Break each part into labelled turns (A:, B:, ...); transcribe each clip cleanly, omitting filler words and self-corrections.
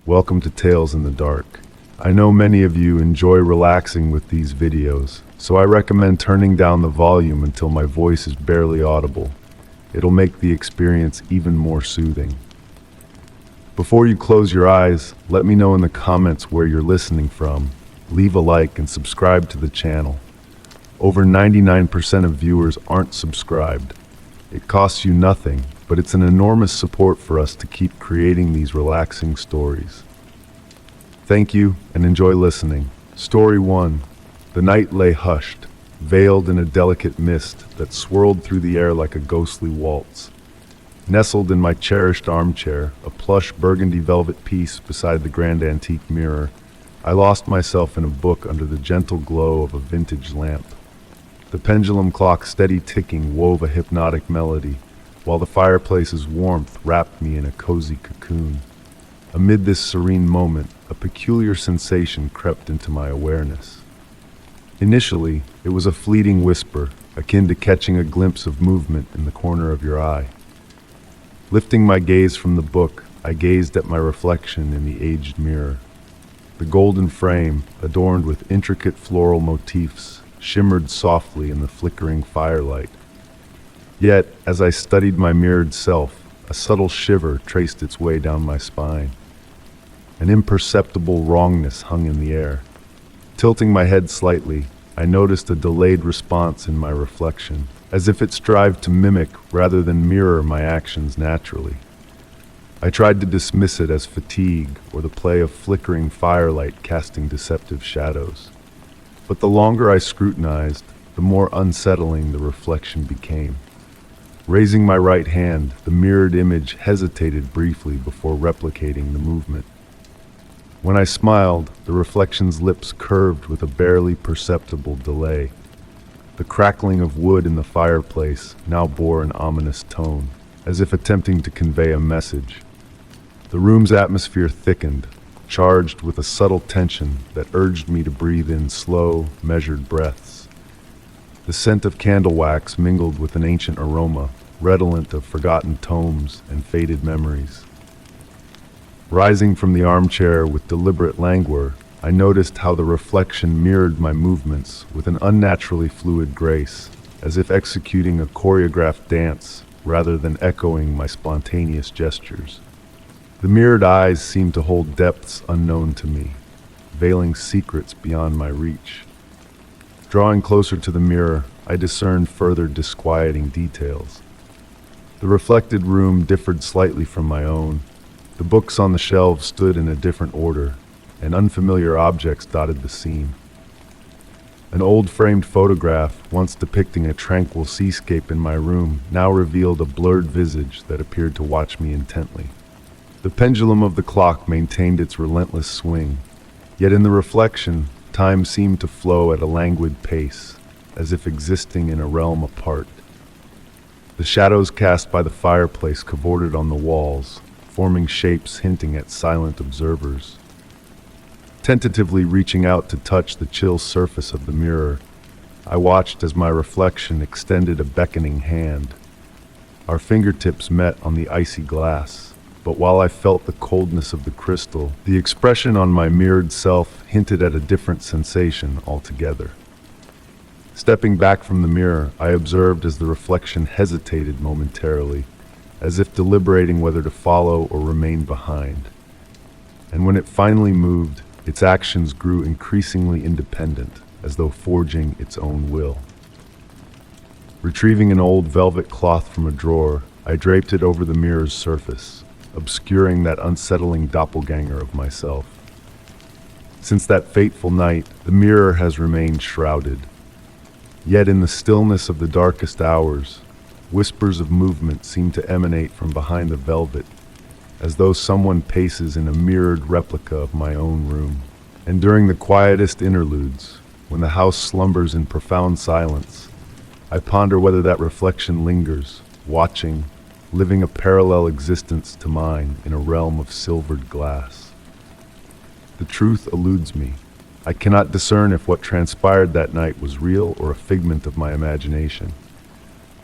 A: welcome to Tales in the Dark. I know many of you enjoy relaxing with these videos, so I recommend turning down the volume until my voice is barely audible. It'll make the experience even more soothing. Before you close your eyes, let me know in the comments where you're listening from. Leave a like and subscribe to the channel. Over 99% of viewers aren't subscribed. It costs you nothing, but it's an enormous support for us to keep creating these relaxing stories. Thank you and enjoy listening. Story 1. The night lay hushed, veiled in a delicate mist that swirled through the air like a ghostly waltz. Nestled in my cherished armchair, a plush burgundy velvet piece beside the grand antique mirror, I lost myself in a book under the gentle glow of a vintage lamp. The pendulum clock's steady ticking wove a hypnotic melody, while the fireplace's warmth wrapped me in a cozy cocoon. Amid this serene moment, a peculiar sensation crept into my awareness. Initially, it was a fleeting whisper, akin to catching a glimpse of movement in the corner of your eye. Lifting my gaze from the book, I gazed at my reflection in the aged mirror. The golden frame, adorned with intricate floral motifs, shimmered softly in the flickering firelight. Yet, as I studied my mirrored self, a subtle shiver traced its way down my spine. An imperceptible wrongness hung in the air. Tilting my head slightly, I noticed a delayed response in my reflection, as if it strived to mimic rather than mirror my actions naturally. I tried to dismiss it as fatigue or the play of flickering firelight casting deceptive shadows. But the longer I scrutinized, the more unsettling the reflection became. Raising my right hand, the mirrored image hesitated briefly before replicating the movement. When I smiled, the reflection's lips curved with a barely perceptible delay. The crackling of wood in the fireplace now bore an ominous tone, as if attempting to convey a message. The room's atmosphere thickened, charged with a subtle tension that urged me to breathe in slow, measured breaths. The scent of candle wax mingled with an ancient aroma, redolent of forgotten tomes and faded memories. Rising from the armchair with deliberate languor, I noticed how the reflection mirrored my movements with an unnaturally fluid grace, as if executing a choreographed dance rather than echoing my spontaneous gestures. The mirrored eyes seemed to hold depths unknown to me, veiling secrets beyond my reach. Drawing closer to the mirror, I discerned further disquieting details. The reflected room differed slightly from my own. The books on the shelves stood in a different order, and unfamiliar objects dotted the scene. An old framed photograph, once depicting a tranquil seascape in my room, now revealed a blurred visage that appeared to watch me intently. The pendulum of the clock maintained its relentless swing, yet in the reflection, time seemed to flow at a languid pace, as if existing in a realm apart. The shadows cast by the fireplace cavorted on the walls, forming shapes hinting at silent observers. Tentatively reaching out to touch the chill surface of the mirror, I watched as my reflection extended a beckoning hand. Our fingertips met on the icy glass. But while I felt the coldness of the crystal, the expression on my mirrored self hinted at a different sensation altogether. Stepping back from the mirror, I observed as the reflection hesitated momentarily, as if deliberating whether to follow or remain behind. And when it finally moved, its actions grew increasingly independent, as though forging its own will. Retrieving an old velvet cloth from a drawer, I draped it over the mirror's surface, obscuring that unsettling doppelganger of myself. Since that fateful night, the mirror has remained shrouded. Yet in the stillness of the darkest hours, whispers of movement seem to emanate from behind the velvet, as though someone paces in a mirrored replica of my own room. And during the quietest interludes, when the house slumbers in profound silence, I ponder whether that reflection lingers, watching, living a parallel existence to mine in a realm of silvered glass. The truth eludes me. I cannot discern if what transpired that night was real or a figment of my imagination.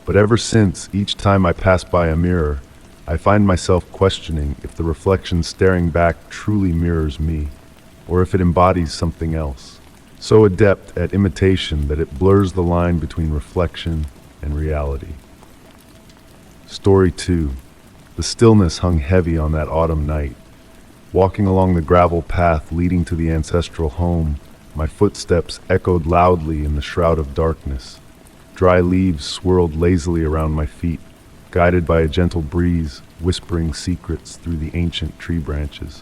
A: But ever since, each time I pass by a mirror, I find myself questioning if the reflection staring back truly mirrors me, or if it embodies something else, so adept at imitation that it blurs the line between reflection and reality. Story 2. The stillness hung heavy on that autumn night. Walking along the gravel path leading to the ancestral home, my footsteps echoed loudly in the shroud of darkness. Dry leaves swirled lazily around my feet, guided by a gentle breeze, whispering secrets through the ancient tree branches.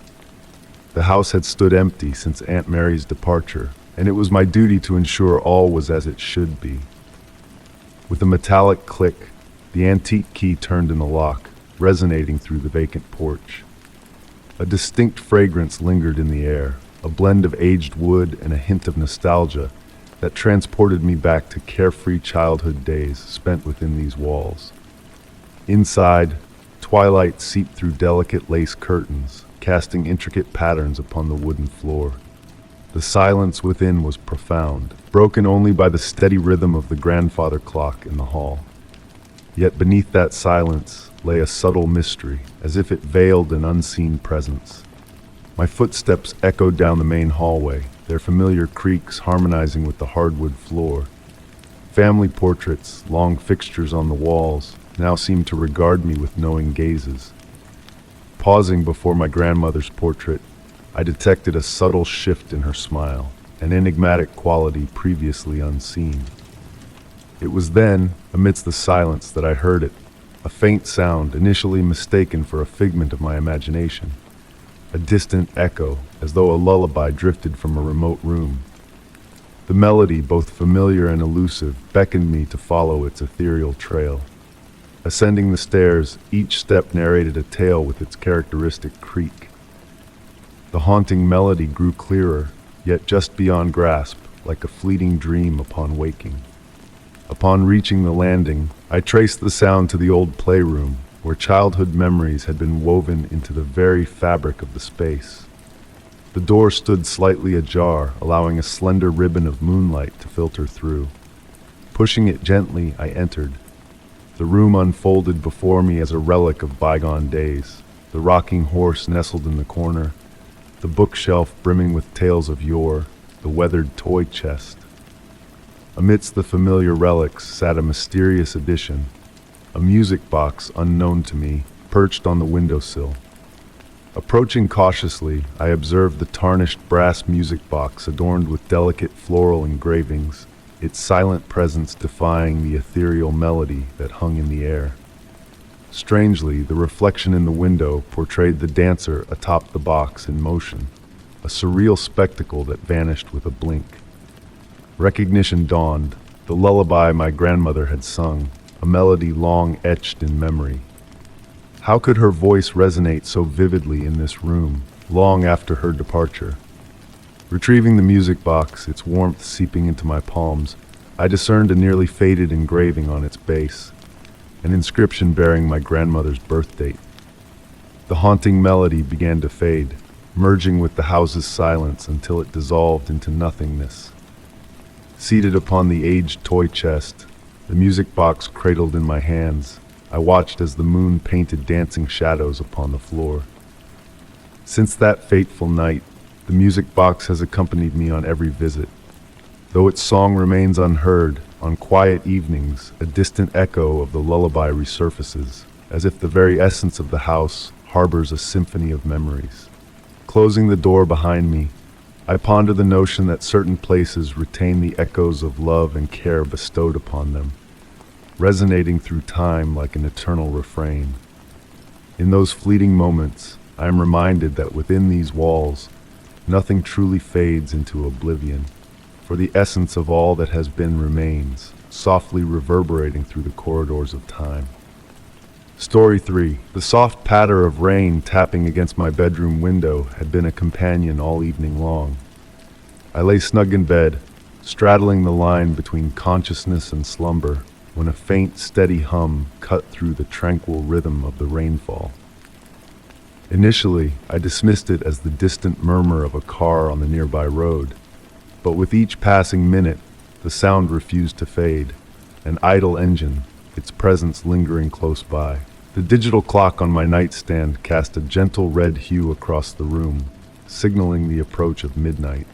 A: The house had stood empty since Aunt Mary's departure, and it was my duty to ensure all was as it should be. With a metallic click, the antique key turned in the lock, resonating through the vacant porch. A distinct fragrance lingered in the air, a blend of aged wood and a hint of nostalgia that transported me back to carefree childhood days spent within these walls. Inside, twilight seeped through delicate lace curtains, casting intricate patterns upon the wooden floor. The silence within was profound, broken only by the steady rhythm of the grandfather clock in the hall. Yet beneath that silence lay a subtle mystery, as if it veiled an unseen presence. My footsteps echoed down the main hallway, their familiar creaks harmonizing with the hardwood floor. Family portraits, long fixtures on the walls, now seemed to regard me with knowing gazes. Pausing before my grandmother's portrait, I detected a subtle shift in her smile, an enigmatic quality previously unseen. It was then, amidst the silence, that I heard it, a faint sound initially mistaken for a figment of my imagination, a distant echo, as though a lullaby drifted from a remote room. The melody, both familiar and elusive, beckoned me to follow its ethereal trail. Ascending the stairs, each step narrated a tale with its characteristic creak. The haunting melody grew clearer, yet just beyond grasp, like a fleeting dream upon waking. Upon reaching the landing, I traced the sound to the old playroom, where childhood memories had been woven into the very fabric of the space. The door stood slightly ajar, allowing a slender ribbon of moonlight to filter through. Pushing it gently, I entered. The room unfolded before me as a relic of bygone days, the rocking horse nestled in the corner, the bookshelf brimming with tales of yore, the weathered toy chest. Amidst the familiar relics sat a mysterious addition, a music box unknown to me, perched on the windowsill. Approaching cautiously, I observed the tarnished brass music box adorned with delicate floral engravings, its silent presence defying the ethereal melody that hung in the air. Strangely, the reflection in the window portrayed the dancer atop the box in motion, a surreal spectacle that vanished with a blink. Recognition dawned, the lullaby my grandmother had sung, a melody long etched in memory. How could her voice resonate so vividly in this room, long after her departure? Retrieving the music box, its warmth seeping into my palms, I discerned a nearly faded engraving on its base, an inscription bearing my grandmother's birth date. The haunting melody began to fade, merging with the house's silence until it dissolved into nothingness. Seated upon the aged toy chest, the music box cradled in my hands, I watched as the moon painted dancing shadows upon the floor. Since that fateful night, the music box has accompanied me on every visit. Though its song remains unheard, on quiet evenings, a distant echo of the lullaby resurfaces, as if the very essence of the house harbors a symphony of memories. Closing the door behind me, I ponder the notion that certain places retain the echoes of love and care bestowed upon them, resonating through time like an eternal refrain. In those fleeting moments, I am reminded that within these walls, nothing truly fades into oblivion, for the essence of all that has been remains, softly reverberating through the corridors of time. Story 3. The soft patter of rain tapping against my bedroom window had been a companion all evening long. I lay snug in bed, straddling the line between consciousness and slumber, when a faint, steady hum cut through the tranquil rhythm of the rainfall. Initially, I dismissed it as the distant murmur of a car on the nearby road, but with each passing minute, the sound refused to fade, an idle engine, its presence lingering close by. The digital clock on my nightstand cast a gentle red hue across the room, signaling the approach of midnight.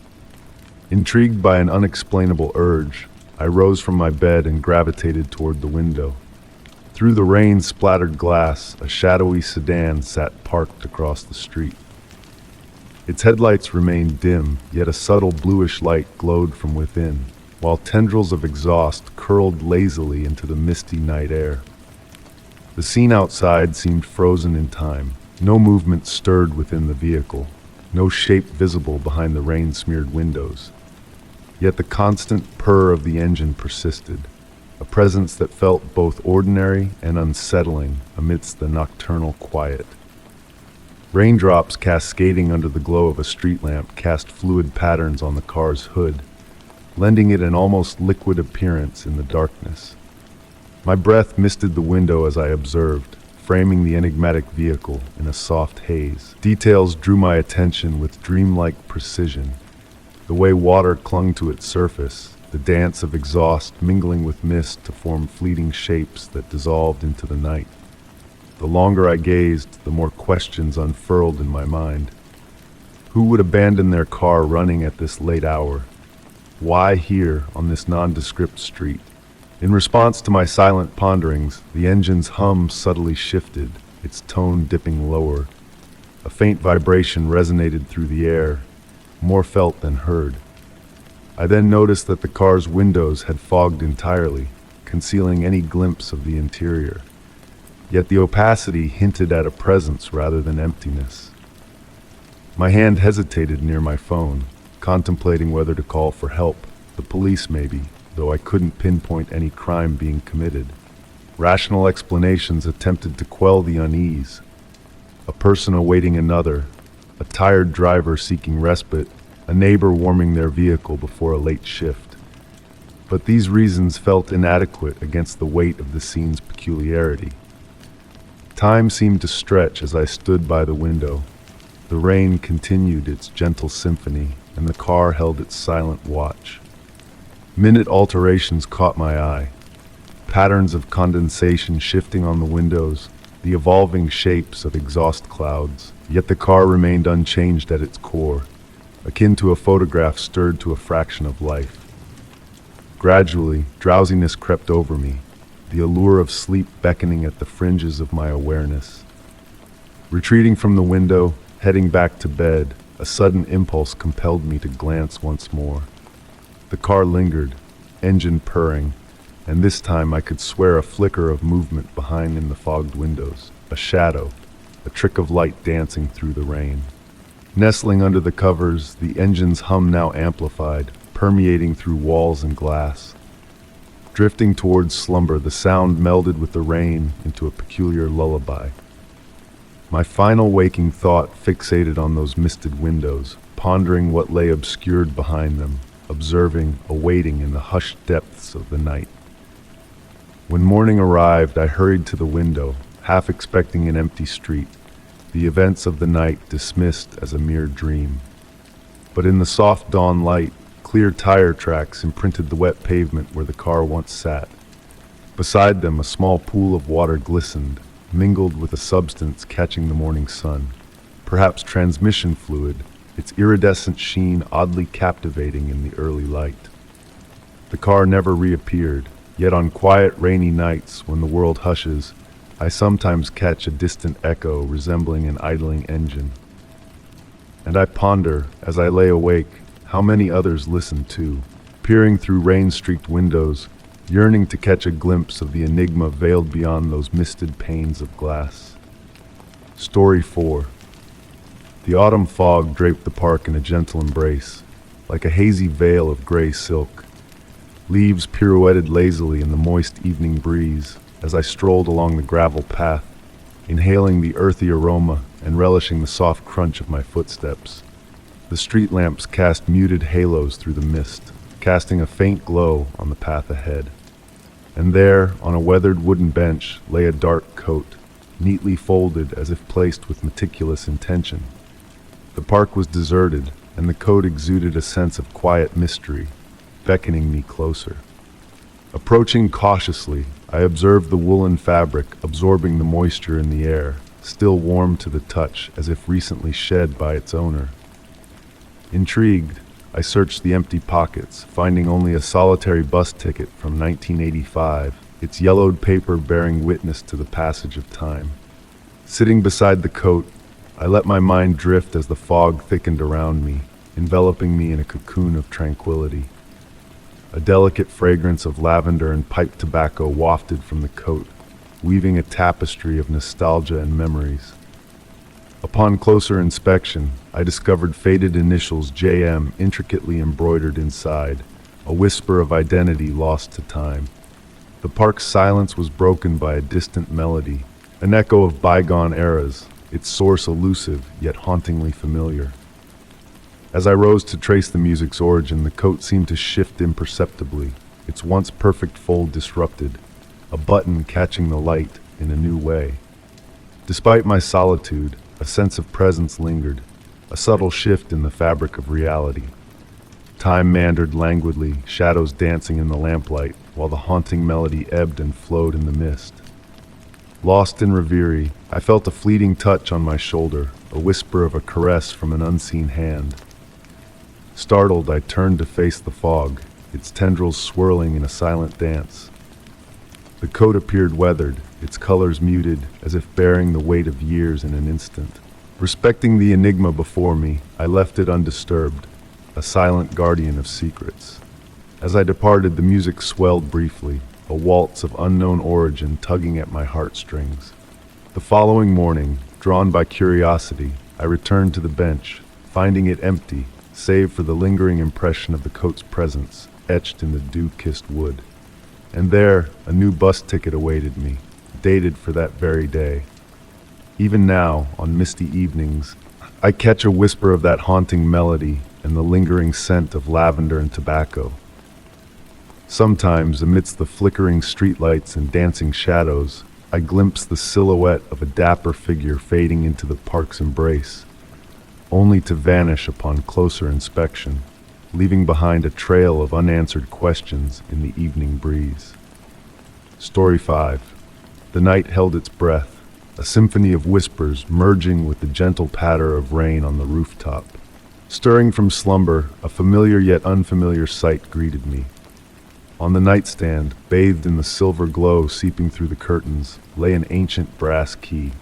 A: Intrigued by an unexplainable urge, I rose from my bed and gravitated toward the window. Through the rain-splattered glass, a shadowy sedan sat parked across the street. Its headlights remained dim, yet a subtle bluish light glowed from within, while tendrils of exhaust curled lazily into the misty night air. The scene outside seemed frozen in time. No movement stirred within the vehicle, no shape visible behind the rain-smeared windows. Yet the constant purr of the engine persisted, a presence that felt both ordinary and unsettling amidst the nocturnal quiet. Raindrops cascading under the glow of a street lamp cast fluid patterns on the car's hood, lending it an almost liquid appearance in the darkness. My breath misted the window as I observed, framing the enigmatic vehicle in a soft haze. Details drew my attention with dreamlike precision. The way water clung to its surface, the dance of exhaust mingling with mist to form fleeting shapes that dissolved into the night. The longer I gazed, the more questions unfurled in my mind. Who would abandon their car running at this late hour? Why here on this nondescript street? In response to my silent ponderings, the engine's hum subtly shifted, its tone dipping lower. A faint vibration resonated through the air, more felt than heard. I then noticed that the car's windows had fogged entirely, concealing any glimpse of the interior. Yet the opacity hinted at a presence rather than emptiness. My hand hesitated near my phone, contemplating whether to call for help, the police maybe, though I couldn't pinpoint any crime being committed. Rational explanations attempted to quell the unease. A person awaiting another, a tired driver seeking respite, a neighbor warming their vehicle before a late shift. But these reasons felt inadequate against the weight of the scene's peculiarity. Time seemed to stretch as I stood by the window. The rain continued its gentle symphony, and the car held its silent watch. Minute alterations caught my eye. Patterns of condensation shifting on the windows, the evolving shapes of exhaust clouds. Yet the car remained unchanged at its core, akin to a photograph stirred to a fraction of life. Gradually, drowsiness crept over me, the allure of sleep beckoning at the fringes of my awareness. Retreating from the window, heading back to bed, a sudden impulse compelled me to glance once more. The car lingered, engine purring, and this time I could swear a flicker of movement behind in the fogged windows, a shadow, a trick of light dancing through the rain. Nestling under the covers, the engine's hum now amplified, permeating through walls and glass. Drifting towards slumber, the sound melded with the rain into a peculiar lullaby. My final waking thought fixated on those misted windows, pondering what lay obscured behind them, observing, awaiting in the hushed depths of the night. When morning arrived, I hurried to the window, half expecting an empty street, the events of the night dismissed as a mere dream. But in the soft dawn light, clear tire tracks imprinted the wet pavement where the car once sat. Beside them, a small pool of water glistened, mingled with a substance catching the morning sun, perhaps transmission fluid, its iridescent sheen oddly captivating in the early light. The car never reappeared, yet on quiet, rainy nights when the world hushes, I sometimes catch a distant echo resembling an idling engine. And I ponder, as I lay awake, how many others listen too, peering through rain-streaked windows, yearning to catch a glimpse of the enigma veiled beyond those misted panes of glass. Story 4. The autumn fog draped the park in a gentle embrace, like a hazy veil of gray silk. Leaves pirouetted lazily in the moist evening breeze as I strolled along the gravel path, inhaling the earthy aroma and relishing the soft crunch of my footsteps. The street lamps cast muted halos through the mist, casting a faint glow on the path ahead. And there, on a weathered wooden bench, lay a dark coat, neatly folded as if placed with meticulous intention. The park was deserted, and the coat exuded a sense of quiet mystery, beckoning me closer. Approaching cautiously, I observed the woolen fabric absorbing the moisture in the air, still warm to the touch as if recently shed by its owner. Intrigued, I searched the empty pockets, finding only a solitary bus ticket from 1985, its yellowed paper bearing witness to the passage of time. Sitting beside the coat, I let my mind drift as the fog thickened around me, enveloping me in a cocoon of tranquility. A delicate fragrance of lavender and pipe tobacco wafted from the coat, weaving a tapestry of nostalgia and memories. Upon closer inspection, I discovered faded initials JM intricately embroidered inside, a whisper of identity lost to time. The park's silence was broken by a distant melody, an echo of bygone eras, its source elusive yet hauntingly familiar. As I rose to trace the music's origin, the coat seemed to shift imperceptibly, its once perfect fold disrupted, a button catching the light in a new way. Despite my solitude, a sense of presence lingered, a subtle shift in the fabric of reality. Time meandered languidly, shadows dancing in the lamplight, while the haunting melody ebbed and flowed in the mist. Lost in reverie, I felt a fleeting touch on my shoulder, a whisper of a caress from an unseen hand. Startled, I turned to face the fog, its tendrils swirling in a silent dance. The coat appeared weathered, its colors muted, as if bearing the weight of years in an instant. Respecting the enigma before me, I left it undisturbed, a silent guardian of secrets. As I departed, the music swelled briefly, a waltz of unknown origin tugging at my heartstrings. The following morning, drawn by curiosity, I returned to the bench, finding it empty, save for the lingering impression of the coat's presence, etched in the dew-kissed wood. And there, a new bus ticket awaited me, dated for that very day. Even now, on misty evenings, I catch a whisper of that haunting melody and the lingering scent of lavender and tobacco. Sometimes, amidst the flickering streetlights and dancing shadows, I glimpse the silhouette of a dapper figure fading into the park's embrace, only to vanish upon closer inspection, leaving behind a trail of unanswered questions in the evening breeze. Story 5. The night held its breath, a symphony of whispers merging with the gentle patter of rain on the rooftop. Stirring from slumber, a familiar yet unfamiliar sight greeted me. On the nightstand, bathed in the silver glow seeping through the curtains, lay an ancient brass key.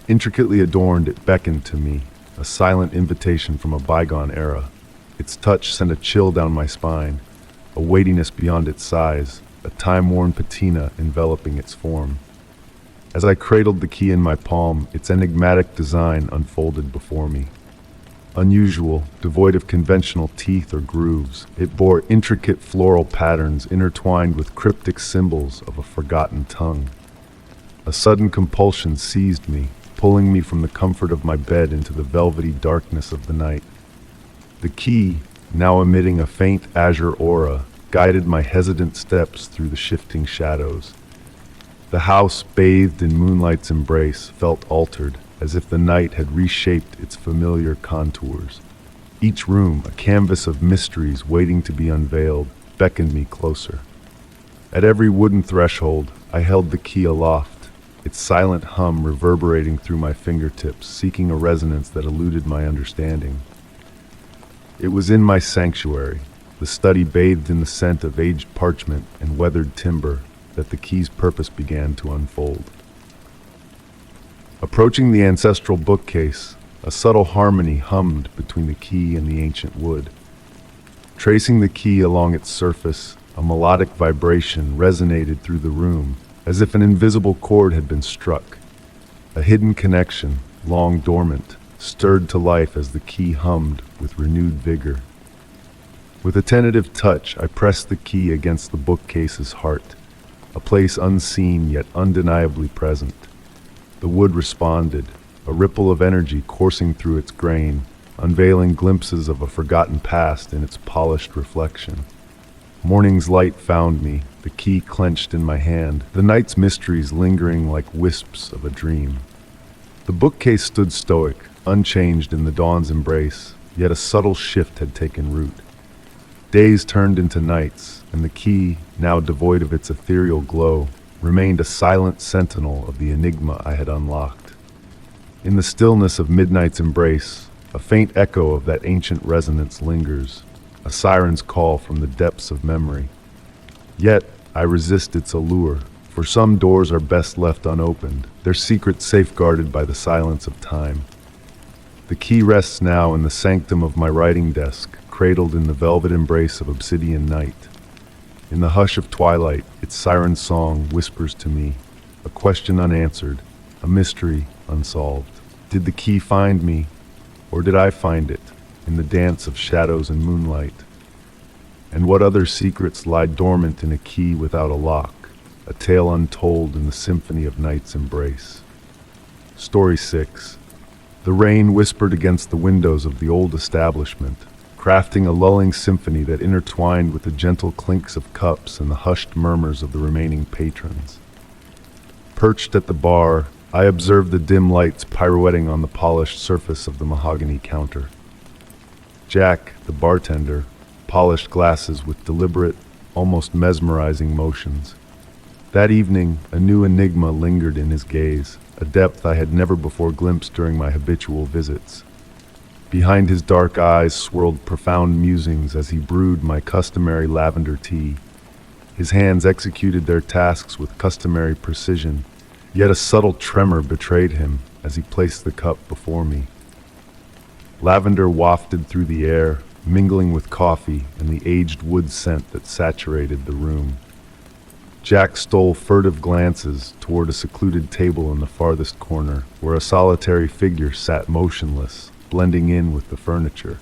A: Intricately adorned, it beckoned to me, a silent invitation from a bygone era. Its touch sent a chill down my spine, a weightiness beyond its size, a time-worn patina enveloping its form. As I cradled the key in my palm, its enigmatic design unfolded before me. Unusual, devoid of conventional teeth or grooves, it bore intricate floral patterns intertwined with cryptic symbols of a forgotten tongue. A sudden compulsion seized me, pulling me from the comfort of my bed into the velvety darkness of the night. The key, now emitting a faint azure aura, guided my hesitant steps through the shifting shadows. The house, bathed in moonlight's embrace, felt altered, as if the night had reshaped its familiar contours. Each room, a canvas of mysteries waiting to be unveiled, beckoned me closer. At every wooden threshold, I held the key aloft, its silent hum reverberating through my fingertips, seeking a resonance that eluded my understanding. It was in my sanctuary, the study bathed in the scent of aged parchment and weathered timber, that the key's purpose began to unfold. Approaching the ancestral bookcase, a subtle harmony hummed between the key and the ancient wood. Tracing the key along its surface, a melodic vibration resonated through the room, as if an invisible chord had been struck. A hidden connection, long dormant, stirred to life as the key hummed with renewed vigor. With a tentative touch, I pressed the key against the bookcase's heart, a place unseen yet undeniably present. The wood responded, a ripple of energy coursing through its grain, unveiling glimpses of a forgotten past in its polished reflection. Morning's light found me, the key clenched in my hand, the night's mysteries lingering like wisps of a dream. The bookcase stood stoic, unchanged in the dawn's embrace, yet a subtle shift had taken root. Days turned into nights, and the key, now devoid of its ethereal glow, remained a silent sentinel of the enigma I had unlocked. In the stillness of midnight's embrace, a faint echo of that ancient resonance lingers, a siren's call from the depths of memory. Yet, I resist its allure, for some doors are best left unopened, their secrets safeguarded by the silence of time. The key rests now in the sanctum of my writing desk, cradled in the velvet embrace of obsidian night. In the hush of twilight, its siren song whispers to me, a question unanswered, a mystery unsolved. Did the key find me, or did I find it, in the dance of shadows and moonlight? And what other secrets lie dormant in a key without a lock, a tale untold in the symphony of night's embrace? Story 6. The rain whispered against the windows of the old establishment, crafting a lulling symphony that intertwined with the gentle clinks of cups and the hushed murmurs of the remaining patrons. Perched at the bar, I observed the dim lights pirouetting on the polished surface of the mahogany counter. Jack, the bartender, polished glasses with deliberate, almost mesmerizing motions. That evening, a new enigma lingered in his gaze, a depth I had never before glimpsed during my habitual visits. Behind his dark eyes swirled profound musings as he brewed my customary lavender tea. His hands executed their tasks with customary precision, yet a subtle tremor betrayed him as he placed the cup before me. Lavender wafted through the air, mingling with coffee and the aged wood scent that saturated the room. Jack stole furtive glances toward a secluded table in the farthest corner, where a solitary figure sat motionless, blending in with the furniture.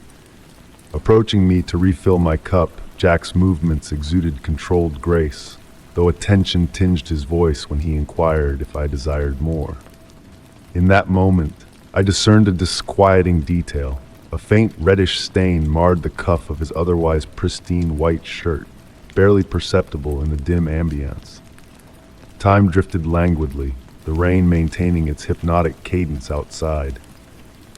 A: Approaching me to refill my cup, Jack's movements exuded controlled grace, though a tension tinged his voice when he inquired if I desired more. In that moment, I discerned a disquieting detail. A faint reddish stain marred the cuff of his otherwise pristine white shirt, barely perceptible in the dim ambience. Time drifted languidly, the rain maintaining its hypnotic cadence outside.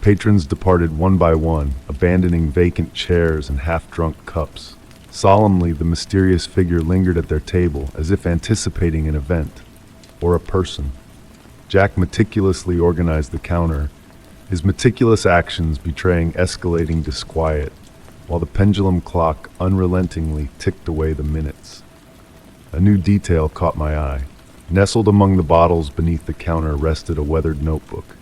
A: Patrons departed one by one, abandoning vacant chairs and half-drunk cups. Solemnly, the mysterious figure lingered at their table, as if anticipating an event, or a person. Jack meticulously organized the counter, his meticulous actions betraying escalating disquiet, while the pendulum clock unrelentingly ticked away the minutes. A new detail caught my eye. Nestled among the bottles beneath the counter rested a weathered notebook.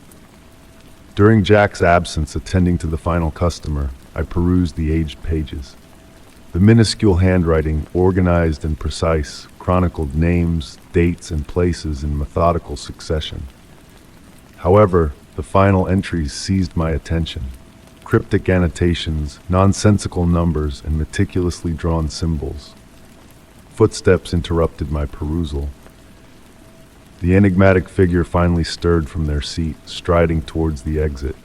A: During Jack's absence attending to the final customer, I perused the aged pages. The minuscule handwriting, organized and precise, chronicled names, dates, and places in methodical succession. However, the final entries seized my attention. Cryptic annotations, nonsensical numbers, and meticulously drawn symbols. Footsteps interrupted my perusal. The enigmatic figure finally stirred from their seat, striding towards the exit.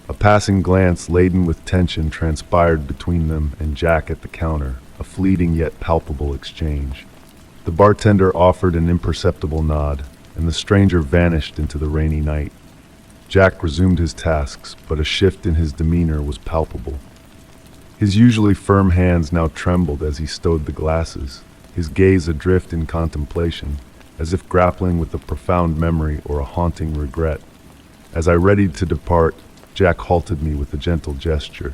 A: A passing glance laden with tension transpired between them and Jack at the counter, a fleeting yet palpable exchange. The bartender offered an imperceptible nod, and the stranger vanished into the rainy night. Jack resumed his tasks, but a shift in his demeanor was palpable. His usually firm hands now trembled as he stowed the glasses, his gaze adrift in contemplation, as if grappling with a profound memory or a haunting regret. As I readied to depart, Jack halted me with a gentle gesture.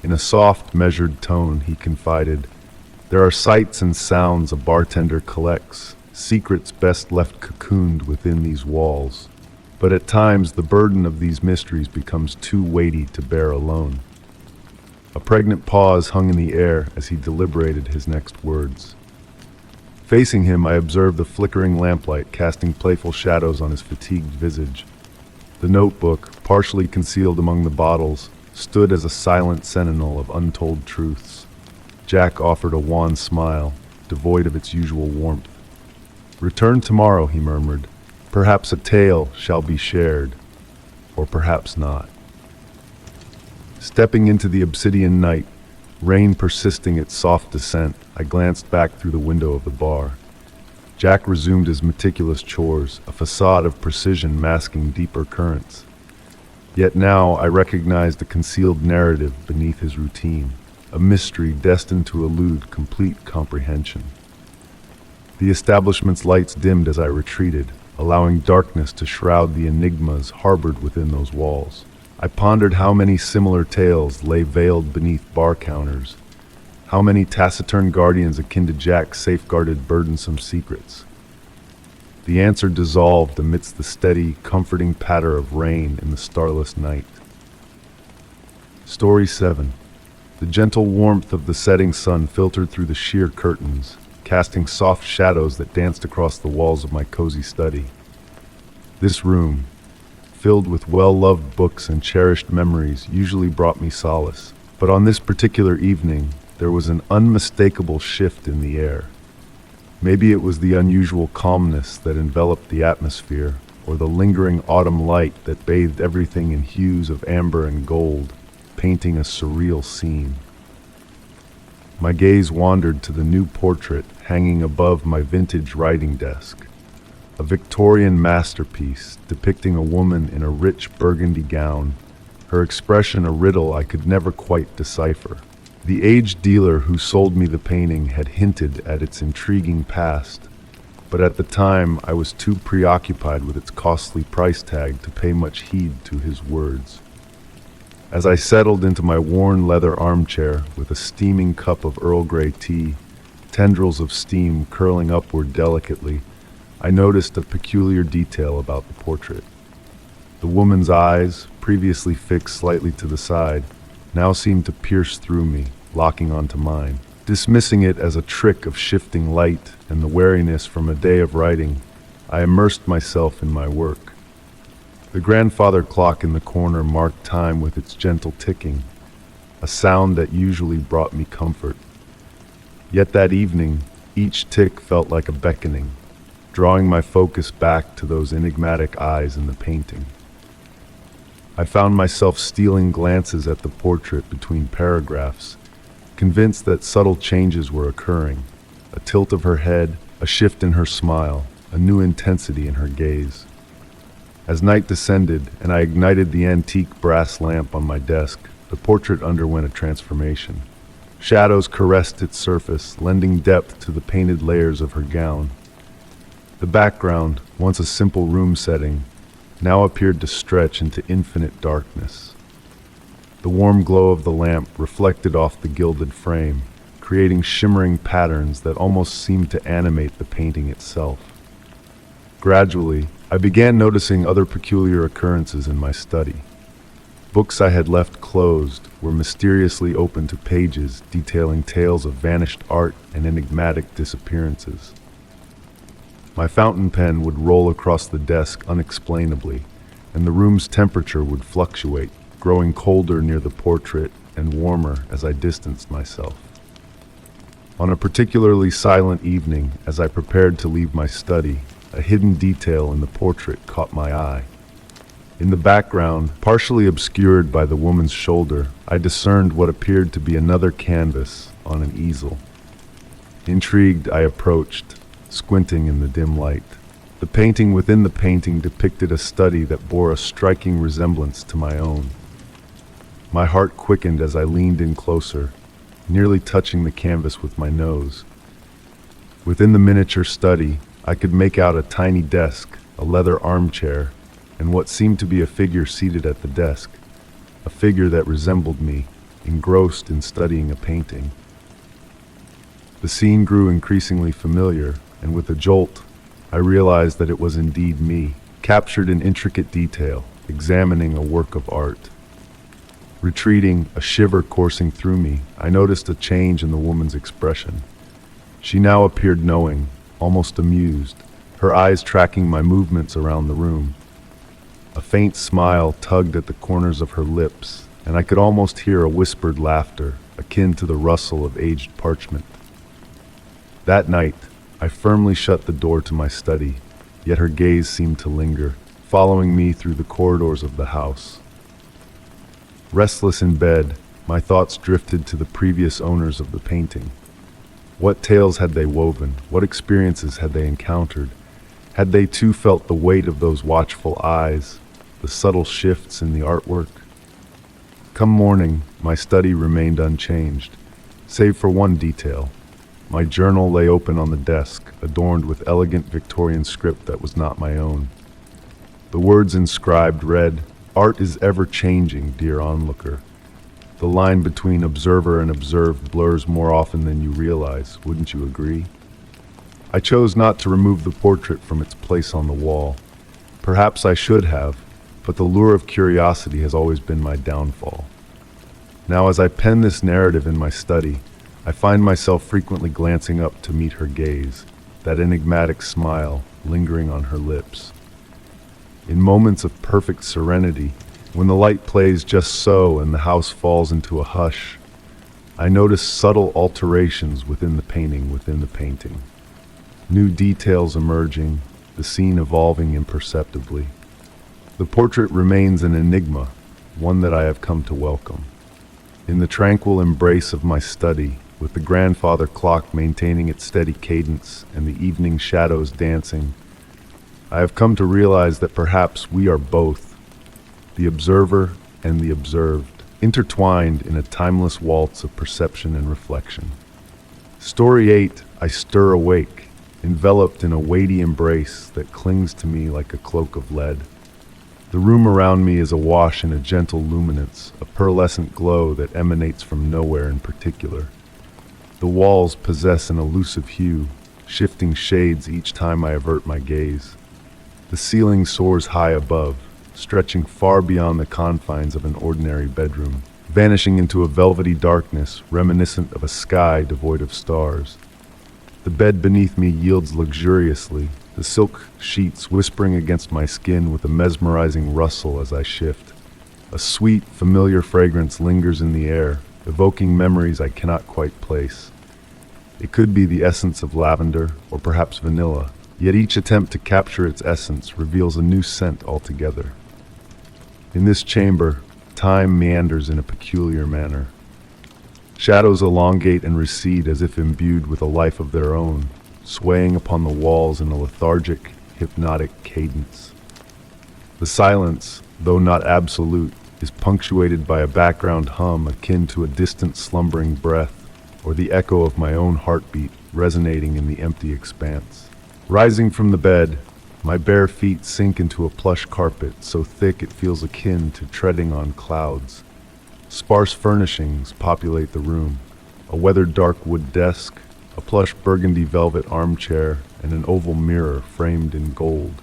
A: In a soft, measured tone, he confided, "There are sights and sounds a bartender collects, secrets best left cocooned within these walls. But at times, the burden of these mysteries becomes too weighty to bear alone." A pregnant pause hung in the air as he deliberated his next words. Facing him, I observed the flickering lamplight casting playful shadows on his fatigued visage. The notebook, partially concealed among the bottles, stood as a silent sentinel of untold truths. Jack offered a wan smile, devoid of its usual warmth. "Return tomorrow," he murmured. "Perhaps a tale shall be shared, or perhaps not." Stepping into the obsidian night, rain persisting its soft descent, I glanced back through the window of the bar. Jack resumed his meticulous chores, a facade of precision masking deeper currents. Yet now I recognized a concealed narrative beneath his routine. a mystery destined to elude complete comprehension. The establishment's lights dimmed as I retreated, allowing darkness to shroud the enigmas harbored within those walls. I pondered how many similar tales lay veiled beneath bar counters, how many taciturn guardians akin to Jack safeguarded burdensome secrets. The answer dissolved amidst the steady, comforting patter of rain in the starless night. Story 7. The gentle warmth of the setting sun filtered through the sheer curtains, casting soft shadows that danced across the walls of my cozy study. This room, filled with well-loved books and cherished memories, usually brought me solace. But on this particular evening, there was an unmistakable shift in the air. Maybe it was the unusual calmness that enveloped the atmosphere, or the lingering autumn light that bathed everything in hues of amber and gold, painting a surreal scene. My gaze wandered to the new portrait hanging above my vintage writing desk, a Victorian masterpiece depicting a woman in a rich burgundy gown, her expression a riddle I could never quite decipher. The aged dealer who sold me the painting had hinted at its intriguing past, but at the time I was too preoccupied with its costly price tag to pay much heed to his words. As I settled into my worn leather armchair with a steaming cup of Earl Grey tea, tendrils of steam curling upward delicately, I noticed a peculiar detail about the portrait. The woman's eyes, previously fixed slightly to the side, now seemed to pierce through me, locking onto mine. Dismissing it as a trick of shifting light and the wariness from a day of writing, I immersed myself in my work. The grandfather clock in the corner marked time with its gentle ticking, a sound that usually brought me comfort. Yet that evening, each tick felt like a beckoning, drawing my focus back to those enigmatic eyes in the painting. I found myself stealing glances at the portrait between paragraphs, convinced that subtle changes were occurring, a tilt of her head, a shift in her smile, a new intensity in her gaze. As night descended and I ignited the antique brass lamp on my desk, the portrait underwent a transformation. Shadows caressed its surface, lending depth to the painted layers of her gown. The background, once a simple room setting, now appeared to stretch into infinite darkness. The warm glow of the lamp reflected off the gilded frame, creating shimmering patterns that almost seemed to animate the painting itself. Gradually, I began noticing other peculiar occurrences in my study. Books I had left closed were mysteriously open to pages detailing tales of vanished art and enigmatic disappearances. My fountain pen would roll across the desk unexplainably, and the room's temperature would fluctuate, growing colder near the portrait and warmer as I distanced myself. On a particularly silent evening, as I prepared to leave my study, a hidden detail in the portrait caught my eye. In the background, partially obscured by the woman's shoulder, I discerned what appeared to be another canvas on an easel. Intrigued, I approached, squinting in the dim light. The painting within the painting depicted a study that bore a striking resemblance to my own. My heart quickened as I leaned in closer, nearly touching the canvas with my nose. Within the miniature study, I could make out a tiny desk, a leather armchair, and what seemed to be a figure seated at the desk, a figure that resembled me, engrossed in studying a painting. The scene grew increasingly familiar, and with a jolt, I realized that it was indeed me, captured in intricate detail, examining a work of art. Retreating, a shiver coursing through me, I noticed a change in the woman's expression. She now appeared knowing, almost amused, her eyes tracking my movements around the room. A faint smile tugged at the corners of her lips, and I could almost hear a whispered laughter, akin to the rustle of aged parchment. That night, I firmly shut the door to my study, yet her gaze seemed to linger, following me through the corridors of the house. Restless in bed, my thoughts drifted to the previous owners of the painting. What tales had they woven? What experiences had they encountered? Had they too felt the weight of those watchful eyes, the subtle shifts in the artwork? Come morning, my study remained unchanged, save for one detail. My journal lay open on the desk, adorned with elegant Victorian script that was not my own. The words inscribed read, "Art is ever changing, dear onlooker." The line between observer and observed blurs more often than you realize, wouldn't you agree? I chose not to remove the portrait from its place on the wall. Perhaps I should have, but the lure of curiosity has always been my downfall. Now, as I pen this narrative in my study, I find myself frequently glancing up to meet her gaze, that enigmatic smile lingering on her lips. In moments of perfect serenity, when the light plays just so and the house falls into a hush, I notice subtle alterations within the painting. New details emerging, the scene evolving imperceptibly. The portrait remains an enigma, one that I have come to welcome. In the tranquil embrace of my study, with the grandfather clock maintaining its steady cadence and the evening shadows dancing, I have come to realize that perhaps we are both, the observer and the observed, intertwined in a timeless waltz of perception and reflection. Story 8, I stir awake, enveloped in a weighty embrace that clings to me like a cloak of lead. The room around me is awash in a gentle luminance, a pearlescent glow that emanates from nowhere in particular. The walls possess an elusive hue, shifting shades each time I avert my gaze. The ceiling soars high above, stretching far beyond the confines of an ordinary bedroom, vanishing into a velvety darkness reminiscent of a sky devoid of stars. The bed beneath me yields luxuriously, the silk sheets whispering against my skin with a mesmerizing rustle as I shift. A sweet, familiar fragrance lingers in the air, evoking memories I cannot quite place. It could be the essence of lavender, or perhaps vanilla, yet each attempt to capture its essence reveals a new scent altogether. In this chamber, time meanders in a peculiar manner. Shadows elongate and recede as if imbued with a life of their own, swaying upon the walls in a lethargic, hypnotic cadence. The silence, though not absolute, is punctuated by a background hum akin to a distant slumbering breath, or the echo of my own heartbeat resonating in the empty expanse. Rising from the bed, my bare feet sink into a plush carpet so thick it feels akin to treading on clouds. Sparse furnishings populate the room, a weathered dark wood desk, a plush burgundy velvet armchair, and an oval mirror framed in gold.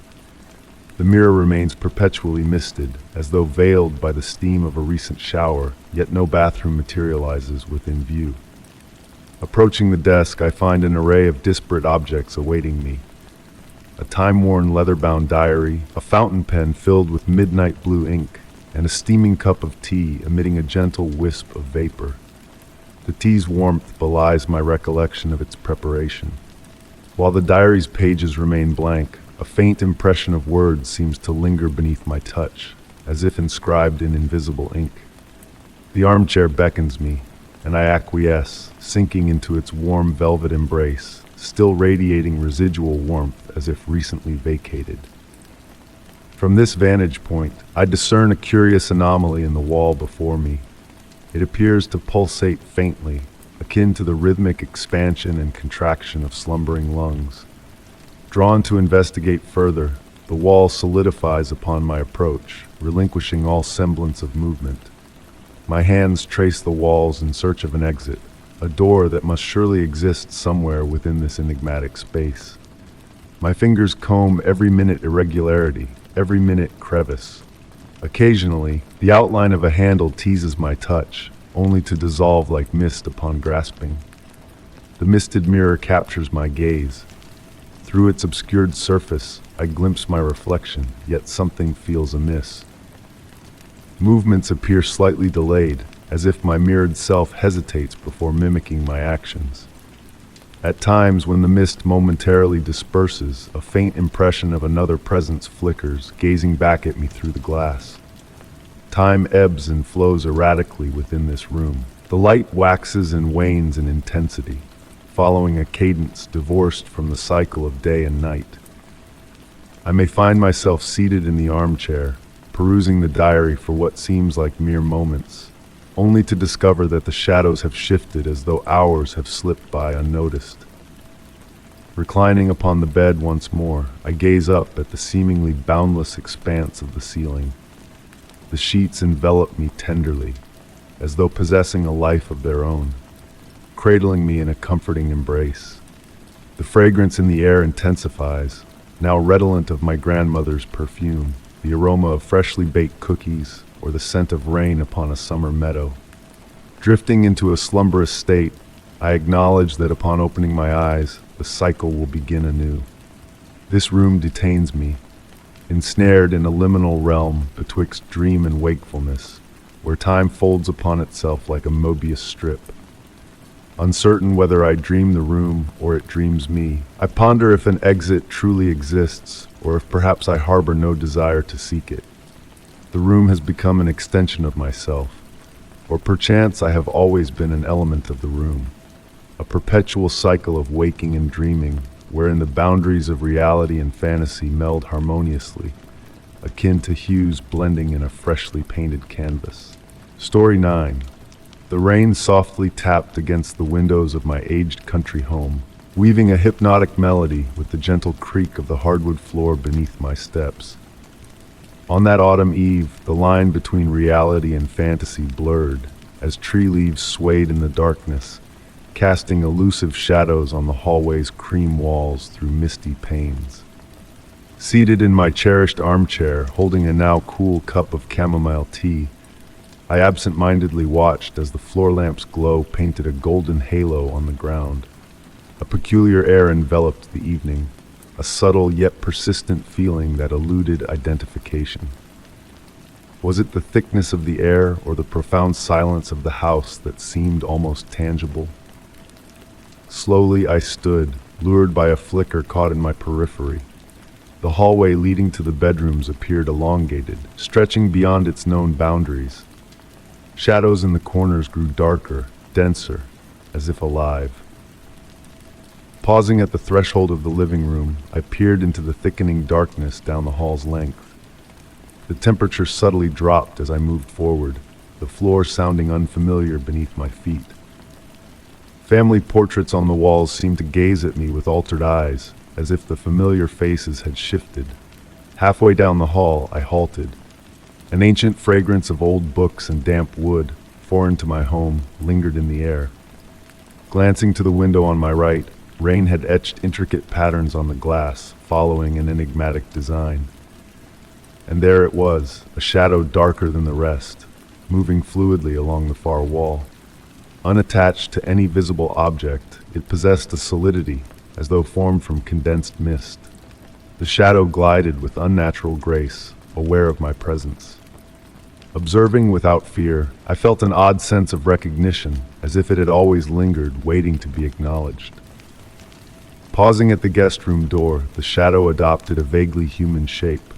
A: The mirror remains perpetually misted, as though veiled by the steam of a recent shower, yet no bathroom materializes within view. Approaching the desk, I find an array of disparate objects awaiting me. A time-worn leather-bound diary, a fountain pen filled with midnight blue ink, and a steaming cup of tea emitting a gentle wisp of vapor. The tea's warmth belies my recollection of its preparation. While the diary's pages remain blank, a faint impression of words seems to linger beneath my touch, as if inscribed in invisible ink. The armchair beckons me, and I acquiesce, sinking into its warm velvet embrace, still radiating residual warmth as if recently vacated. From this vantage point, I discern a curious anomaly in the wall before me. It appears to pulsate faintly, akin to the rhythmic expansion and contraction of slumbering lungs. Drawn to investigate further, the wall solidifies upon my approach, relinquishing all semblance of movement. My hands trace the walls in search of an exit, a door that must surely exist somewhere within this enigmatic space. My fingers comb every minute irregularity, every minute crevice. Occasionally, the outline of a handle teases my touch, only to dissolve like mist upon grasping. The misted mirror captures my gaze. Through its obscured surface, I glimpse my reflection, yet something feels amiss. Movements appear slightly delayed, as if my mirrored self hesitates before mimicking my actions. At times, when the mist momentarily disperses, a faint impression of another presence flickers, gazing back at me through the glass. Time ebbs and flows erratically within this room. The light waxes and wanes in intensity, following a cadence divorced from the cycle of day and night. I may find myself seated in the armchair, perusing the diary for what seems like mere moments, only to discover that the shadows have shifted as though hours have slipped by unnoticed. Reclining upon the bed once more, I gaze up at the seemingly boundless expanse of the ceiling. The sheets envelop me tenderly, as though possessing a life of their own, cradling me in a comforting embrace. The fragrance in the air intensifies, now redolent of my grandmother's perfume, the aroma of freshly baked cookies, or the scent of rain upon a summer meadow. Drifting into a slumberous state, I acknowledge that upon opening my eyes, the cycle will begin anew. This room detains me, ensnared in a liminal realm betwixt dream and wakefulness, where time folds upon itself like a Mobius strip. Uncertain whether I dream the room or it dreams me, I ponder if an exit truly exists, or if perhaps I harbor no desire to seek it. The room has become an extension of myself, or perchance I have always been an element of the room, a perpetual cycle of waking and dreaming, wherein the boundaries of reality and fantasy meld harmoniously, akin to hues blending in a freshly painted canvas. Story 9. The rain softly tapped against the windows of my aged country home, weaving a hypnotic melody with the gentle creak of the hardwood floor beneath my steps. On that autumn eve, the line between reality and fantasy blurred, as tree leaves swayed in the darkness, casting elusive shadows on the hallway's cream walls through misty panes. Seated in my cherished armchair, holding a now cool cup of chamomile tea, I absent-mindedly watched as the floor lamp's glow painted a golden halo on the ground. A peculiar air enveloped the evening, a subtle yet persistent feeling that eluded identification. Was it the thickness of the air or the profound silence of the house that seemed almost tangible? Slowly I stood, lured by a flicker caught in my periphery. The hallway leading to the bedrooms appeared elongated, stretching beyond its known boundaries. Shadows in the corners grew darker, denser, as if alive. Pausing at the threshold of the living room, I peered into the thickening darkness down the hall's length. The temperature subtly dropped as I moved forward, the floor sounding unfamiliar beneath my feet. Family portraits on the walls seemed to gaze at me with altered eyes, as if the familiar faces had shifted. Halfway down the hall, I halted. An ancient fragrance of old books and damp wood, foreign to my home, lingered in the air. Glancing to the window on my right, rain had etched intricate patterns on the glass, following an enigmatic design. And there it was, a shadow darker than the rest, moving fluidly along the far wall. Unattached to any visible object, it possessed a solidity, as though formed from condensed mist. The shadow glided with unnatural grace, aware of my presence. Observing without fear, I felt an odd sense of recognition, as if it had always lingered, waiting to be acknowledged. Pausing at the guest room door, the shadow adopted a vaguely human shape.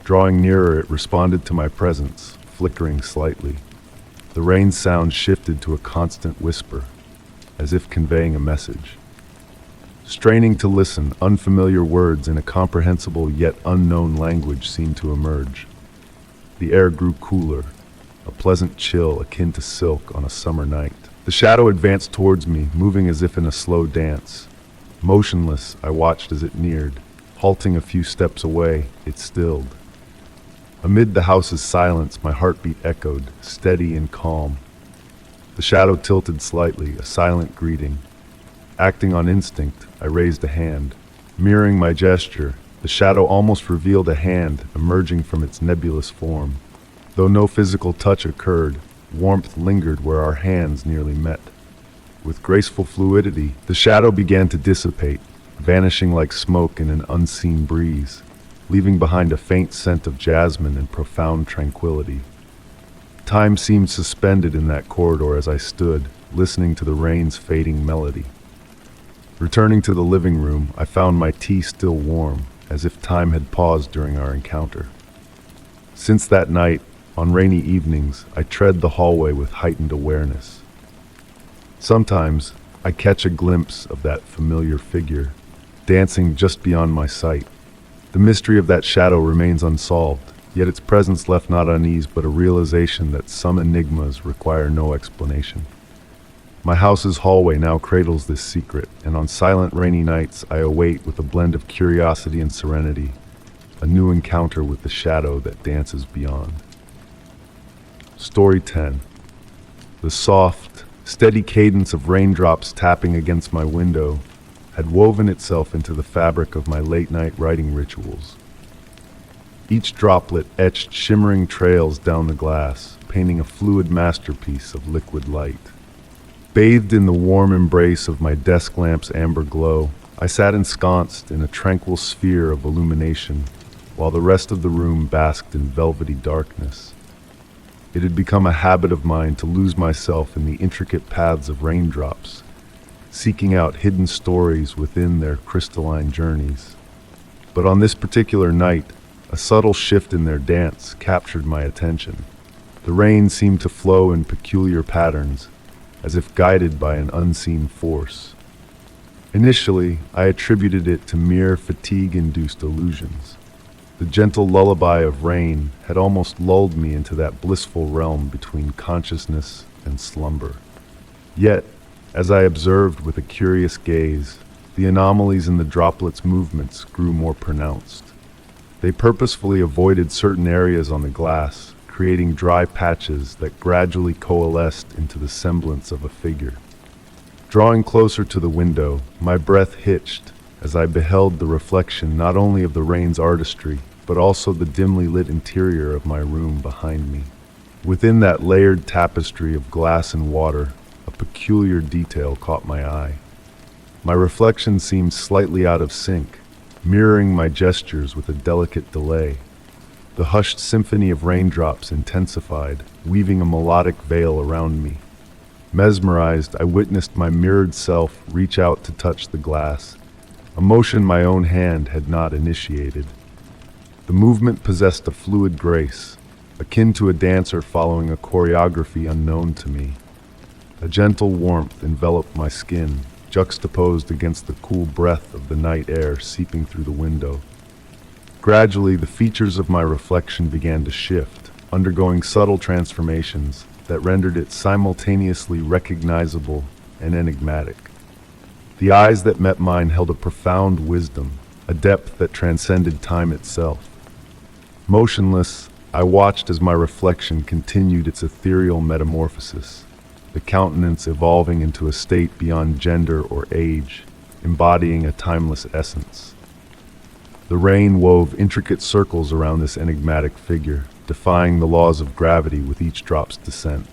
A: Drawing nearer, it responded to my presence, flickering slightly. The rain sound shifted to a constant whisper, as if conveying a message. Straining to listen, unfamiliar words in a comprehensible yet unknown language seemed to emerge. The air grew cooler, a pleasant chill akin to silk on a summer night. The shadow advanced towards me, moving as if in a slow dance. Motionless, I watched as it neared. Halting a few steps away, it stilled. Amid the house's silence, my heartbeat echoed, steady and calm. The shadow tilted slightly, a silent greeting. Acting on instinct, I raised a hand. Mirroring my gesture, the shadow almost revealed a hand emerging from its nebulous form. Though no physical touch occurred, warmth lingered where our hands nearly met. With graceful fluidity, the shadow began to dissipate, vanishing like smoke in an unseen breeze, leaving behind a faint scent of jasmine and profound tranquility. Time seemed suspended in that corridor as I stood, listening to the rain's fading melody. Returning to the living room, I found my tea still warm, as if time had paused during our encounter. Since that night, on rainy evenings, I tread the hallway with heightened awareness. Sometimes, I catch a glimpse of that familiar figure, dancing just beyond my sight. The mystery of that shadow remains unsolved, yet its presence left not unease but a realization that some enigmas require no explanation. My house's hallway now cradles this secret, and on silent rainy nights I await with a blend of curiosity and serenity, a new encounter with the shadow that dances beyond. Story 10. The soft, steady cadence of raindrops tapping against my window had woven itself into the fabric of my late-night writing rituals. Each droplet etched shimmering trails down the glass, painting a fluid masterpiece of liquid light. Bathed in the warm embrace of my desk lamp's amber glow, I sat ensconced in a tranquil sphere of illumination, while the rest of the room basked in velvety darkness. It had become a habit of mine to lose myself in the intricate paths of raindrops, seeking out hidden stories within their crystalline journeys. But on this particular night, a subtle shift in their dance captured my attention. The rain seemed to flow in peculiar patterns, as if guided by an unseen force. Initially, I attributed it to mere fatigue-induced illusions. The gentle lullaby of rain had almost lulled me into that blissful realm between consciousness and slumber. Yet, as I observed with a curious gaze, the anomalies in the droplets' movements grew more pronounced. They purposefully avoided certain areas on the glass, creating dry patches that gradually coalesced into the semblance of a figure. Drawing closer to the window, my breath hitched as I beheld the reflection not only of the rain's artistry, but also the dimly lit interior of my room behind me. Within that layered tapestry of glass and water, a peculiar detail caught my eye. My reflection seemed slightly out of sync, mirroring my gestures with a delicate delay. The hushed symphony of raindrops intensified, weaving a melodic veil around me. Mesmerized, I witnessed my mirrored self reach out to touch the glass, a motion my own hand had not initiated. The movement possessed a fluid grace, akin to a dancer following a choreography unknown to me. A gentle warmth enveloped my skin, juxtaposed against the cool breath of the night air seeping through the window. Gradually, the features of my reflection began to shift, undergoing subtle transformations that rendered it simultaneously recognizable and enigmatic. The eyes that met mine held a profound wisdom, a depth that transcended time itself. Motionless, I watched as my reflection continued its ethereal metamorphosis, the countenance evolving into a state beyond gender or age, embodying a timeless essence. The rain wove intricate circles around this enigmatic figure, defying the laws of gravity with each drop's descent.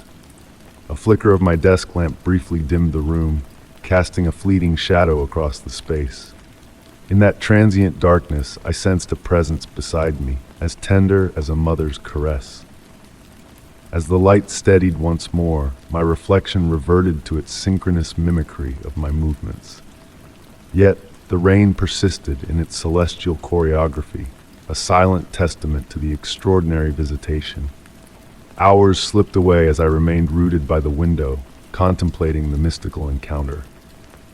A: A flicker of my desk lamp briefly dimmed the room, casting a fleeting shadow across the space. In that transient darkness, I sensed a presence beside me, as tender as a mother's caress. As the light steadied once more, my reflection reverted to its synchronous mimicry of my movements. Yet, the rain persisted in its celestial choreography, a silent testament to the extraordinary visitation. Hours slipped away as I remained rooted by the window, contemplating the mystical encounter.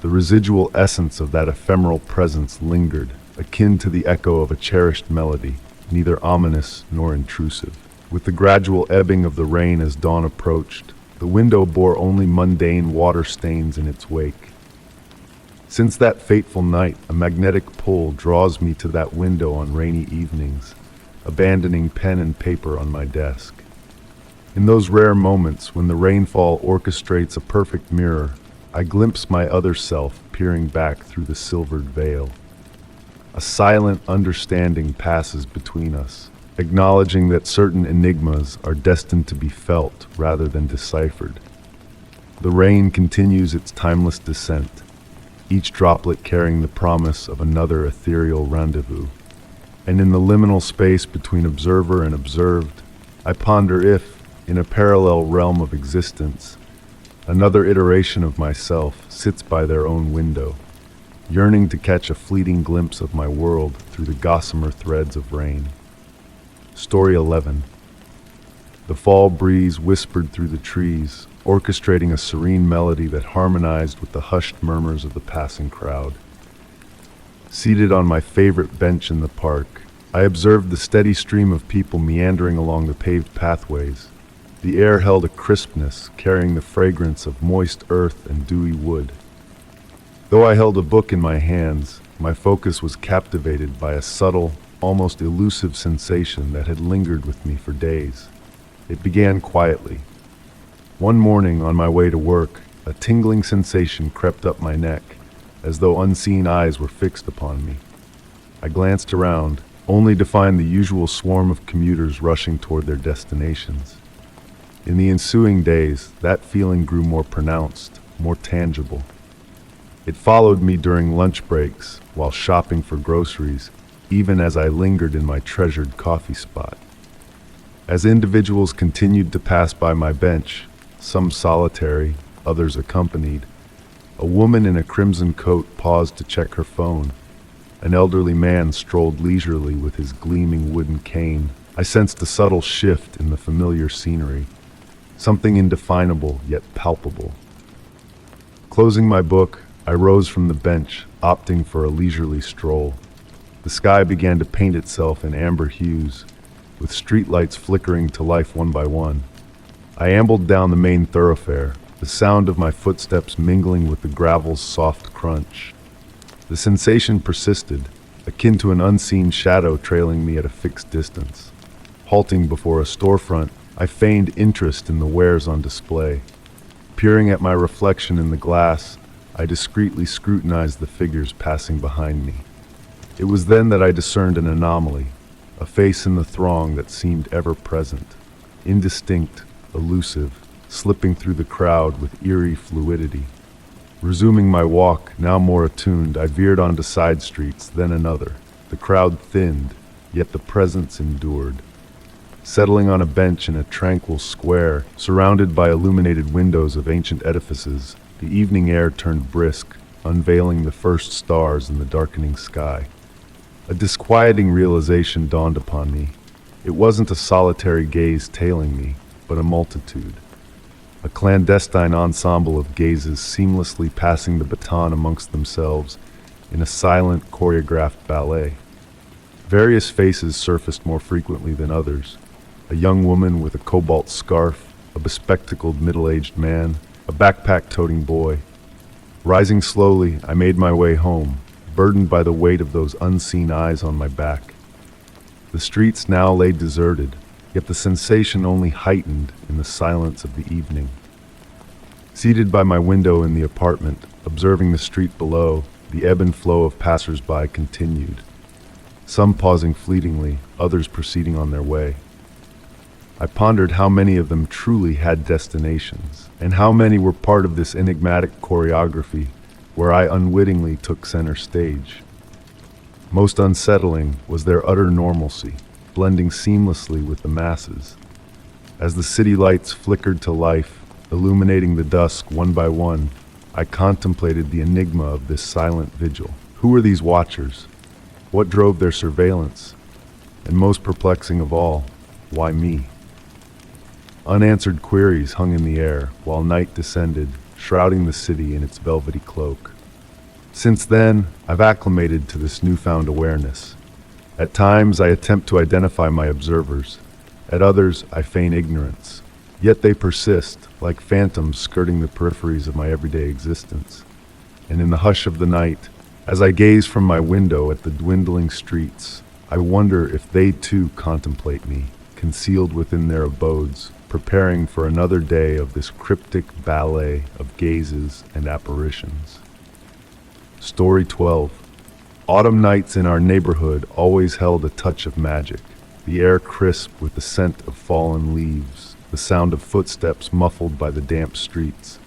A: The residual essence of that ephemeral presence lingered, akin to the echo of a cherished melody, neither ominous nor intrusive. With the gradual ebbing of the rain as dawn approached, the window bore only mundane water stains in its wake. Since that fateful night, a magnetic pull draws me to that window on rainy evenings, abandoning pen and paper on my desk. In those rare moments when the rainfall orchestrates a perfect mirror, I glimpse my other self peering back through the silvered veil. A silent understanding passes between us, acknowledging that certain enigmas are destined to be felt rather than deciphered. The rain continues its timeless descent, each droplet carrying the promise of another ethereal rendezvous. And in the liminal space between observer and observed, I ponder if, in a parallel realm of existence, another iteration of myself sits by their own window, yearning to catch a fleeting glimpse of my world through the gossamer threads of rain. Story 11. The fall breeze whispered through the trees, orchestrating a serene melody that harmonized with the hushed murmurs of the passing crowd. Seated on my favorite bench in the park, I observed the steady stream of people meandering along the paved pathways. The air held a crispness, carrying the fragrance of moist earth and dewy wood. Though I held a book in my hands, my focus was captivated by a subtle, almost elusive sensation that had lingered with me for days. It began quietly. One morning on my way to work, a tingling sensation crept up my neck, as though unseen eyes were fixed upon me. I glanced around, only to find the usual swarm of commuters rushing toward their destinations. In the ensuing days, that feeling grew more pronounced, more tangible. It followed me during lunch breaks, while shopping for groceries, even as I lingered in my treasured coffee spot. As individuals continued to pass by my bench, some solitary, others accompanied, a woman in a crimson coat paused to check her phone. An elderly man strolled leisurely with his gleaming wooden cane. I sensed a subtle shift in the familiar scenery, something indefinable yet palpable. Closing my book, I rose from the bench, opting for a leisurely stroll. The sky began to paint itself in amber hues, with streetlights flickering to life one by one. I ambled down the main thoroughfare, the sound of my footsteps mingling with the gravel's soft crunch. The sensation persisted, akin to an unseen shadow trailing me at a fixed distance. Halting before a storefront, I feigned interest in the wares on display. Peering at my reflection in the glass, I discreetly scrutinized the figures passing behind me. It was then that I discerned an anomaly, a face in the throng that seemed ever present, indistinct, elusive, slipping through the crowd with eerie fluidity. Resuming my walk, now more attuned, I veered onto side streets, then another. The crowd thinned, yet the presence endured. Settling on a bench in a tranquil square, surrounded by illuminated windows of ancient edifices, the evening air turned brisk, unveiling the first stars in the darkening sky. A disquieting realization dawned upon me. It wasn't a solitary gaze tailing me, but a multitude. A clandestine ensemble of gazes seamlessly passing the baton amongst themselves in a silent, choreographed ballet. Various faces surfaced more frequently than others. A young woman with a cobalt scarf, a bespectacled middle-aged man, a backpack-toting boy. Rising slowly, I made my way home, burdened by the weight of those unseen eyes on my back. The streets now lay deserted, yet the sensation only heightened in the silence of the evening. Seated by my window in the apartment, observing the street below, the ebb and flow of passers-by continued. Some pausing fleetingly, others proceeding on their way. I pondered how many of them truly had destinations, and how many were part of this enigmatic choreography where I unwittingly took center stage. Most unsettling was their utter normalcy, blending seamlessly with the masses. As the city lights flickered to life, illuminating the dusk one by one, I contemplated the enigma of this silent vigil. Who were these watchers? What drove their surveillance? And most perplexing of all, why me? Unanswered queries hung in the air while night descended, shrouding the city in its velvety cloak. Since then, I've acclimated to this newfound awareness. At times, I attempt to identify my observers. At others, I feign ignorance. Yet they persist, like phantoms skirting the peripheries of my everyday existence. And in the hush of the night, as I gaze from my window at the dwindling streets, I wonder if they too contemplate me, concealed within their abodes, preparing for another day of this cryptic ballet of gazes and apparitions. Story 12. Autumn nights in our neighborhood always held a touch of magic, the air crisp with the scent of fallen leaves, the sound of footsteps muffled by the damp streets.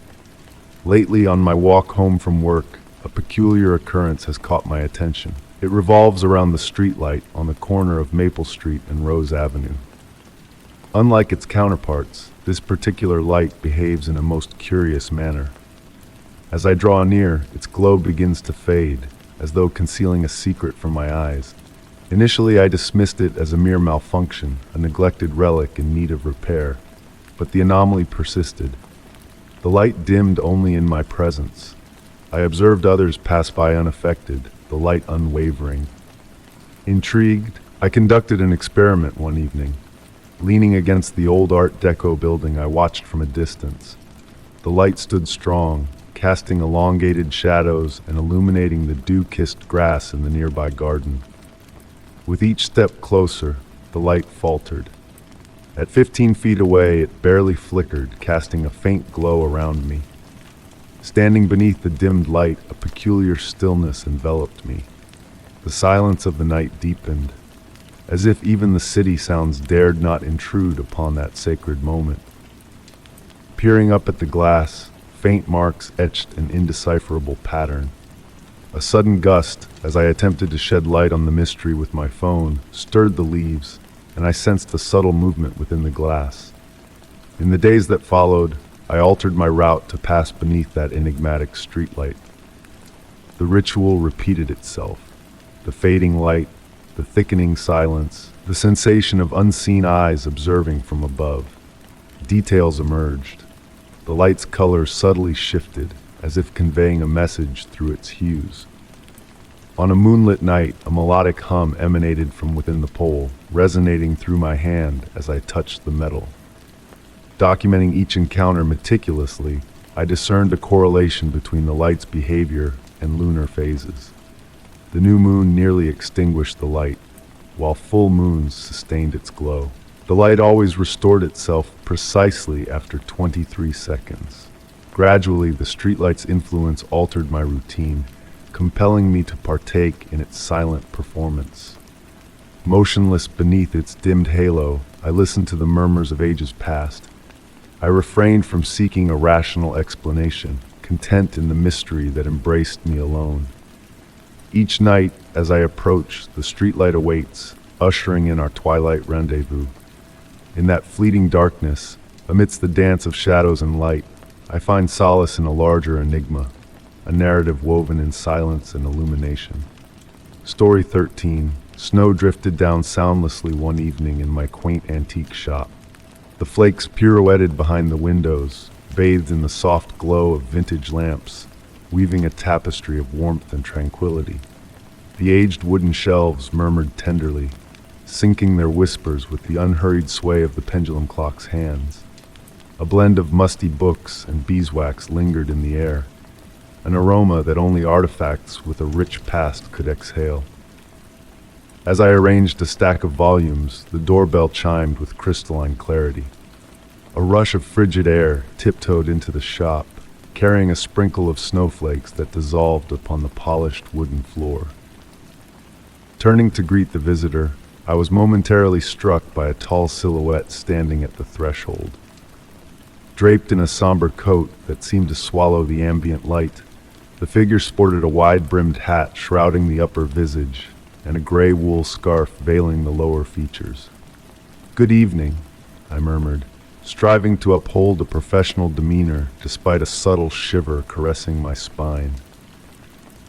A: Lately, on my walk home from work, a peculiar occurrence has caught my attention. It revolves around the streetlight on the corner of Maple Street and Rose Avenue. Unlike its counterparts, this particular light behaves in a most curious manner. As I draw near, its glow begins to fade, as though concealing a secret from my eyes. Initially, I dismissed it as a mere malfunction, a neglected relic in need of repair, but the anomaly persisted. The light dimmed only in my presence. I observed others pass by unaffected, the light unwavering. Intrigued, I conducted an experiment one evening. Leaning against the old Art Deco building, I watched from a distance. The light stood strong, casting elongated shadows and illuminating the dew-kissed grass in the nearby garden. With each step closer, the light faltered. At 15 feet away, it barely flickered, casting a faint glow around me. Standing beneath the dimmed light, a peculiar stillness enveloped me. The silence of the night deepened, as if even the city sounds dared not intrude upon that sacred moment. Peering up at the glass, faint marks etched an indecipherable pattern. A sudden gust, as I attempted to shed light on the mystery with my phone, stirred the leaves, and I sensed a subtle movement within the glass. In the days that followed, I altered my route to pass beneath that enigmatic streetlight. The ritual repeated itself. The fading light, the thickening silence, the sensation of unseen eyes observing from above. Details emerged. The light's color subtly shifted, as if conveying a message through its hues. On a moonlit night, a melodic hum emanated from within the pole, resonating through my hand as I touched the metal. Documenting each encounter meticulously, I discerned a correlation between the light's behavior and lunar phases. The new moon nearly extinguished the light, while full moons sustained its glow. The light always restored itself precisely after 23 seconds. Gradually, the streetlight's influence altered my routine, compelling me to partake in its silent performance. Motionless beneath its dimmed halo, I listened to the murmurs of ages past. I refrained from seeking a rational explanation, content in the mystery that embraced me alone. Each night, as I approach, the streetlight awaits, ushering in our twilight rendezvous. In that fleeting darkness, amidst the dance of shadows and light, I find solace in a larger enigma, a narrative woven in silence and illumination. Story 13. Snow drifted down soundlessly one evening in my quaint antique shop. The flakes pirouetted behind the windows, bathed in the soft glow of vintage lamps, weaving a tapestry of warmth and tranquility. The aged wooden shelves murmured tenderly, syncing their whispers with the unhurried sway of the pendulum clock's hands. A blend of musty books and beeswax lingered in the air, an aroma that only artifacts with a rich past could exhale. As I arranged a stack of volumes, the doorbell chimed with crystalline clarity. A rush of frigid air tiptoed into the shop, carrying a sprinkle of snowflakes that dissolved upon the polished wooden floor. Turning to greet the visitor, I was momentarily struck by a tall silhouette standing at the threshold. Draped in a somber coat that seemed to swallow the ambient light, the figure sported a wide-brimmed hat shrouding the upper visage and a gray wool scarf veiling the lower features. "Good evening," I murmured, striving to uphold a professional demeanor despite a subtle shiver caressing my spine.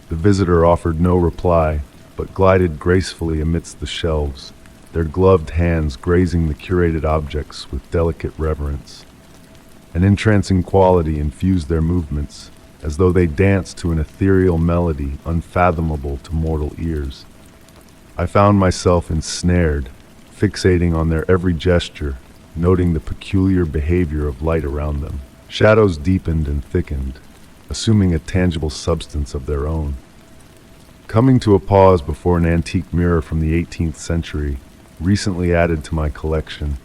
A: The visitor offered no reply, but glided gracefully amidst the shelves, their gloved hands grazing the curated objects with delicate reverence. An entrancing quality infused their movements, as though they danced to an ethereal melody unfathomable to mortal ears. I found myself ensnared, fixating on their every gesture, noting the peculiar behavior of light around them. Shadows deepened and thickened, assuming a tangible substance of their own. Coming to a pause before an antique mirror from the 18th century, recently added to my collection,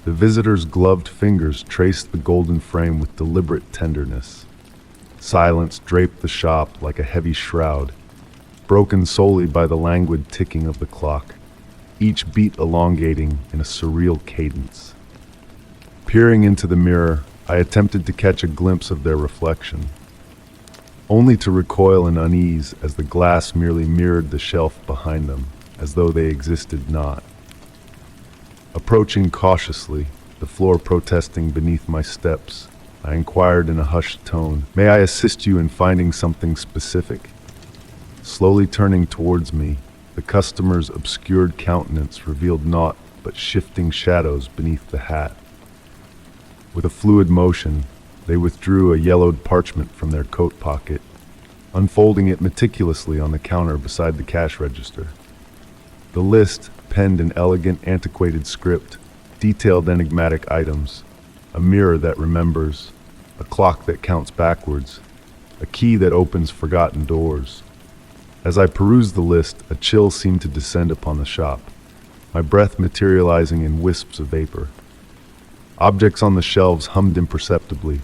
A: the visitor's gloved fingers traced the golden frame with deliberate tenderness. Silence draped the shop like a heavy shroud, broken solely by the languid ticking of the clock, each beat elongating in a surreal cadence. Peering into the mirror, I attempted to catch a glimpse of their reflection, only to recoil in unease as the glass merely mirrored the shelf behind them, as though they existed not. Approaching cautiously, the floor protesting beneath my steps, I inquired in a hushed tone, "May I assist you in finding something specific?" Slowly turning towards me, the customer's obscured countenance revealed naught but shifting shadows beneath the hat. With a fluid motion, they withdrew a yellowed parchment from their coat pocket, unfolding it meticulously on the counter beside the cash register. The list, penned an elegant, antiquated script, detailed enigmatic items, a mirror that remembers, a clock that counts backwards, a key that opens forgotten doors. As I perused the list, a chill seemed to descend upon the shop, my breath materializing in wisps of vapor. Objects on the shelves hummed imperceptibly,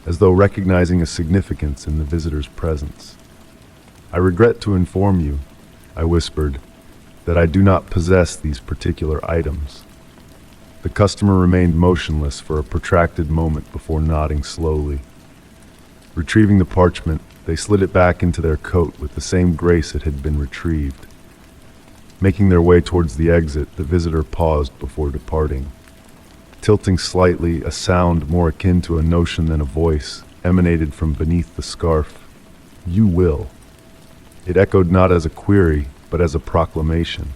A: as though recognizing a significance in the visitor's presence. "I regret to inform you," I whispered, "that I do not possess these particular items." The customer remained motionless for a protracted moment before nodding slowly. Retrieving the parchment, they slid it back into their coat with the same grace it had been retrieved. Making their way towards the exit, the visitor paused before departing. Tilting slightly, a sound more akin to a notion than a voice emanated from beneath the scarf. "You will." It echoed not as a query, but as a proclamation.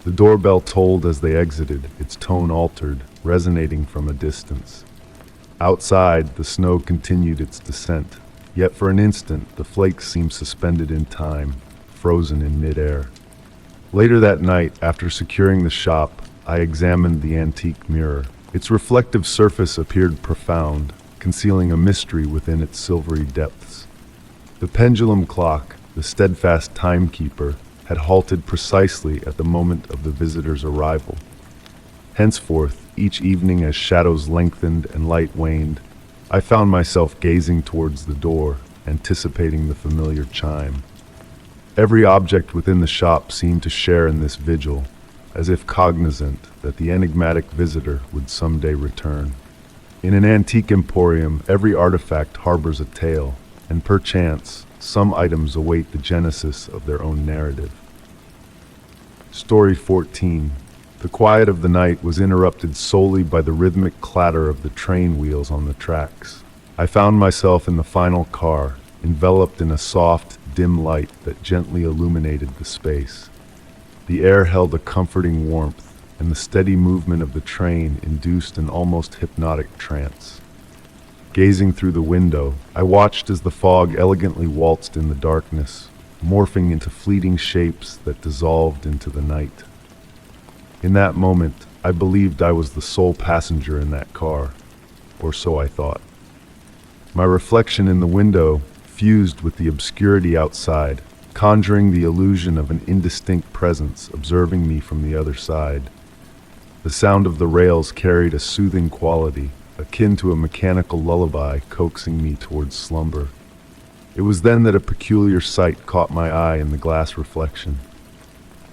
A: The doorbell tolled as they exited, its tone altered, resonating from a distance. Outside, the snow continued its descent, yet for an instant the flakes seemed suspended in time, frozen in midair. Later that night, after securing the shop, I examined the antique mirror. Its reflective surface appeared profound, concealing a mystery within its silvery depths. The pendulum clock, the steadfast timekeeper, had halted precisely at the moment of the visitor's arrival. Henceforth, each evening as shadows lengthened and light waned, I found myself gazing towards the door, anticipating the familiar chime. Every object within the shop seemed to share in this vigil, as if cognizant that the enigmatic visitor would someday return. In an antique emporium, every artifact harbors a tale, and perchance, some items await the genesis of their own narrative. Story 14. The quiet of the night was interrupted solely by the rhythmic clatter of the train wheels on the tracks. I found myself in the final car, enveloped in a soft, dim light that gently illuminated the space. The air held a comforting warmth, and the steady movement of the train induced an almost hypnotic trance. Gazing through the window, I watched as the fog elegantly waltzed in the darkness, morphing into fleeting shapes that dissolved into the night. In that moment, I believed I was the sole passenger in that car, or so I thought. My reflection in the window fused with the obscurity outside, conjuring the illusion of an indistinct presence observing me from the other side. The sound of the rails carried a soothing quality, akin to a mechanical lullaby coaxing me towards slumber. It was then that a peculiar sight caught my eye in the glass reflection.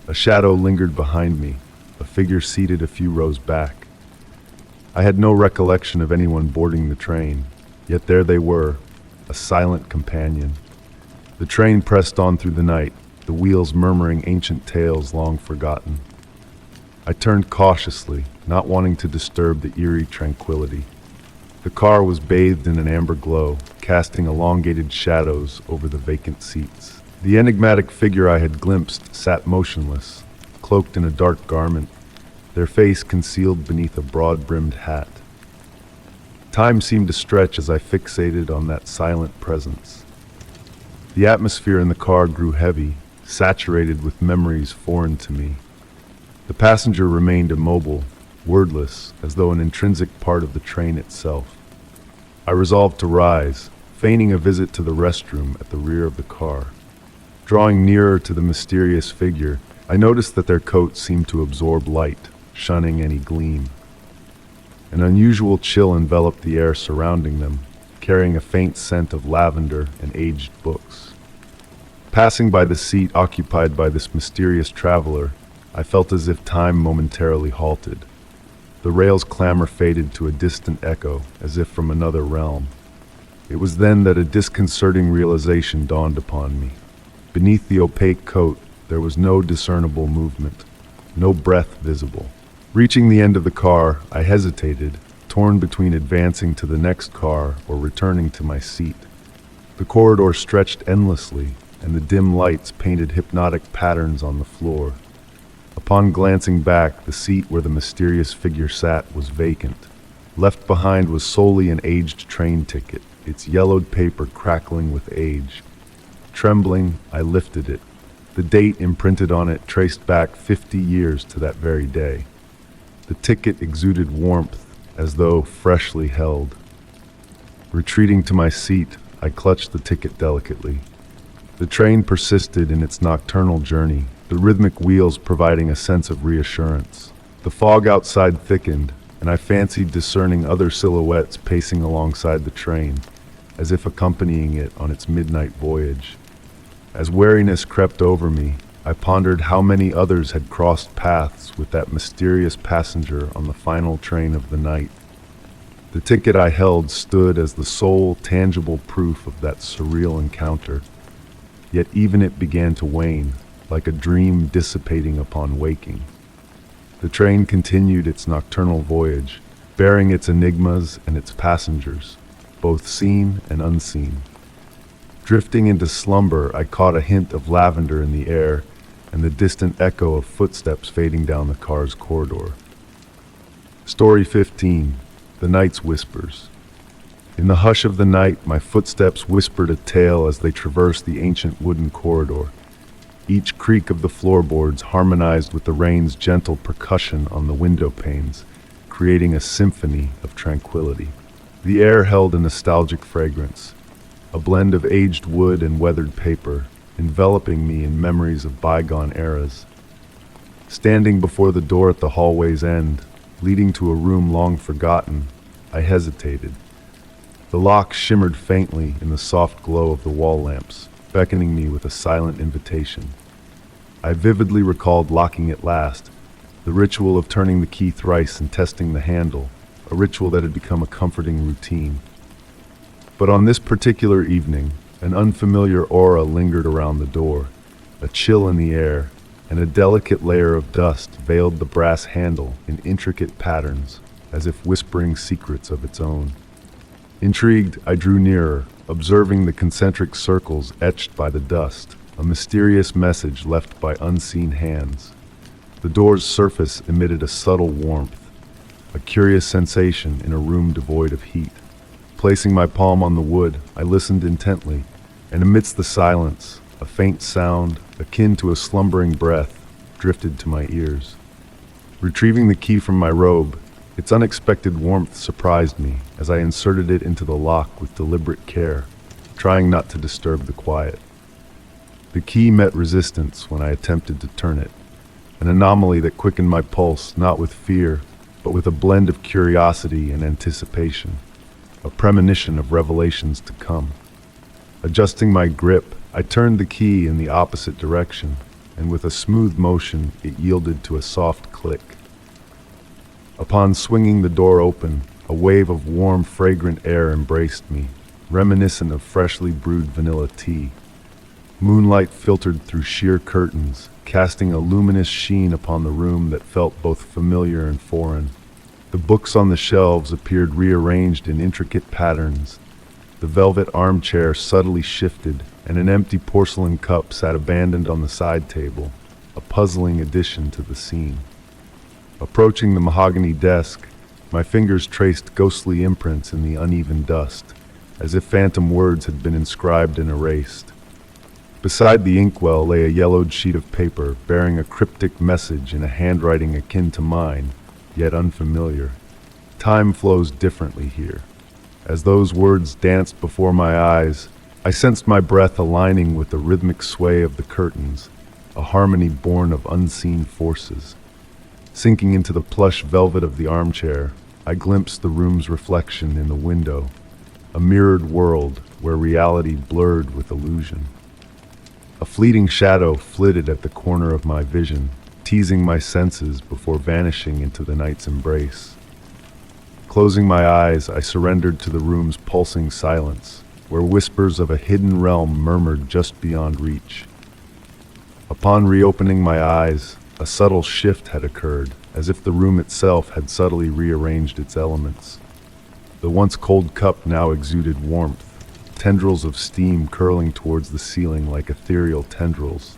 A: A shadow lingered behind me, a figure seated a few rows back. I had no recollection of anyone boarding the train, yet there they were, a silent companion. The train pressed on through the night, the wheels murmuring ancient tales long forgotten. I turned cautiously, not wanting to disturb the eerie tranquility. The car was bathed in an amber glow, casting elongated shadows over the vacant seats. The enigmatic figure I had glimpsed sat motionless, cloaked in a dark garment, their face concealed beneath a broad-brimmed hat. Time seemed to stretch as I fixated on that silent presence. The atmosphere in the car grew heavy, saturated with memories foreign to me. The passenger remained immobile, wordless, as though an intrinsic part of the train itself. I resolved to rise, feigning a visit to the restroom at the rear of the car. Drawing nearer to the mysterious figure, I noticed that their coats seemed to absorb light, shunning any gleam. An unusual chill enveloped the air surrounding them, carrying a faint scent of lavender and aged books. Passing by the seat occupied by this mysterious traveler, I felt as if time momentarily halted. The rail's clamor faded to a distant echo, as if from another realm. It was then that a disconcerting realization dawned upon me. Beneath the opaque coat, there was no discernible movement, no breath visible. Reaching the end of the car, I hesitated, torn between advancing to the next car or returning to my seat. The corridor stretched endlessly, and the dim lights painted hypnotic patterns on the floor. Upon glancing back, the seat where the mysterious figure sat was vacant. Left behind was solely an aged train ticket, its yellowed paper crackling with age. Trembling, I lifted it, The date imprinted on it traced back 50 years to that very day. The ticket exuded warmth as though freshly held. Retreating to my seat, I clutched the ticket delicately. The train persisted in its nocturnal journey, the rhythmic wheels providing a sense of reassurance. The fog outside thickened, and I fancied discerning other silhouettes pacing alongside the train, as if accompanying it on its midnight voyage. As weariness crept over me, I pondered how many others had crossed paths with that mysterious passenger on the final train of the night. The ticket I held stood as the sole tangible proof of that surreal encounter, yet even it began to wane, like a dream dissipating upon waking. The train continued its nocturnal voyage, bearing its enigmas and its passengers, both seen and unseen. Drifting into slumber, I caught a hint of lavender in the air and the distant echo of footsteps fading down the car's corridor. Story 15. The Night's Whispers. In the hush of the night, my footsteps whispered a tale as they traversed the ancient wooden corridor. Each creak of the floorboards harmonized with the rain's gentle percussion on the window panes, creating a symphony of tranquility. The air held a nostalgic fragrance, a blend of aged wood and weathered paper, enveloping me in memories of bygone eras. Standing before the door at the hallway's end, leading to a room long forgotten, I hesitated. The lock shimmered faintly in the soft glow of the wall lamps, beckoning me with a silent invitation. I vividly recalled locking it last, the ritual of turning the key thrice and testing the handle, a ritual that had become a comforting routine. But on this particular evening, an unfamiliar aura lingered around the door, a chill in the air, and a delicate layer of dust veiled the brass handle in intricate patterns, as if whispering secrets of its own. Intrigued, I drew nearer, observing the concentric circles etched by the dust, a mysterious message left by unseen hands. The door's surface emitted a subtle warmth, a curious sensation in a room devoid of heat. Placing my palm on the wood, I listened intently, and amidst the silence, a faint sound, akin to a slumbering breath, drifted to my ears. Retrieving the key from my robe, its unexpected warmth surprised me as I inserted it into the lock with deliberate care, trying not to disturb the quiet. The key met resistance when I attempted to turn it, an anomaly that quickened my pulse not with fear, but with a blend of curiosity and anticipation, a premonition of revelations to come. Adjusting my grip, I turned the key in the opposite direction, and with a smooth motion, it yielded to a soft click. Upon swinging the door open, a wave of warm, fragrant air embraced me, reminiscent of freshly brewed vanilla tea. Moonlight filtered through sheer curtains, casting a luminous sheen upon the room that felt both familiar and foreign. The books on the shelves appeared rearranged in intricate patterns. The velvet armchair subtly shifted, and an empty porcelain cup sat abandoned on the side table, a puzzling addition to the scene. Approaching the mahogany desk, my fingers traced ghostly imprints in the uneven dust, as if phantom words had been inscribed and erased. Beside the inkwell lay a yellowed sheet of paper bearing a cryptic message in a handwriting akin to mine, yet unfamiliar. Time flows differently here. As those words danced before my eyes, I sensed my breath aligning with the rhythmic sway of the curtains, a harmony born of unseen forces. Sinking into the plush velvet of the armchair, I glimpsed the room's reflection in the window, a mirrored world where reality blurred with illusion. A fleeting shadow flitted at the corner of my vision, teasing my senses before vanishing into the night's embrace. Closing my eyes, I surrendered to the room's pulsing silence, where whispers of a hidden realm murmured just beyond reach. Upon reopening my eyes, a subtle shift had occurred, as if the room itself had subtly rearranged its elements. The once cold cup now exuded warmth, tendrils of steam curling towards the ceiling like ethereal tendrils.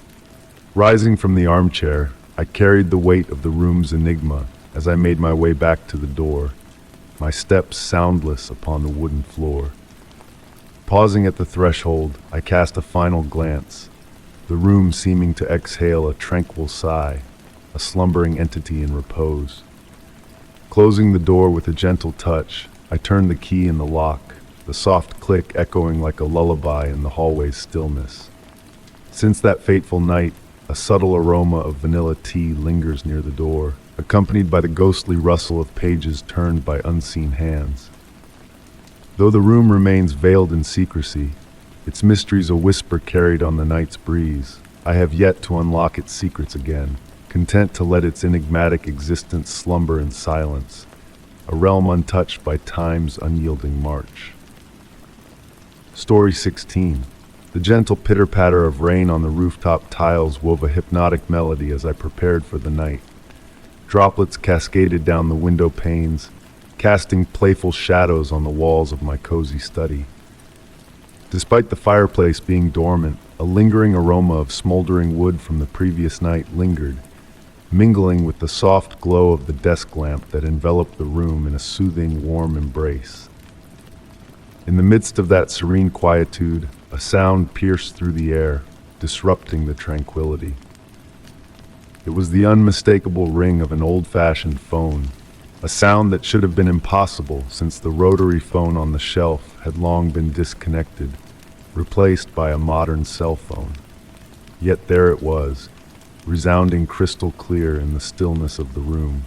A: Rising from the armchair, I carried the weight of the room's enigma as I made my way back to the door, my steps soundless upon the wooden floor. Pausing at the threshold, I cast a final glance. the room seeming to exhale a tranquil sigh, a slumbering entity in repose. Closing the door with a gentle touch, I turned the key in the lock, the soft click echoing like a lullaby in the hallway's stillness. Since that fateful night, a subtle aroma of vanilla tea lingers near the door, accompanied by the ghostly rustle of pages turned by unseen hands. Though the room remains veiled in secrecy, its mysteries a whisper carried on the night's breeze, I have yet to unlock its secrets again, content to let its enigmatic existence slumber in silence, a realm untouched by time's unyielding march. Story 16. The gentle pitter-patter of rain on the rooftop tiles wove a hypnotic melody as I prepared for the night. Droplets cascaded down the window panes, casting playful shadows on the walls of my cozy study. Despite the fireplace being dormant, a lingering aroma of smoldering wood from the previous night lingered, mingling with the soft glow of the desk lamp that enveloped the room in a soothing, warm embrace. In the midst of that serene quietude, a sound pierced through the air, disrupting the tranquility. It was the unmistakable ring of an old-fashioned phone, a sound that should have been impossible since the rotary phone on the shelf had long been disconnected, replaced by a modern cell phone. Yet there it was, resounding crystal clear in the stillness of the room.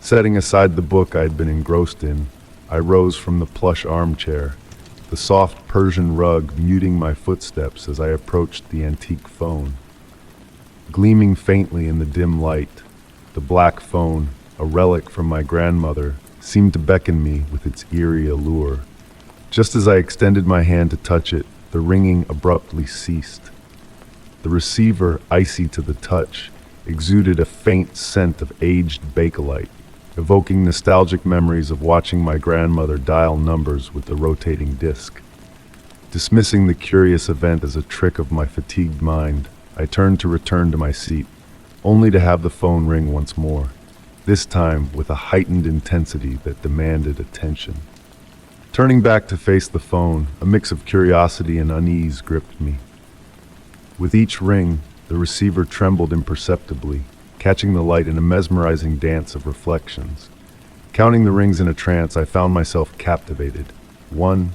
A: Setting aside the book I had been engrossed in, I rose from the plush armchair, the soft Persian rug muting my footsteps as I approached the antique phone. Gleaming faintly in the dim light, the black phone, a relic from my grandmother, seemed to beckon me with its eerie allure. Just as I extended my hand to touch it, the ringing abruptly ceased. The receiver, icy to the touch, exuded a faint scent of aged Bakelite, evoking nostalgic memories of watching my grandmother dial numbers with the rotating disc. Dismissing the curious event as a trick of my fatigued mind, I turned to return to my seat, only to have the phone ring once more, this time with a heightened intensity that demanded attention. Turning back to face the phone, a mix of curiosity and unease gripped me. With each ring, the receiver trembled imperceptibly, catching the light in a mesmerizing dance of reflections. Counting the rings in a trance, I found myself captivated. 1,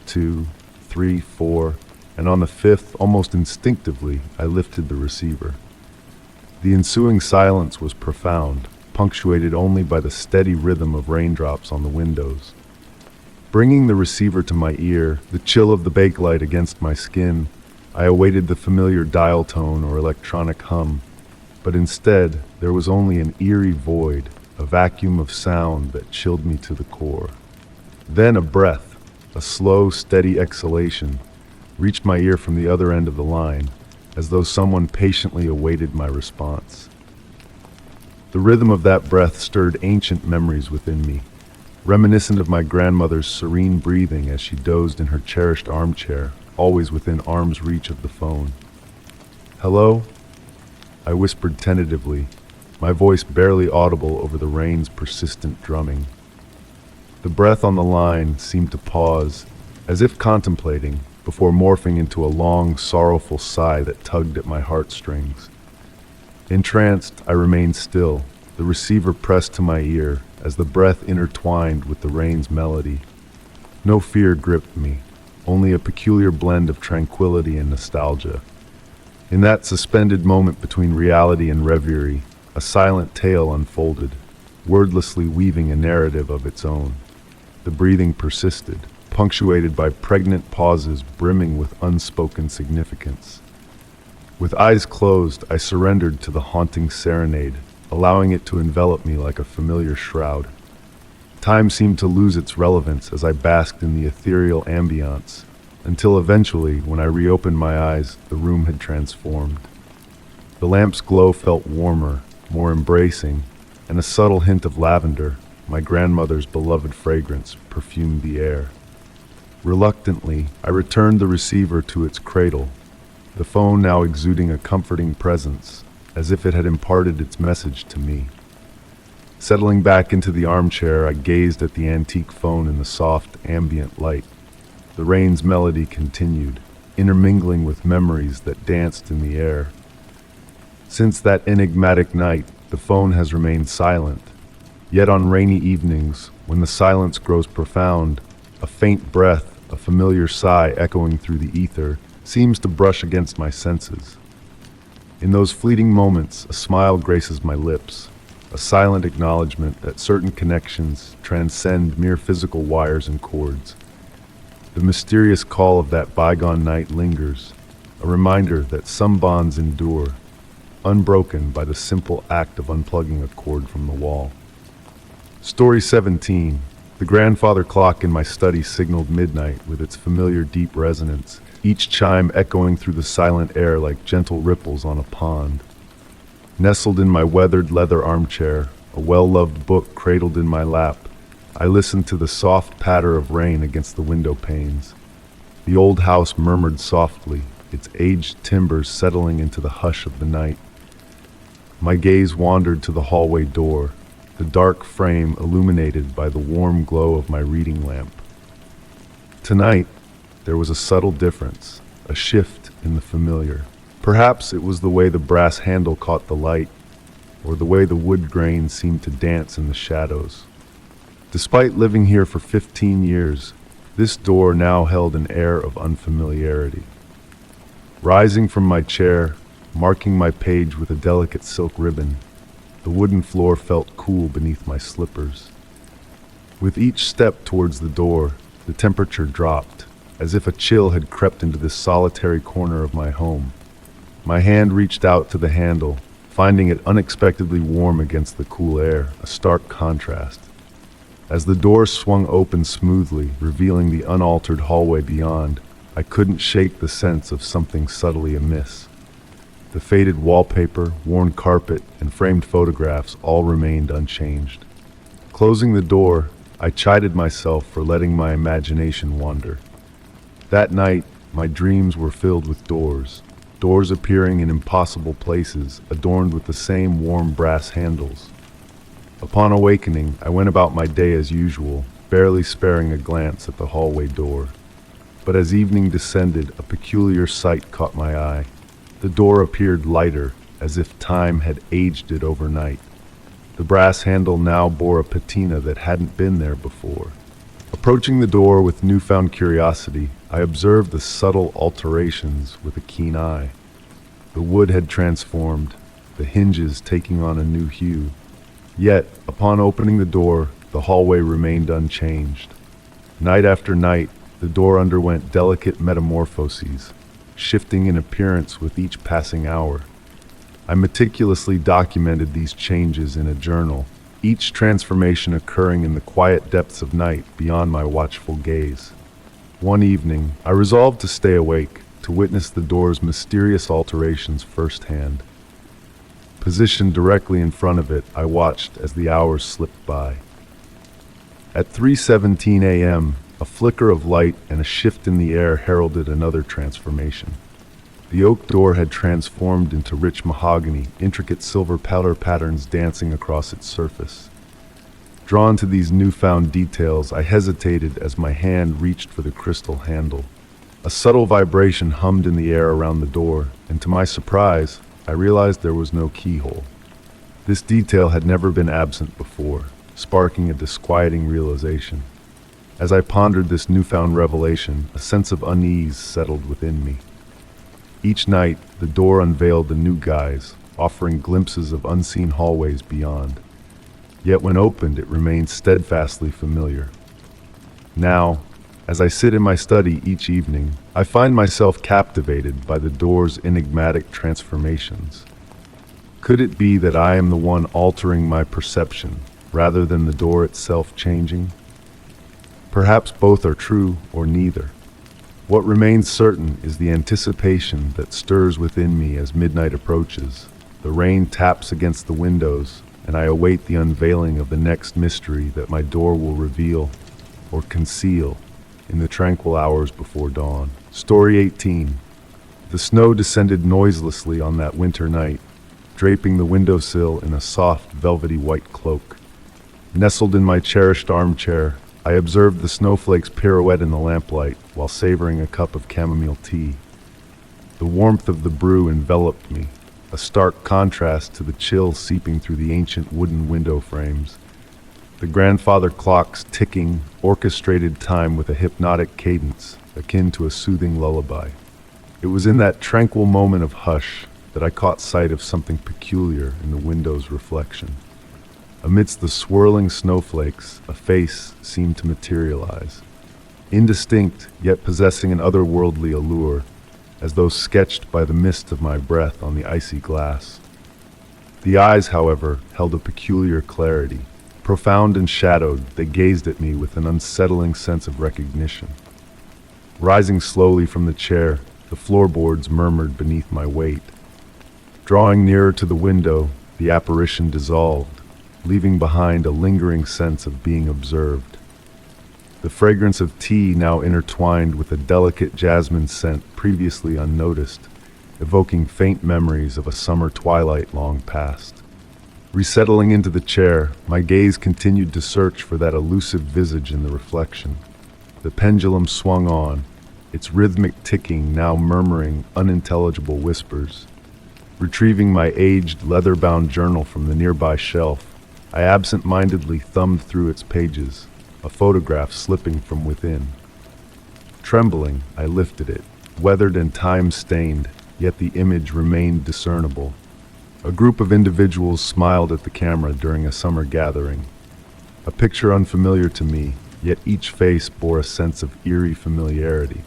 A: 2, 3, 4, and on the fifth, almost instinctively, I lifted the receiver. The ensuing silence was profound, punctuated only by the steady rhythm of raindrops on the windows. Bringing the receiver to my ear, the chill of the bakelite against my skin, I awaited the familiar dial tone or electronic hum, but instead there was only an eerie void, a vacuum of sound that chilled me to the core. Then a breath, a slow, steady exhalation, reached my ear from the other end of the line, as though someone patiently awaited my response. The rhythm of that breath stirred ancient memories within me, reminiscent of my grandmother's serene breathing as she dozed in her cherished armchair, always within arm's reach of the phone. "Hello?" I whispered tentatively, my voice barely audible over the rain's persistent drumming. The breath on the line seemed to pause, as if contemplating, before morphing into a long, sorrowful sigh that tugged at my heartstrings. Entranced, I remained still, the receiver pressed to my ear as the breath intertwined with the rain's melody. No fear gripped me, only a peculiar blend of tranquility and nostalgia. In that suspended moment between reality and reverie, a silent tale unfolded, wordlessly weaving a narrative of its own. The breathing persisted, punctuated by pregnant pauses brimming with unspoken significance. With eyes closed, I surrendered to the haunting serenade, allowing it to envelop me like a familiar shroud. Time seemed to lose its relevance as I basked in the ethereal ambiance, until eventually, when I reopened my eyes, the room had transformed. The lamp's glow felt warmer, more embracing, and a subtle hint of lavender, my grandmother's beloved fragrance, perfumed the air. Reluctantly, I returned the receiver to its cradle, the phone now exuding a comforting presence, as if it had imparted its message to me. Settling back into the armchair, I gazed at the antique phone in the soft, ambient light. The rain's melody continued, intermingling with memories that danced in the air. Since that enigmatic night, the phone has remained silent. Yet on rainy evenings, when the silence grows profound, a faint breath, a familiar sigh echoing through the ether, seems to brush against my senses. In those fleeting moments, a smile graces my lips, a silent acknowledgement that certain connections transcend mere physical wires and cords. The mysterious call of that bygone night lingers, a reminder that some bonds endure, unbroken by the simple act of unplugging a cord from the wall. Story 17. The grandfather clock in my study signaled midnight with its familiar deep resonance, each chime echoing through the silent air like gentle ripples on a pond. Nestled in my weathered leather armchair, a well-loved book cradled in my lap, I listened to the soft patter of rain against the window panes. The old house murmured softly, its aged timbers settling into the hush of the night. My gaze wandered to the hallway door, the dark frame illuminated by the warm glow of my reading lamp. Tonight, there was a subtle difference, a shift in the familiar. Perhaps it was the way the brass handle caught the light, or the way the wood grain seemed to dance in the shadows. Despite living here for 15 years, this door now held an air of unfamiliarity. Rising from my chair, marking my page with a delicate silk ribbon, the wooden floor felt cool beneath my slippers. With each step towards the door, the temperature dropped, as if a chill had crept into this solitary corner of my home. My hand reached out to the handle, finding it unexpectedly warm against the cool air, a stark contrast. As the door swung open smoothly, revealing the unaltered hallway beyond, I couldn't shake the sense of something subtly amiss. The faded wallpaper, worn carpet, and framed photographs all remained unchanged. Closing the door, I chided myself for letting my imagination wander. That night, my dreams were filled with doors appearing in impossible places, adorned with the same warm brass handles. Upon awakening, I went about my day as usual, barely sparing a glance at the hallway door. But as evening descended, a peculiar sight caught my eye. The door appeared lighter, as if time had aged it overnight. The brass handle now bore a patina that hadn't been there before. Approaching the door with newfound curiosity, I observed the subtle alterations with a keen eye. The wood had transformed, the hinges taking on a new hue. Yet, upon opening the door, the hallway remained unchanged. Night after night, the door underwent delicate metamorphoses, shifting in appearance with each passing hour. I meticulously documented these changes in a journal, each transformation occurring in the quiet depths of night beyond my watchful gaze. One evening, I resolved to stay awake, to witness the door's mysterious alterations firsthand. Positioned directly in front of it, I watched as the hours slipped by. At 3:17 a.m., a flicker of light and a shift in the air heralded another transformation. The oak door had transformed into rich mahogany, intricate silver powder patterns dancing across its surface. Drawn to these newfound details, I hesitated as my hand reached for the crystal handle. A subtle vibration hummed in the air around the door, and to my surprise, I realized there was no keyhole. This detail had never been absent before, sparking a disquieting realization. As I pondered this newfound revelation, a sense of unease settled within me. Each night, the door unveiled a new guise, offering glimpses of unseen hallways beyond. Yet when opened, it remained steadfastly familiar. Now, as I sit in my study each evening, I find myself captivated by the door's enigmatic transformations. Could it be that I am the one altering my perception, rather than the door itself changing? Perhaps both are true, or neither. What remains certain is the anticipation that stirs within me as midnight approaches. The rain taps against the windows, and I await the unveiling of the next mystery that my door will reveal, or conceal, in the tranquil hours before dawn. Story 18. The snow descended noiselessly on that winter night, draping the windowsill in a soft, velvety white cloak. Nestled in my cherished armchair, I observed the snowflakes pirouette in the lamplight while savoring a cup of chamomile tea. The warmth of the brew enveloped me, a stark contrast to the chill seeping through the ancient wooden window frames. The grandfather clocks ticking orchestrated time with a hypnotic cadence akin to a soothing lullaby. It was in that tranquil moment of hush that I caught sight of something peculiar in the window's reflection. Amidst the swirling snowflakes, a face seemed to materialize, indistinct yet possessing an otherworldly allure, as though sketched by the mist of my breath on the icy glass. The eyes, however, held a peculiar clarity. Profound and shadowed, they gazed at me with an unsettling sense of recognition. Rising slowly from the chair, the floorboards murmured beneath my weight. Drawing nearer to the window, the apparition dissolved, leaving behind a lingering sense of being observed. The fragrance of tea now intertwined with a delicate jasmine scent previously unnoticed, evoking faint memories of a summer twilight long past. Resettling into the chair, my gaze continued to search for that elusive visage in the reflection. The pendulum swung on, its rhythmic ticking now murmuring unintelligible whispers. Retrieving my aged, leather-bound journal from the nearby shelf, I absent-mindedly thumbed through its pages, a photograph slipping from within. Trembling, I lifted it, weathered and time-stained, yet the image remained discernible. A group of individuals smiled at the camera during a summer gathering. A picture unfamiliar to me, yet each face bore a sense of eerie familiarity.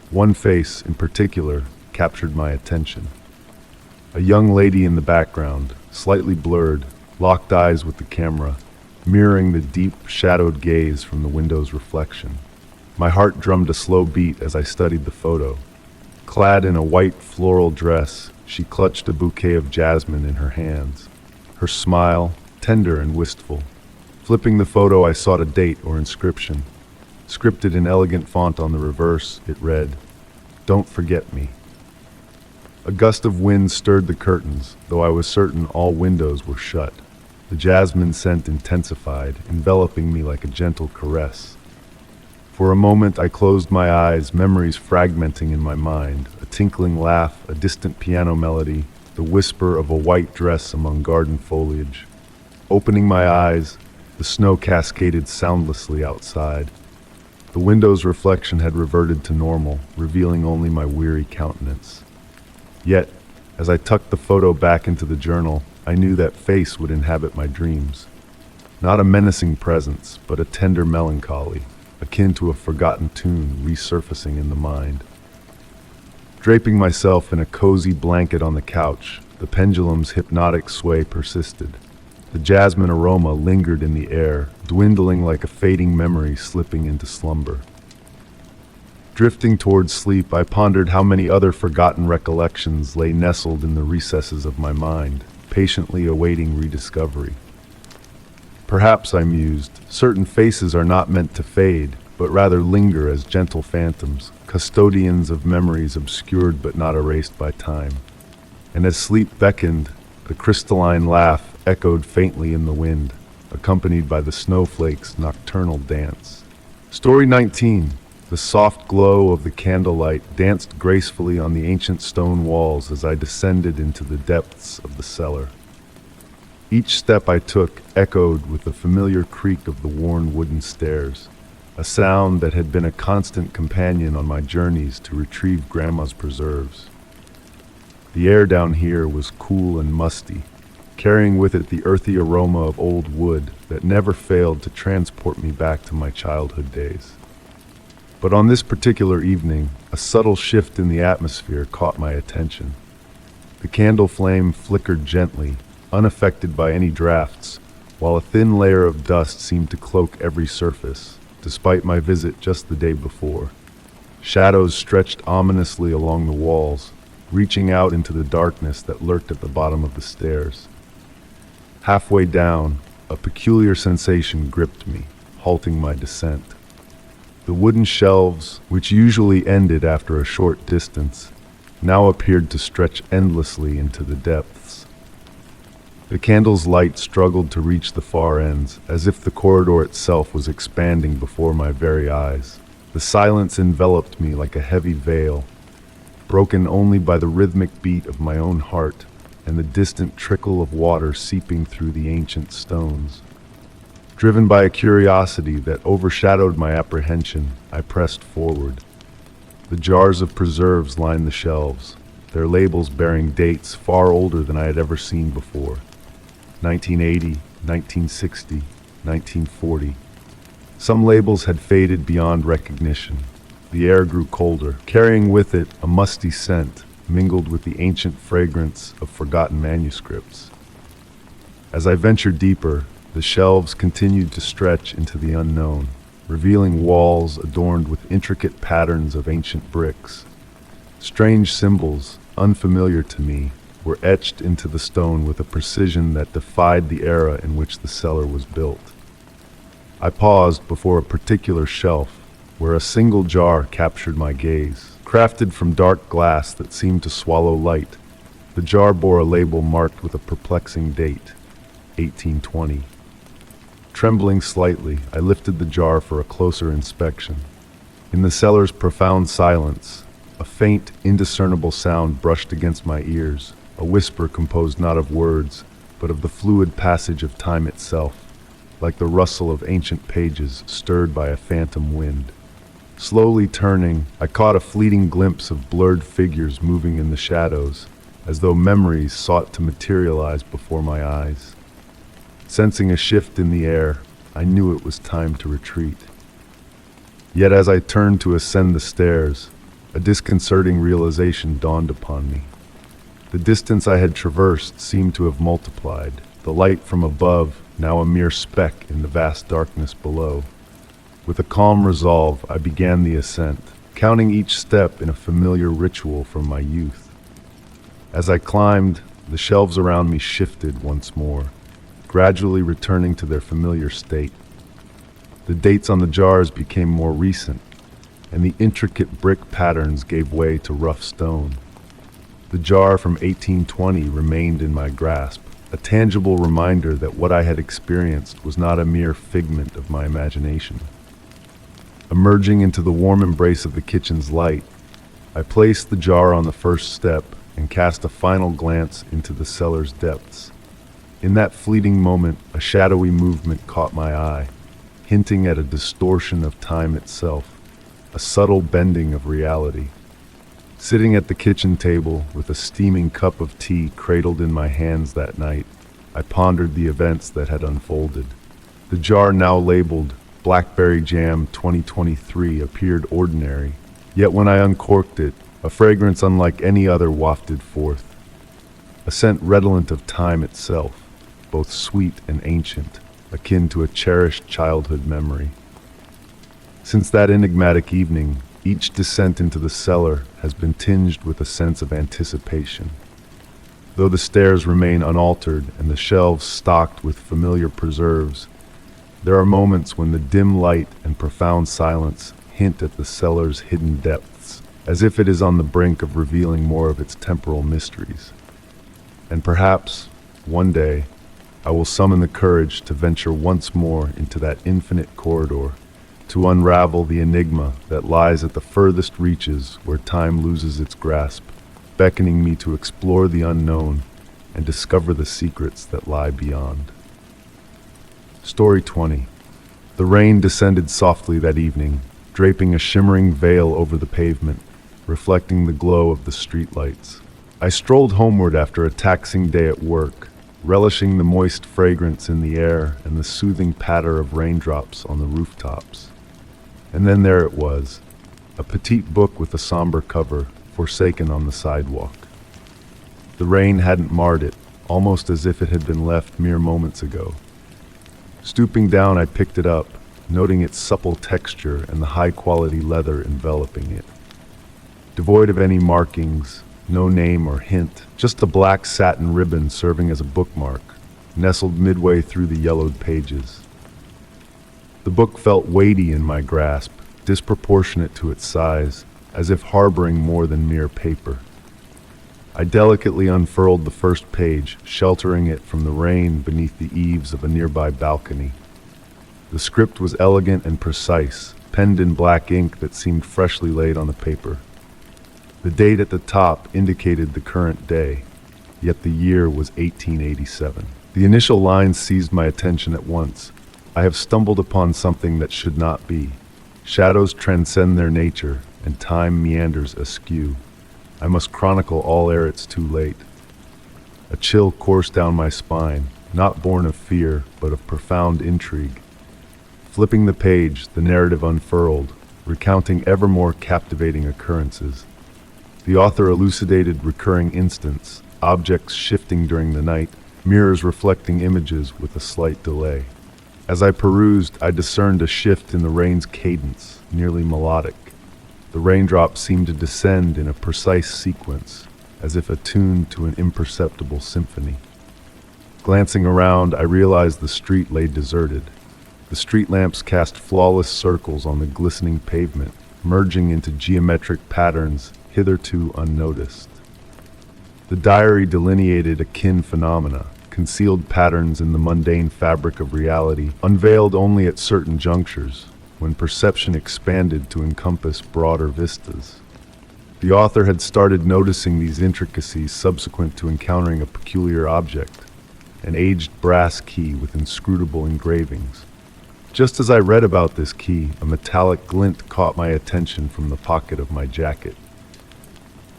A: One face, in particular, captured my attention. A young lady in the background, slightly blurred, locked eyes with the camera, mirroring the deep, shadowed gaze from the window's reflection. My heart drummed a slow beat as I studied the photo. Clad in a white floral dress, she clutched a bouquet of jasmine in her hands, her smile tender and wistful. Flipping the photo, I sought a date or inscription. Scripted in elegant font on the reverse, it read, "Don't forget me." A gust of wind stirred the curtains, though I was certain all windows were shut. The jasmine scent intensified, enveloping me like a gentle caress. For a moment I closed my eyes, memories fragmenting in my mind, a tinkling laugh, a distant piano melody, the whisper of a white dress among garden foliage. Opening my eyes, the snow cascaded soundlessly outside. The window's reflection had reverted to normal, revealing only my weary countenance. Yet, as I tucked the photo back into the journal, I knew that face would inhabit my dreams. Not a menacing presence, but a tender melancholy, akin to a forgotten tune resurfacing in the mind. Draping myself in a cozy blanket on the couch, the pendulum's hypnotic sway persisted. The jasmine aroma lingered in the air, dwindling like a fading memory slipping into slumber. Drifting towards sleep, I pondered how many other forgotten recollections lay nestled in the recesses of my mind, patiently awaiting rediscovery. Perhaps, I mused, certain faces are not meant to fade, but rather linger as gentle phantoms, custodians of memories obscured but not erased by time. And as sleep beckoned, the crystalline laugh echoed faintly in the wind, accompanied by the snowflakes' nocturnal dance. Story 19. The soft glow of the candlelight danced gracefully on the ancient stone walls as I descended into the depths of the cellar. Each step I took echoed with the familiar creak of the worn wooden stairs, a sound that had been a constant companion on my journeys to retrieve Grandma's preserves. The air down here was cool and musty, carrying with it the earthy aroma of old wood that never failed to transport me back to my childhood days. But on this particular evening, a subtle shift in the atmosphere caught my attention. The candle flame flickered gently, unaffected by any drafts, while a thin layer of dust seemed to cloak every surface, despite my visit just the day before. Shadows stretched ominously along the walls, reaching out into the darkness that lurked at the bottom of the stairs. Halfway down, a peculiar sensation gripped me, halting my descent. The wooden shelves, which usually ended after a short distance, now appeared to stretch endlessly into the depths. The candle's light struggled to reach the far ends, as if the corridor itself was expanding before my very eyes. The silence enveloped me like a heavy veil, broken only by the rhythmic beat of my own heart and the distant trickle of water seeping through the ancient stones. Driven by a curiosity that overshadowed my apprehension, I pressed forward. The jars of preserves lined the shelves, their labels bearing dates far older than I had ever seen before. 1980, 1960, 1940. Some labels had faded beyond recognition. The air grew colder, carrying with it a musty scent mingled with the ancient fragrance of forgotten manuscripts. As I ventured deeper, the shelves continued to stretch into the unknown, revealing walls adorned with intricate patterns of ancient bricks. Strange symbols, unfamiliar to me, were etched into the stone with a precision that defied the era in which the cellar was built. I paused before a particular shelf, where a single jar captured my gaze. Crafted from dark glass that seemed to swallow light, the jar bore a label marked with a perplexing date, 1820. Trembling slightly, I lifted the jar for a closer inspection. In the cellar's profound silence, a faint, indiscernible sound brushed against my ears, a whisper composed not of words, but of the fluid passage of time itself, like the rustle of ancient pages stirred by a phantom wind. Slowly turning, I caught a fleeting glimpse of blurred figures moving in the shadows, as though memories sought to materialize before my eyes. Sensing a shift in the air, I knew it was time to retreat. Yet as I turned to ascend the stairs, a disconcerting realization dawned upon me. The distance I had traversed seemed to have multiplied, the light from above now a mere speck in the vast darkness below. With a calm resolve, I began the ascent, counting each step in a familiar ritual from my youth. As I climbed, the shelves around me shifted once more, gradually returning to their familiar state. The dates on the jars became more recent, and the intricate brick patterns gave way to rough stone. The jar from 1820 remained in my grasp, a tangible reminder that what I had experienced was not a mere figment of my imagination. Emerging into the warm embrace of the kitchen's light, I placed the jar on the first step and cast a final glance into the cellar's depths. In that fleeting moment, a shadowy movement caught my eye, hinting at a distortion of time itself, a subtle bending of reality. Sitting at the kitchen table with a steaming cup of tea cradled in my hands that night, I pondered the events that had unfolded. The jar, now labeled Blackberry Jam 2023, appeared ordinary, yet when I uncorked it, a fragrance unlike any other wafted forth. A scent redolent of time itself, both sweet and ancient, akin to a cherished childhood memory. Since that enigmatic evening, each descent into the cellar has been tinged with a sense of anticipation. Though the stairs remain unaltered and the shelves stocked with familiar preserves, there are moments when the dim light and profound silence hint at the cellar's hidden depths, as if it is on the brink of revealing more of its temporal mysteries. And perhaps, one day, I will summon the courage to venture once more into that infinite corridor, to unravel the enigma that lies at the furthest reaches where time loses its grasp, beckoning me to explore the unknown and discover the secrets that lie beyond. Story 20. The rain descended softly that evening, draping a shimmering veil over the pavement, reflecting the glow of the streetlights. I strolled homeward after a taxing day at work, relishing the moist fragrance in the air and the soothing patter of raindrops on the rooftops. And then there it was, a petite book with a somber cover, forsaken on the sidewalk. The rain hadn't marred it, almost as if it had been left mere moments ago. Stooping down, I picked it up, noting its supple texture and the high-quality leather enveloping it. Devoid of any markings, no name or hint, just a black satin ribbon serving as a bookmark, nestled midway through the yellowed pages. The book felt weighty in my grasp, disproportionate to its size, as if harboring more than mere paper. I delicately unfurled the first page, sheltering it from the rain beneath the eaves of a nearby balcony. The script was elegant and precise, penned in black ink that seemed freshly laid on the paper. The date at the top indicated the current day, yet the year was 1887. The initial lines seized my attention at once. I have stumbled upon something that should not be. Shadows transcend their nature, and time meanders askew. I must chronicle all ere it's too late. A chill coursed down my spine, not born of fear, but of profound intrigue. Flipping the page, the narrative unfurled, recounting ever more captivating occurrences. The author elucidated recurring instants, objects shifting during the night, mirrors reflecting images with a slight delay. As I perused, I discerned a shift in the rain's cadence, nearly melodic. The raindrops seemed to descend in a precise sequence, as if attuned to an imperceptible symphony. Glancing around, I realized the street lay deserted. The street lamps cast flawless circles on the glistening pavement, merging into geometric patterns hitherto unnoticed. The diary delineated akin phenomena, concealed patterns in the mundane fabric of reality, unveiled only at certain junctures, when perception expanded to encompass broader vistas. The author had started noticing these intricacies subsequent to encountering a peculiar object, an aged brass key with inscrutable engravings. Just as I read about this key, a metallic glint caught my attention from the pocket of my jacket.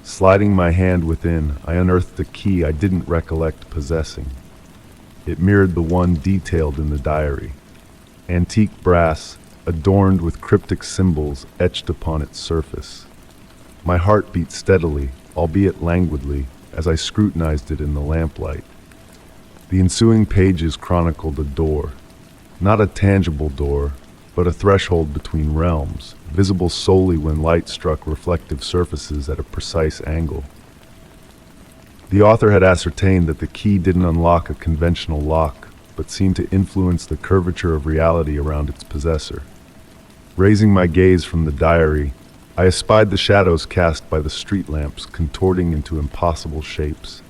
A: Sliding my hand within, I unearthed a key I didn't recollect possessing. It mirrored the one detailed in the diary. Antique brass, adorned with cryptic symbols etched upon its surface. My heart beat steadily, albeit languidly, as I scrutinized it in the lamplight. The ensuing pages chronicled a door. Not a tangible door, but a threshold between realms, visible solely when light struck reflective surfaces at a precise angle. The author had ascertained that the key didn't unlock a conventional lock, but seemed to influence the curvature of reality around its possessor. Raising my gaze from the diary, I espied the shadows cast by the street lamps contorting into impossible shapes.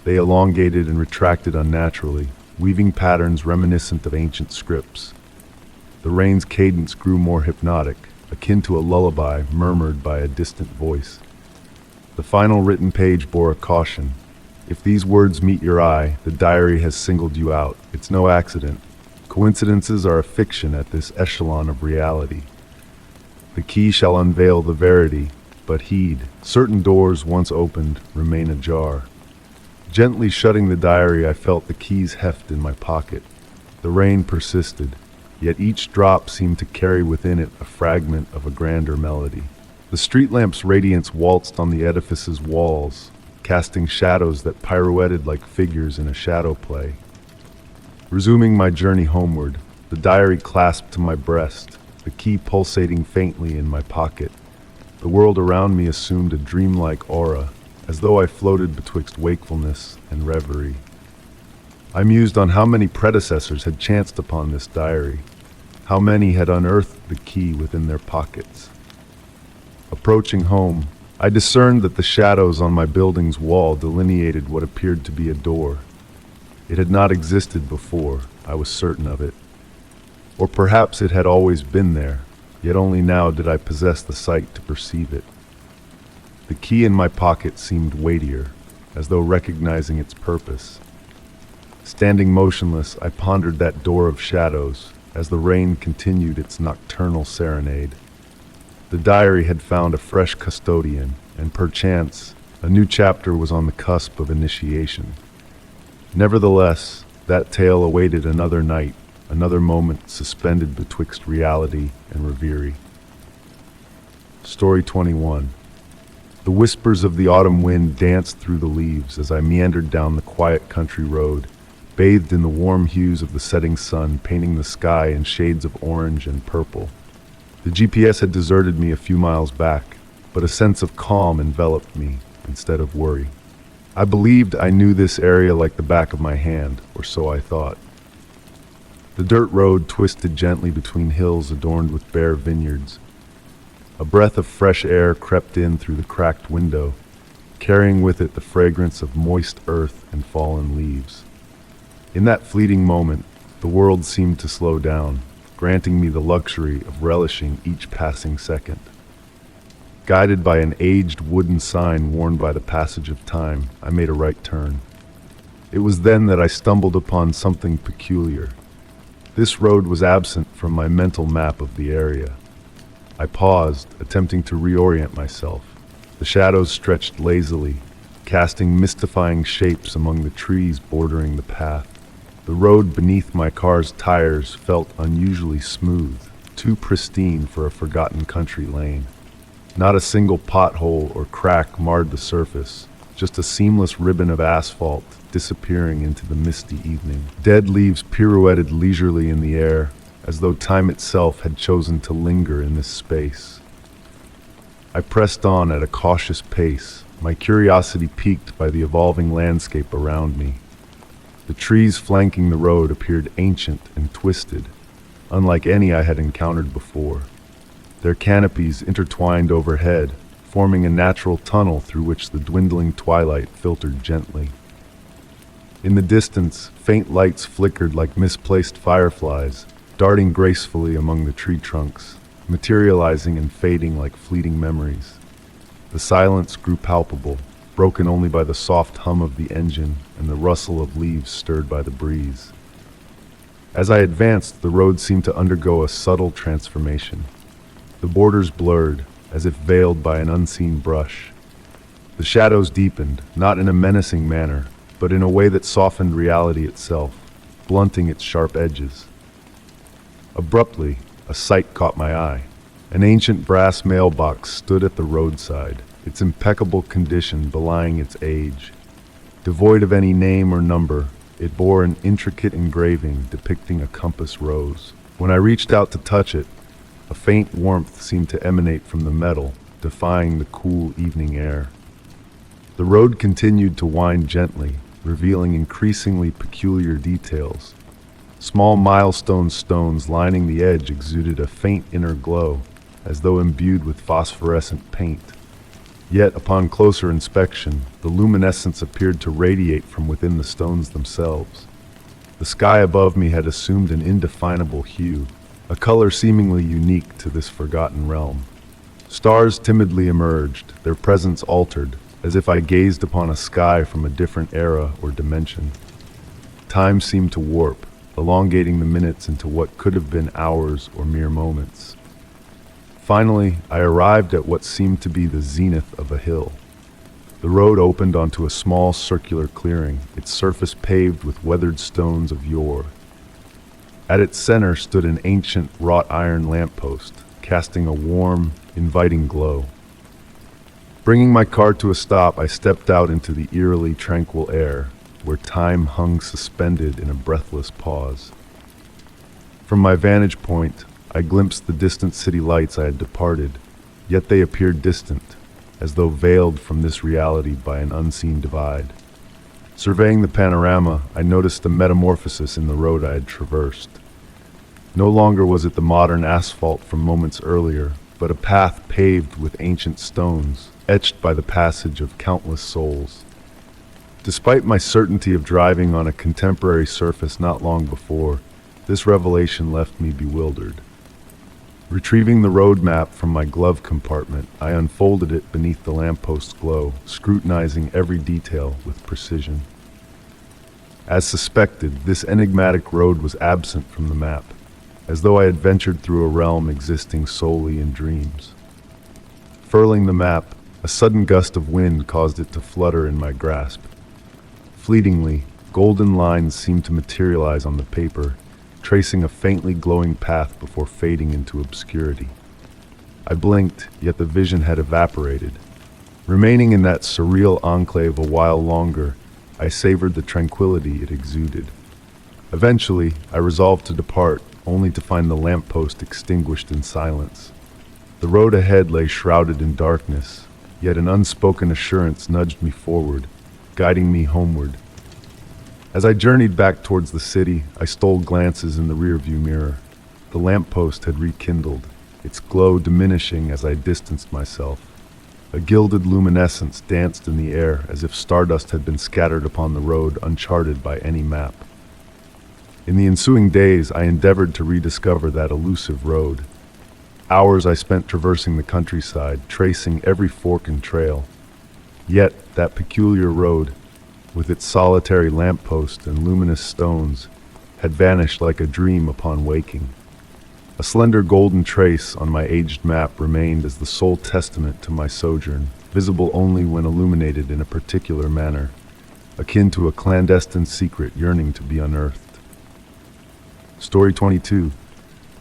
A: They elongated and retracted unnaturally, weaving patterns reminiscent of ancient scripts. The rain's cadence grew more hypnotic, akin to a lullaby murmured by a distant voice. The final written page bore a caution. If these words meet your eye, the diary has singled you out. It's no accident. Coincidences are a fiction at this echelon of reality. The key shall unveil the verity, but heed, certain doors once opened remain ajar. Gently shutting the diary, I felt the key's heft in my pocket. The rain persisted, yet each drop seemed to carry within it a fragment of a grander melody. The street lamp's radiance waltzed on the edifice's walls, casting shadows that pirouetted like figures in a shadow play. Resuming my journey homeward, the diary clasped to my breast, the key pulsating faintly in my pocket. The world around me assumed a dreamlike aura, as though I floated betwixt wakefulness and reverie. I mused on how many predecessors had chanced upon this diary, how many had unearthed the key within their pockets. Approaching home, I discerned that the shadows on my building's wall delineated what appeared to be a door. It had not existed before, I was certain of it. Or perhaps it had always been there, yet only now did I possess the sight to perceive it. The key in my pocket seemed weightier, as though recognizing its purpose. Standing motionless, I pondered that door of shadows as the rain continued its nocturnal serenade. The diary had found a fresh custodian, and perchance, a new chapter was on the cusp of initiation. Nevertheless, that tale awaited another night, another moment suspended betwixt reality and reverie. Story 21. The whispers of the autumn wind danced through the leaves as I meandered down the quiet country road, bathed in the warm hues of the setting sun, painting the sky in shades of orange and purple. The GPS had deserted me a few miles back, but a sense of calm enveloped me instead of worry. I believed I knew this area like the back of my hand, or so I thought. The dirt road twisted gently between hills adorned with bare vineyards. A breath of fresh air crept in through the cracked window, carrying with it the fragrance of moist earth and fallen leaves. In that fleeting moment, the world seemed to slow down, granting me the luxury of relishing each passing second. Guided by an aged wooden sign worn by the passage of time, I made a right turn. It was then that I stumbled upon something peculiar. This road was absent from my mental map of the area. I paused, attempting to reorient myself. The shadows stretched lazily, casting mystifying shapes among the trees bordering the path. The road beneath my car's tires felt unusually smooth, too pristine for a forgotten country lane. Not a single pothole or crack marred the surface, just a seamless ribbon of asphalt disappearing into the misty evening. Dead leaves pirouetted leisurely in the air, as though time itself had chosen to linger in this space. I pressed on at a cautious pace, my curiosity piqued by the evolving landscape around me. The trees flanking the road appeared ancient and twisted, unlike any I had encountered before. Their canopies intertwined overhead, forming a natural tunnel through which the dwindling twilight filtered gently. In the distance, faint lights flickered like misplaced fireflies, darting gracefully among the tree trunks, materializing and fading like fleeting memories. The silence grew palpable, broken only by the soft hum of the engine and the rustle of leaves stirred by the breeze. As I advanced, the road seemed to undergo a subtle transformation. The borders blurred, as if veiled by an unseen brush. The shadows deepened, not in a menacing manner, but in a way that softened reality itself, blunting its sharp edges. Abruptly, a sight caught my eye. An ancient brass mailbox stood at the roadside, its impeccable condition belying its age. Devoid of any name or number, it bore an intricate engraving depicting a compass rose. When I reached out to touch it, a faint warmth seemed to emanate from the metal, defying the cool evening air. The road continued to wind gently, revealing increasingly peculiar details. Small milestone stones lining the edge exuded a faint inner glow, as though imbued with phosphorescent paint. Yet, upon closer inspection, the luminescence appeared to radiate from within the stones themselves. The sky above me had assumed an indefinable hue, a color seemingly unique to this forgotten realm. Stars timidly emerged, their presence altered, as if I gazed upon a sky from a different era or dimension. Time seemed to warp, elongating the minutes into what could have been hours or mere moments. Finally, I arrived at what seemed to be the zenith of a hill. The road opened onto a small circular clearing, its surface paved with weathered stones of yore. At its center stood an ancient wrought iron lamppost, casting a warm, inviting glow. Bringing my car to a stop, I stepped out into the eerily tranquil air, where time hung suspended in a breathless pause. From my vantage point, I glimpsed the distant city lights I had departed, yet they appeared distant, as though veiled from this reality by an unseen divide. Surveying the panorama, I noticed the metamorphosis in the road I had traversed. No longer was it the modern asphalt from moments earlier, but a path paved with ancient stones, etched by the passage of countless souls. Despite my certainty of driving on a contemporary surface not long before, this revelation left me bewildered. Retrieving the road map from my glove compartment, I unfolded it beneath the lampost's glow, scrutinizing every detail with precision. As suspected, this enigmatic road was absent from the map, as though I had ventured through a realm existing solely in dreams. Furling the map, a sudden gust of wind caused it to flutter in my grasp. Fleetingly, golden lines seemed to materialize on the paper, tracing a faintly glowing path before fading into obscurity. I blinked, yet the vision had evaporated. Remaining in that surreal enclave a while longer, I savored the tranquility it exuded. Eventually, I resolved to depart, only to find the lamppost extinguished in silence. The road ahead lay shrouded in darkness, yet an unspoken assurance nudged me forward, guiding me homeward. As I journeyed back towards the city, I stole glances in the rearview mirror. The lamppost had rekindled, its glow diminishing as I distanced myself. A gilded luminescence danced in the air as if stardust had been scattered upon the road uncharted by any map. In the ensuing days, I endeavored to rediscover that elusive road. Hours I spent traversing the countryside, tracing every fork and trail. Yet that peculiar road, with its solitary lamppost and luminous stones, had vanished like a dream upon waking. A slender golden trace on my aged map remained as the sole testament to my sojourn, visible only when illuminated in a particular manner, akin to a clandestine secret yearning to be unearthed. Story 22.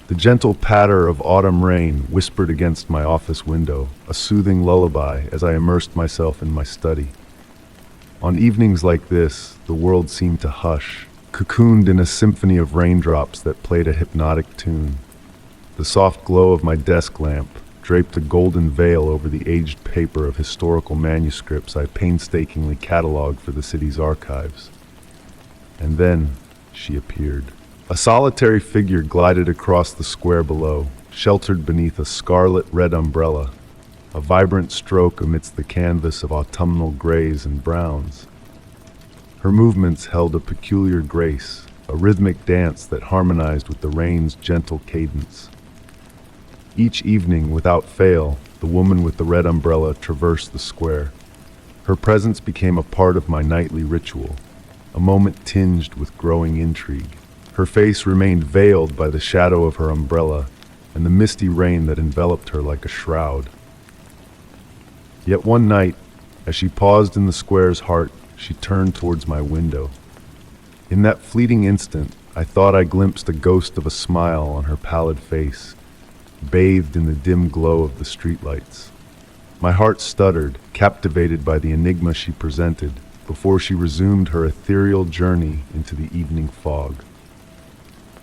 A: The gentle patter of autumn rain whispered against my office window, a soothing lullaby as I immersed myself in my study. On evenings like this, the world seemed to hush, cocooned in a symphony of raindrops that played a hypnotic tune. The soft glow of my desk lamp draped a golden veil over the aged paper of historical manuscripts I painstakingly cataloged for the city's archives. And then she appeared. A solitary figure glided across the square below, sheltered beneath a scarlet-red umbrella, a vibrant stroke amidst the canvas of autumnal grays and browns. Her movements held a peculiar grace, a rhythmic dance that harmonized with the rain's gentle cadence. Each evening, without fail, the woman with the red umbrella traversed the square. Her presence became a part of my nightly ritual, a moment tinged with growing intrigue. Her face remained veiled by the shadow of her umbrella and the misty rain that enveloped her like a shroud. Yet one night, as she paused in the square's heart, she turned towards my window. In that fleeting instant, I thought I glimpsed a ghost of a smile on her pallid face, bathed in the dim glow of the streetlights. My heart stuttered, captivated by the enigma she presented, before she resumed her ethereal journey into the evening fog.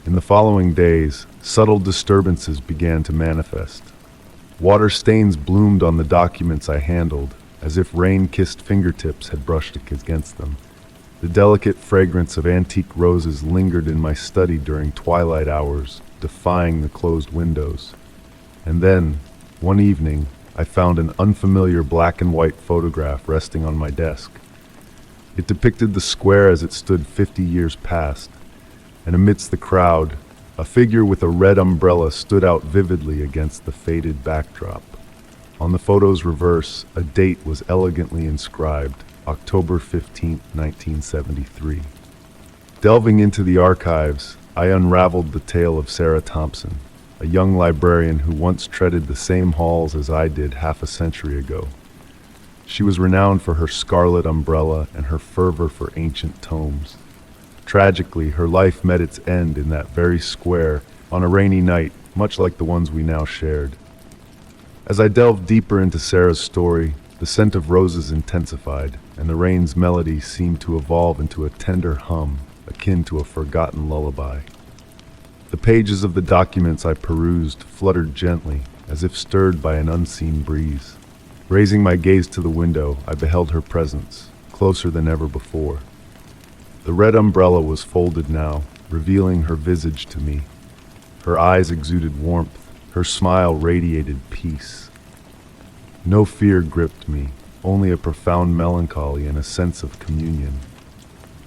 A: In the following days, subtle disturbances began to manifest. Water stains bloomed on the documents I handled, as if rain-kissed fingertips had brushed against them. The delicate fragrance of antique roses lingered in my study during twilight hours, defying the closed windows. And then, one evening, I found an unfamiliar black and white photograph resting on my desk. It depicted the square as it stood 50 years past, and amidst the crowd, a figure with a red umbrella stood out vividly against the faded backdrop. On the photo's reverse, a date was elegantly inscribed, October 15, 1973. Delving into the archives, I unraveled the tale of Sarah Thompson, a young librarian who once treaded the same halls as I did half a century ago. She was renowned for her scarlet umbrella and her fervor for ancient tomes. Tragically, her life met its end in that very square on a rainy night, much like the ones we now shared. As I delved deeper into Sarah's story, the scent of roses intensified, and the rain's melody seemed to evolve into a tender hum, akin to a forgotten lullaby. The pages of the documents I perused fluttered gently, as if stirred by an unseen breeze. Raising my gaze to the window, I beheld her presence, closer than ever before. The red umbrella was folded now, revealing her visage to me. Her eyes exuded warmth, her smile radiated peace. No fear gripped me, only a profound melancholy and a sense of communion.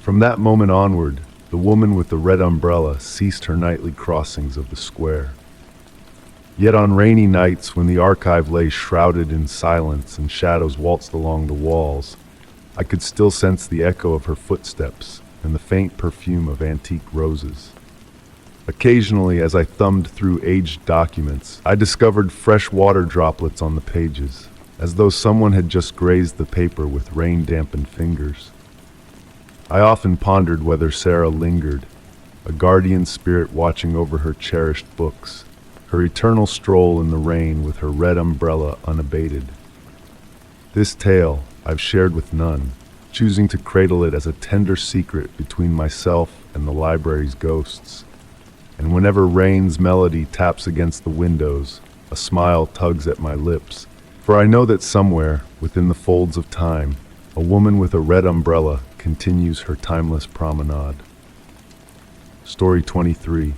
A: From that moment onward, the woman with the red umbrella ceased her nightly crossings of the square. Yet on rainy nights, when the archive lay shrouded in silence and shadows waltzed along the walls, I could still sense the echo of her footsteps and the faint perfume of antique roses. Occasionally, as I thumbed through aged documents, I discovered fresh water droplets on the pages, as though someone had just grazed the paper with rain-dampened fingers. I often pondered whether Sarah lingered, a guardian spirit watching over her cherished books, her eternal stroll in the rain with her red umbrella unabated. This tale I've shared with none, choosing to cradle it as a tender secret between myself and the library's ghosts. And whenever rain's melody taps against the windows, a smile tugs at my lips, for I know that somewhere, within the folds of time, a woman with a red umbrella continues her timeless promenade. Story 23.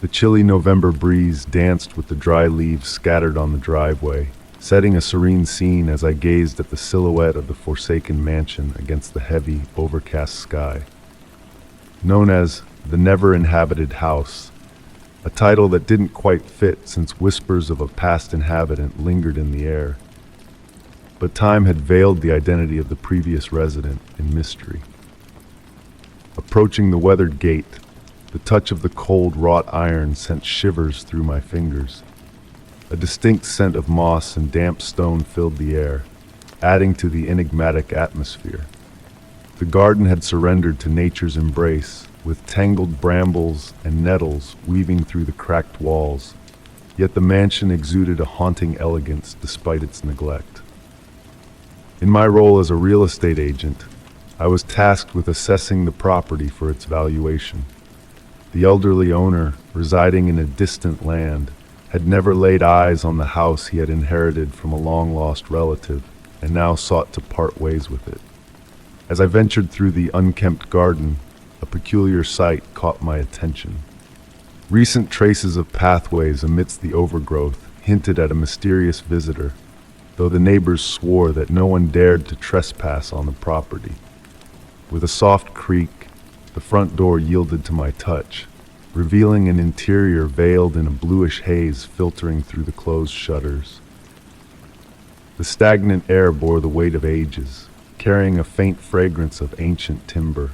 A: The chilly November breeze danced with the dry leaves scattered on the driveway, setting a serene scene as I gazed at the silhouette of the forsaken mansion against the heavy, overcast sky. Known as the never-inhabited house, a title that didn't quite fit since whispers of a past inhabitant lingered in the air. But time had veiled the identity of the previous resident in mystery. Approaching the weathered gate, the touch of the cold wrought iron sent shivers through my fingers. A distinct scent of moss and damp stone filled the air, adding to the enigmatic atmosphere. The garden had surrendered to nature's embrace, with tangled brambles and nettles weaving through the cracked walls, yet the mansion exuded a haunting elegance despite its neglect. In my role as a real estate agent, I was tasked with assessing the property for its valuation. The elderly owner, residing in a distant land, had never laid eyes on the house he had inherited from a long-lost relative, and now sought to part ways with it. As I ventured through the unkempt garden, a peculiar sight caught my attention. Recent traces of pathways amidst the overgrowth hinted at a mysterious visitor, though the neighbors swore that no one dared to trespass on the property. With a soft creak, the front door yielded to my touch, revealing an interior veiled in a bluish haze filtering through the closed shutters. The stagnant air bore the weight of ages, carrying a faint fragrance of ancient timber.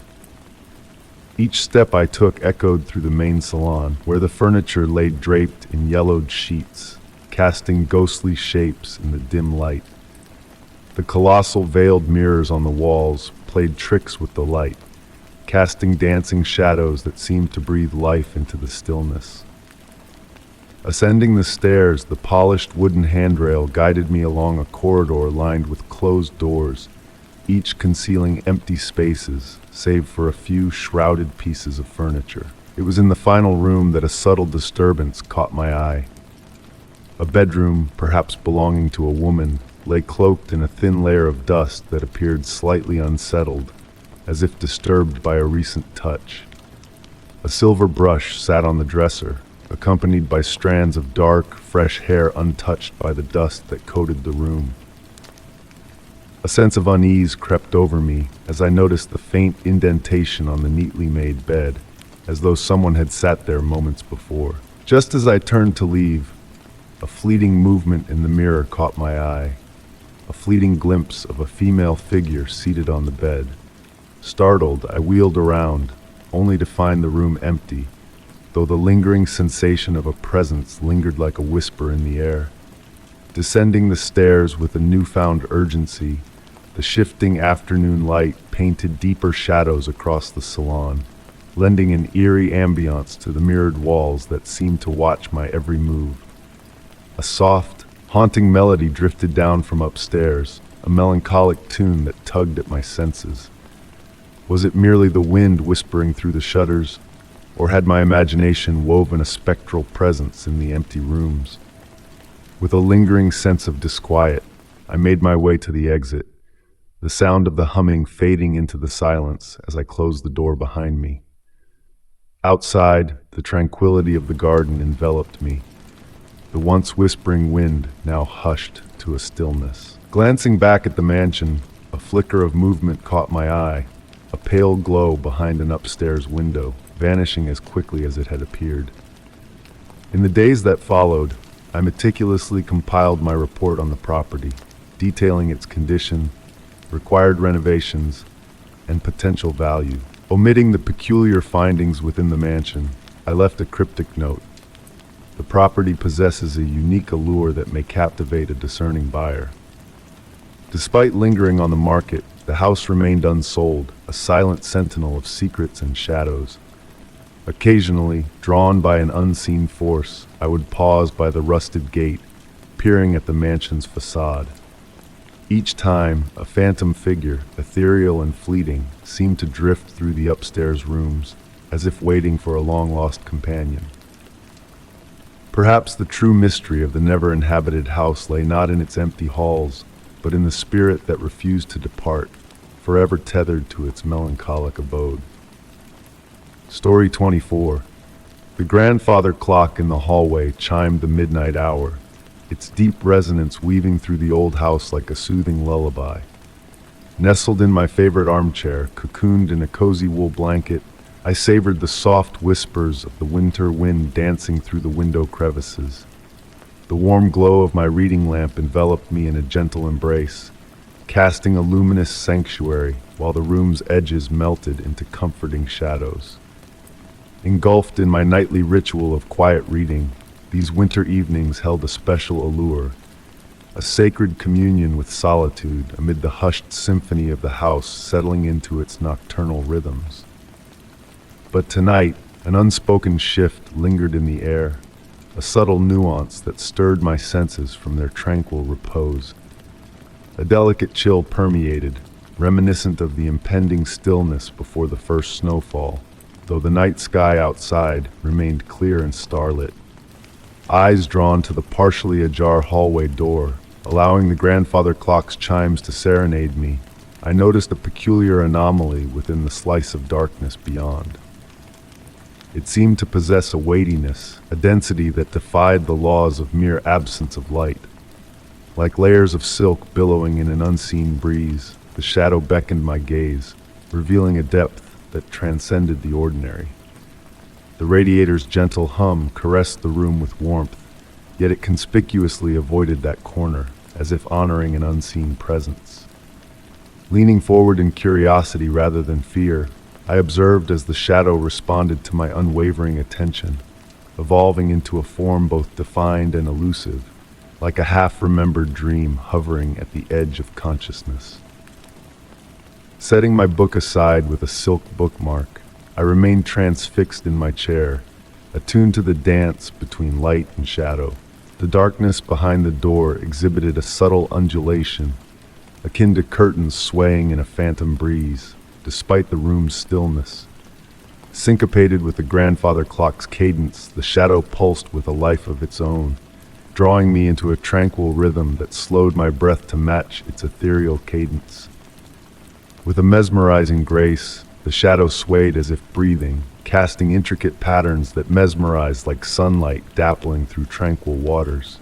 A: Each step I took echoed through the main salon, where the furniture lay draped in yellowed sheets, casting ghostly shapes in the dim light. The colossal veiled mirrors on the walls played tricks with the light, casting dancing shadows that seemed to breathe life into the stillness. Ascending the stairs, the polished wooden handrail guided me along a corridor lined with closed doors, each concealing empty spaces, save for a few shrouded pieces of furniture. It was in the final room that a subtle disturbance caught my eye. A bedroom, perhaps belonging to a woman, lay cloaked in a thin layer of dust that appeared slightly unsettled, as if disturbed by a recent touch. A silver brush sat on the dresser, accompanied by strands of dark, fresh hair untouched by the dust that coated the room. A sense of unease crept over me as I noticed the faint indentation on the neatly made bed, as though someone had sat there moments before. Just as I turned to leave, a fleeting movement in the mirror caught my eye, a fleeting glimpse of a female figure seated on the bed. Startled, I wheeled around, only to find the room empty, though the lingering sensation of a presence lingered like a whisper in the air. Descending the stairs with a newfound urgency, the shifting afternoon light painted deeper shadows across the salon, lending an eerie ambiance to the mirrored walls that seemed to watch my every move. A soft, haunting melody drifted down from upstairs, a melancholic tune that tugged at my senses. Was it merely the wind whispering through the shutters, or had my imagination woven a spectral presence in the empty rooms? With a lingering sense of disquiet, I made my way to the exit, the sound of the humming fading into the silence as I closed the door behind me. Outside, the tranquility of the garden enveloped me, the once whispering wind now hushed to a stillness. Glancing back at the mansion, a flicker of movement caught my eye, a pale glow behind an upstairs window, vanishing as quickly as it had appeared. In the days that followed, I meticulously compiled my report on the property, detailing its condition, required renovations, and potential value. Omitting the peculiar findings within the mansion, I left a cryptic note. The property possesses a unique allure that may captivate a discerning buyer. Despite lingering on the market, the house remained unsold, a silent sentinel of secrets and shadows. Occasionally, drawn by an unseen force, I would pause by the rusted gate, peering at the mansion's facade. Each time, a phantom figure, ethereal and fleeting, seemed to drift through the upstairs rooms, as if waiting for a long-lost companion. Perhaps the true mystery of the never-inhabited house lay not in its empty halls, but in the spirit that refused to depart, forever tethered to its melancholic abode. Story 24. The grandfather clock in the hallway chimed the midnight hour, its deep resonance weaving through the old house like a soothing lullaby. Nestled in my favorite armchair, cocooned in a cozy wool blanket, I savored the soft whispers of the winter wind dancing through the window crevices. The warm glow of my reading lamp enveloped me in a gentle embrace, casting a luminous sanctuary while the room's edges melted into comforting shadows. Engulfed in my nightly ritual of quiet reading, these winter evenings held a special allure, a sacred communion with solitude amid the hushed symphony of the house settling into its nocturnal rhythms. But tonight, an unspoken shift lingered in the air, a subtle nuance that stirred my senses from their tranquil repose. A delicate chill permeated, reminiscent of the impending stillness before the first snowfall, though the night sky outside remained clear and starlit. Eyes drawn to the partially ajar hallway door, allowing the grandfather clock's chimes to serenade me, I noticed a peculiar anomaly within the slice of darkness beyond. It seemed to possess a weightiness, a density that defied the laws of mere absence of light. Like layers of silk billowing in an unseen breeze, the shadow beckoned my gaze, revealing a depth that transcended the ordinary. The radiator's gentle hum caressed the room with warmth, yet it conspicuously avoided that corner, as if honoring an unseen presence. Leaning forward in curiosity rather than fear, I observed as the shadow responded to my unwavering attention, evolving into a form both defined and elusive, like a half-remembered dream hovering at the edge of consciousness. Setting my book aside with a silk bookmark, I remained transfixed in my chair, attuned to the dance between light and shadow. The darkness behind the door exhibited a subtle undulation, akin to curtains swaying in a phantom breeze, despite the room's stillness. Syncopated with the grandfather clock's cadence, the shadow pulsed with a life of its own, drawing me into a tranquil rhythm that slowed my breath to match its ethereal cadence. With a mesmerizing grace, the shadow swayed as if breathing, casting intricate patterns that mesmerized like sunlight dappling through tranquil waters.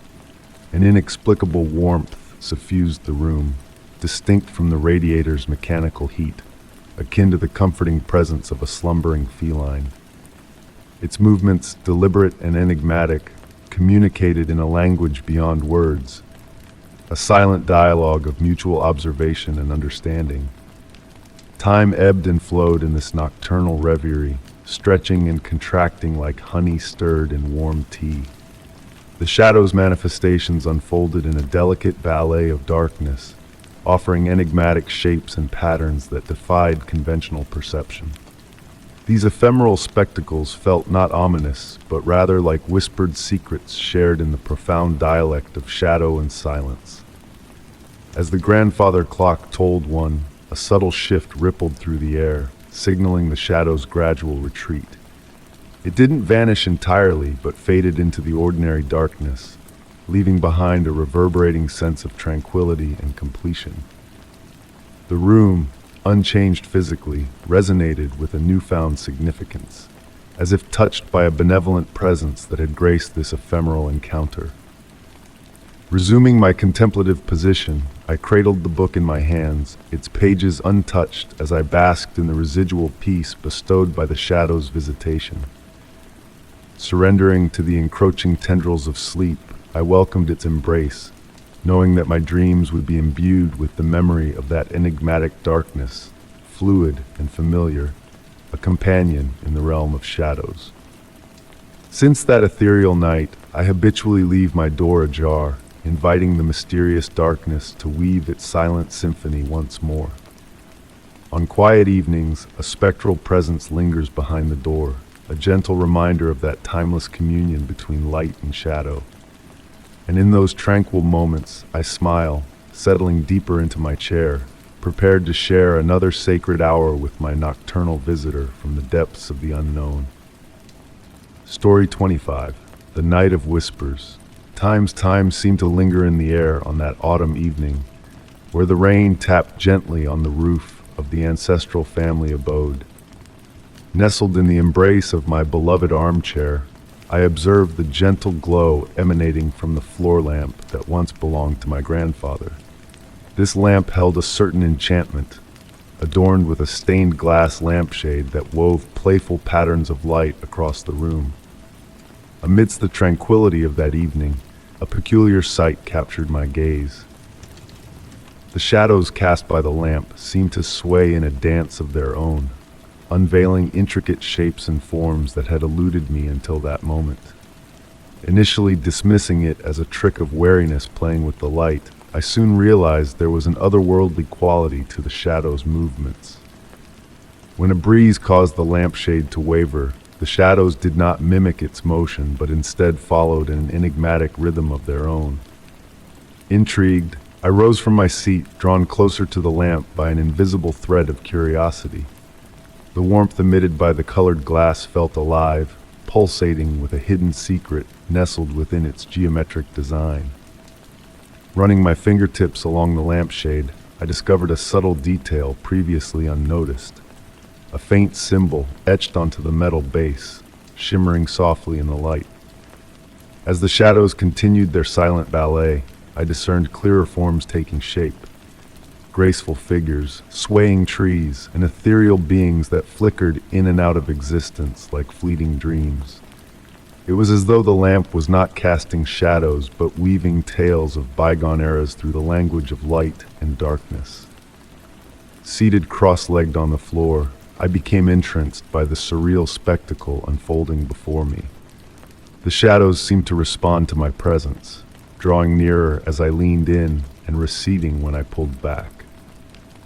A: An inexplicable warmth suffused the room, distinct from the radiator's mechanical heat, akin to the comforting presence of a slumbering feline. Its movements, deliberate and enigmatic, communicated in a language beyond words, a silent dialogue of mutual observation and understanding. Time ebbed and flowed in this nocturnal reverie, stretching and contracting like honey stirred in warm tea. The shadow's manifestations unfolded in a delicate ballet of darkness, offering enigmatic shapes and patterns that defied conventional perception. These ephemeral spectacles felt not ominous, but rather like whispered secrets shared in the profound dialect of shadow and silence. As the grandfather clock tolled one, a subtle shift rippled through the air, signaling the shadow's gradual retreat. It didn't vanish entirely, but faded into the ordinary darkness, leaving behind a reverberating sense of tranquility and completion. The room, unchanged physically, resonated with a newfound significance, as if touched by a benevolent presence that had graced this ephemeral encounter. Resuming my contemplative position, I cradled the book in my hands, its pages untouched as I basked in the residual peace bestowed by the shadow's visitation. Surrendering to the encroaching tendrils of sleep, I welcomed its embrace, knowing that my dreams would be imbued with the memory of that enigmatic darkness, fluid and familiar, a companion in the realm of shadows. Since that ethereal night, I habitually leave my door ajar, inviting the mysterious darkness to weave its silent symphony once more. On quiet evenings, a spectral presence lingers behind the door, a gentle reminder of that timeless communion between light and shadow. And in those tranquil moments, I smile, settling deeper into my chair, prepared to share another sacred hour with my nocturnal visitor from the depths of the unknown. Story 25, The Night of Whispers. Time seemed to linger in the air on that autumn evening, where the rain tapped gently on the roof of the ancestral family abode. Nestled in the embrace of my beloved armchair, I observed the gentle glow emanating from the floor lamp that once belonged to my grandfather. This lamp held a certain enchantment, adorned with a stained glass lampshade that wove playful patterns of light across the room. Amidst the tranquility of that evening, a peculiar sight captured my gaze. The shadows cast by the lamp seemed to sway in a dance of their own, unveiling intricate shapes and forms that had eluded me until that moment. Initially dismissing it as a trick of wariness playing with the light, I soon realized there was an otherworldly quality to the shadows' movements. When a breeze caused the lampshade to waver, the shadows did not mimic its motion, but instead followed an enigmatic rhythm of their own. Intrigued, I rose from my seat, drawn closer to the lamp by an invisible thread of curiosity. The warmth emitted by the colored glass felt alive, pulsating with a hidden secret nestled within its geometric design. Running my fingertips along the lampshade, I discovered a subtle detail previously unnoticed. A faint symbol etched onto the metal base, shimmering softly in the light. As the shadows continued their silent ballet, I discerned clearer forms taking shape. Graceful figures, swaying trees, and ethereal beings that flickered in and out of existence like fleeting dreams. It was as though the lamp was not casting shadows, but weaving tales of bygone eras through the language of light and darkness. Seated cross-legged on the floor, I became entranced by the surreal spectacle unfolding before me. The shadows seemed to respond to my presence, drawing nearer as I leaned in and receding when I pulled back.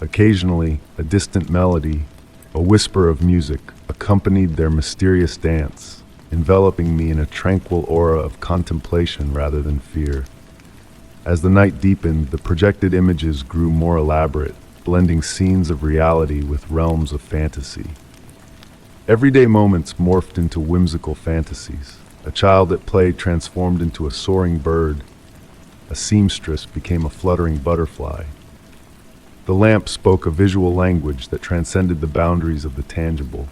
A: Occasionally, a distant melody, a whisper of music, accompanied their mysterious dance, enveloping me in a tranquil aura of contemplation rather than fear. As the night deepened, the projected images grew more elaborate, blending scenes of reality with realms of fantasy. Everyday moments morphed into whimsical fantasies. A child at play transformed into a soaring bird. A seamstress became a fluttering butterfly. The lamp spoke a visual language that transcended the boundaries of the tangible,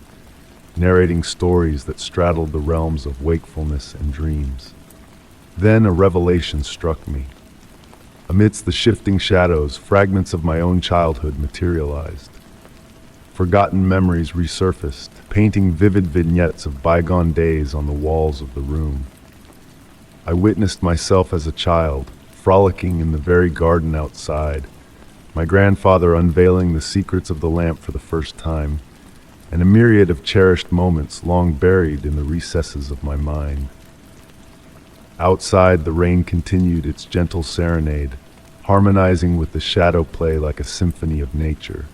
A: narrating stories that straddled the realms of wakefulness and dreams. Then a revelation struck me. Amidst the shifting shadows, fragments of my own childhood materialized. Forgotten memories resurfaced, painting vivid vignettes of bygone days on the walls of the room. I witnessed myself as a child, frolicking in the very garden outside, my grandfather unveiling the secrets of the lamp for the first time, and a myriad of cherished moments long buried in the recesses of my mind. Outside, the rain continued its gentle serenade, harmonizing with the shadow play like a symphony of nature.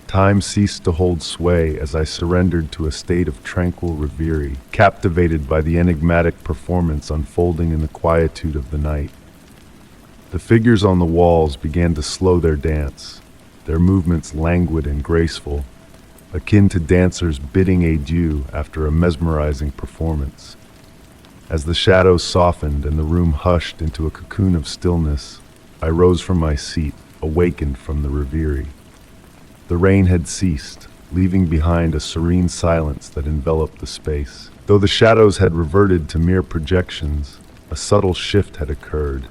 A: Time ceased to hold sway as I surrendered to a state of tranquil reverie, captivated by the enigmatic performance unfolding in the quietude of the night. The figures on the walls began to slow their dance, their movements languid and graceful, akin to dancers bidding adieu after a mesmerizing performance. As the shadows softened and the room hushed into a cocoon of stillness, I rose from my seat, awakened from the reverie. The rain had ceased, leaving behind a serene silence that enveloped the space. Though the shadows had reverted to mere projections, a subtle shift had occurred.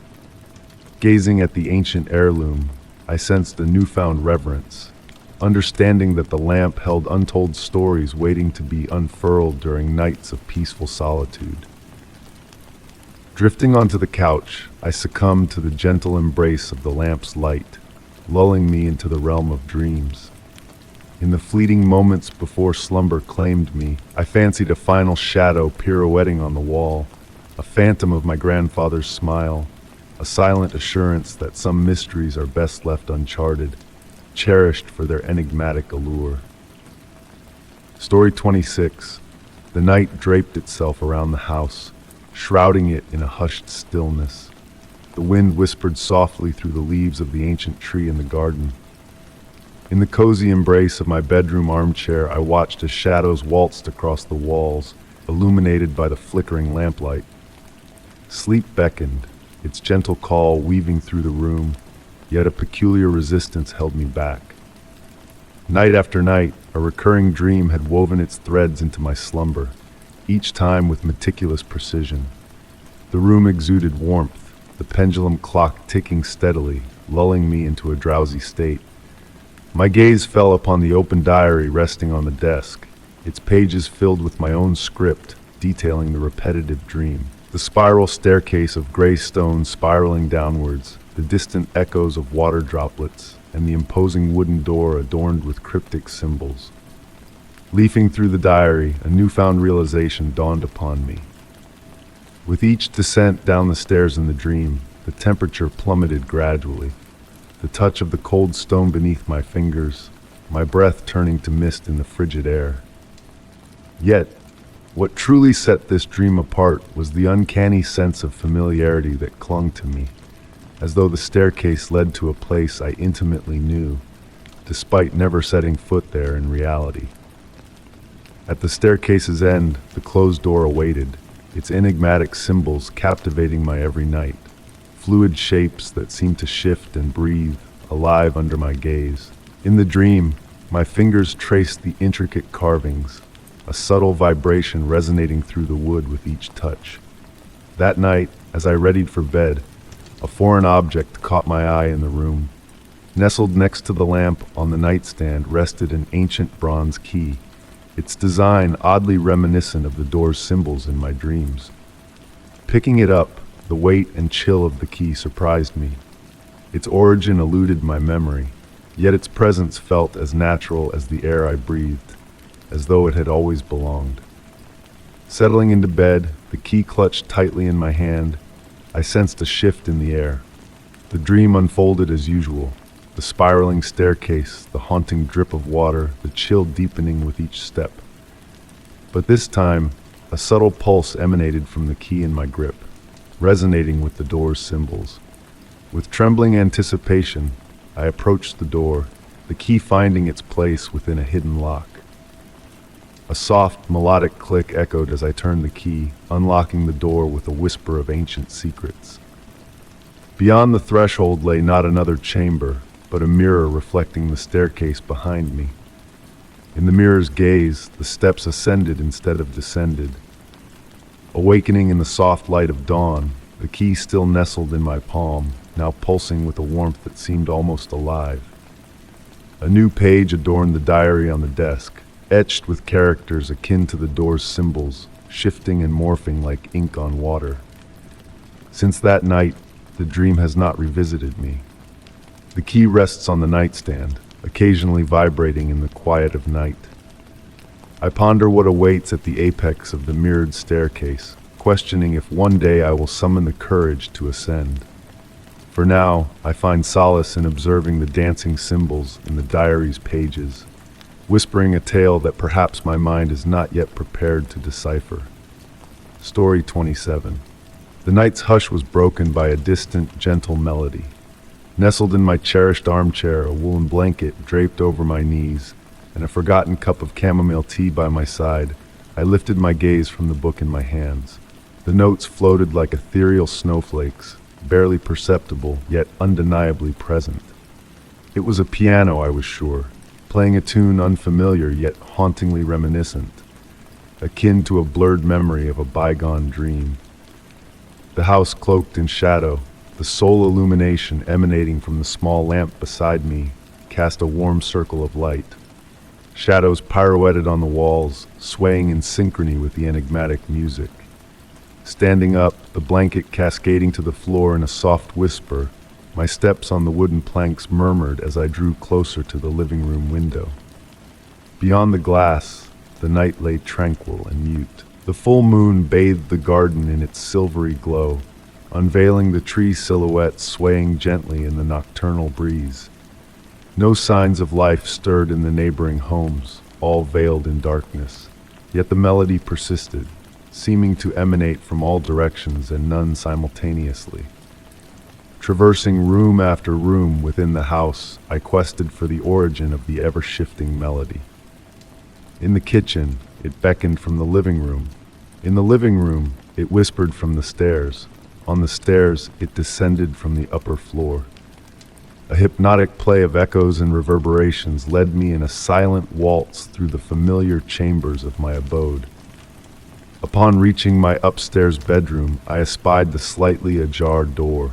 A: Gazing at the ancient heirloom, I sensed a newfound reverence, understanding that the lamp held untold stories waiting to be unfurled during nights of peaceful solitude. Drifting onto the couch, I succumbed to the gentle embrace of the lamp's light, lulling me into the realm of dreams. In the fleeting moments before slumber claimed me, I fancied a final shadow pirouetting on the wall, a phantom of my grandfather's smile, a silent assurance that some mysteries are best left uncharted, cherished for their enigmatic allure. Story 26. The night draped itself around the house, shrouding it in a hushed stillness. The wind whispered softly through the leaves of the ancient tree in the garden. In the cozy embrace of my bedroom armchair, I watched as shadows waltzed across the walls, illuminated by the flickering lamplight. Sleep beckoned, its gentle call weaving through the room, yet a peculiar resistance held me back. Night after night, a recurring dream had woven its threads into my slumber, each time with meticulous precision. The room exuded warmth, the pendulum clock ticking steadily, lulling me into a drowsy state. My gaze fell upon the open diary resting on the desk, its pages filled with my own script detailing the repetitive dream. The spiral staircase of gray stone spiraling downwards, the distant echoes of water droplets, and the imposing wooden door adorned with cryptic symbols. Leafing through the diary, a newfound realization dawned upon me. With each descent down the stairs in the dream, the temperature plummeted gradually. The touch of the cold stone beneath my fingers, my breath turning to mist in the frigid air. Yet, what truly set this dream apart was the uncanny sense of familiarity that clung to me, as though the staircase led to a place I intimately knew, despite never setting foot there in reality. At the staircase's end, the closed door awaited, its enigmatic symbols captivating my every night, fluid shapes that seemed to shift and breathe, alive under my gaze. In the dream, my fingers traced the intricate carvings, a subtle vibration resonating through the wood with each touch. That night, as I readied for bed, a foreign object caught my eye in the room. Nestled next to the lamp on the nightstand rested an ancient bronze key, its design oddly reminiscent of the door's symbols in my dreams. Picking it up, the weight and chill of the key surprised me. Its origin eluded my memory, yet its presence felt as natural as the air I breathed, as though it had always belonged. Settling into bed, the key clutched tightly in my hand, I sensed a shift in the air. The dream unfolded as usual. The spiraling staircase, the haunting drip of water, the chill deepening with each step. But this time, a subtle pulse emanated from the key in my grip, resonating with the door's symbols. With trembling anticipation, I approached the door, the key finding its place within a hidden lock. A soft, melodic click echoed as I turned the key, unlocking the door with a whisper of ancient secrets. Beyond the threshold lay not another chamber, but a mirror reflecting the staircase behind me. In the mirror's gaze, the steps ascended instead of descended. Awakening in the soft light of dawn, the key still nestled in my palm, now pulsing with a warmth that seemed almost alive. A new page adorned the diary on the desk, etched with characters akin to the door's symbols, shifting and morphing like ink on water. Since that night, the dream has not revisited me. The key rests on the nightstand, occasionally vibrating in the quiet of night. I ponder what awaits at the apex of the mirrored staircase, questioning if one day I will summon the courage to ascend. For now, I find solace in observing the dancing symbols in the diary's pages, whispering a tale that perhaps my mind is not yet prepared to decipher. Story 27. The night's hush was broken by a distant, gentle melody. Nestled in my cherished armchair, a woolen blanket draped over my knees, and a forgotten cup of chamomile tea by my side, I lifted my gaze from the book in my hands. The notes floated like ethereal snowflakes, barely perceptible, yet undeniably present. It was a piano, I was sure, playing a tune unfamiliar yet hauntingly reminiscent, akin to a blurred memory of a bygone dream. The house cloaked in shadow, the sole illumination emanating from the small lamp beside me cast a warm circle of light. Shadows pirouetted on the walls, swaying in synchrony with the enigmatic music. Standing up, the blanket cascading to the floor in a soft whisper, my steps on the wooden planks murmured as I drew closer to the living room window. Beyond the glass, the night lay tranquil and mute. The full moon bathed the garden in its silvery glow, unveiling the tree silhouettes swaying gently in the nocturnal breeze. No signs of life stirred in the neighboring homes, all veiled in darkness. Yet the melody persisted, seeming to emanate from all directions and none simultaneously. Traversing room after room within the house, I quested for the origin of the ever-shifting melody. In the kitchen, it beckoned from the living room. In the living room, it whispered from the stairs. On the stairs, it descended from the upper floor. A hypnotic play of echoes and reverberations led me in a silent waltz through the familiar chambers of my abode. Upon reaching my upstairs bedroom, I espied the slightly ajar door,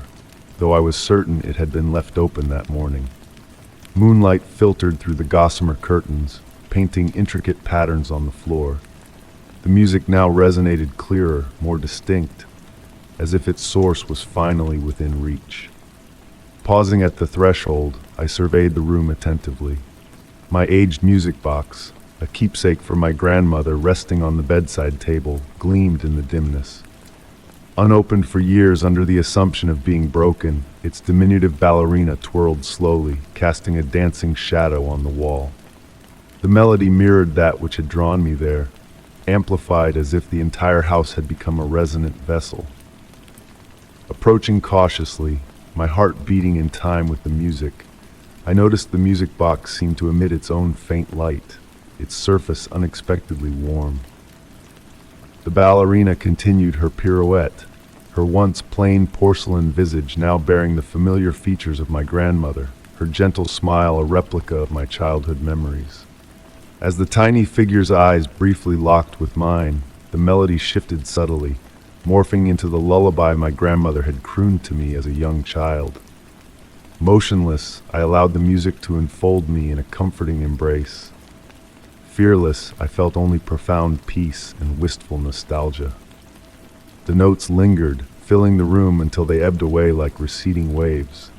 A: though I was certain it had been left open that morning. Moonlight filtered through the gossamer curtains, painting intricate patterns on the floor. The music now resonated clearer, more distinct, as if its source was finally within reach. Pausing at the threshold, I surveyed the room attentively. My aged music box, a keepsake for my grandmother resting on the bedside table, gleamed in the dimness. Unopened for years under the assumption of being broken, its diminutive ballerina twirled slowly, casting a dancing shadow on the wall. The melody mirrored that which had drawn me there, amplified as if the entire house had become a resonant vessel. Approaching cautiously, my heart beating in time with the music, I noticed the music box seemed to emit its own faint light, its surface unexpectedly warm. The ballerina continued her pirouette, her once plain porcelain visage now bearing the familiar features of my grandmother, her gentle smile a replica of my childhood memories. As the tiny figure's eyes briefly locked with mine, the melody shifted subtly, morphing into the lullaby my grandmother had crooned to me as a young child. Motionless, I allowed the music to enfold me in a comforting embrace. Fearless, I felt only profound peace and wistful nostalgia. The notes lingered, filling the room until they ebbed away like receding waves.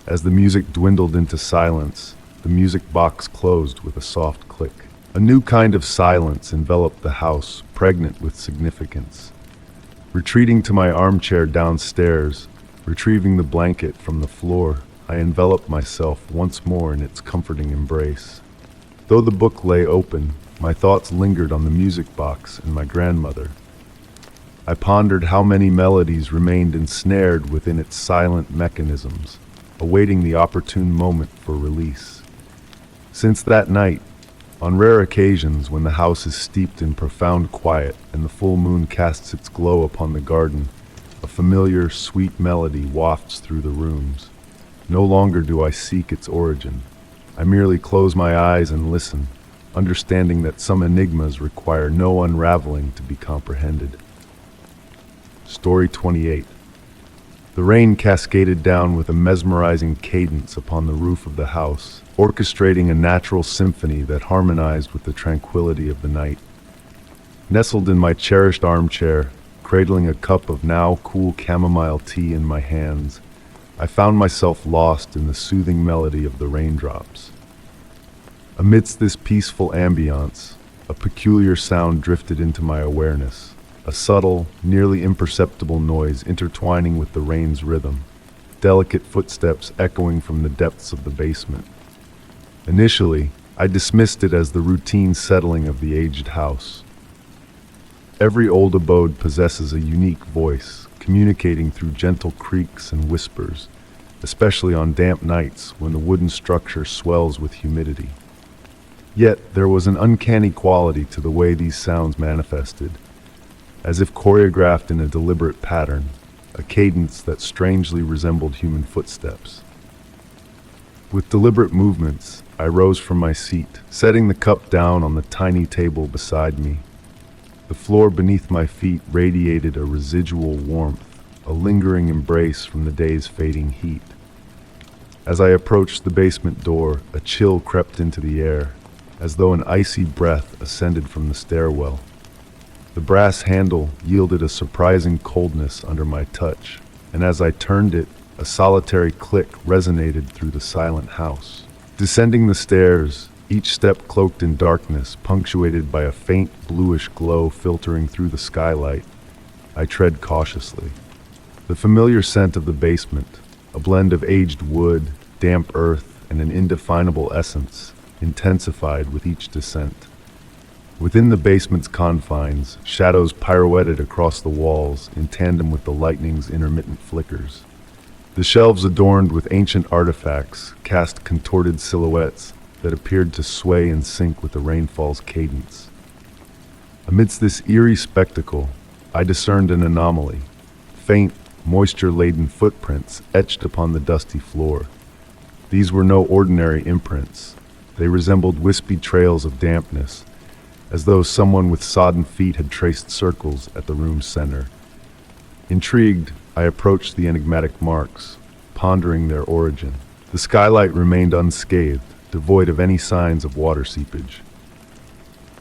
A: As the music dwindled into silence, the music box closed with a soft click. A new kind of silence enveloped the house, pregnant with significance. Retreating to my armchair downstairs, retrieving the blanket from the floor, I enveloped myself once more in its comforting embrace. Though the book lay open, my thoughts lingered on the music box and my grandmother. I pondered how many melodies remained ensnared within its silent mechanisms, awaiting the opportune moment for release. Since that night, on rare occasions when the house is steeped in profound quiet and the full moon casts its glow upon the garden, a familiar, sweet melody wafts through the rooms. No longer do I seek its origin. I merely close my eyes and listen, understanding that some enigmas require no unraveling to be comprehended. Story 28. The rain cascaded down with a mesmerizing cadence upon the roof of the house, orchestrating a natural symphony that harmonized with the tranquility of the night. Nestled in my cherished armchair, cradling a cup of now cool chamomile tea in my hands, I found myself lost in the soothing melody of the raindrops. Amidst this peaceful ambiance, a peculiar sound drifted into my awareness, a subtle, nearly imperceptible noise intertwining with the rain's rhythm, delicate footsteps echoing from the depths of the basement. Initially, I dismissed it as the routine settling of the aged house. Every old abode possesses a unique voice, communicating through gentle creaks and whispers, especially on damp nights when the wooden structure swells with humidity. Yet there was an uncanny quality to the way these sounds manifested, as if choreographed in a deliberate pattern, a cadence that strangely resembled human footsteps. With deliberate movements, I rose from my seat, setting the cup down on the tiny table beside me. The floor beneath my feet radiated a residual warmth, a lingering embrace from the day's fading heat. As I approached the basement door, a chill crept into the air, as though an icy breath ascended from the stairwell. The brass handle yielded a surprising coldness under my touch, and as I turned it, a solitary click resonated through the silent house. Descending the stairs, each step cloaked in darkness, punctuated by a faint bluish glow filtering through the skylight, I tread cautiously. The familiar scent of the basement, a blend of aged wood, damp earth, and an indefinable essence, intensified with each descent. Within the basement's confines, shadows pirouetted across the walls in tandem with the lightning's intermittent flickers. The shelves adorned with ancient artifacts cast contorted silhouettes that appeared to sway in sync with the rainfall's cadence. Amidst this eerie spectacle, I discerned an anomaly: faint, moisture-laden footprints etched upon the dusty floor. These were no ordinary imprints. They resembled wispy trails of dampness, as though someone with sodden feet had traced circles at the room's center. Intrigued, I approached the enigmatic marks, pondering their origin. The skylight remained unscathed, devoid of any signs of water seepage.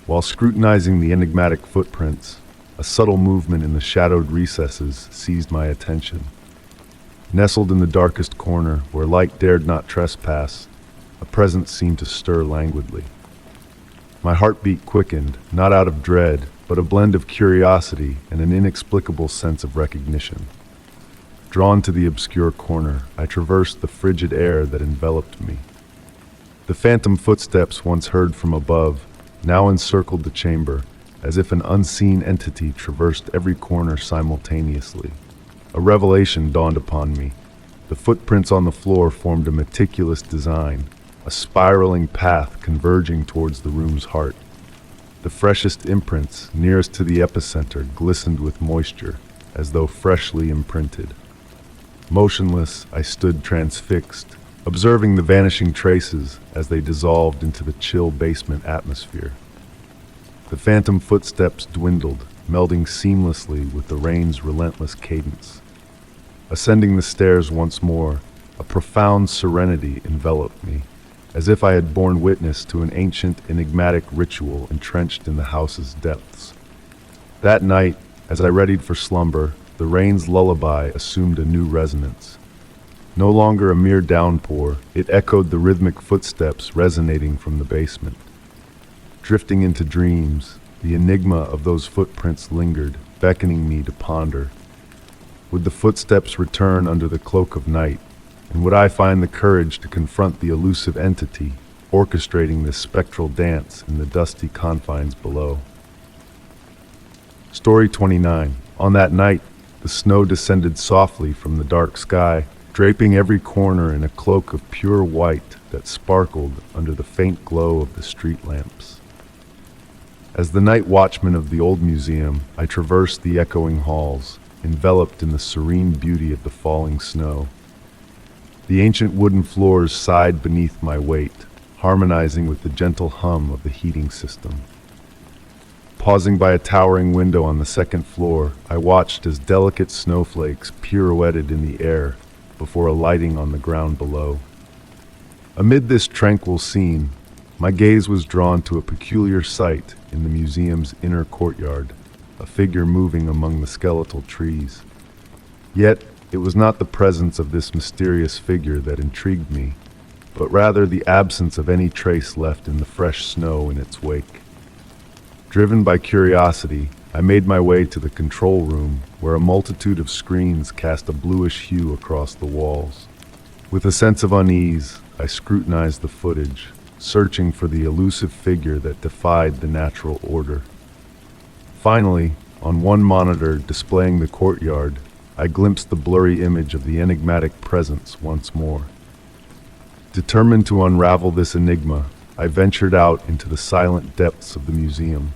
A: While scrutinizing the enigmatic footprints, a subtle movement in the shadowed recesses seized my attention. Nestled in the darkest corner, where light dared not trespass, a presence seemed to stir languidly. My heartbeat quickened, not out of dread, but a blend of curiosity and an inexplicable sense of recognition. Drawn to the obscure corner, I traversed the frigid air that enveloped me. The phantom footsteps once heard from above now encircled the chamber, as if an unseen entity traversed every corner simultaneously. A revelation dawned upon me. The footprints on the floor formed a meticulous design, a spiraling path converging towards the room's heart. The freshest imprints, nearest to the epicenter, glistened with moisture, as though freshly imprinted. Motionless, I stood transfixed, observing the vanishing traces as they dissolved into the chill basement atmosphere. The phantom footsteps dwindled, melding seamlessly with the rain's relentless cadence. Ascending the stairs once more, a profound serenity enveloped me, as if I had borne witness to an ancient, enigmatic ritual entrenched in the house's depths. That night, as I readied for slumber, the rain's lullaby assumed a new resonance. No longer a mere downpour, it echoed the rhythmic footsteps resonating from the basement. Drifting into dreams, the enigma of those footprints lingered, beckoning me to ponder. Would the footsteps return under the cloak of night, and would I find the courage to confront the elusive entity, orchestrating this spectral dance in the dusty confines below? Story 29. On that night, the snow descended softly from the dark sky, draping every corner in a cloak of pure white that sparkled under the faint glow of the street lamps. As the night watchman of the old museum, I traversed the echoing halls, enveloped in the serene beauty of the falling snow. The ancient wooden floors sighed beneath my weight, harmonizing with the gentle hum of the heating system. Pausing by a towering window on the second floor, I watched as delicate snowflakes pirouetted in the air before alighting on the ground below. Amid this tranquil scene, my gaze was drawn to a peculiar sight in the museum's inner courtyard, a figure moving among the skeletal trees. Yet, it was not the presence of this mysterious figure that intrigued me, but rather the absence of any trace left in the fresh snow in its wake. Driven by curiosity, I made my way to the control room, where a multitude of screens cast a bluish hue across the walls. With a sense of unease, I scrutinized the footage, searching for the elusive figure that defied the natural order. Finally, on one monitor displaying the courtyard, I glimpsed the blurry image of the enigmatic presence once more. Determined to unravel this enigma, I ventured out into the silent depths of the museum.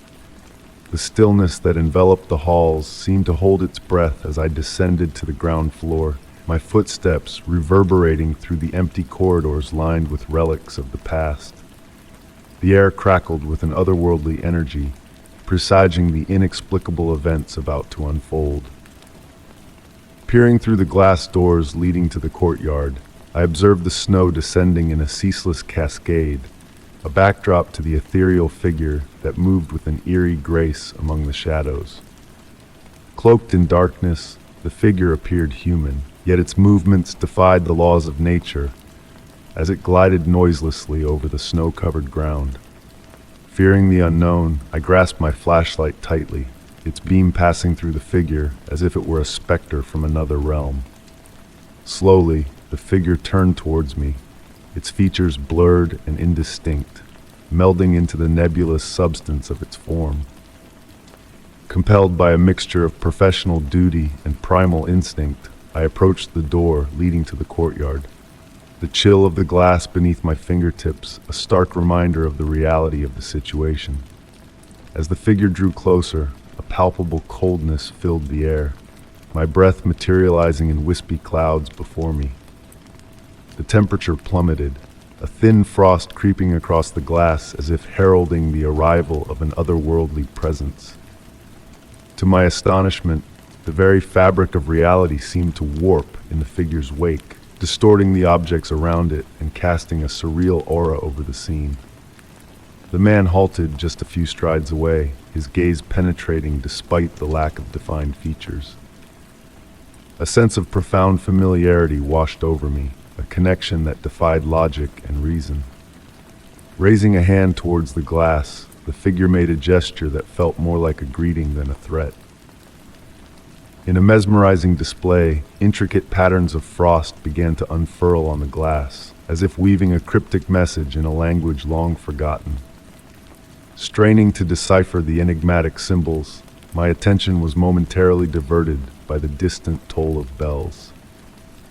A: The stillness that enveloped the halls seemed to hold its breath as I descended to the ground floor, my footsteps reverberating through the empty corridors lined with relics of the past. The air crackled with an otherworldly energy, presaging the inexplicable events about to unfold. Peering through the glass doors leading to the courtyard, I observed the snow descending in a ceaseless cascade, a backdrop to the ethereal figure that moved with an eerie grace among the shadows. Cloaked in darkness, the figure appeared human, yet its movements defied the laws of nature as it glided noiselessly over the snow-covered ground. Fearing the unknown, I grasped my flashlight tightly, its beam passing through the figure as if it were a specter from another realm. Slowly, the figure turned towards me, its features blurred and indistinct, melding into the nebulous substance of its form. Compelled by a mixture of professional duty and primal instinct, I approached the door leading to the courtyard. The chill of the glass beneath my fingertips, a stark reminder of the reality of the situation. As the figure drew closer, a palpable coldness filled the air, my breath materializing in wispy clouds before me. The temperature plummeted, a thin frost creeping across the glass as if heralding the arrival of an otherworldly presence. To my astonishment, the very fabric of reality seemed to warp in the figure's wake, distorting the objects around it and casting a surreal aura over the scene. The man halted just a few strides away, his gaze penetrating despite the lack of defined features. A sense of profound familiarity washed over me, a connection that defied logic and reason. Raising a hand towards the glass, the figure made a gesture that felt more like a greeting than a threat. In a mesmerizing display, intricate patterns of frost began to unfurl on the glass, as if weaving a cryptic message in a language long forgotten. Straining to decipher the enigmatic symbols, my attention was momentarily diverted by the distant toll of bells.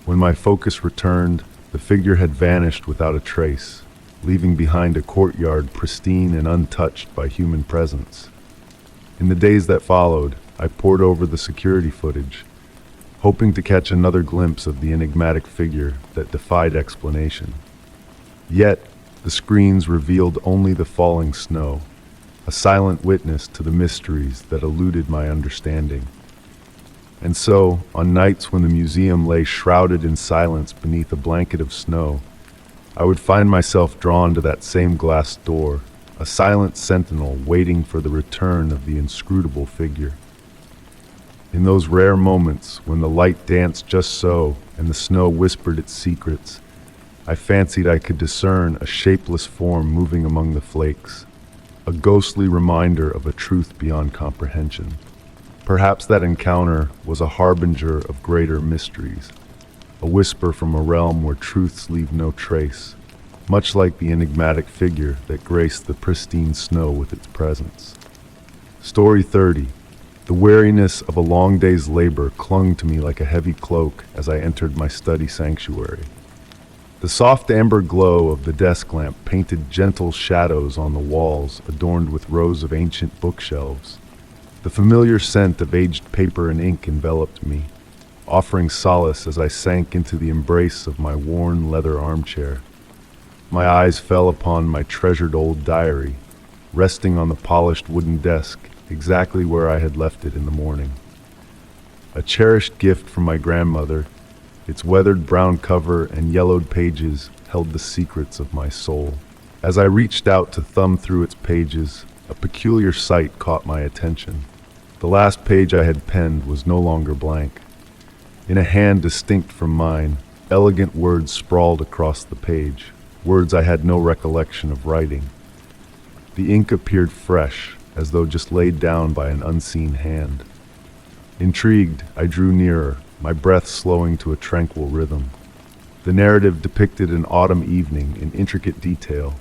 A: When my focus returned, the figure had vanished without a trace, leaving behind a courtyard pristine and untouched by human presence. In the days that followed, I pored over the security footage, hoping to catch another glimpse of the enigmatic figure that defied explanation. Yet, the screens revealed only the falling snow, a silent witness to the mysteries that eluded my understanding. And so, on nights when the museum lay shrouded in silence beneath a blanket of snow, I would find myself drawn to that same glass door, a silent sentinel waiting for the return of the inscrutable figure. In those rare moments when the light danced just so and the snow whispered its secrets, I fancied I could discern a shapeless form moving among the flakes, a ghostly reminder of a truth beyond comprehension. Perhaps that encounter was a harbinger of greater mysteries, a whisper from a realm where truths leave no trace, much like the enigmatic figure that graced the pristine snow with its presence. Story 30. The weariness of a long day's labor clung to me like a heavy cloak as I entered my study sanctuary. The soft amber glow of the desk lamp painted gentle shadows on the walls adorned with rows of ancient bookshelves. The familiar scent of aged paper and ink enveloped me, offering solace as I sank into the embrace of my worn leather armchair. My eyes fell upon my treasured old diary, resting on the polished wooden desk exactly where I had left it in the morning. A cherished gift from my grandmother, its weathered brown cover and yellowed pages held the secrets of my soul. As I reached out to thumb through its pages, a peculiar sight caught my attention. The last page I had penned was no longer blank. In a hand distinct from mine, elegant words sprawled across the page, words I had no recollection of writing. The ink appeared fresh, as though just laid down by an unseen hand. Intrigued, I drew nearer, my breath slowing to a tranquil rhythm. The narrative depicted an autumn evening in intricate detail,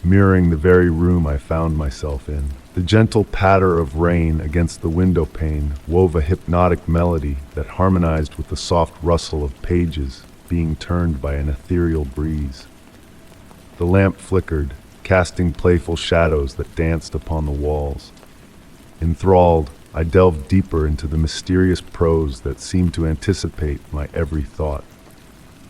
A: mirroring the very room I found myself in. The gentle patter of rain against the window pane wove a hypnotic melody that harmonized with the soft rustle of pages being turned by an ethereal breeze. The lamp flickered, casting playful shadows that danced upon the walls. Enthralled, I delved deeper into the mysterious prose that seemed to anticipate my every thought.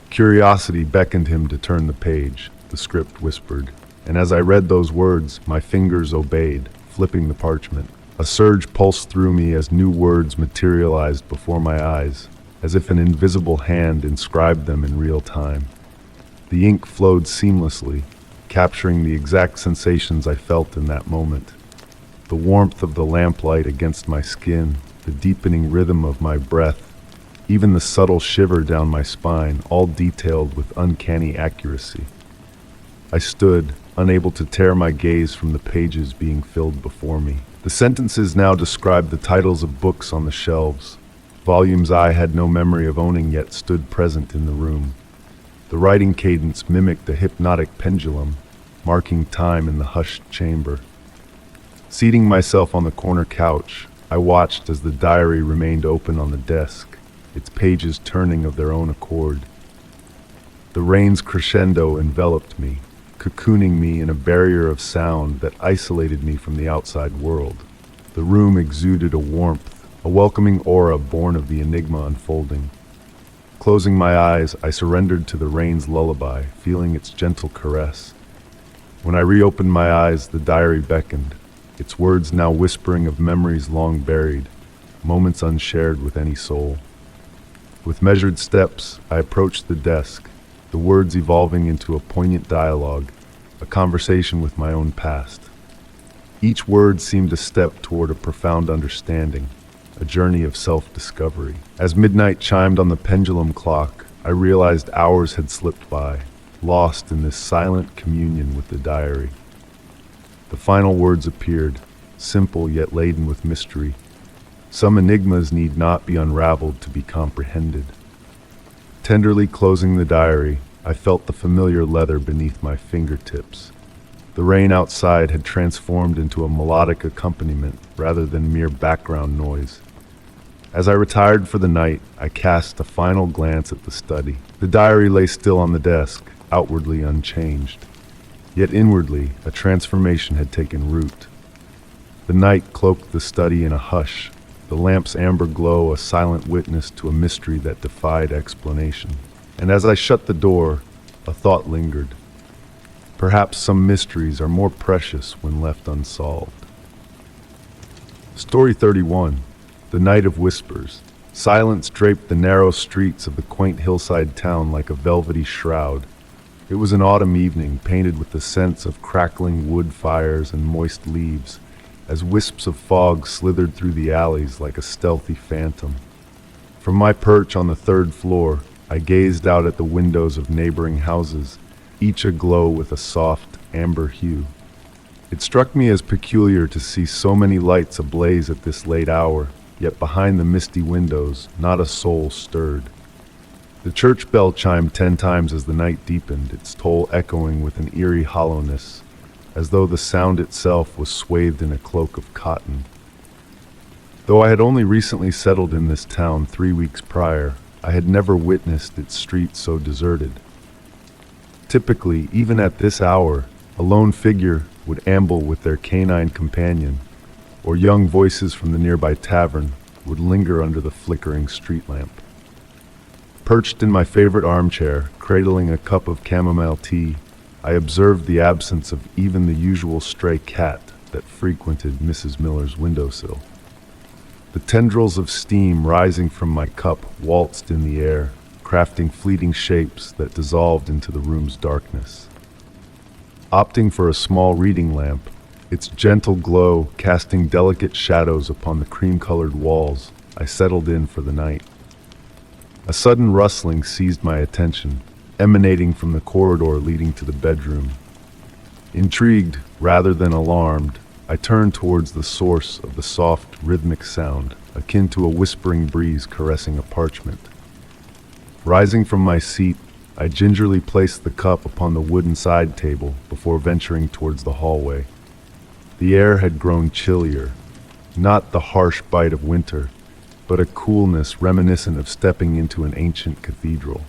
A: Curiosity beckoned him to turn the page, the script whispered, and as I read those words, my fingers obeyed, flipping the parchment. A surge pulsed through me as new words materialized before my eyes, as if an invisible hand inscribed them in real time. The ink flowed seamlessly, capturing the exact sensations I felt in that moment. The warmth of the lamplight against my skin, the deepening rhythm of my breath, even the subtle shiver down my spine, all detailed with uncanny accuracy. I stood, unable to tear my gaze from the pages being filled before me. The sentences now described the titles of books on the shelves. Volumes I had no memory of owning yet stood present in the room. The writing cadence mimicked a hypnotic pendulum, marking time in the hushed chamber. Seating myself on the corner couch, I watched as the diary remained open on the desk, its pages turning of their own accord. The rain's crescendo enveloped me, cocooning me in a barrier of sound that isolated me from the outside world. The room exuded a warmth, a welcoming aura born of the enigma unfolding. Closing my eyes, I surrendered to the rain's lullaby, feeling its gentle caress. When I reopened my eyes, the diary beckoned, its words now whispering of memories long buried, moments unshared with any soul. With measured steps, I approached the desk, the words evolving into a poignant dialogue, a conversation with my own past. Each word seemed a step toward a profound understanding, a journey of self-discovery. As midnight chimed on the pendulum clock, I realized hours had slipped by, lost in this silent communion with the diary. The final words appeared, simple yet laden with mystery. Some enigmas need not be unraveled to be comprehended. Tenderly closing the diary, I felt the familiar leather beneath my fingertips. The rain outside had transformed into a melodic accompaniment rather than mere background noise. As I retired for the night, I cast a final glance at the study. The diary lay still on the desk, outwardly unchanged. Yet inwardly, a transformation had taken root. The night cloaked the study in a hush, the lamp's amber glow a silent witness to a mystery that defied explanation. And as I shut the door, a thought lingered. Perhaps some mysteries are more precious when left unsolved. Story 31. The Night of Whispers. Silence draped the narrow streets of the quaint hillside town like a velvety shroud. It was an autumn evening, painted with the scents of crackling wood fires and moist leaves, as wisps of fog slithered through the alleys like a stealthy phantom. From my perch on the third floor, I gazed out at the windows of neighboring houses, each aglow with a soft, amber hue. It struck me as peculiar to see so many lights ablaze at this late hour, yet behind the misty windows, not a soul stirred. The church bell chimed 10 times as the night deepened, its toll echoing with an eerie hollowness, as though the sound itself was swathed in a cloak of cotton. Though I had only recently settled in this town 3 weeks prior, I had never witnessed its streets so deserted. Typically, even at this hour, a lone figure would amble with their canine companion, or young voices from the nearby tavern would linger under the flickering street lamp. Perched in my favorite armchair, cradling a cup of chamomile tea, I observed the absence of even the usual stray cat that frequented Mrs. Miller's windowsill. The tendrils of steam rising from my cup waltzed in the air, crafting fleeting shapes that dissolved into the room's darkness. Opting for a small reading lamp, its gentle glow casting delicate shadows upon the cream-colored walls, I settled in for the night. A sudden rustling seized my attention, emanating from the corridor leading to the bedroom. Intrigued rather than alarmed, I turned towards the source of the soft, rhythmic sound, akin to a whispering breeze caressing a parchment. Rising from my seat, I gingerly placed the cup upon the wooden side table before venturing towards the hallway. The air had grown chillier, not the harsh bite of winter, but a coolness reminiscent of stepping into an ancient cathedral.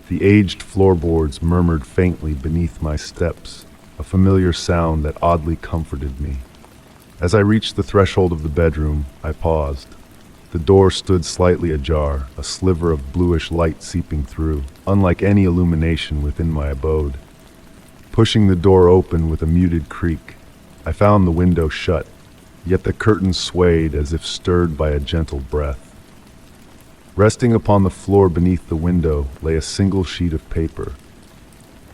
A: The aged floorboards murmured faintly beneath my steps, a familiar sound that oddly comforted me. As I reached the threshold of the bedroom, I paused. The door stood slightly ajar, a sliver of bluish light seeping through, unlike any illumination within my abode. Pushing the door open with a muted creak, I found the window shut, yet the curtains swayed as if stirred by a gentle breath. Resting upon the floor beneath the window lay a single sheet of paper.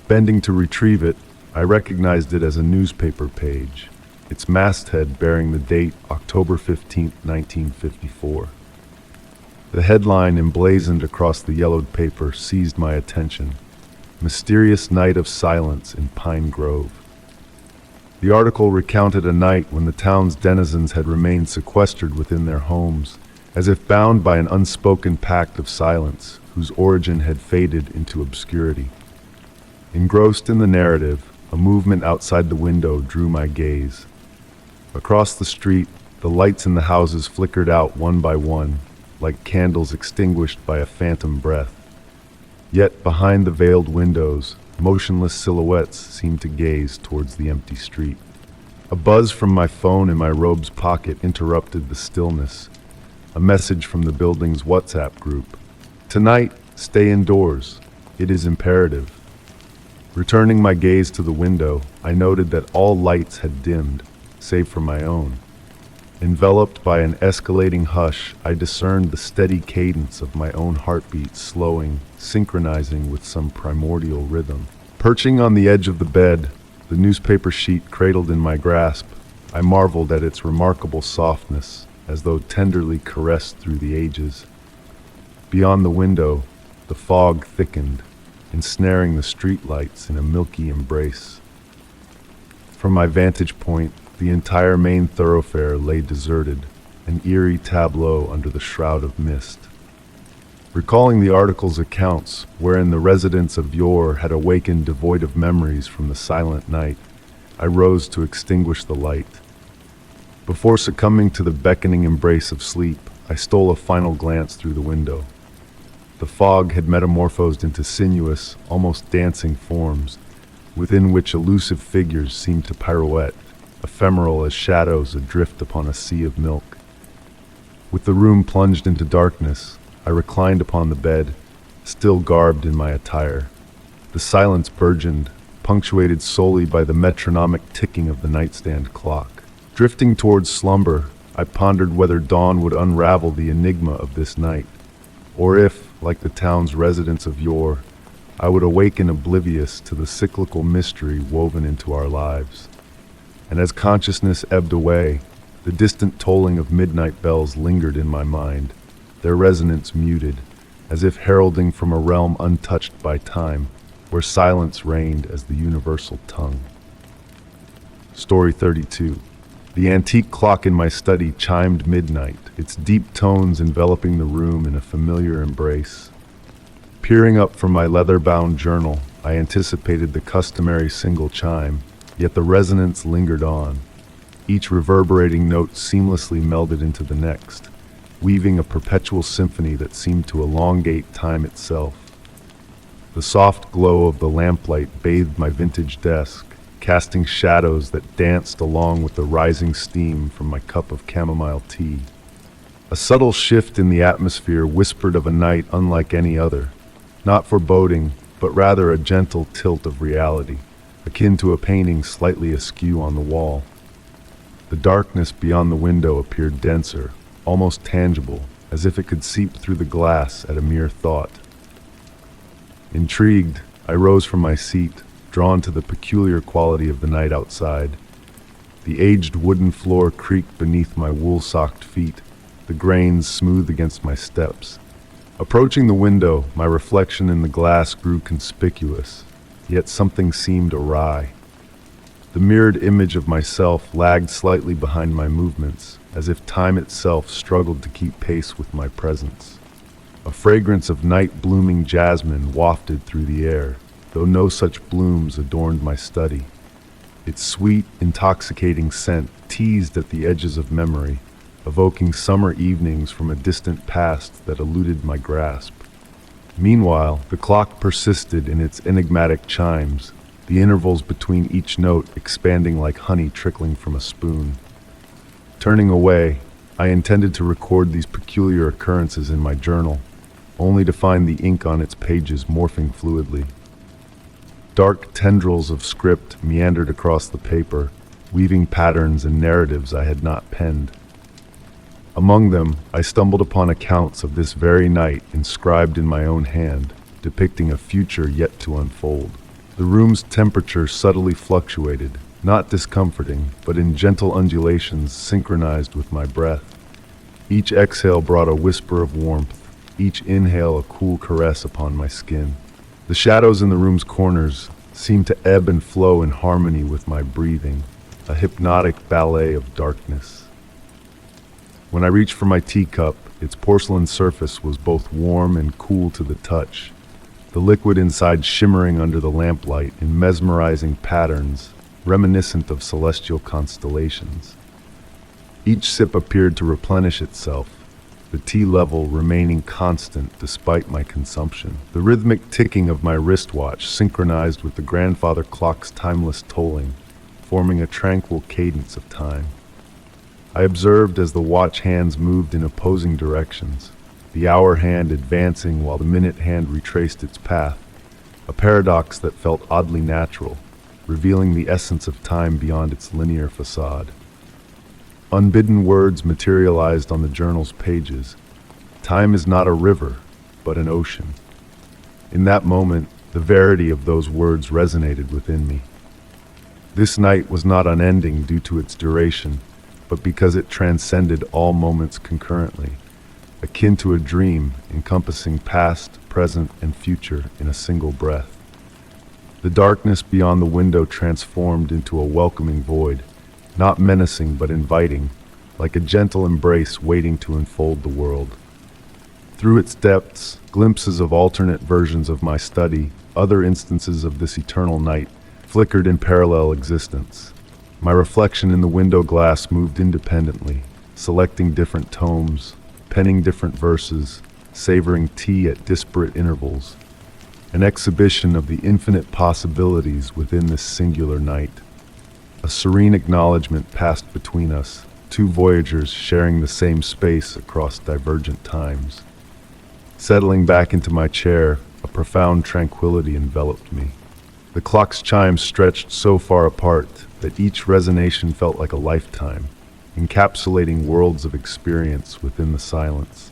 A: Bending to retrieve it, I recognized it as a newspaper page, its masthead bearing the date October 15, 1954. The headline emblazoned across the yellowed paper seized my attention: Mysterious Night of Silence in Pine Grove. The article recounted a night when the town's denizens had remained sequestered within their homes, as if bound by an unspoken pact of silence whose origin had faded into obscurity. Engrossed in the narrative, a movement outside the window drew my gaze. Across the street, the lights in the houses flickered out one by one, like candles extinguished by a phantom breath. Yet behind the veiled windows, motionless silhouettes seemed to gaze towards the empty street. A buzz from my phone in my robe's pocket interrupted the stillness. A message from the building's WhatsApp group. Tonight, stay indoors. It is imperative. Returning my gaze to the window, I noted that all lights had dimmed, save for my own. Enveloped by an escalating hush, I discerned the steady cadence of my own heartbeat slowing, synchronizing with some primordial rhythm. Perching on the edge of the bed, the newspaper sheet cradled in my grasp, I marveled at its remarkable softness, as though tenderly caressed through the ages. Beyond the window, the fog thickened, ensnaring the streetlights in a milky embrace. From my vantage point, the entire main thoroughfare lay deserted, an eerie tableau under the shroud of mist. Recalling the article's accounts, wherein the residents of yore had awakened devoid of memories from the silent night, I rose to extinguish the light. Before succumbing to the beckoning embrace of sleep, I stole a final glance through the window. The fog had metamorphosed into sinuous, almost dancing forms, within which elusive figures seemed to pirouette, ephemeral as shadows adrift upon a sea of milk. With the room plunged into darkness, I reclined upon the bed, still garbed in my attire. The silence burgeoned, punctuated solely by the metronomic ticking of the nightstand clock. Drifting towards slumber, I pondered whether dawn would unravel the enigma of this night, or if, like the town's residents of yore, I would awaken oblivious to the cyclical mystery woven into our lives. And as consciousness ebbed away, the distant tolling of midnight bells lingered in my mind, their resonance muted, as if heralding from a realm untouched by time, where silence reigned as the universal tongue. Story 32. The antique clock in my study chimed midnight, its deep tones enveloping the room in a familiar embrace. Peering up from my leather-bound journal, I anticipated the customary single chime, yet the resonance lingered on, each reverberating note seamlessly melded into the next, weaving a perpetual symphony that seemed to elongate time itself. The soft glow of the lamplight bathed my vintage desk, casting shadows that danced along with the rising steam from my cup of chamomile tea. A subtle shift in the atmosphere whispered of a night unlike any other, not foreboding, but rather a gentle tilt of reality, akin to a painting slightly askew on the wall. The darkness beyond the window appeared denser, almost tangible, as if it could seep through the glass at a mere thought. Intrigued, I rose from my seat, drawn to the peculiar quality of the night outside. The aged wooden floor creaked beneath my wool-socked feet, the grains smooth against my steps. Approaching the window, my reflection in the glass grew conspicuous, yet something seemed awry. The mirrored image of myself lagged slightly behind my movements, as if time itself struggled to keep pace with my presence. A fragrance of night-blooming jasmine wafted through the air, though no such blooms adorned my study. Its sweet, intoxicating scent teased at the edges of memory, evoking summer evenings from a distant past that eluded my grasp. Meanwhile, the clock persisted in its enigmatic chimes, the intervals between each note expanding like honey trickling from a spoon. Turning away, I intended to record these peculiar occurrences in my journal, only to find the ink on its pages morphing fluidly. Dark tendrils of script meandered across the paper, weaving patterns and narratives I had not penned. Among them, I stumbled upon accounts of this very night inscribed in my own hand, depicting a future yet to unfold. The room's temperature subtly fluctuated, not discomforting, but in gentle undulations synchronized with my breath. Each exhale brought a whisper of warmth, each inhale a cool caress upon my skin. The shadows in the room's corners seemed to ebb and flow in harmony with my breathing, a hypnotic ballet of darkness. When I reached for my teacup, its porcelain surface was both warm and cool to the touch, the liquid inside shimmering under the lamplight in mesmerizing patterns reminiscent of celestial constellations. Each sip appeared to replenish itself, the tea level remaining constant despite my consumption. The rhythmic ticking of my wristwatch synchronized with the grandfather clock's timeless tolling, forming a tranquil cadence of time. I observed as the watch hands moved in opposing directions, the hour hand advancing while the minute hand retraced its path, a paradox that felt oddly natural, revealing the essence of time beyond its linear facade. Unbidden words materialized on the journal's pages. Time is not a river, but an ocean. In that moment, the verity of those words resonated within me. This night was not unending due to its duration, but because it transcended all moments concurrently, akin to a dream encompassing past, present, and future in a single breath. The darkness beyond the window transformed into a welcoming void, not menacing but inviting, like a gentle embrace waiting to enfold the world. Through its depths, glimpses of alternate versions of my study, other instances of this eternal night, flickered in parallel existence. My reflection in the window glass moved independently, selecting different tomes, penning different verses, savoring tea at disparate intervals. An exhibition of the infinite possibilities within this singular night. A serene acknowledgement passed between us, two voyagers sharing the same space across divergent times. Settling back into my chair, a profound tranquility enveloped me. The clock's chimes stretched so far apart that each resonation felt like a lifetime, encapsulating worlds of experience within the silence.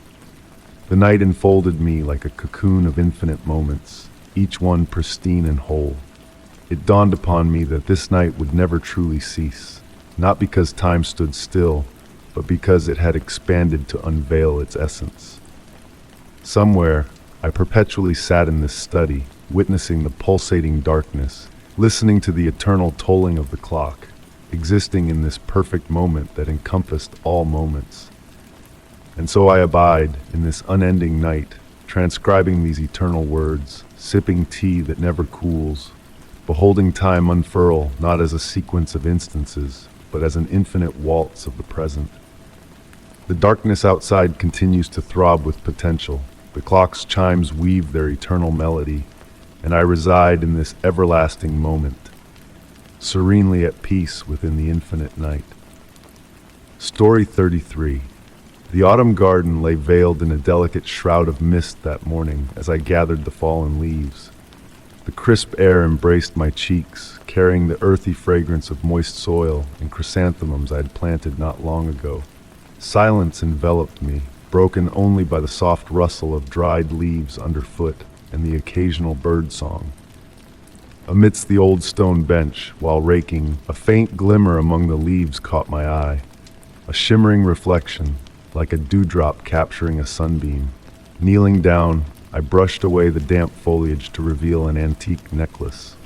A: The night enfolded me like a cocoon of infinite moments, each one pristine and whole. It dawned upon me that this night would never truly cease, not because time stood still, but because it had expanded to unveil its essence. Somewhere, I perpetually sat in this study, witnessing the pulsating darkness, listening to the eternal tolling of the clock, existing in this perfect moment that encompassed all moments. And so I abide in this unending night, transcribing these eternal words, sipping tea that never cools, beholding time unfurl not as a sequence of instances, but as an infinite waltz of the present. The darkness outside continues to throb with potential. The clock's chimes weave their eternal melody, and I reside in this everlasting moment, serenely at peace within the infinite night. Story 33. The autumn garden lay veiled in a delicate shroud of mist that morning as I gathered the fallen leaves. The crisp air embraced my cheeks, carrying the earthy fragrance of moist soil and chrysanthemums I had planted not long ago. Silence enveloped me, broken only by the soft rustle of dried leaves underfoot and the occasional bird song. Amidst the old stone bench, while raking, a faint glimmer among the leaves caught my eye. A shimmering reflection, like a dewdrop capturing a sunbeam. Kneeling down, I brushed away the damp foliage to reveal an antique necklace.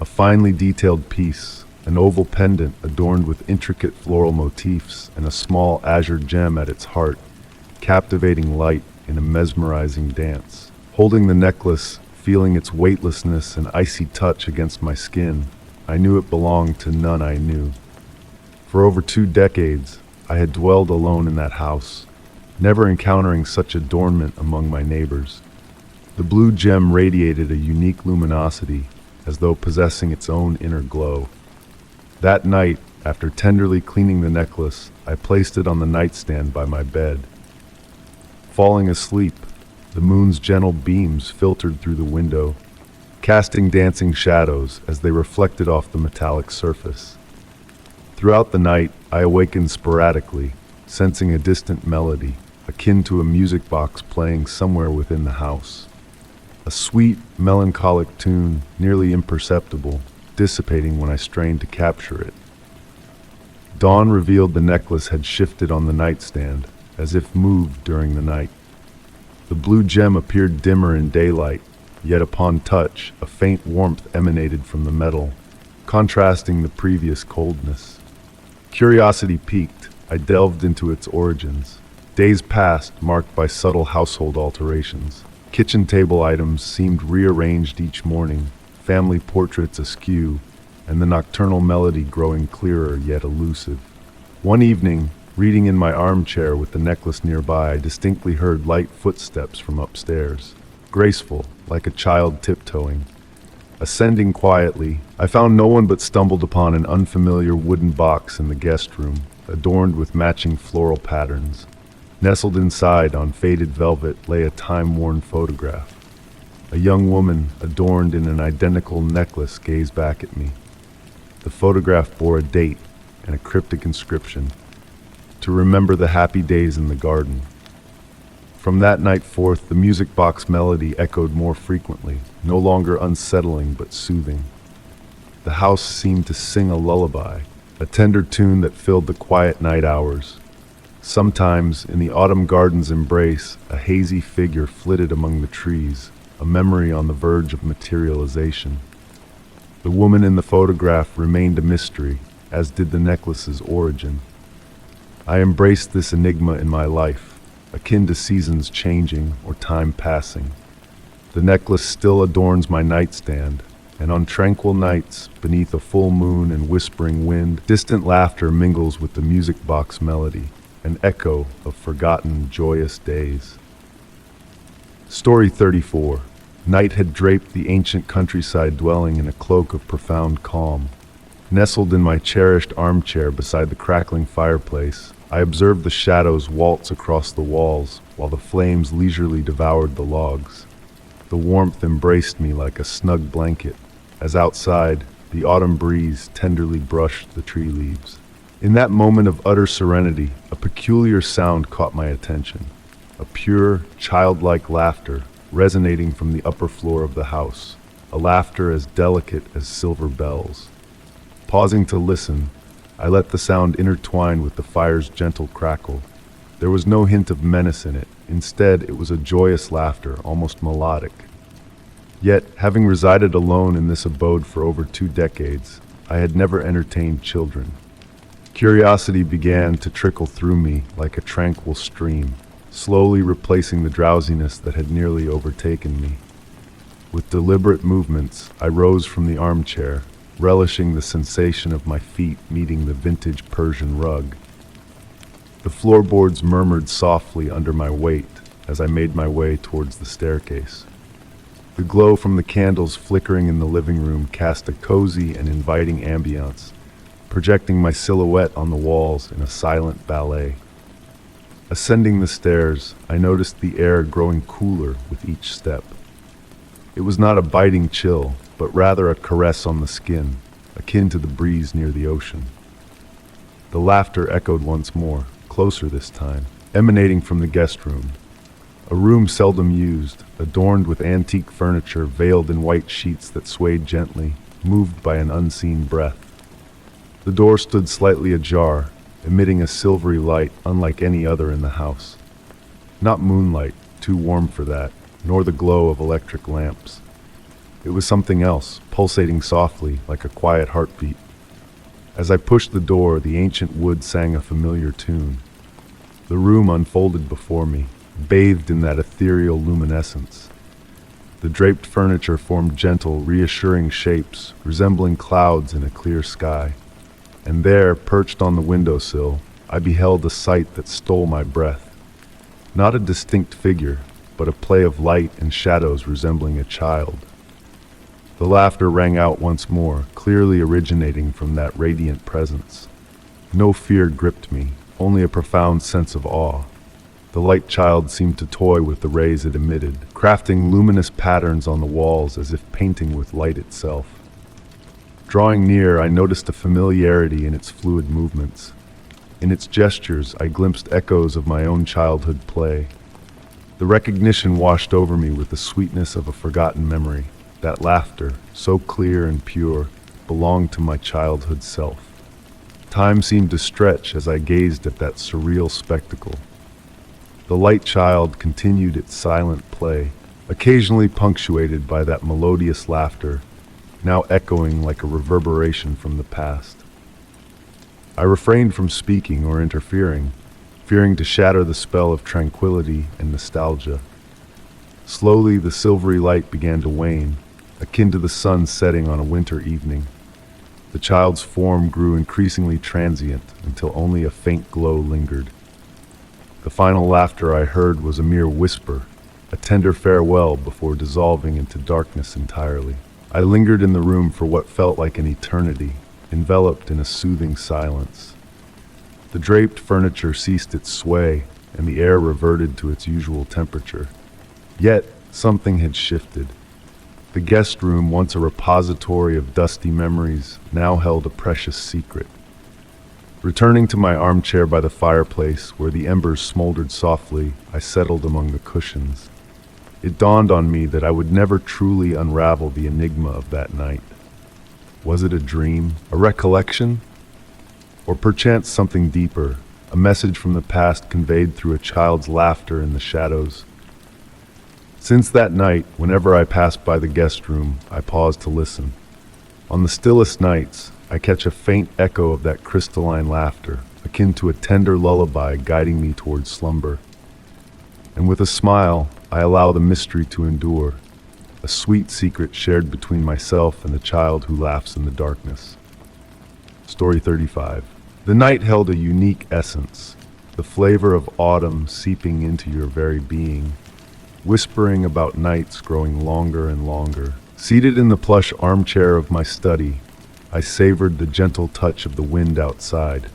A: A finely detailed piece, an oval pendant adorned with intricate floral motifs and a small azure gem at its heart, captivating light in a mesmerizing dance. Holding the necklace, feeling its weightlessness and icy touch against my skin, I knew it belonged to none I knew. For over 2 decades, I had dwelled alone in that house, never encountering such adornment among my neighbors. The blue gem radiated a unique luminosity, as though possessing its own inner glow. That night, after tenderly cleaning the necklace, I placed it on the nightstand by my bed. Falling asleep, the moon's gentle beams filtered through the window, casting dancing shadows as they reflected off the metallic surface. Throughout the night, I awakened sporadically, sensing a distant melody, akin to a music box playing somewhere within the house. A sweet, melancholic tune, nearly imperceptible, dissipating when I strained to capture it. Dawn revealed the necklace had shifted on the nightstand, as if moved during the night. The blue gem appeared dimmer in daylight, yet upon touch, a faint warmth emanated from the metal, contrasting the previous coldness. Curiosity piqued, I delved into its origins. Days passed, marked by subtle household alterations. Kitchen table items seemed rearranged each morning, family portraits askew, and the nocturnal melody growing clearer yet elusive. One evening, reading in my armchair with the necklace nearby, I distinctly heard light footsteps from upstairs, graceful, like a child tiptoeing. Ascending quietly, I found no one but stumbled upon an unfamiliar wooden box in the guest room, adorned with matching floral patterns. Nestled inside on faded velvet lay a time-worn photograph. A young woman, adorned in an identical necklace, gazed back at me. The photograph bore a date and a cryptic inscription, to remember the happy days in the garden. From that night forth, the music box melody echoed more frequently, no longer unsettling but soothing. The house seemed to sing a lullaby, a tender tune that filled the quiet night hours. Sometimes, in the autumn garden's embrace, a hazy figure flitted among the trees, a memory on the verge of materialization. The woman in the photograph remained a mystery, as did the necklace's origin. I embraced this enigma in my life, akin to seasons changing or time passing. The necklace still adorns my nightstand, and on tranquil nights, beneath a full moon and whispering wind, distant laughter mingles with the music box melody, an echo of forgotten, joyous days. Story 34. Night had draped the ancient countryside dwelling in a cloak of profound calm. Nestled in my cherished armchair beside the crackling fireplace, I observed the shadows waltz across the walls while the flames leisurely devoured the logs. The warmth embraced me like a snug blanket, as outside, the autumn breeze tenderly brushed the tree leaves. In that moment of utter serenity, a peculiar sound caught my attention, a pure, childlike laughter resonating from the upper floor of the house, a laughter as delicate as silver bells. Pausing to listen, I let the sound intertwine with the fire's gentle crackle. There was no hint of menace in it. Instead, it was a joyous laughter, almost melodic. Yet, having resided alone in this abode for over 2 decades, I had never entertained children. Curiosity began to trickle through me like a tranquil stream, slowly replacing the drowsiness that had nearly overtaken me. With deliberate movements, I rose from the armchair, relishing the sensation of my feet meeting the vintage Persian rug. The floorboards murmured softly under my weight as I made my way towards the staircase. The glow from the candles flickering in the living room cast a cozy and inviting ambiance, projecting my silhouette on the walls in a silent ballet. Ascending the stairs, I noticed the air growing cooler with each step. It was not a biting chill, but rather a caress on the skin, akin to the breeze near the ocean. The laughter echoed once more, closer this time, emanating from the guest room. A room seldom used, adorned with antique furniture veiled in white sheets that swayed gently, moved by an unseen breath. The door stood slightly ajar, emitting a silvery light unlike any other in the house. Not moonlight, too warm for that, nor the glow of electric lamps. It was something else, pulsating softly like a quiet heartbeat. As I pushed the door, the ancient wood sang a familiar tune. The room unfolded before me, bathed in that ethereal luminescence. The draped furniture formed gentle, reassuring shapes, resembling clouds in a clear sky. And there, perched on the windowsill, I beheld a sight that stole my breath. Not a distinct figure, but a play of light and shadows resembling a child. The laughter rang out once more, clearly originating from that radiant presence. No fear gripped me, only a profound sense of awe. The light child seemed to toy with the rays it emitted, crafting luminous patterns on the walls as if painting with light itself. Drawing near, I noticed a familiarity in its fluid movements. In its gestures, I glimpsed echoes of my own childhood play. The recognition washed over me with the sweetness of a forgotten memory. That laughter, so clear and pure, belonged to my childhood self. Time seemed to stretch as I gazed at that surreal spectacle. The light child continued its silent play, occasionally punctuated by that melodious laughter, now echoing like a reverberation from the past. I refrained from speaking or interfering, fearing to shatter the spell of tranquility and nostalgia. Slowly, the silvery light began to wane, akin to the sun setting on a winter evening. The child's form grew increasingly transient until only a faint glow lingered. The final laughter I heard was a mere whisper, a tender farewell before dissolving into darkness entirely. I lingered in the room for what felt like an eternity, enveloped in a soothing silence. The draped furniture ceased its sway, and the air reverted to its usual temperature. Yet, something had shifted. The guest room, once a repository of dusty memories, now held a precious secret. Returning to my armchair by the fireplace, where the embers smoldered softly, I settled among the cushions. It dawned on me that I would never truly unravel the enigma of that night. Was it a dream, a recollection, or perchance something deeper, a message from the past conveyed through a child's laughter in the shadows? Since that night, whenever I passed by the guest room, I paused to listen. On the stillest nights, I catch a faint echo of that crystalline laughter, akin to a tender lullaby guiding me towards slumber. And with a smile, I allow the mystery to endure, a sweet secret shared between myself and the child who laughs in the darkness. Story 35. The night held a unique essence, the flavor of autumn seeping into your very being, whispering about nights growing longer and longer. Seated in the plush armchair of my study, I savored the gentle touch of the wind outside,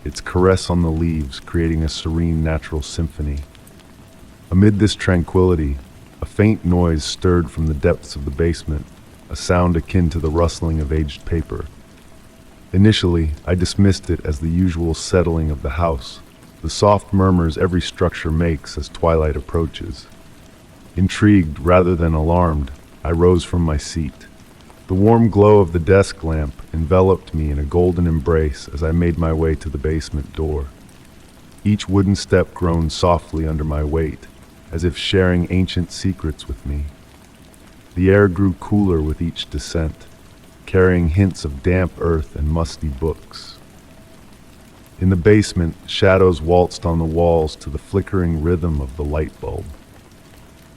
A: its caress on the leaves creating a serene natural symphony. Amid this tranquility, a faint noise stirred from the depths of the basement, a sound akin to the rustling of aged paper. Initially, I dismissed it as the usual settling of the house, the soft murmurs every structure makes as twilight approaches. Intrigued rather than alarmed, I rose from my seat. The warm glow of the desk lamp enveloped me in a golden embrace as I made my way to the basement door. Each wooden step groaned softly under my weight, as if sharing ancient secrets with me. The air grew cooler with each descent, carrying hints of damp earth and musty books. In the basement, shadows waltzed on the walls to the flickering rhythm of the light bulb.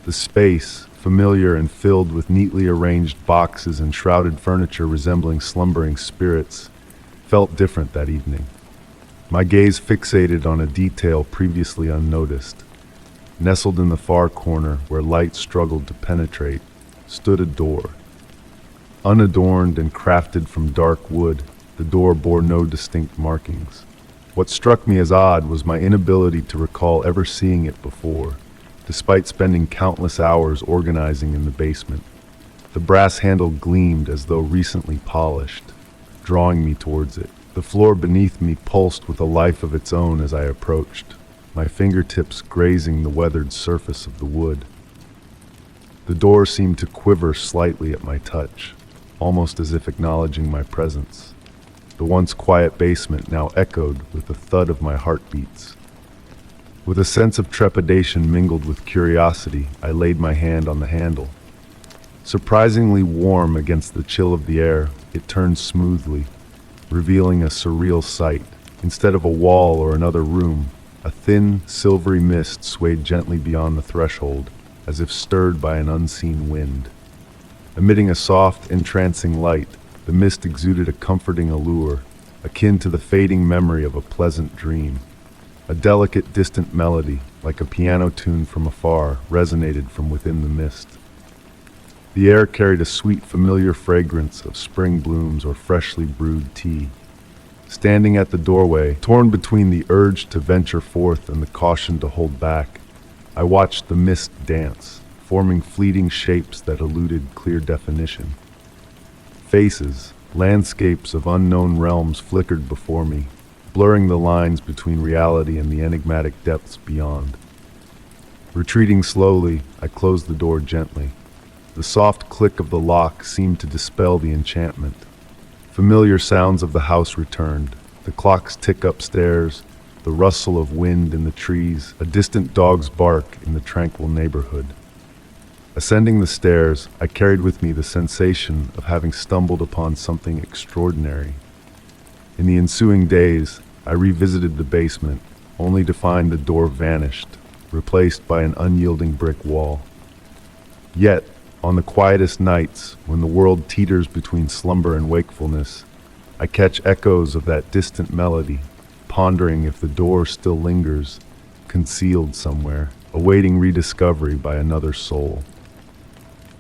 A: The space, familiar and filled with neatly arranged boxes and shrouded furniture resembling slumbering spirits, felt different that evening. My gaze fixated on a detail previously unnoticed. Nestled in the far corner, where light struggled to penetrate, stood a door. Unadorned and crafted from dark wood, the door bore no distinct markings. What struck me as odd was my inability to recall ever seeing it before, despite spending countless hours organizing in the basement. The brass handle gleamed as though recently polished, drawing me towards it. The floor beneath me pulsed with a life of its own as I approached, my fingertips grazing the weathered surface of the wood. The door seemed to quiver slightly at my touch, almost as if acknowledging my presence. The once quiet basement now echoed with the thud of my heartbeats. With a sense of trepidation mingled with curiosity, I laid my hand on the handle. Surprisingly warm against the chill of the air, it turned smoothly, revealing a surreal sight. Instead of a wall or another room, a thin, silvery mist swayed gently beyond the threshold, as if stirred by an unseen wind. Emitting a soft, entrancing light, the mist exuded a comforting allure, akin to the fading memory of a pleasant dream. A delicate, distant melody, like a piano tune from afar, resonated from within the mist. The air carried a sweet, familiar fragrance of spring blooms or freshly brewed tea. Standing at the doorway, torn between the urge to venture forth and the caution to hold back, I watched the mist dance, forming fleeting shapes that eluded clear definition. Faces, landscapes of unknown realms flickered before me, blurring the lines between reality and the enigmatic depths beyond. Retreating slowly, I closed the door gently. The soft click of the lock seemed to dispel the enchantment. Familiar sounds of the house returned, the clock's tick upstairs, the rustle of wind in the trees, a distant dog's bark in the tranquil neighborhood. Ascending the stairs, I carried with me the sensation of having stumbled upon something extraordinary. In the ensuing days, I revisited the basement, only to find the door vanished, replaced by an unyielding brick wall. Yet, on the quietest nights, when the world teeters between slumber and wakefulness, I catch echoes of that distant melody, pondering if the door still lingers, concealed somewhere, awaiting rediscovery by another soul.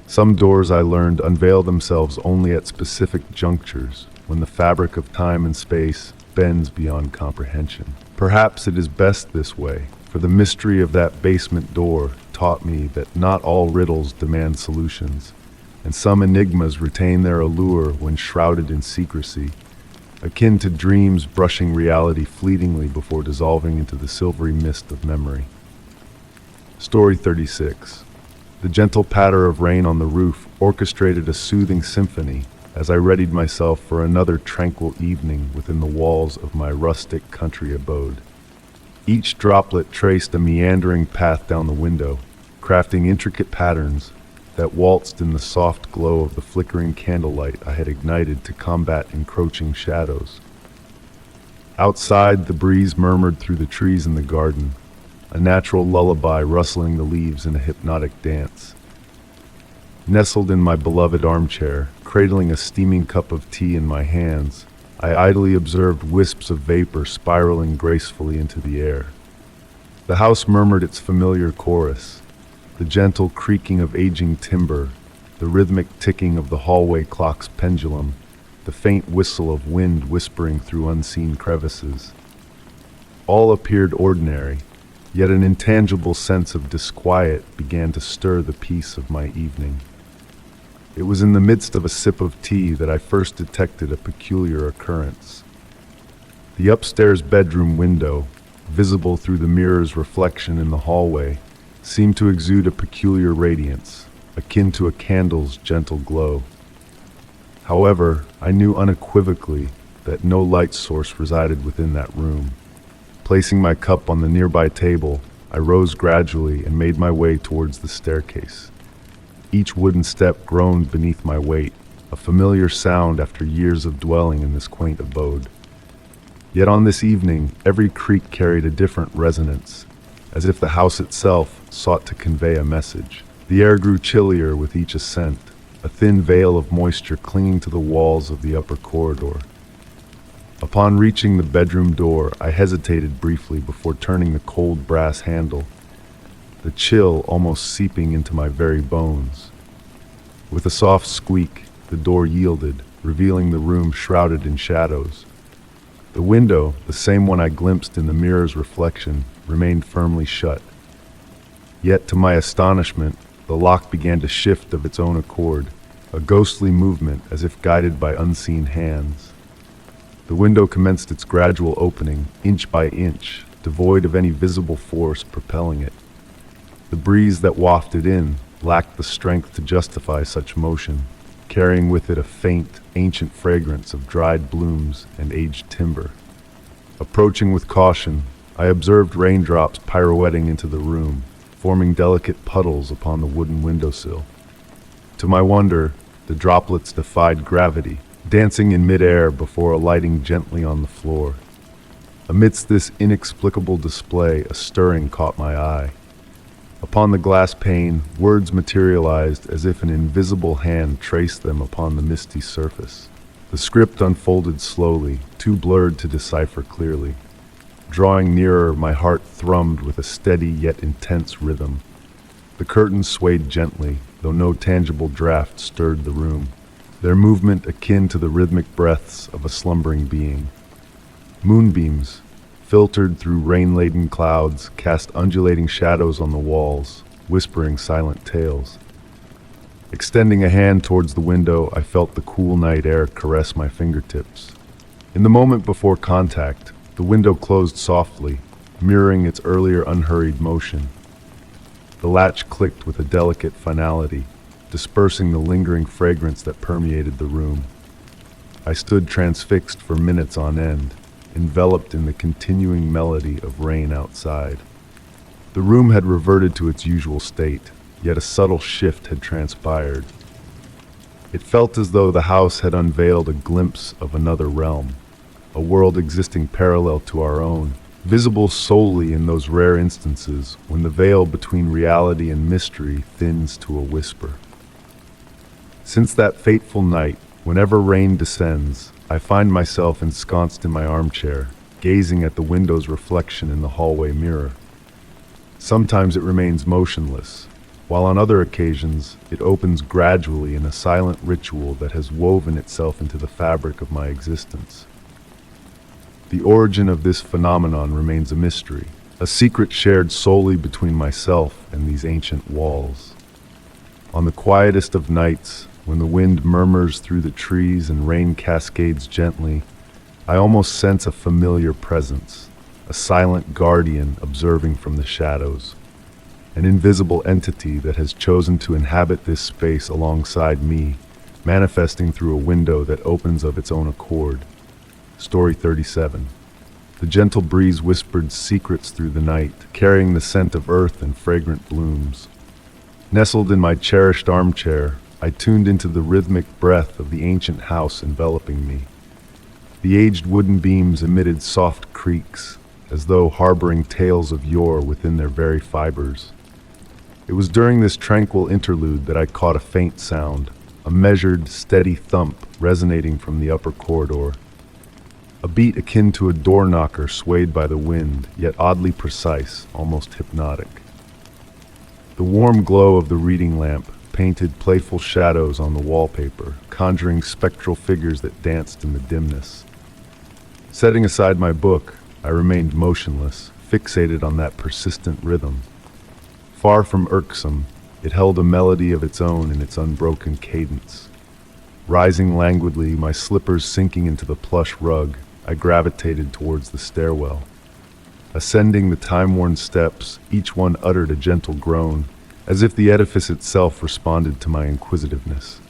A: Some doors, I learned, unveil themselves only at specific junctures, when the fabric of time and space bends beyond comprehension. Perhaps it is best this way, for the mystery of that basement door taught me that not all riddles demand solutions, and some enigmas retain their allure when shrouded in secrecy. akin to dreams brushing reality fleetingly before dissolving into the silvery mist of memory. Story 36. The gentle patter of rain on the roof orchestrated a soothing symphony as I readied myself for another tranquil evening within the walls of my rustic country abode. Each droplet traced a meandering path down the window, crafting intricate patterns that waltzed in the soft glow of the flickering candlelight I had ignited to combat encroaching shadows. Outside, the breeze murmured through the trees in the garden, a natural lullaby rustling the leaves in a hypnotic dance. Nestled in my beloved armchair, cradling a steaming cup of tea in my hands, I idly observed wisps of vapor spiraling gracefully into the air. The house murmured its familiar chorus, the gentle creaking of aging timber, the rhythmic ticking of the hallway clock's pendulum, the faint whistle of wind whispering through unseen crevices. All appeared ordinary, yet an intangible sense of disquiet began to stir the peace of my evening. It was in the midst of a sip of tea that I first detected a peculiar occurrence. The upstairs bedroom window, visible through the mirror's reflection in the hallway, seemed to exude a peculiar radiance, akin to a candle's gentle glow. However, I knew unequivocally that no light source resided within that room. Placing my cup on the nearby table, I rose gradually and made my way towards the staircase. Each wooden step groaned beneath my weight, a familiar sound after years of dwelling in this quaint abode. Yet on this evening, every creak carried a different resonance, as if the house itself sought to convey a message. The air grew chillier with each ascent, a thin veil of moisture clinging to the walls of the upper corridor. Upon reaching the bedroom door, I hesitated briefly before turning the cold brass handle, the chill almost seeping into my very bones. With a soft squeak, the door yielded, revealing the room shrouded in shadows. The window, the same one I glimpsed in the mirror's reflection, remained firmly shut. Yet to my astonishment, the lock began to shift of its own accord, a ghostly movement as if guided by unseen hands. The window commenced its gradual opening, inch by inch, devoid of any visible force propelling it. The breeze that wafted in lacked the strength to justify such motion, carrying with it a faint, ancient fragrance of dried blooms and aged timber. Approaching with caution, I observed raindrops pirouetting into the room, forming delicate puddles upon the wooden windowsill. To my wonder, the droplets defied gravity, dancing in midair before alighting gently on the floor. Amidst this inexplicable display, a stirring caught my eye. Upon the glass pane, words materialized as if an invisible hand traced them upon the misty surface. The script unfolded slowly, too blurred to decipher clearly. Drawing nearer, my heart thrummed with a steady yet intense rhythm. The curtains swayed gently, though no tangible draft stirred the room, their movement akin to the rhythmic breaths of a slumbering being. Moonbeams, filtered through rain-laden clouds, cast undulating shadows on the walls, whispering silent tales. Extending a hand towards the window, I felt the cool night air caress my fingertips. In the moment before contact, the window closed softly, mirroring its earlier unhurried motion. The latch clicked with a delicate finality, dispersing the lingering fragrance that permeated the room. I stood transfixed for minutes on end, enveloped in the continuing melody of rain outside. The room had reverted to its usual state, yet a subtle shift had transpired. It felt as though the house had unveiled a glimpse of another realm, a world existing parallel to our own, visible solely in those rare instances when the veil between reality and mystery thins to a whisper. Since that fateful night, whenever rain descends, I find myself ensconced in my armchair, gazing at the window's reflection in the hallway mirror. Sometimes it remains motionless, while on other occasions it opens gradually in a silent ritual that has woven itself into the fabric of my existence. The origin of this phenomenon remains a mystery, a secret shared solely between myself and these ancient walls. On the quietest of nights, when the wind murmurs through the trees and rain cascades gently, I almost sense a familiar presence, a silent guardian observing from the shadows, an invisible entity that has chosen to inhabit this space alongside me, manifesting through a window that opens of its own accord. Story 37. The gentle breeze whispered secrets through the night, carrying the scent of earth and fragrant blooms. Nestled in my cherished armchair, I tuned into the rhythmic breath of the ancient house enveloping me. The aged wooden beams emitted soft creaks, as though harboring tales of yore within their very fibers. It was during this tranquil interlude that I caught a faint sound, a measured, steady thump resonating from the upper corridor. A beat akin to a door knocker swayed by the wind, yet oddly precise, almost hypnotic. The warm glow of the reading lamp painted playful shadows on the wallpaper, conjuring spectral figures that danced in the dimness. Setting aside my book, I remained motionless, fixated on that persistent rhythm. Far from irksome, it held a melody of its own in its unbroken cadence. Rising languidly, my slippers sinking into the plush rug, I gravitated towards the stairwell. Ascending the time-worn steps, each one uttered a gentle groan, as if the edifice itself responded to my inquisitiveness.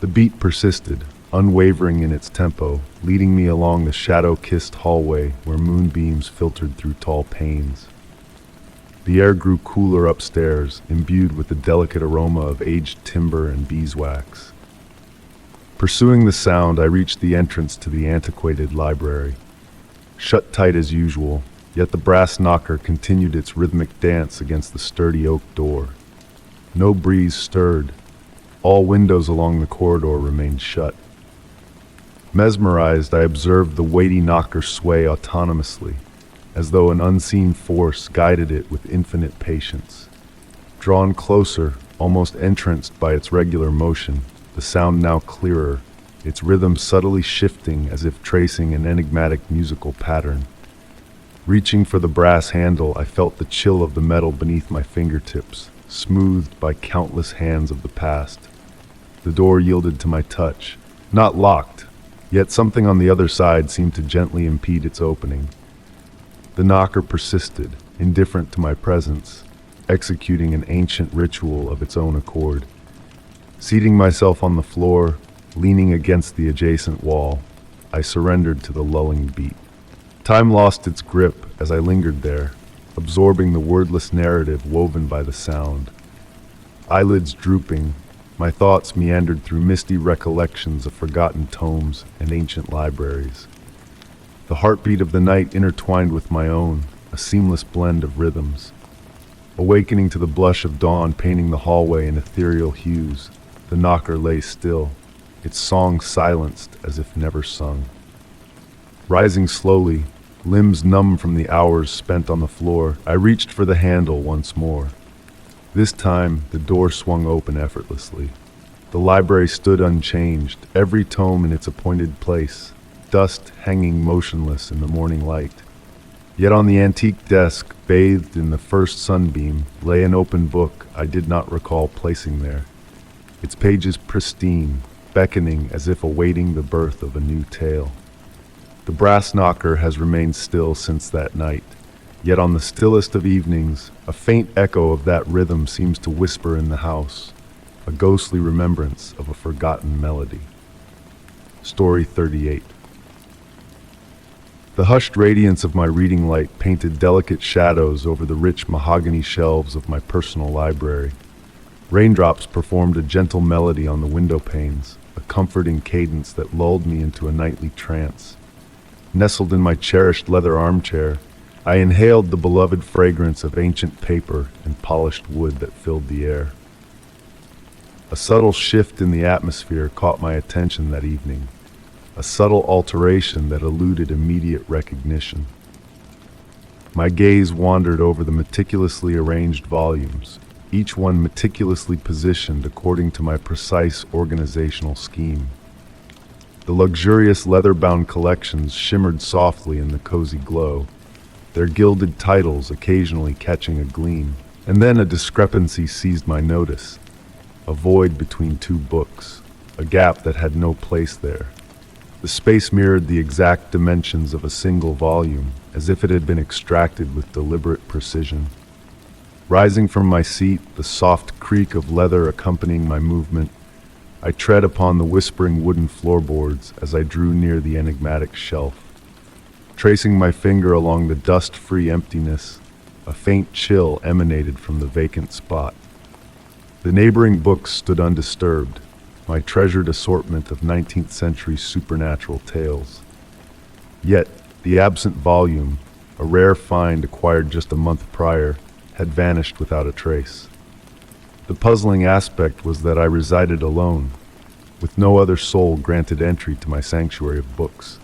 A: The beat persisted, unwavering in its tempo, leading me along the shadow-kissed hallway where moonbeams filtered through tall panes. The air grew cooler upstairs, imbued with the delicate aroma of aged timber and beeswax. Pursuing the sound, I reached the entrance to the antiquated library. Shut tight as usual, yet the brass knocker continued its rhythmic dance against the sturdy oak door. No breeze stirred. All windows along the corridor remained shut. Mesmerized, I observed the weighty knocker sway autonomously, as though an unseen force guided it with infinite patience. Drawn closer, almost entranced by its regular motion, the sound now clearer, its rhythm subtly shifting as if tracing an enigmatic musical pattern. Reaching for the brass handle, I felt the chill of the metal beneath my fingertips, smoothed by countless hands of the past. The door yielded to my touch, not locked, yet something on the other side seemed to gently impede its opening. The knocker persisted, indifferent to my presence, executing an ancient ritual of its own accord. Seating myself on the floor, leaning against the adjacent wall, I surrendered to the lulling beat. Time lost its grip as I lingered there, absorbing the wordless narrative woven by the sound. Eyelids drooping, my thoughts meandered through misty recollections of forgotten tomes and ancient libraries. The heartbeat of the night intertwined with my own, a seamless blend of rhythms. Awakening to the blush of dawn painting the hallway in ethereal hues, the knocker lay still, its song silenced as if never sung. Rising slowly, limbs numb from the hours spent on the floor, I reached for the handle once more. This time, the door swung open effortlessly. The library stood unchanged, every tome in its appointed place, dust hanging motionless in the morning light. Yet on the antique desk, bathed in the first sunbeam, lay an open book I did not recall placing there. Its pages pristine, beckoning as if awaiting the birth of a new tale. The brass knocker has remained still since that night, yet on the stillest of evenings, a faint echo of that rhythm seems to whisper in the house, a ghostly remembrance of a forgotten melody. Story 38. The hushed radiance of my reading light painted delicate shadows over the rich mahogany shelves of my personal library. Raindrops performed a gentle melody on the window panes, a comforting cadence that lulled me into a nightly trance. Nestled in my cherished leather armchair, I inhaled the beloved fragrance of ancient paper and polished wood that filled the air. A subtle shift in the atmosphere caught my attention that evening, a subtle alteration that eluded immediate recognition. My gaze wandered over the meticulously arranged volumes, each one meticulously positioned according to my precise organizational scheme. The luxurious leather-bound collections shimmered softly in the cozy glow, their gilded titles occasionally catching a gleam. And then a discrepancy seized my notice, a void between two books, a gap that had no place there. The space mirrored the exact dimensions of a single volume, as if it had been extracted with deliberate precision. Rising from my seat, the soft creak of leather accompanying my movement, I tread upon the whispering wooden floorboards as I drew near the enigmatic shelf. Tracing my finger along the dust-free emptiness, a faint chill emanated from the vacant spot. The neighboring books stood undisturbed, my treasured assortment of 19th century supernatural tales. Yet, the absent volume, a rare find acquired just a month prior, had vanished without a trace. The puzzling aspect was that I resided alone, with no other soul granted entry to my sanctuary of books.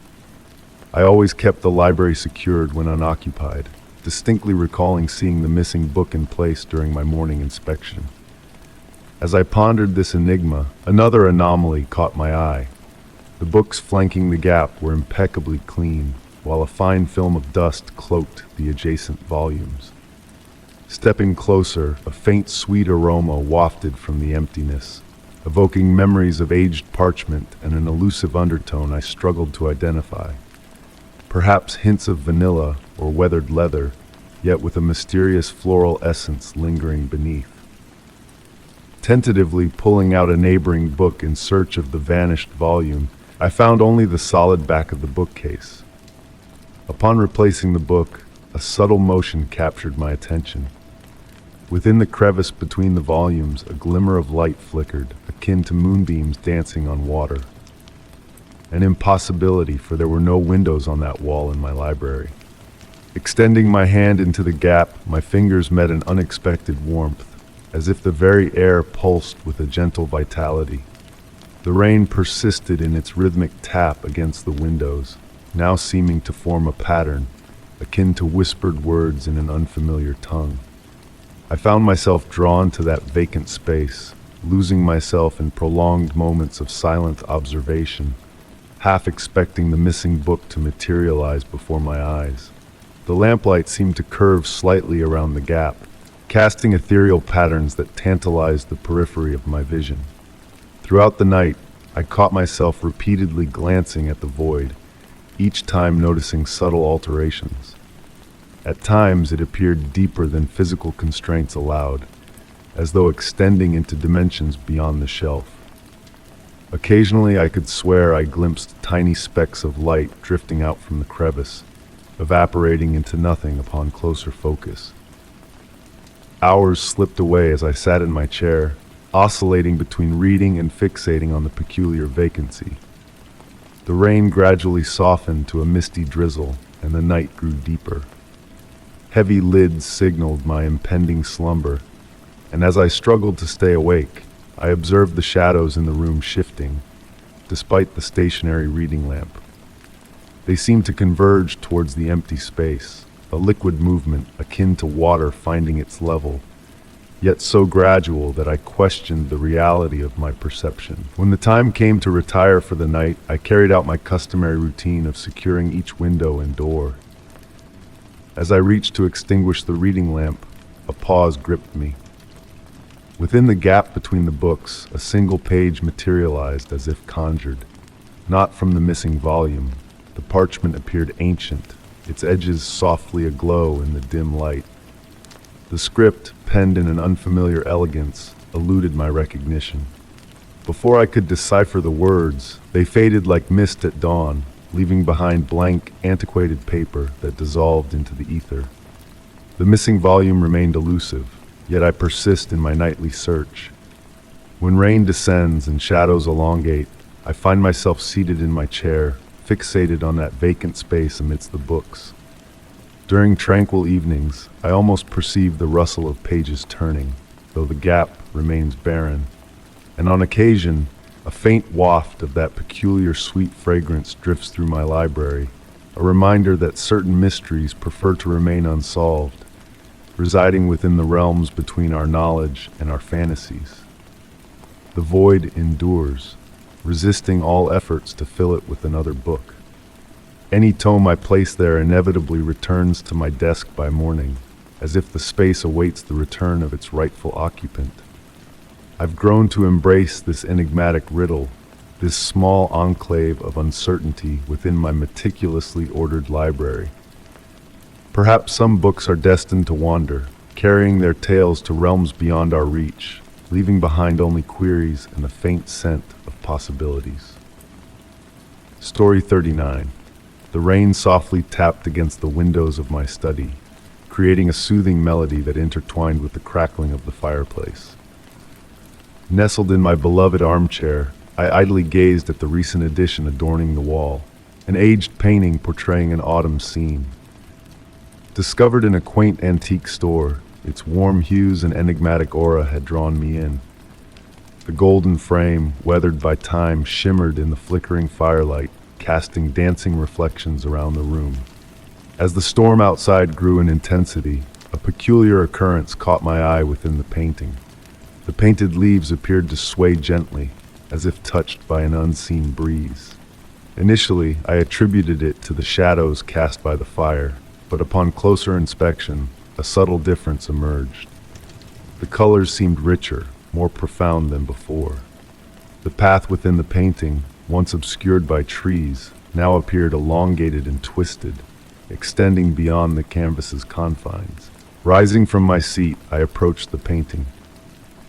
A: I always kept the library secured when unoccupied, distinctly recalling seeing the missing book in place during my morning inspection. As I pondered this enigma, another anomaly caught my eye. The books flanking the gap were impeccably clean, while a fine film of dust cloaked the adjacent volumes. Stepping closer, a faint sweet aroma wafted from the emptiness, evoking memories of aged parchment and an elusive undertone I struggled to identify. Perhaps hints of vanilla or weathered leather, yet with a mysterious floral essence lingering beneath. Tentatively pulling out a neighboring book in search of the vanished volume, I found only the solid back of the bookcase. Upon replacing the book, a subtle motion captured my attention. Within the crevice between the volumes, a glimmer of light flickered, akin to moonbeams dancing on water. An impossibility, for there were no windows on that wall in my library. Extending my hand into the gap, my fingers met an unexpected warmth, as if the very air pulsed with a gentle vitality. The rain persisted in its rhythmic tap against the windows, now seeming to form a pattern, akin to whispered words in an unfamiliar tongue. I found myself drawn to that vacant space, losing myself in prolonged moments of silent observation, half expecting the missing book to materialize before my eyes. The lamplight seemed to curve slightly around the gap, casting ethereal patterns that tantalized the periphery of my vision. Throughout the night, I caught myself repeatedly glancing at the void, each time noticing subtle alterations. At times, it appeared deeper than physical constraints allowed, as though extending into dimensions beyond the shelf. Occasionally, I could swear I glimpsed tiny specks of light drifting out from the crevice, evaporating into nothing upon closer focus. Hours slipped away as I sat in my chair, oscillating between reading and fixating on the peculiar vacancy. The rain gradually softened to a misty drizzle, and the night grew deeper. Heavy lids signaled my impending slumber, and as I struggled to stay awake, I observed the shadows in the room shifting, despite the stationary reading lamp. They seemed to converge towards the empty space, a liquid movement akin to water finding its level, yet so gradual that I questioned the reality of my perception. When the time came to retire for the night, I carried out my customary routine of securing each window and door. As I reached to extinguish the reading lamp, a pause gripped me. Within the gap between the books, a single page materialized as if conjured. Not from the missing volume. The parchment appeared ancient, its edges softly aglow in the dim light. The script, penned in an unfamiliar elegance, eluded my recognition. Before I could decipher the words, they faded like mist at dawn, leaving behind blank, antiquated paper that dissolved into the ether. The missing volume remained elusive, yet I persist in my nightly search. When rain descends and shadows elongate, I find myself seated in my chair, fixated on that vacant space amidst the books. During tranquil evenings, I almost perceive the rustle of pages turning, though the gap remains barren. And on occasion, a faint waft of that peculiar sweet fragrance drifts through my library, a reminder that certain mysteries prefer to remain unsolved, residing within the realms between our knowledge and our fantasies. The void endures, resisting all efforts to fill it with another book. Any tome I place there inevitably returns to my desk by morning, as if the space awaits the return of its rightful occupant. I've grown to embrace this enigmatic riddle, this small enclave of uncertainty within my meticulously ordered library. Perhaps some books are destined to wander, carrying their tales to realms beyond our reach, leaving behind only queries and a faint scent of possibilities. Story 39. The rain softly tapped against the windows of my study, creating a soothing melody that intertwined with the crackling of the fireplace. Nestled in my beloved armchair, I idly gazed at the recent addition adorning the wall, an aged painting portraying an autumn scene. Discovered in a quaint antique store, its warm hues and enigmatic aura had drawn me in. The golden frame, weathered by time, shimmered in the flickering firelight, casting dancing reflections around the room. As the storm outside grew in intensity, a peculiar occurrence caught my eye within the painting. The painted leaves appeared to sway gently, as if touched by an unseen breeze. Initially, I attributed it to the shadows cast by the fire, but upon closer inspection, a subtle difference emerged. The colors seemed richer, more profound than before. The path within the painting, once obscured by trees, now appeared elongated and twisted, extending beyond the canvas's confines. Rising from my seat, I approached the painting.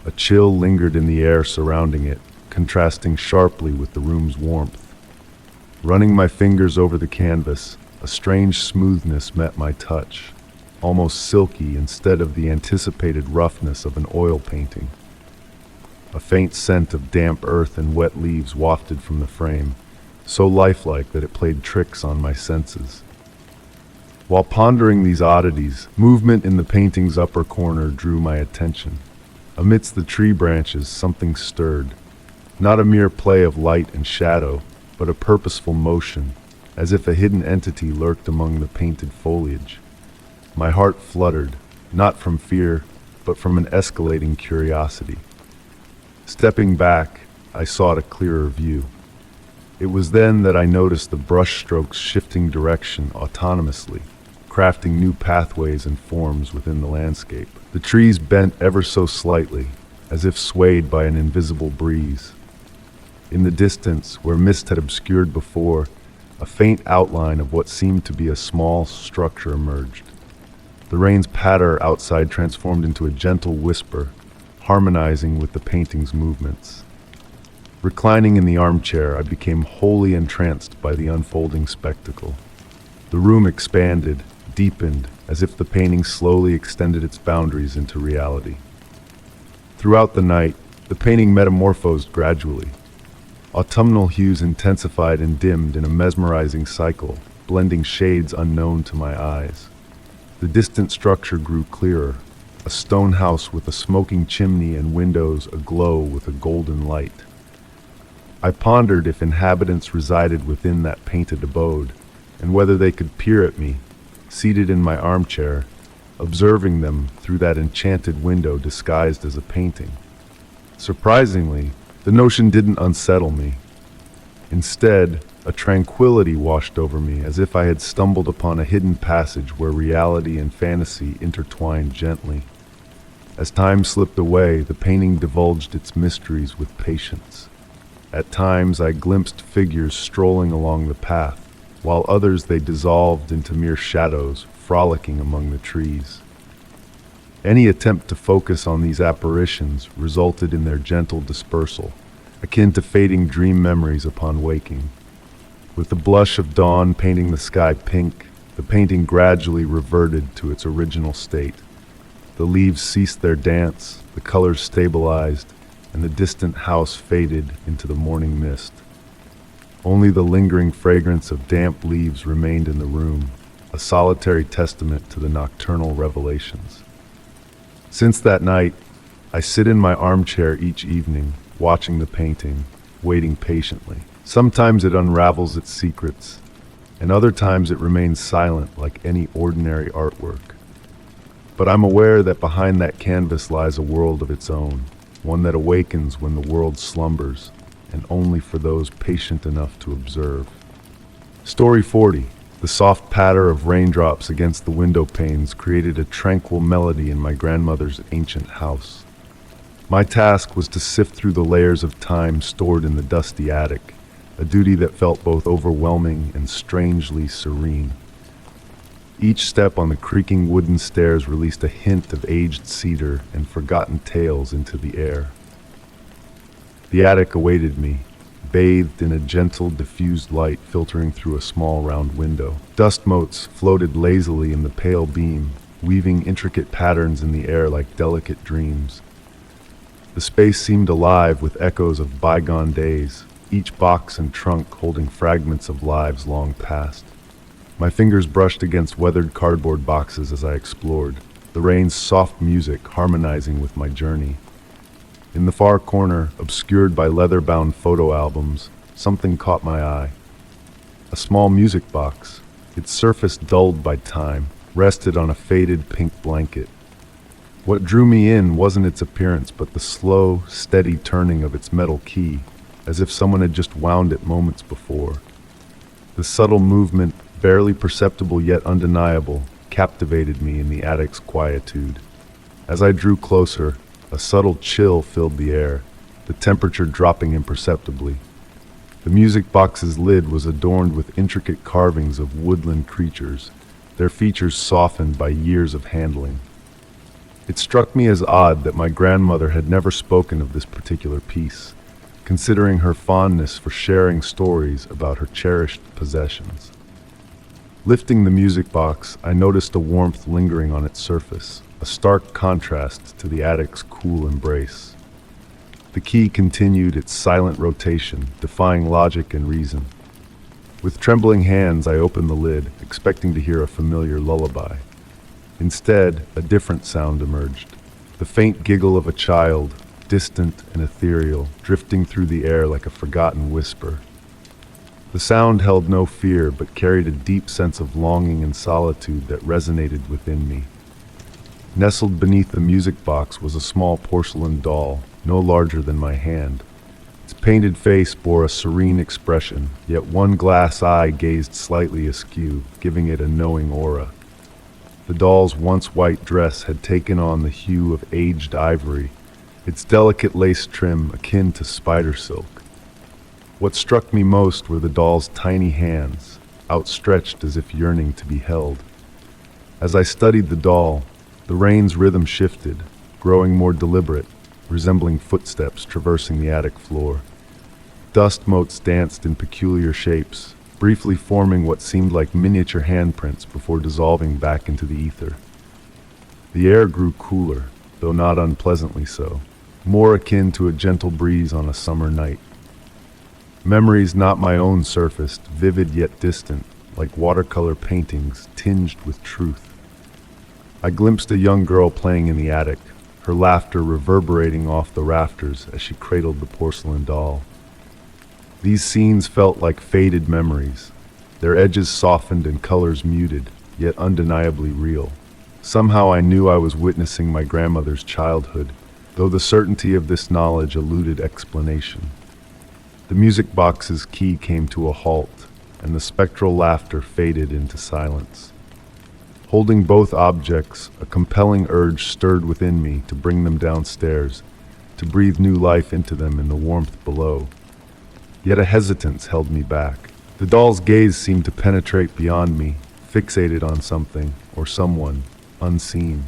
A: A chill lingered in the air surrounding it, contrasting sharply with the room's warmth. Running my fingers over the canvas, a strange smoothness met my touch, almost silky instead of the anticipated roughness of an oil painting. A faint scent of damp earth and wet leaves wafted from the frame, so lifelike that it played tricks on my senses. While pondering these oddities, movement in the painting's upper corner drew my attention. Amidst the tree branches, something stirred, not a mere play of light and shadow, but a purposeful motion, as if a hidden entity lurked among the painted foliage. My heart fluttered, not from fear, but from an escalating curiosity. Stepping back, I sought a clearer view. It was then that I noticed the brushstrokes shifting direction autonomously, crafting new pathways and forms within the landscape. The trees bent ever so slightly, as if swayed by an invisible breeze. In the distance, where mist had obscured before, a faint outline of what seemed to be a small structure emerged. The rain's patter outside transformed into a gentle whisper, harmonizing with the painting's movements. Reclining in the armchair, I became wholly entranced by the unfolding spectacle. The room expanded, deepened, as if the painting slowly extended its boundaries into reality. Throughout the night, the painting metamorphosed gradually. Autumnal hues intensified and dimmed in a mesmerizing cycle, blending shades unknown to my eyes. The distant structure grew clearer, a stone house with a smoking chimney and windows aglow with a golden light. I pondered if inhabitants resided within that painted abode, and whether they could peer at me, seated in my armchair, observing them through that enchanted window disguised as a painting. Surprisingly, the notion didn't unsettle me. Instead, a tranquility washed over me, as if I had stumbled upon a hidden passage where reality and fantasy intertwined gently. As time slipped away, the painting divulged its mysteries with patience. At times, I glimpsed figures strolling along the path, while others they dissolved into mere shadows, frolicking among the trees. Any attempt to focus on these apparitions resulted in their gentle dispersal, akin to fading dream memories upon waking. With the blush of dawn painting the sky pink, the painting gradually reverted to its original state. The leaves ceased their dance, the colors stabilized, and the distant house faded into the morning mist. Only the lingering fragrance of damp leaves remained in the room, a solitary testament to the nocturnal revelations. Since that night, I sit in my armchair each evening, watching the painting, waiting patiently. Sometimes it unravels its secrets, and other times it remains silent like any ordinary artwork. But I'm aware that behind that canvas lies a world of its own, one that awakens when the world slumbers, and only for those patient enough to observe. Story 40. The soft patter of raindrops against the window panes created a tranquil melody in my grandmother's ancient house. My task was to sift through the layers of time stored in the dusty attic, a duty that felt both overwhelming and strangely serene. Each step on the creaking wooden stairs released a hint of aged cedar and forgotten tales into the air. The attic awaited me, bathed in a gentle, diffused light filtering through a small round window. Dust motes floated lazily in the pale beam, weaving intricate patterns in the air like delicate dreams. The space seemed alive with echoes of bygone days, each box and trunk holding fragments of lives long past. My fingers brushed against weathered cardboard boxes as I explored, the rain's soft music harmonizing with my journey. In the far corner, obscured by leather-bound photo albums, something caught my eye. A small music box, its surface dulled by time, rested on a faded pink blanket. What drew me in wasn't its appearance, but the slow, steady turning of its metal key, as if someone had just wound it moments before. The subtle movement, barely perceptible yet undeniable, captivated me in the attic's quietude. As I drew closer, a subtle chill filled the air, the temperature dropping imperceptibly. The music box's lid was adorned with intricate carvings of woodland creatures, their features softened by years of handling. It struck me as odd that my grandmother had never spoken of this particular piece, considering her fondness for sharing stories about her cherished possessions. Lifting the music box, I noticed a warmth lingering on its surface, a stark contrast to the attic's cool embrace. The key continued its silent rotation, defying logic and reason. With trembling hands, I opened the lid, expecting to hear a familiar lullaby. Instead, a different sound emerged, the faint giggle of a child, distant and ethereal, drifting through the air like a forgotten whisper. The sound held no fear, but carried a deep sense of longing and solitude that resonated within me. Nestled beneath the music box was a small porcelain doll, no larger than my hand. Its painted face bore a serene expression, yet one glass eye gazed slightly askew, giving it a knowing aura. The doll's once white dress had taken on the hue of aged ivory, its delicate lace trim akin to spider silk. What struck me most were the doll's tiny hands, outstretched as if yearning to be held. As I studied the doll, the rain's rhythm shifted, growing more deliberate, resembling footsteps traversing the attic floor. Dust motes danced in peculiar shapes, briefly forming what seemed like miniature handprints before dissolving back into the ether. The air grew cooler, though not unpleasantly so, more akin to a gentle breeze on a summer night. Memories not my own surfaced, vivid yet distant, like watercolor paintings tinged with truth. I glimpsed a young girl playing in the attic, her laughter reverberating off the rafters as she cradled the porcelain doll. These scenes felt like faded memories, their edges softened and colors muted, yet undeniably real. Somehow I knew I was witnessing my grandmother's childhood, though the certainty of this knowledge eluded explanation. The music box's key came to a halt, and the spectral laughter faded into silence. Holding both objects, a compelling urge stirred within me to bring them downstairs, to breathe new life into them in the warmth below. Yet a hesitance held me back. The doll's gaze seemed to penetrate beyond me, fixated on something, or someone, unseen.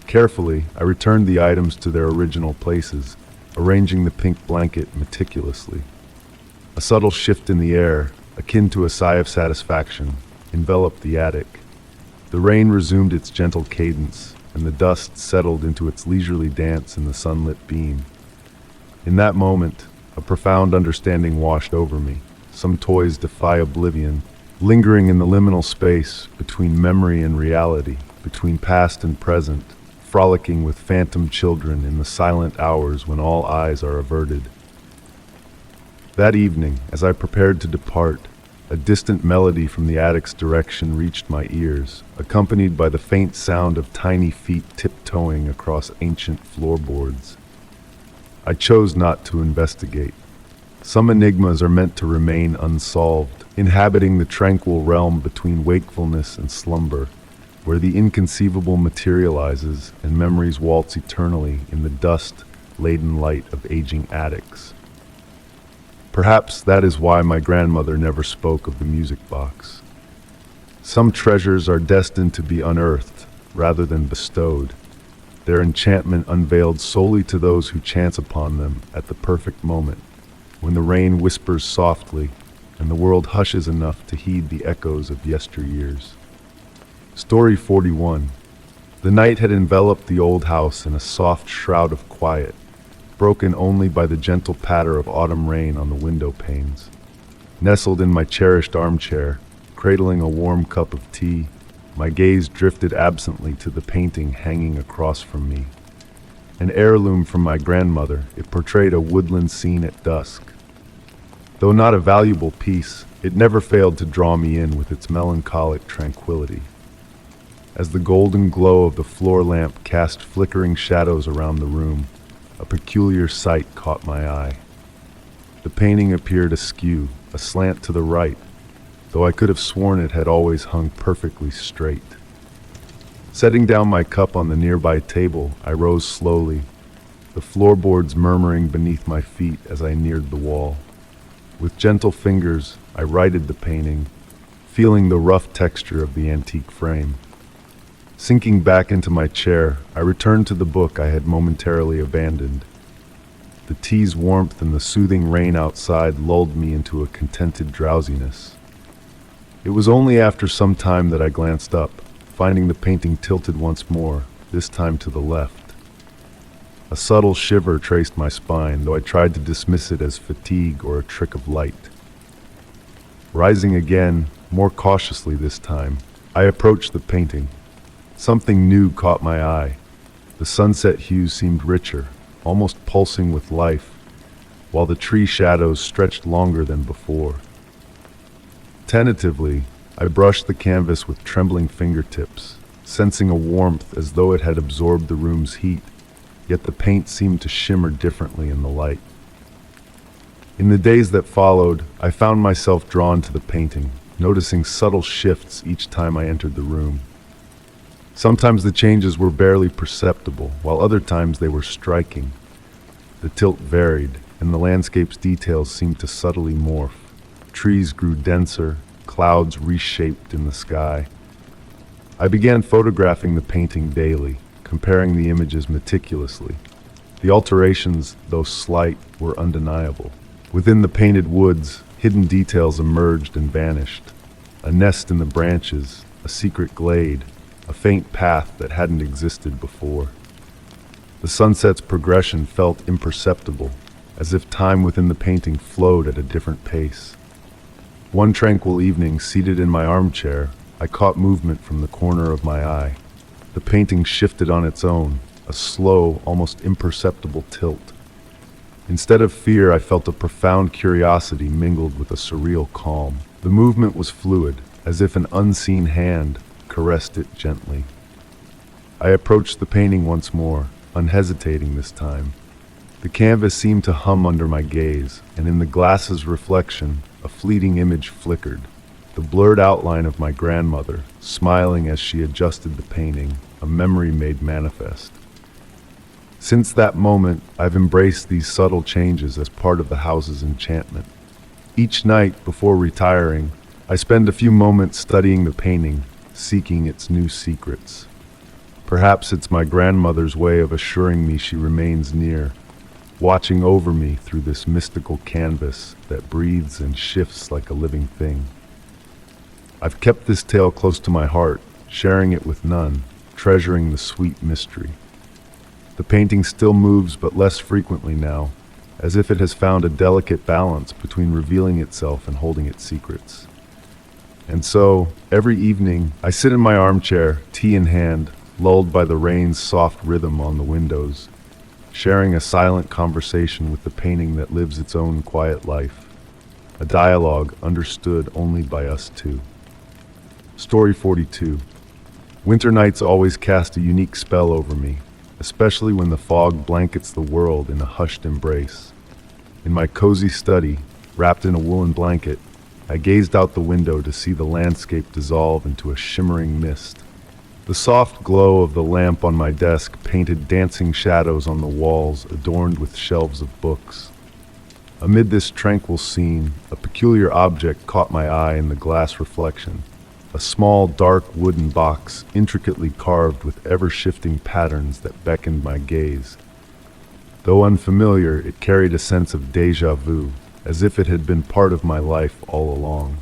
A: Carefully, I returned the items to their original places, arranging the pink blanket meticulously. A subtle shift in the air, akin to a sigh of satisfaction, enveloped the attic. The rain resumed its gentle cadence, and the dust settled into its leisurely dance in the sunlit beam. In that moment, a profound understanding washed over me. Some toys defy oblivion, lingering in the liminal space between memory and reality, between past and present, frolicking with phantom children in the silent hours when all eyes are averted. That evening, as I prepared to depart, a distant melody from the attic's direction reached my ears, accompanied by the faint sound of tiny feet tiptoeing across ancient floorboards. I chose not to investigate. Some enigmas are meant to remain unsolved, inhabiting the tranquil realm between wakefulness and slumber, where the inconceivable materializes and memories waltz eternally in the dust laden light of aging attics. Perhaps that is why my grandmother never spoke of the music box. Some treasures are destined to be unearthed rather than bestowed, their enchantment unveiled solely to those who chance upon them at the perfect moment, when the rain whispers softly and the world hushes enough to heed the echoes of yesteryears. Story 41. The night had enveloped the old house in a soft shroud of quiet, broken only by the gentle patter of autumn rain on the window panes. Nestled in my cherished armchair, cradling a warm cup of tea, my gaze drifted absently to the painting hanging across from me. An heirloom from my grandmother, it portrayed a woodland scene at dusk. Though not a valuable piece, it never failed to draw me in with its melancholic tranquility. As the golden glow of the floor lamp cast flickering shadows around the room, a peculiar sight caught my eye. The painting appeared askew, aslant to the right, though I could have sworn it had always hung perfectly straight. Setting down my cup on the nearby table, I rose slowly, the floorboards murmuring beneath my feet as I neared the wall. With gentle fingers, I righted the painting, feeling the rough texture of the antique frame. Sinking back into my chair, I returned to the book I had momentarily abandoned. The tea's warmth and the soothing rain outside lulled me into a contented drowsiness. It was only after some time that I glanced up, finding the painting tilted once more, this time to the left. A subtle shiver traced my spine, though I tried to dismiss it as fatigue or a trick of light. Rising again, more cautiously this time, I approached the painting. Something new caught my eye. The sunset hues seemed richer, almost pulsing with life, while the tree shadows stretched longer than before. Tentatively, I brushed the canvas with trembling fingertips, sensing a warmth as though it had absorbed the room's heat, yet the paint seemed to shimmer differently in the light. In the days that followed, I found myself drawn to the painting, noticing subtle shifts each time I entered the room. Sometimes the changes were barely perceptible, while other times they were striking. The tilt varied, and the landscape's details seemed to subtly morph. Trees grew denser, clouds reshaped in the sky. I began photographing the painting daily, comparing the images meticulously. The alterations, though slight, were undeniable. Within the painted woods, hidden details emerged and vanished. A nest in the branches, a secret glade, a faint path that hadn't existed before. The sunset's progression felt imperceptible, as if time within the painting flowed at a different pace. One tranquil evening, seated in my armchair, I caught movement from the corner of my eye. The painting shifted on its own, a slow, almost imperceptible tilt. Instead of fear, I felt a profound curiosity mingled with a surreal calm. The movement was fluid, as if an unseen hand caressed it gently. I approached the painting once more, unhesitating this time. The canvas seemed to hum under my gaze, and in the glass's reflection, a fleeting image flickered. The blurred outline of my grandmother, smiling as she adjusted the painting, a memory made manifest. Since that moment, I've embraced these subtle changes as part of the house's enchantment. Each night, before retiring, I spend a few moments studying the painting, seeking its new secrets. Perhaps it's my grandmother's way of assuring me she remains near, watching over me through this mystical canvas that breathes and shifts like a living thing. I've kept this tale close to my heart, sharing it with none, treasuring the sweet mystery. The painting still moves, but less frequently now, as if it has found a delicate balance between revealing itself and holding its secrets. And so, every evening, I sit in my armchair, tea in hand, lulled by the rain's soft rhythm on the windows, sharing a silent conversation with the painting that lives its own quiet life, a dialogue understood only by us two. Story 42. Winter nights always cast a unique spell over me, especially when the fog blankets the world in a hushed embrace. In my cozy study, wrapped in a woolen blanket, I gazed out the window to see the landscape dissolve into a shimmering mist. The soft glow of the lamp on my desk painted dancing shadows on the walls adorned with shelves of books. Amid this tranquil scene, a peculiar object caught my eye in the glass reflection. A small, dark wooden box, intricately carved with ever-shifting patterns that beckoned my gaze. Though unfamiliar, it carried a sense of déjà vu, as if it had been part of my life all along.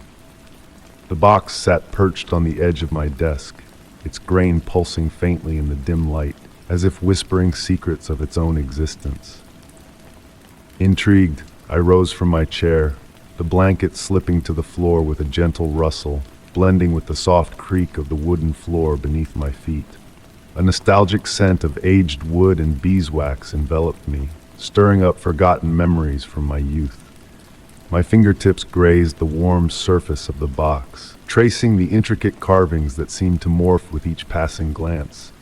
A: The box sat perched on the edge of my desk, its grain pulsing faintly in the dim light, as if whispering secrets of its own existence. Intrigued, I rose from my chair, the blanket slipping to the floor with a gentle rustle, blending with the soft creak of the wooden floor beneath my feet. A nostalgic scent of aged wood and beeswax enveloped me, stirring up forgotten memories from my youth. My fingertips grazed the warm surface of the box, tracing the intricate carvings that seemed to morph with each passing glance,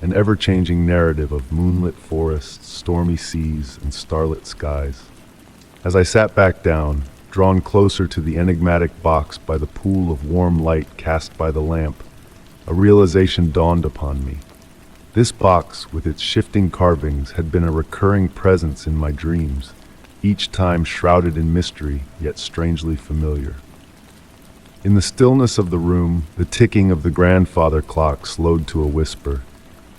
A: an ever-changing narrative of moonlit forests, stormy seas, and starlit skies. As I sat back down, drawn closer to the enigmatic box by the pool of warm light cast by the lamp, a realization dawned upon me. This box, with its shifting carvings, had been a recurring presence in my dreams, each time shrouded in mystery, yet strangely familiar. In the stillness of the room, the ticking of the grandfather clock slowed to a whisper,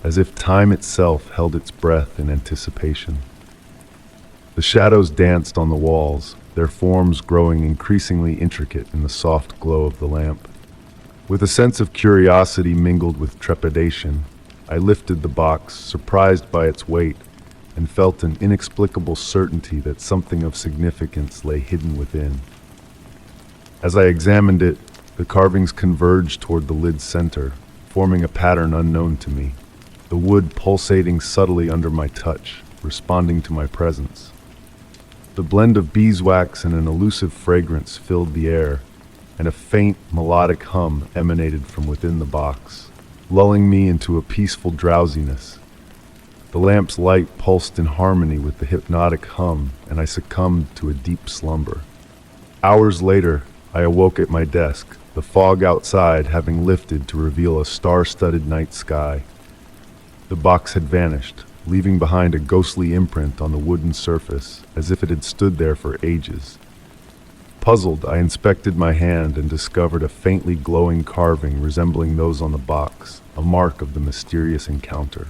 A: as if time itself held its breath in anticipation. The shadows danced on the walls, their forms growing increasingly intricate in the soft glow of the lamp. With a sense of curiosity mingled with trepidation, I lifted the box, surprised by its weight, and felt an inexplicable certainty that something of significance lay hidden within. As I examined it, the carvings converged toward the lid's center, forming a pattern unknown to me, the wood pulsating subtly under my touch, responding to my presence. The blend of beeswax and an elusive fragrance filled the air, and a faint, melodic hum emanated from within the box, lulling me into a peaceful drowsiness. The lamp's light pulsed in harmony with the hypnotic hum, and I succumbed to a deep slumber. Hours later, I awoke at my desk, the fog outside having lifted to reveal a star-studded night sky. The box had vanished, leaving behind a ghostly imprint on the wooden surface, as if it had stood there for ages. Puzzled, I inspected my hand and discovered a faintly glowing carving resembling those on the box, a mark of the mysterious encounter.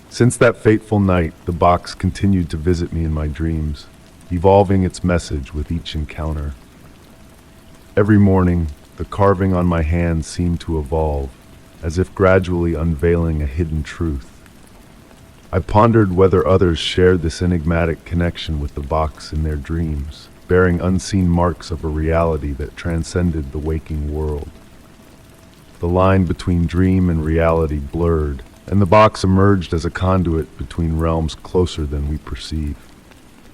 A: Since that fateful night, the box continued to visit me in my dreams, evolving its message with each encounter. Every morning, the carving on my hand seemed to evolve, as if gradually unveiling a hidden truth. I pondered whether others shared this enigmatic connection with the box in their dreams, bearing unseen marks of a reality that transcended the waking world. The line between dream and reality blurred, and the box emerged as a conduit between realms closer than we perceive.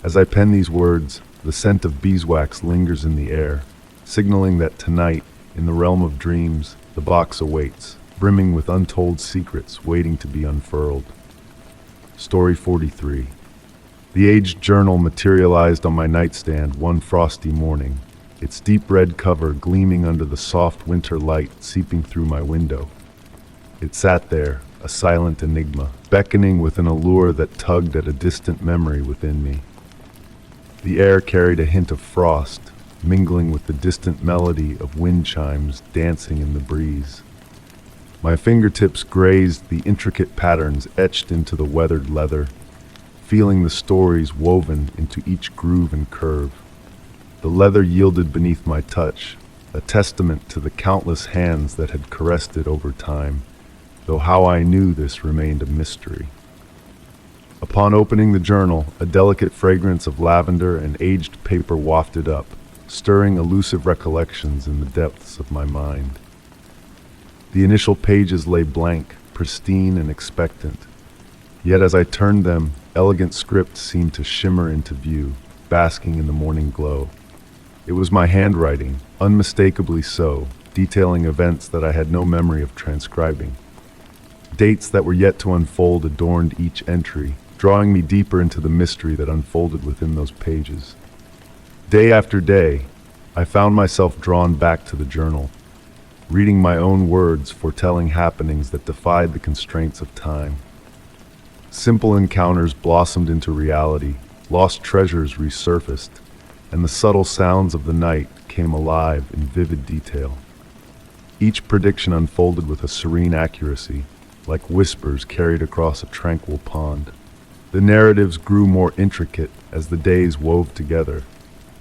A: As I pen these words, the scent of beeswax lingers in the air, signaling that tonight, in the realm of dreams, the box awaits, brimming with untold secrets waiting to be unfurled. Story 43. The aged journal materialized on my nightstand one frosty morning, its deep red cover gleaming under the soft winter light seeping through my window. It sat there, a silent enigma, beckoning with an allure that tugged at a distant memory within me. The air carried a hint of frost, mingling with the distant melody of wind chimes dancing in the breeze. My fingertips grazed the intricate patterns etched into the weathered leather, feeling the stories woven into each groove and curve. The leather yielded beneath my touch, a testament to the countless hands that had caressed it over time, though how I knew this remained a mystery. Upon opening the journal, a delicate fragrance of lavender and aged paper wafted up, stirring elusive recollections in the depths of my mind. The initial pages lay blank, pristine and expectant. Yet as I turned them, elegant script seemed to shimmer into view, basking in the morning glow. It was my handwriting, unmistakably so, detailing events that I had no memory of transcribing. Dates that were yet to unfold adorned each entry, drawing me deeper into the mystery that unfolded within those pages. Day after day, I found myself drawn back to the journal. reading my own words foretelling happenings that defied the constraints of time. Simple encounters blossomed into reality, lost treasures resurfaced, and the subtle sounds of the night came alive in vivid detail. Each prediction unfolded with a serene accuracy, like whispers carried across a tranquil pond. The narratives grew more intricate as the days wove together,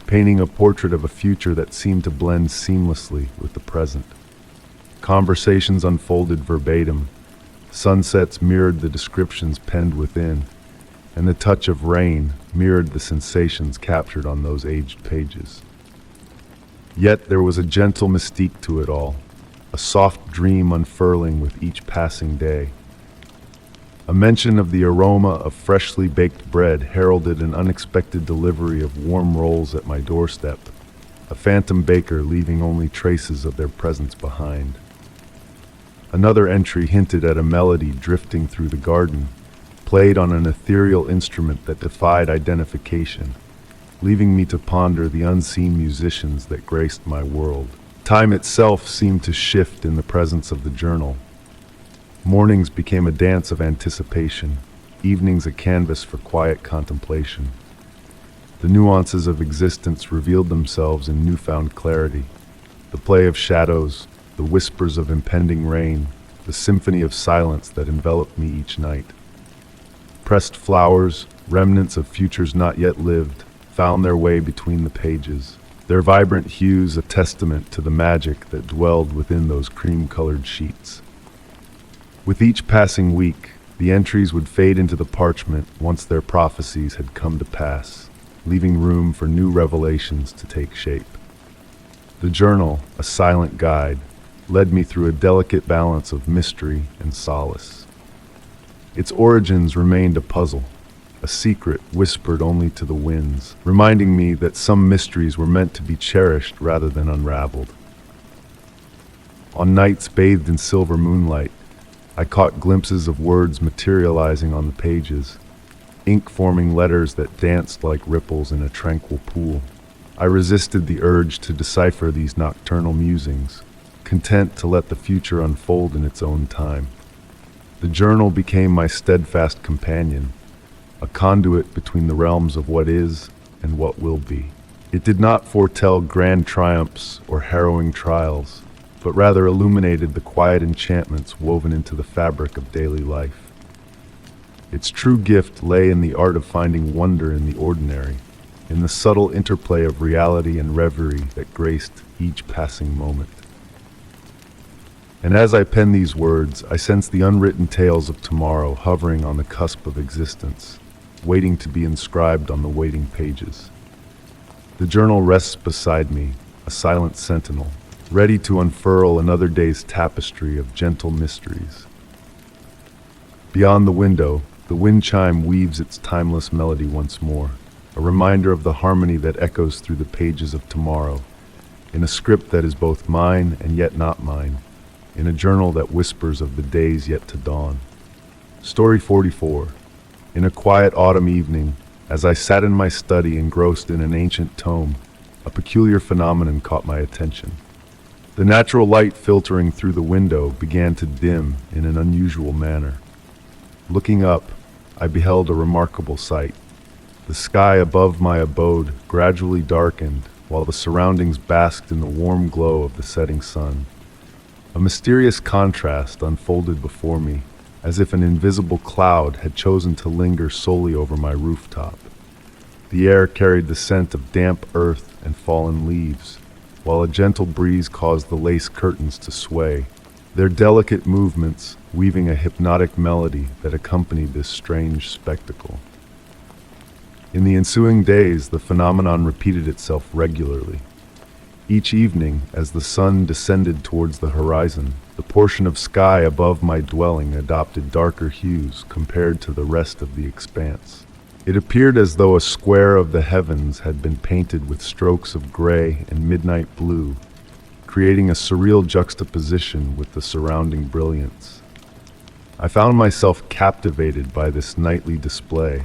A: painting a portrait of a future that seemed to blend seamlessly with the present. Conversations unfolded verbatim, sunsets mirrored the descriptions penned within, and the touch of rain mirrored the sensations captured on those aged pages. Yet there was a gentle mystique to it all, a soft dream unfurling with each passing day. A mention of the aroma of freshly baked bread heralded an unexpected delivery of warm rolls at my doorstep, a phantom baker leaving only traces of their presence behind. Another entry hinted at a melody drifting through the garden, played on an ethereal instrument that defied identification, leaving me to ponder the unseen musicians that graced my world. Time itself seemed to shift in the presence of the journal. Mornings became a dance of anticipation, evenings a canvas for quiet contemplation. The nuances of existence revealed themselves in newfound clarity. The play of shadows, the whispers of impending rain, the symphony of silence that enveloped me each night. Pressed flowers, remnants of futures not yet lived, found their way between the pages, their vibrant hues a testament to the magic that dwelled within those cream-colored sheets. With each passing week, the entries would fade into the parchment once their prophecies had come to pass, leaving room for new revelations to take shape. The journal, a silent guide, led me through a delicate balance of mystery and solace. Its origins remained a puzzle, a secret whispered only to the winds, reminding me that some mysteries were meant to be cherished rather than unraveled. On nights bathed in silver moonlight, I caught glimpses of words materializing on the pages, ink forming letters that danced like ripples in a tranquil pool. I resisted the urge to decipher these nocturnal musings, content to let the future unfold in its own time. The journal became my steadfast companion, a conduit between the realms of what is and what will be. It did not foretell grand triumphs or harrowing trials, but rather illuminated the quiet enchantments woven into the fabric of daily life. Its true gift lay in the art of finding wonder in the ordinary, in the subtle interplay of reality and reverie that graced each passing moment. And as I pen these words, I sense the unwritten tales of tomorrow hovering on the cusp of existence, waiting to be inscribed on the waiting pages. The journal rests beside me, a silent sentinel, ready to unfurl another day's tapestry of gentle mysteries. Beyond the window, the wind chime weaves its timeless melody once more, a reminder of the harmony that echoes through the pages of tomorrow, in a script that is both mine and yet not mine, in a journal that whispers of the days yet to dawn. Story 44. In a quiet autumn evening, as I sat in my study engrossed in an ancient tome, a peculiar phenomenon caught my attention. The natural light filtering through the window began to dim in an unusual manner. Looking up, I beheld a remarkable sight. The sky above my abode gradually darkened, while the surroundings basked in the warm glow of the setting sun. A mysterious contrast unfolded before me, as if an invisible cloud had chosen to linger solely over my rooftop. The air carried the scent of damp earth and fallen leaves, while a gentle breeze caused the lace curtains to sway, their delicate movements weaving a hypnotic melody that accompanied this strange spectacle. In the ensuing days, the phenomenon repeated itself regularly. Each evening, as the sun descended towards the horizon, the portion of sky above my dwelling adopted darker hues compared to the rest of the expanse. It appeared as though a square of the heavens had been painted with strokes of gray and midnight blue, creating a surreal juxtaposition with the surrounding brilliance. I found myself captivated by this nightly display,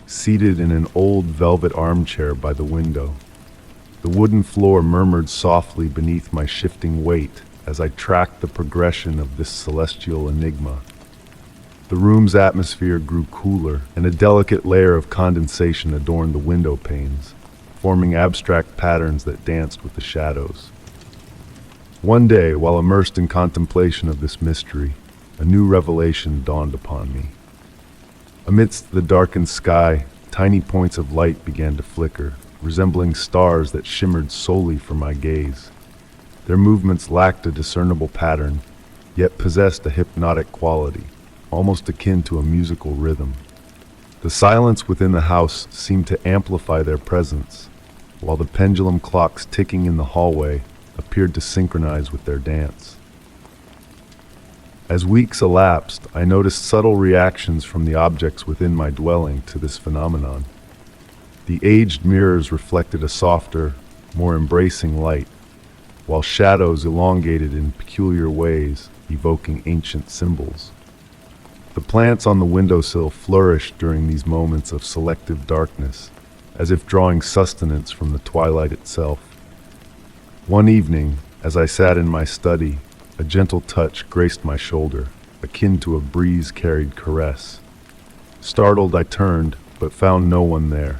A: seated in an old velvet armchair by the window. The wooden floor murmured softly beneath my shifting weight as I tracked the progression of this celestial enigma. The room's atmosphere grew cooler, and a delicate layer of condensation adorned the window panes, forming abstract patterns that danced with the shadows. One day, while immersed in contemplation of this mystery, a new revelation dawned upon me. Amidst the darkened sky, tiny points of light began to flicker, resembling stars that shimmered solely for my gaze. Their movements lacked a discernible pattern, yet possessed a hypnotic quality, almost akin to a musical rhythm. The silence within the house seemed to amplify their presence, while the pendulum clocks ticking in the hallway appeared to synchronize with their dance. As weeks elapsed, I noticed subtle reactions from the objects within my dwelling to this phenomenon. The aged mirrors reflected a softer, more embracing light, while shadows elongated in peculiar ways, evoking ancient symbols. The plants on the windowsill flourished during these moments of selective darkness, as if drawing sustenance from the twilight itself. One evening, as I sat in my study, a gentle touch graced my shoulder, akin to a breeze-carried caress. Startled, I turned, but found no one there.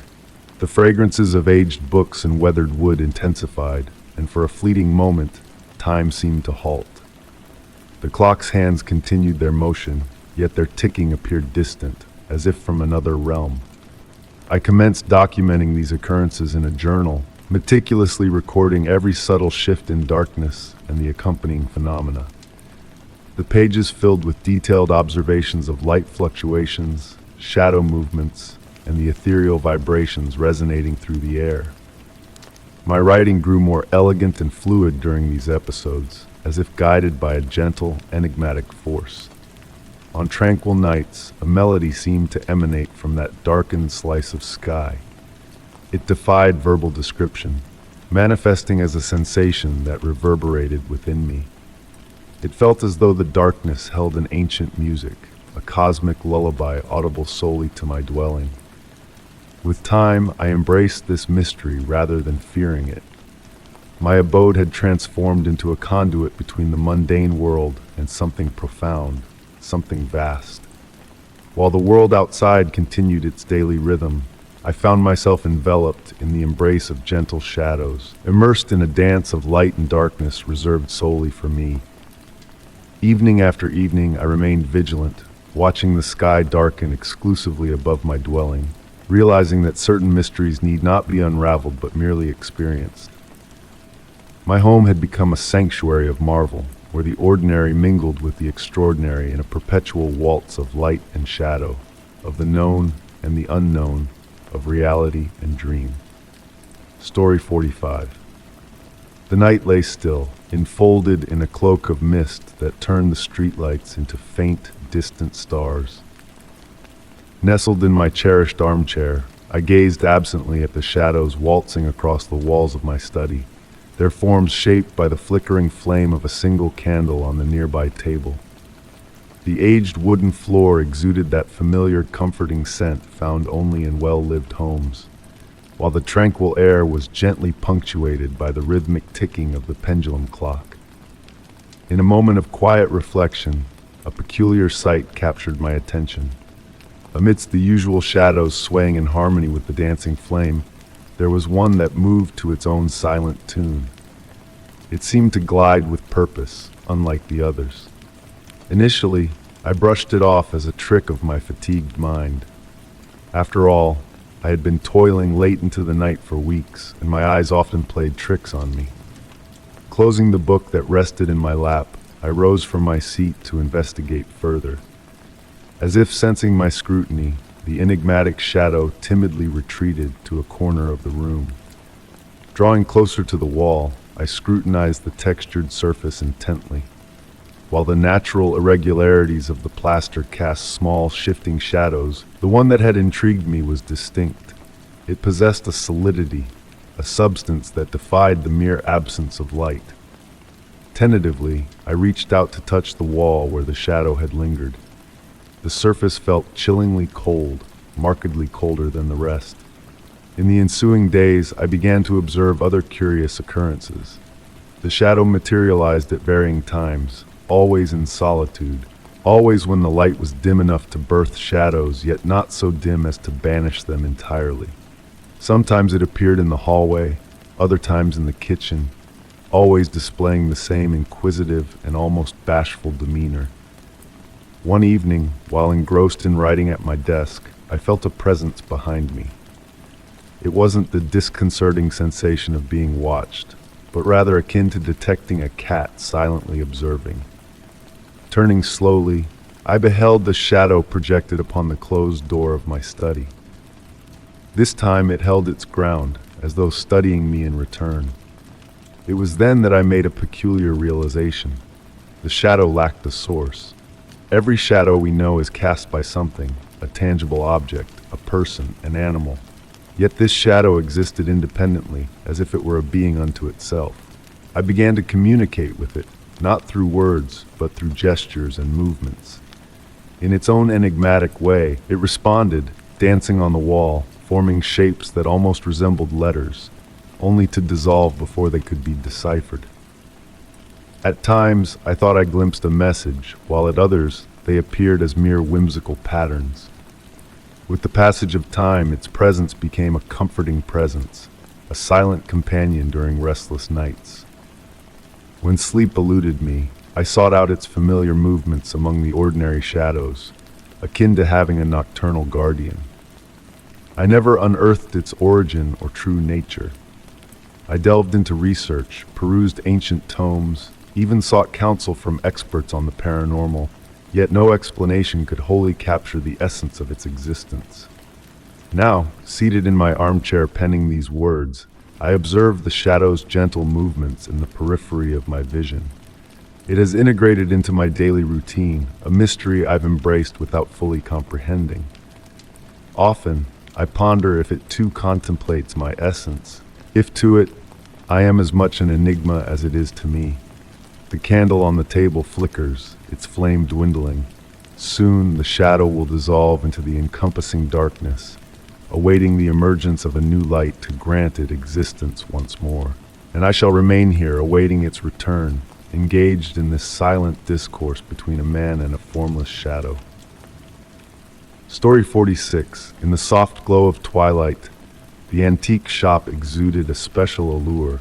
A: The fragrances of aged books and weathered wood intensified, and for a fleeting moment, time seemed to halt. The clock's hands continued their motion, yet their ticking appeared distant, as if from another realm. I commenced documenting these occurrences in a journal, meticulously recording every subtle shift in darkness and the accompanying phenomena. The pages filled with detailed observations of light fluctuations, shadow movements, and the ethereal vibrations resonating through the air. My writing grew more elegant and fluid during these episodes, as if guided by a gentle, enigmatic force. On tranquil nights, a melody seemed to emanate from that darkened slice of sky. It defied verbal description, manifesting as a sensation that reverberated within me. It felt as though the darkness held an ancient music, a cosmic lullaby audible solely to my dwelling. With time, I embraced this mystery rather than fearing it. My abode had transformed into a conduit between the mundane world and something profound, something vast. While the world outside continued its daily rhythm, I found myself enveloped in the embrace of gentle shadows, immersed in a dance of light and darkness reserved solely for me. Evening after evening, I remained vigilant, watching the sky darken exclusively above my dwelling, realizing that certain mysteries need not be unraveled but merely experienced. My home had become a sanctuary of marvel, where the ordinary mingled with the extraordinary in a perpetual waltz of light and shadow, of the known and the unknown, of reality and dream. Story 45. The night lay still, enfolded in a cloak of mist that turned the streetlights into faint, distant stars. Nestled in my cherished armchair, I gazed absently at the shadows waltzing across the walls of my study, their forms shaped by the flickering flame of a single candle on the nearby table. The aged wooden floor exuded that familiar, comforting scent found only in well-lived homes, while the tranquil air was gently punctuated by the rhythmic ticking of the pendulum clock. In a moment of quiet reflection, a peculiar sight captured my attention. Amidst the usual shadows swaying in harmony with the dancing flame, there was one that moved to its own silent tune. It seemed to glide with purpose, unlike the others. Initially, I brushed it off as a trick of my fatigued mind. After all, I had been toiling late into the night for weeks, and my eyes often played tricks on me. Closing the book that rested in my lap, I rose from my seat to investigate further. As if sensing my scrutiny, the enigmatic shadow timidly retreated to a corner of the room. Drawing closer to the wall, I scrutinized the textured surface intently. While the natural irregularities of the plaster cast small, shifting shadows, the one that had intrigued me was distinct. It possessed a solidity, a substance that defied the mere absence of light. Tentatively, I reached out to touch the wall where the shadow had lingered. The surface felt chillingly cold, markedly colder than the rest. In the ensuing days, I began to observe other curious occurrences. The shadow materialized at varying times, always in solitude, always when the light was dim enough to birth shadows, yet not so dim as to banish them entirely. Sometimes it appeared in the hallway, other times in the kitchen, always displaying the same inquisitive and almost bashful demeanor. One evening, while engrossed in writing at my desk, I felt a presence behind me. It wasn't the disconcerting sensation of being watched, but rather akin to detecting a cat silently observing. Turning slowly, I beheld the shadow projected upon the closed door of my study. This time it held its ground, as though studying me in return. It was then that I made a peculiar realization. The shadow lacked a source. Every shadow we know is cast by something, a tangible object, a person, an animal. Yet this shadow existed independently, as if it were a being unto itself. I began to communicate with it, not through words, but through gestures and movements. In its own enigmatic way, it responded, dancing on the wall, forming shapes that almost resembled letters, only to dissolve before they could be deciphered. At times, I thought I glimpsed a message, while at others, they appeared as mere whimsical patterns. With the passage of time, its presence became a comforting presence, a silent companion during restless nights. When sleep eluded me, I sought out its familiar movements among the ordinary shadows, akin to having a nocturnal guardian. I never unearthed its origin or true nature. I delved into research, perused ancient tomes, even sought counsel from experts on the paranormal, yet no explanation could wholly capture the essence of its existence. Now, seated in my armchair penning these words, I observe the shadow's gentle movements in the periphery of my vision. It has integrated into my daily routine, a mystery I've embraced without fully comprehending. Often, I ponder if it too contemplates my essence, if to it, I am as much an enigma as it is to me. The candle on the table flickers, its flame dwindling. Soon the shadow will dissolve into the encompassing darkness, awaiting the emergence of a new light to grant it existence once more. And I shall remain here, awaiting its return, engaged in this silent discourse between a man and a formless shadow. Story 46. In the soft glow of twilight, the antique shop exuded a special allure.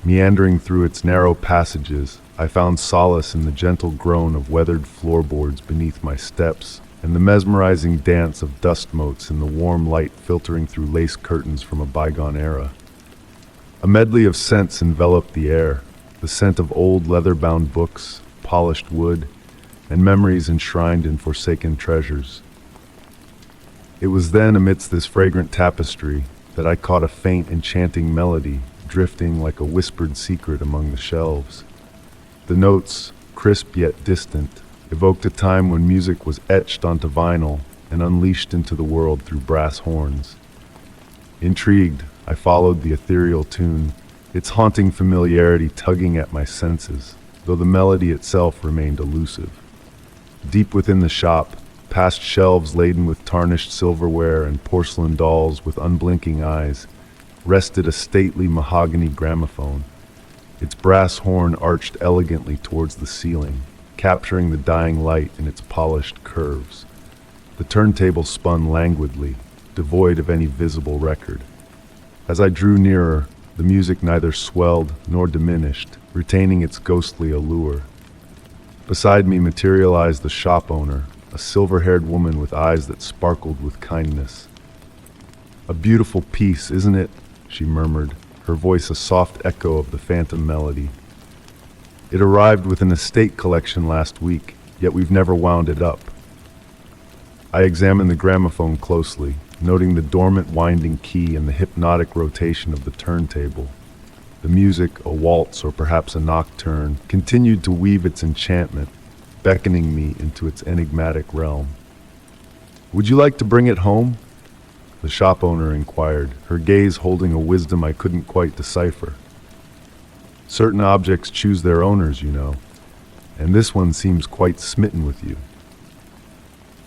A: Meandering through its narrow passages, I found solace in the gentle groan of weathered floorboards beneath my steps and the mesmerizing dance of dust motes in the warm light filtering through lace curtains from a bygone era. A medley of scents enveloped the air, the scent of old leather-bound books, polished wood, and memories enshrined in forsaken treasures. It was then, amidst this fragrant tapestry, that I caught a faint, enchanting melody drifting like a whispered secret among the shelves. The notes, crisp yet distant, evoked a time when music was etched onto vinyl and unleashed into the world through brass horns. Intrigued, I followed the ethereal tune, its haunting familiarity tugging at my senses, though the melody itself remained elusive. Deep within the shop, past shelves laden with tarnished silverware and porcelain dolls with unblinking eyes, rested a stately mahogany gramophone. Its brass horn arched elegantly towards the ceiling, capturing the dying light in its polished curves. The turntable spun languidly, devoid of any visible record. As I drew nearer, the music neither swelled nor diminished, retaining its ghostly allure. Beside me materialized the shop owner, a silver-haired woman with eyes that sparkled with kindness. "A beautiful piece, isn't it?" she murmured, her voice a soft echo of the phantom melody. "It arrived with an estate collection last week, yet we've never wound it up." I examined the gramophone closely, noting the dormant winding key and the hypnotic rotation of the turntable. The music, a waltz or perhaps a nocturne, continued to weave its enchantment, beckoning me into its enigmatic realm. "Would you like to bring it home?" the shop owner inquired, her gaze holding a wisdom I couldn't quite decipher. "Certain objects choose their owners, you know, and this one seems quite smitten with you."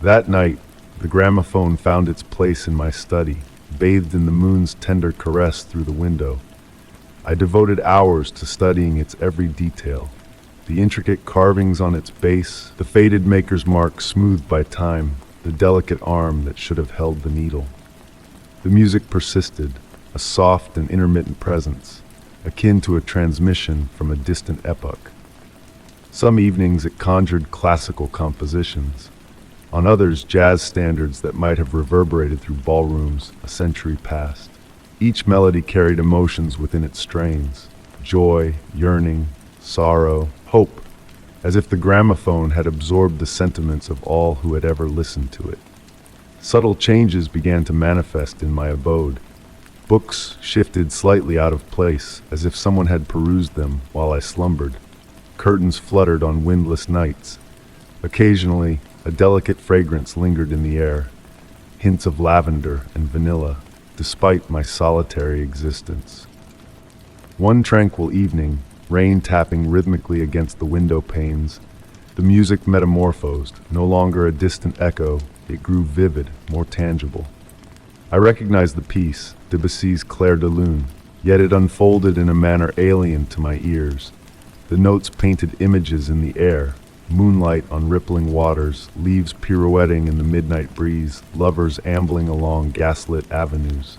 A: That night, the gramophone found its place in my study, bathed in the moon's tender caress through the window. I devoted hours to studying its every detail. The intricate carvings on its base, the faded maker's mark smoothed by time, the delicate arm that should have held the needle. The music persisted, a soft and intermittent presence, akin to a transmission from a distant epoch. Some evenings it conjured classical compositions, on others jazz standards that might have reverberated through ballrooms a century past. Each melody carried emotions within its strains, joy, yearning, sorrow, hope, as if the gramophone had absorbed the sentiments of all who had ever listened to it. Subtle changes began to manifest in my abode. Books shifted slightly out of place, as if someone had perused them while I slumbered. Curtains fluttered on windless nights. Occasionally, a delicate fragrance lingered in the air, hints of lavender and vanilla, despite my solitary existence. One tranquil evening, rain tapping rhythmically against the window panes, the music metamorphosed, no longer a distant echo, it grew vivid, more tangible. I recognized the piece, Debussy's Clair de Lune, yet it unfolded in a manner alien to my ears. The notes painted images in the air, moonlight on rippling waters, leaves pirouetting in the midnight breeze, lovers ambling along gaslit avenues.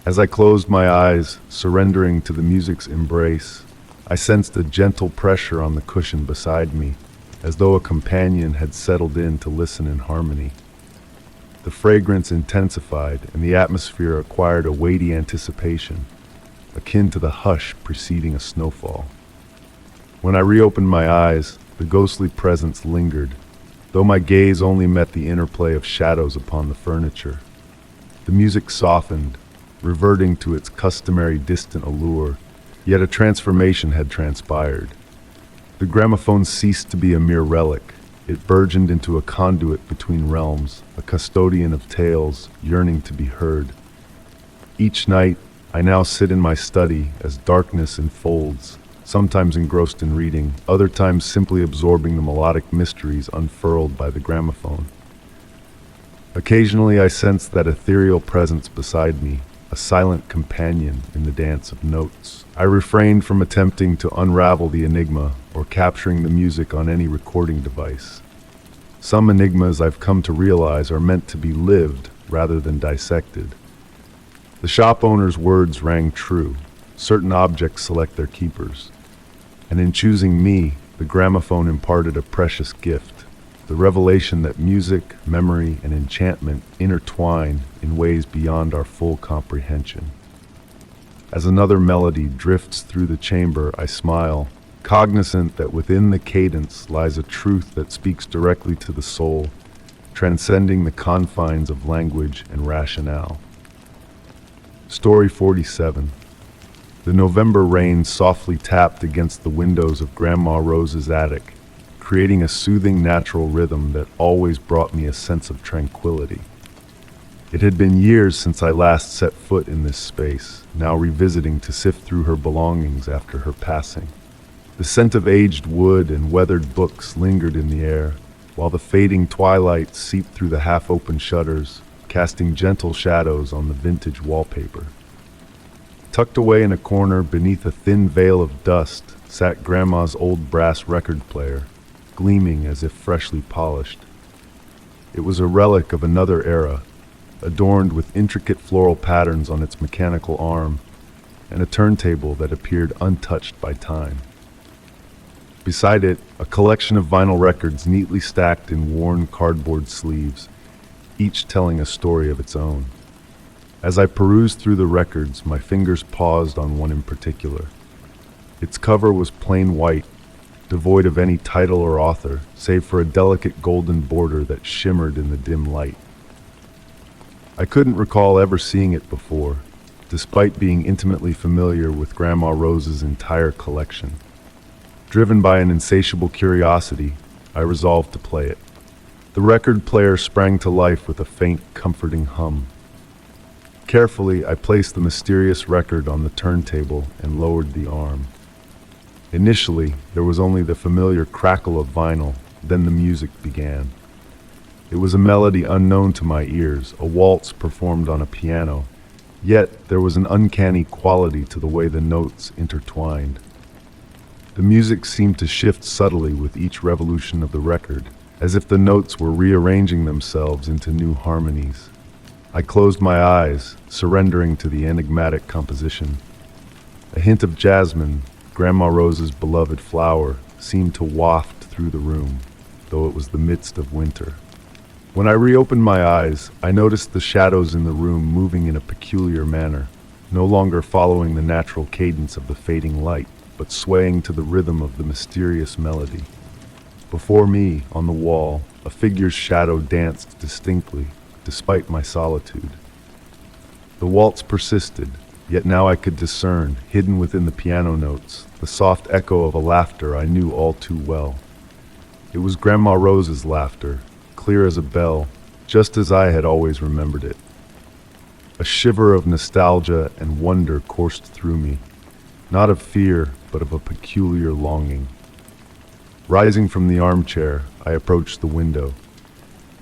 A: As I closed my eyes, surrendering to the music's embrace, I sensed a gentle pressure on the cushion beside me, as though a companion had settled in to listen in harmony. The fragrance intensified, and the atmosphere acquired a weighty anticipation, akin to the hush preceding a snowfall. When I reopened my eyes, the ghostly presence lingered, though my gaze only met the interplay of shadows upon the furniture. The music softened, reverting to its customary distant allure, yet a transformation had transpired. The gramophone ceased to be a mere relic. It burgeoned into a conduit between realms, a custodian of tales yearning to be heard. Each night, I now sit in my study as darkness enfolds, sometimes engrossed in reading, other times simply absorbing the melodic mysteries unfurled by the gramophone. Occasionally I sense that ethereal presence beside me, a silent companion in the dance of notes. I refrained from attempting to unravel the enigma or capturing the music on any recording device. Some enigmas I've come to realize are meant to be lived rather than dissected. The shop owner's words rang true. Certain objects select their keepers. And in choosing me, the gramophone imparted a precious gift, the revelation that music, memory, and enchantment intertwine in ways beyond our full comprehension. As another melody drifts through the chamber, I smile, cognizant that within the cadence lies a truth that speaks directly to the soul, transcending the confines of language and rationale. Story 47. The November rain softly tapped against the windows of Grandma Rose's attic, creating a soothing natural rhythm that always brought me a sense of tranquility. It had been years since I last set foot in this space, now revisiting to sift through her belongings after her passing. The scent of aged wood and weathered books lingered in the air, while the fading twilight seeped through the half-open shutters, casting gentle shadows on the vintage wallpaper. Tucked away in a corner beneath a thin veil of dust sat Grandma's old brass record player, gleaming as if freshly polished. It was a relic of another era, adorned with intricate floral patterns on its mechanical arm, and a turntable that appeared untouched by time. Beside it, a collection of vinyl records neatly stacked in worn cardboard sleeves, each telling a story of its own. As I perused through the records, my fingers paused on one in particular. Its cover was plain white, devoid of any title or author, save for a delicate golden border that shimmered in the dim light. I couldn't recall ever seeing it before, despite being intimately familiar with Grandma Rose's entire collection. Driven by an insatiable curiosity, I resolved to play it. The record player sprang to life with a faint, comforting hum. Carefully, I placed the mysterious record on the turntable and lowered the arm. Initially, there was only the familiar crackle of vinyl, then the music began. It was a melody unknown to my ears, a waltz performed on a piano, Yet there was an uncanny quality to the way the notes intertwined. The music seemed to shift subtly with each revolution of the record, as if the notes were rearranging themselves into new harmonies. I closed my eyes, surrendering to the enigmatic composition. A hint of jasmine, Grandma Rose's beloved flower, seemed to waft through the room, though it was the midst of winter. When I reopened my eyes, I noticed the shadows in the room moving in a peculiar manner, no longer following the natural cadence of the fading light, but swaying to the rhythm of the mysterious melody. Before me, on the wall, a figure's shadow danced distinctly, despite my solitude. The waltz persisted, yet now I could discern, hidden within the piano notes, the soft echo of a laughter I knew all too well. It was Grandma Rose's laughter, clear as a bell, just as I had always remembered it. A shiver of nostalgia and wonder coursed through me, not of fear, but of a peculiar longing. Rising from the armchair, I approached the window.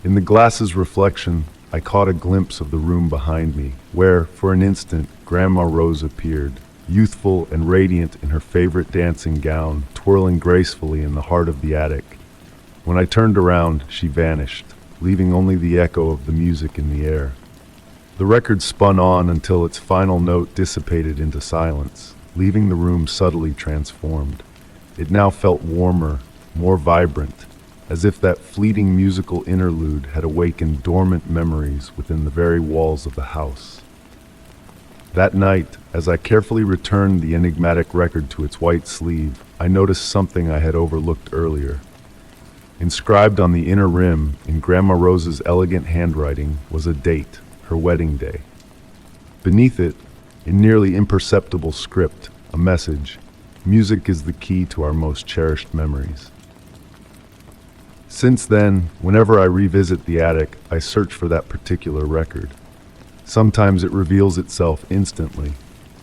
A: In the glass's reflection, I caught a glimpse of the room behind me, where, for an instant, Grandma Rose appeared, youthful and radiant in her favorite dancing gown, twirling gracefully in the heart of the attic. When I turned around, she vanished, leaving only the echo of the music in the air. The record spun on until its final note dissipated into silence, leaving the room subtly transformed. It now felt warmer, more vibrant, as if that fleeting musical interlude had awakened dormant memories within the very walls of the house. That night, as I carefully returned the enigmatic record to its white sleeve, I noticed something I had overlooked earlier. Inscribed on the inner rim, in Grandma Rose's elegant handwriting, was a date, her wedding day. Beneath it, in nearly imperceptible script, a message: music is the key to our most cherished memories. Since then, whenever I revisit the attic, I search for that particular record. Sometimes it reveals itself instantly,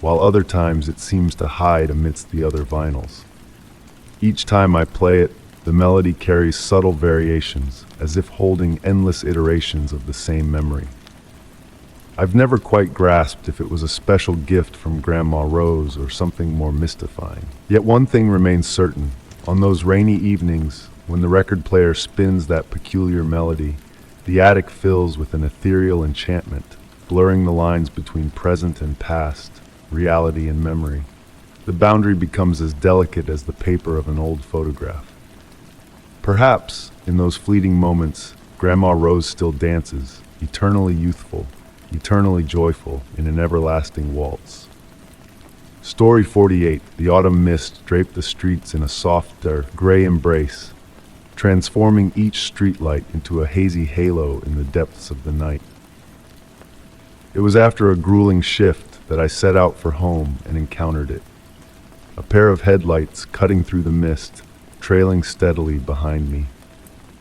A: while other times it seems to hide amidst the other vinyls. Each time I play it, the melody carries subtle variations, as if holding endless iterations of the same memory. I've never quite grasped if it was a special gift from Grandma Rose or something more mystifying. Yet one thing remains certain: on those rainy evenings, when the record player spins that peculiar melody, the attic fills with an ethereal enchantment, blurring the lines between present and past, reality and memory. The boundary becomes as delicate as the paper of an old photograph. Perhaps, in those fleeting moments, Grandma Rose still dances, eternally youthful, eternally joyful, in an everlasting waltz. Story 48, the autumn mist draped the streets in a softer, gray embrace, transforming each streetlight into a hazy halo in the depths of the night. It was after a grueling shift that I set out for home and encountered it. A pair of headlights cutting through the mist, trailing steadily behind me.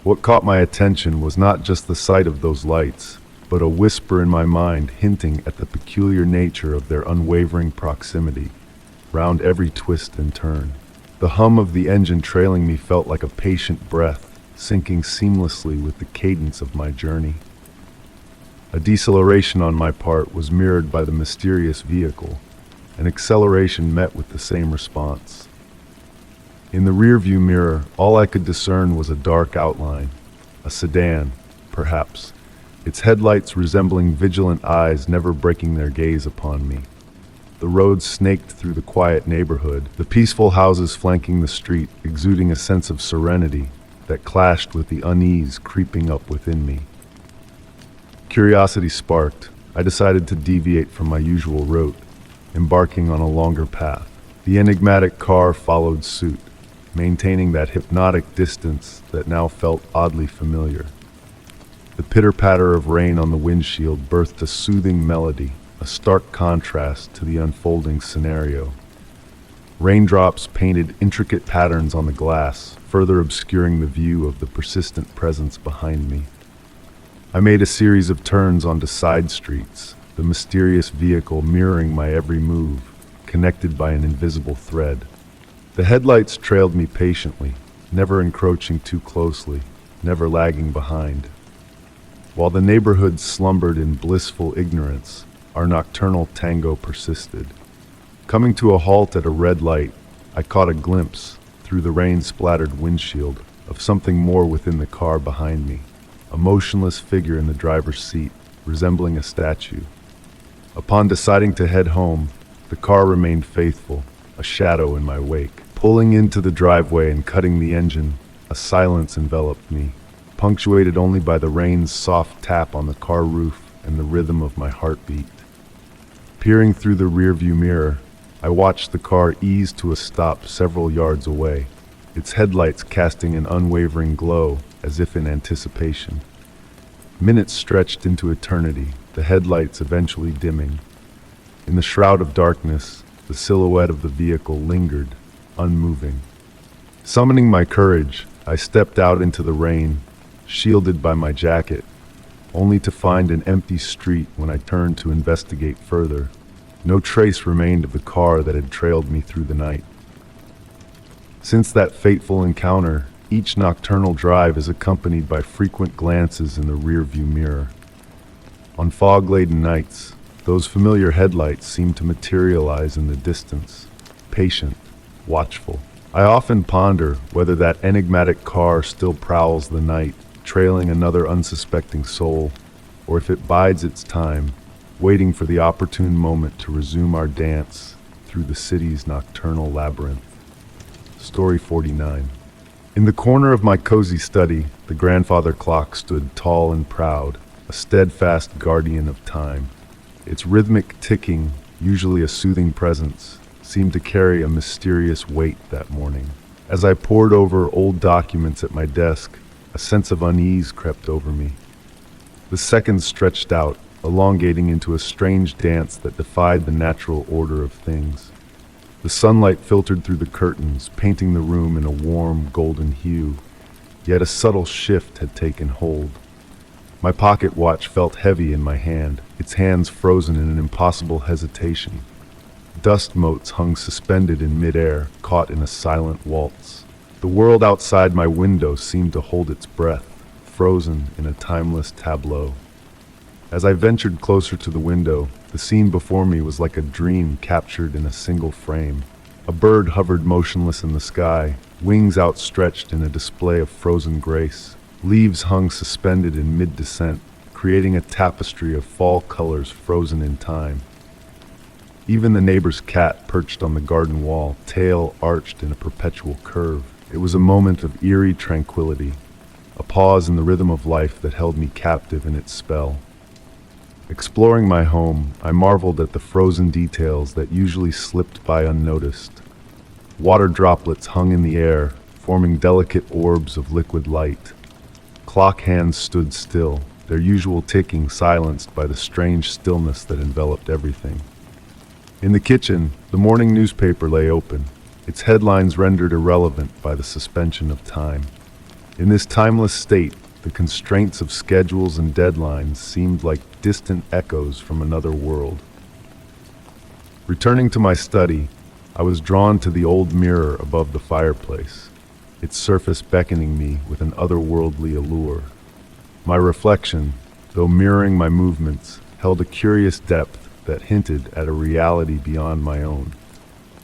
A: What caught my attention was not just the sight of those lights, but a whisper in my mind hinting at the peculiar nature of their unwavering proximity, round every twist and turn. The hum of the engine trailing me felt like a patient breath, syncing seamlessly with the cadence of my journey. A deceleration on my part was mirrored by the mysterious vehicle, an acceleration met with the same response. In the rearview mirror, all I could discern was a dark outline, a sedan, perhaps, its headlights resembling vigilant eyes never breaking their gaze upon me. The road snaked through the quiet neighborhood, the peaceful houses flanking the street, exuding a sense of serenity that clashed with the unease creeping up within me. Curiosity sparked. I decided to deviate from my usual route, embarking on a longer path. The enigmatic car followed suit, maintaining that hypnotic distance that now felt oddly familiar. The pitter-patter of rain on the windshield birthed a soothing melody, a stark contrast to the unfolding scenario. Raindrops painted intricate patterns on the glass, further obscuring the view of the persistent presence behind me. I made a series of turns onto side streets, the mysterious vehicle mirroring my every move, connected by an invisible thread. The headlights trailed me patiently, never encroaching too closely, never lagging behind. While the neighborhood slumbered in blissful ignorance, our nocturnal tango persisted. Coming to a halt at a red light, I caught a glimpse, through the rain-splattered windshield, of something more within the car behind me, a motionless figure in the driver's seat, resembling a statue. Upon deciding to head home, the car remained faithful, a shadow in my wake. Pulling into the driveway and cutting the engine, a silence enveloped me, punctuated only by the rain's soft tap on the car roof and the rhythm of my heartbeat. Peering through the rearview mirror, I watched the car ease to a stop several yards away, its headlights casting an unwavering glow as if in anticipation. Minutes stretched into eternity, the headlights eventually dimming. In the shroud of darkness, the silhouette of the vehicle lingered, unmoving. Summoning my courage, I stepped out into the rain, shielded by my jacket, only to find an empty street when I turned to investigate further. No trace remained of the car that had trailed me through the night. Since that fateful encounter, each nocturnal drive is accompanied by frequent glances in the rearview mirror. On fog-laden nights, those familiar headlights seem to materialize in the distance, patient, watchful. I often ponder whether that enigmatic car still prowls the night, trailing another unsuspecting soul, or if it bides its time, waiting for the opportune moment to resume our dance through the city's nocturnal labyrinth. Story 49. In the corner of my cozy study, the grandfather clock stood tall and proud, a steadfast guardian of time. Its rhythmic ticking, usually a soothing presence, seemed to carry a mysterious weight that morning. As I pored over old documents at my desk, a sense of unease crept over me. The seconds stretched out, elongating into a strange dance that defied the natural order of things. The sunlight filtered through the curtains, painting the room in a warm, golden hue, yet a subtle shift had taken hold. My pocket watch felt heavy in my hand, its hands frozen in an impossible hesitation. Dust motes hung suspended in midair, caught in a silent waltz. The world outside my window seemed to hold its breath, frozen in a timeless tableau. As I ventured closer to the window, the scene before me was like a dream captured in a single frame. A bird hovered motionless in the sky, wings outstretched in a display of frozen grace. Leaves hung suspended in mid-descent, creating a tapestry of fall colors frozen in time. Even the neighbor's cat perched on the garden wall, tail arched in a perpetual curve. It was a moment of eerie tranquility, a pause in the rhythm of life that held me captive in its spell. Exploring my home, I marveled at the frozen details that usually slipped by unnoticed. Water droplets hung in the air, forming delicate orbs of liquid light. Clock hands stood still, their usual ticking silenced by the strange stillness that enveloped everything. In the kitchen, the morning newspaper lay open, its headlines rendered irrelevant by the suspension of time. In this timeless state, the constraints of schedules and deadlines seemed like distant echoes from another world. Returning to my study, I was drawn to the old mirror above the fireplace, its surface beckoning me with an otherworldly allure. My reflection, though mirroring my movements, held a curious depth that hinted at a reality beyond my own.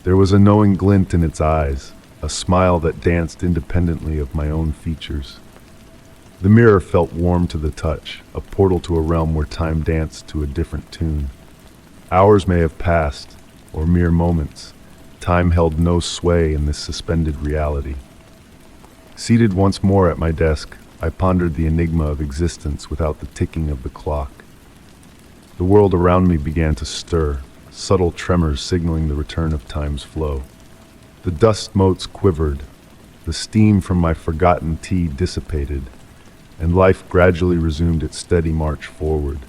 A: There was a knowing glint in its eyes, a smile that danced independently of my own features. The mirror felt warm to the touch, a portal to a realm where time danced to a different tune. Hours may have passed, or mere moments. Time held no sway in this suspended reality. Seated once more at my desk, I pondered the enigma of existence without the ticking of the clock. The world around me began to stir, subtle tremors signaling the return of time's flow. The dust motes quivered, the steam from my forgotten tea dissipated, and life gradually resumed its steady march forward.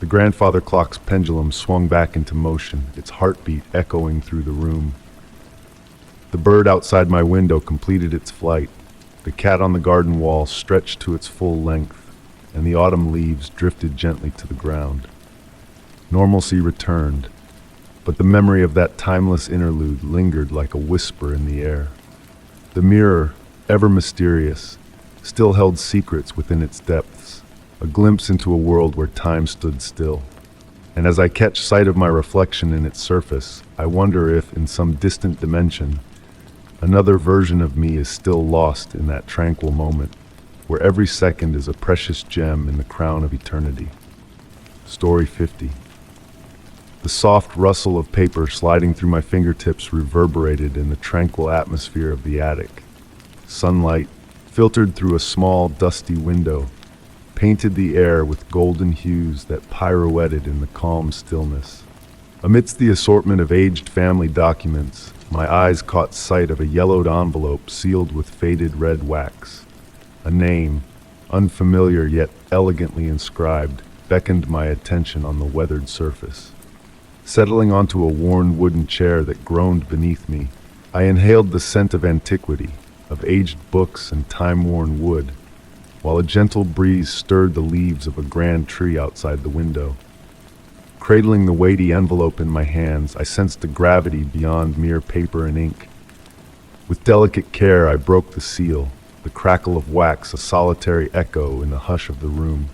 A: The grandfather clock's pendulum swung back into motion, its heartbeat echoing through the room. The bird outside my window completed its flight, the cat on the garden wall stretched to its full length, and the autumn leaves drifted gently to the ground. Normalcy returned, but the memory of that timeless interlude lingered like a whisper in the air. The mirror, ever mysterious, still held secrets within its depths, a glimpse into a world where time stood still. and as I catch sight of my reflection in its surface, I wonder if, in some distant dimension, another version of me is still lost in that tranquil moment, where every second is a precious gem in the crown of eternity. Story 50. The soft rustle of paper sliding through my fingertips reverberated in the tranquil atmosphere of the attic. Sunlight, filtered through a small, dusty window, painted the air with golden hues that pirouetted in the calm stillness. Amidst the assortment of aged family documents, my eyes caught sight of a yellowed envelope sealed with faded red wax. A name, unfamiliar yet elegantly inscribed, beckoned my attention on the weathered surface. Settling onto a worn wooden chair that groaned beneath me, I inhaled the scent of antiquity, of aged books and time-worn wood, while a gentle breeze stirred the leaves of a grand tree outside the window. Cradling the weighty envelope in my hands, I sensed a gravity beyond mere paper and ink. With delicate care, I broke the seal, the crackle of wax a solitary echo in the hush of the room.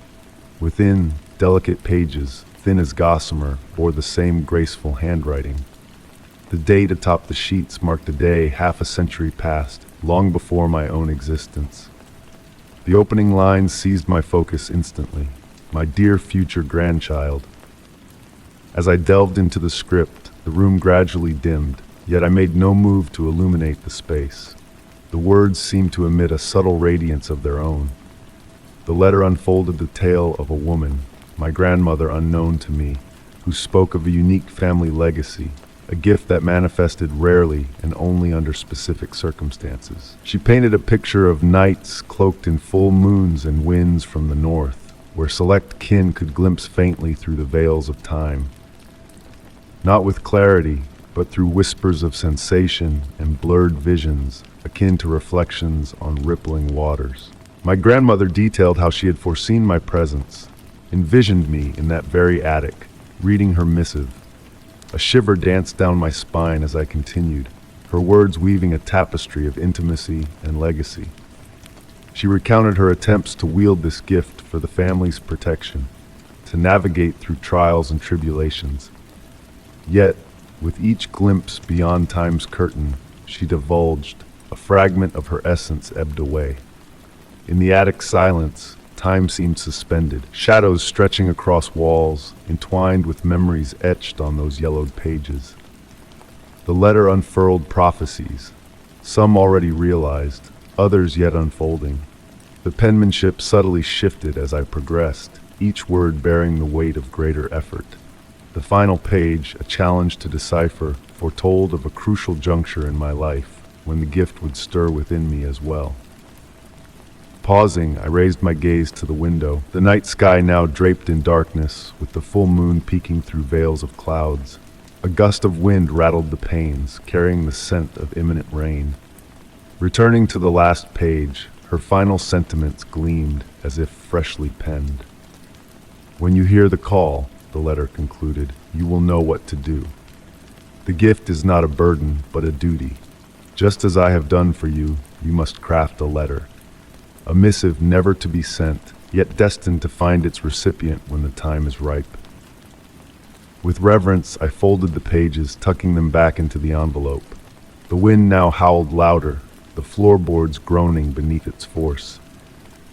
A: Within, delicate pages, thin as gossamer, bore the same graceful handwriting. The date atop the sheets marked a day half a century past, long before my own existence. The opening lines seized my focus instantly. My dear future grandchild. As I delved into the script, the room gradually dimmed, yet I made no move to illuminate the space. The words seemed to emit a subtle radiance of their own. The letter unfolded the tale of a woman, my grandmother unknown to me, who spoke of a unique family legacy, a gift that manifested rarely and only under specific circumstances. She painted a picture of nights cloaked in full moons and winds from the north, where select kin could glimpse faintly through the veils of time. Not with clarity, but through whispers of sensation and blurred visions, akin to reflections on rippling waters. My grandmother detailed how she had foreseen my presence, envisioned me in that very attic, reading her missive. A shiver danced down my spine as I continued, her words weaving a tapestry of intimacy and legacy. She recounted her attempts to wield this gift for the family's protection, to navigate through trials and tribulations. Yet, with each glimpse beyond time's curtain, she divulged, a fragment of her essence ebbed away. In the attic silence, time seemed suspended, shadows stretching across walls, entwined with memories etched on those yellowed pages. The letter unfurled prophecies, some already realized, others yet unfolding. The penmanship subtly shifted as I progressed, each word bearing the weight of greater effort. The final page, a challenge to decipher, foretold of a crucial juncture in my life, when the gift would stir within me as well. Pausing, I raised my gaze to the window, the night sky now draped in darkness, with the full moon peeking through veils of clouds. A gust of wind rattled the panes, carrying the scent of imminent rain. Returning to the last page, her final sentiments gleamed as if freshly penned. "When you hear the call," the letter concluded, "you will know what to do. The gift is not a burden, but a duty. Just as I have done for you, you must craft a letter. A missive never to be sent, yet destined to find its recipient when the time is ripe." With reverence, I folded the pages, tucking them back into the envelope. The wind now howled louder, the floorboards groaning beneath its force.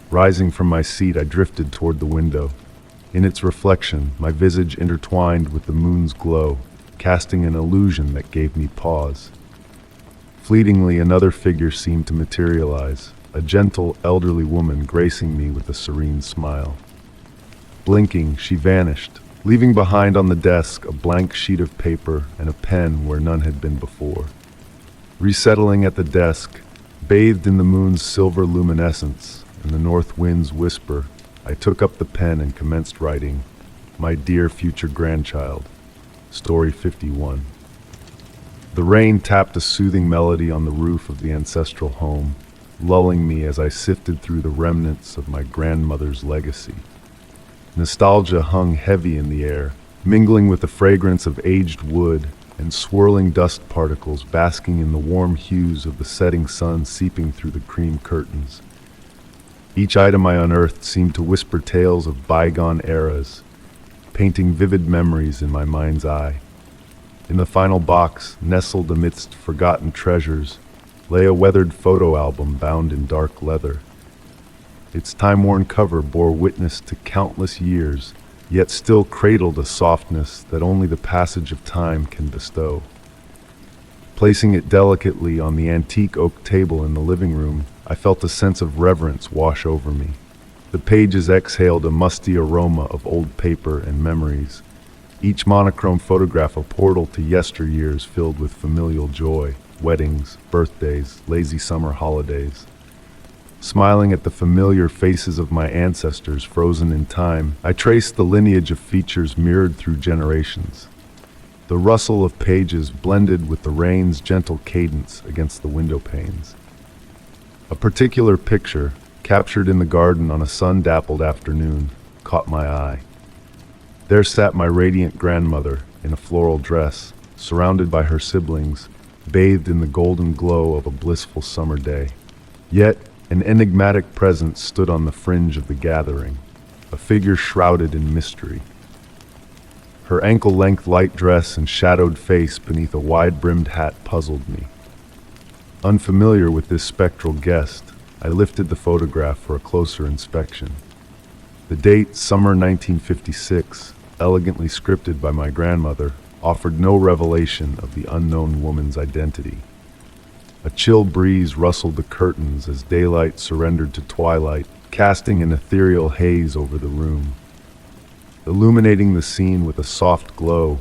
A: Rising from my seat, I drifted toward the window. In its reflection, my visage intertwined with the moon's glow, casting an illusion that gave me pause. Fleetingly, another figure seemed to materialize, a gentle, elderly woman gracing me with a serene smile. Blinking, she vanished, leaving behind on the desk a blank sheet of paper and a pen where none had been before. Resettling at the desk, bathed in the moon's silver luminescence and the north wind's whisper, I took up the pen and commenced writing, "My dear future grandchild." Story 51. The rain tapped a soothing melody on the roof of the ancestral home, lulling me as I sifted through the remnants of my grandmother's legacy. Nostalgia hung heavy in the air, mingling with the fragrance of aged wood and swirling dust particles basking in the warm hues of the setting sun seeping through the cream curtains. Each item I unearthed seemed to whisper tales of bygone eras, painting vivid memories in my mind's eye. In the final box, nestled amidst forgotten treasures, lay a weathered photo album bound in dark leather. Its time-worn cover bore witness to countless years, yet still cradled a softness that only the passage of time can bestow. Placing it delicately on the antique oak table in the living room, I felt a sense of reverence wash over me. The pages exhaled a musty aroma of old paper and memories, each monochrome photograph a portal to yesteryears filled with familial joy, weddings, birthdays, lazy summer holidays. Smiling at the familiar faces of my ancestors frozen in time, I traced the lineage of features mirrored through generations. The rustle of pages blended with the rain's gentle cadence against the window panes. A particular picture, captured in the garden on a sun-dappled afternoon, caught my eye. There sat my radiant grandmother in a floral dress, surrounded by her siblings, bathed in the golden glow of a blissful summer day. Yet, an enigmatic presence stood on the fringe of the gathering, a figure shrouded in mystery. Her ankle-length light dress and shadowed face beneath a wide-brimmed hat puzzled me. Unfamiliar with this spectral guest, I lifted the photograph for a closer inspection. The date, summer 1956, elegantly scripted by my grandmother, offered no revelation of the unknown woman's identity. A chill breeze rustled the curtains as daylight surrendered to twilight, casting an ethereal haze over the room. Illuminating the scene with a soft glow,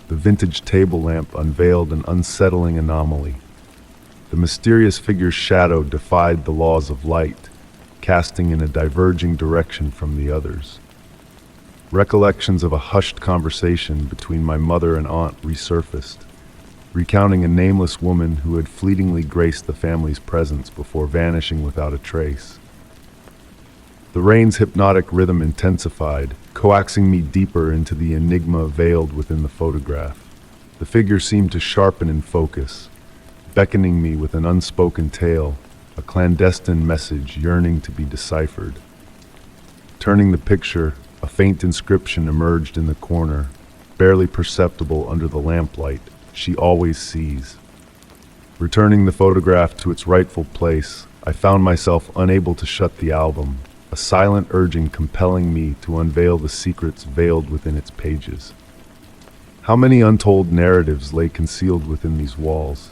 A: the vintage table lamp unveiled an unsettling anomaly. The mysterious figure's shadow defied the laws of light, casting in a diverging direction from the others. Recollections of a hushed conversation between my mother and aunt resurfaced, recounting a nameless woman who had fleetingly graced the family's presence before vanishing without a trace. The rain's hypnotic rhythm intensified, coaxing me deeper into the enigma veiled within the photograph. The figure seemed to sharpen in focus, beckoning me with an unspoken tale, a clandestine message yearning to be deciphered. Turning the picture, a faint inscription emerged in the corner, barely perceptible under the lamplight. She always sees. Returning the photograph to its rightful place, I found myself unable to shut the album, a silent urging compelling me to unveil the secrets veiled within its pages. How many untold narratives lay concealed within these walls?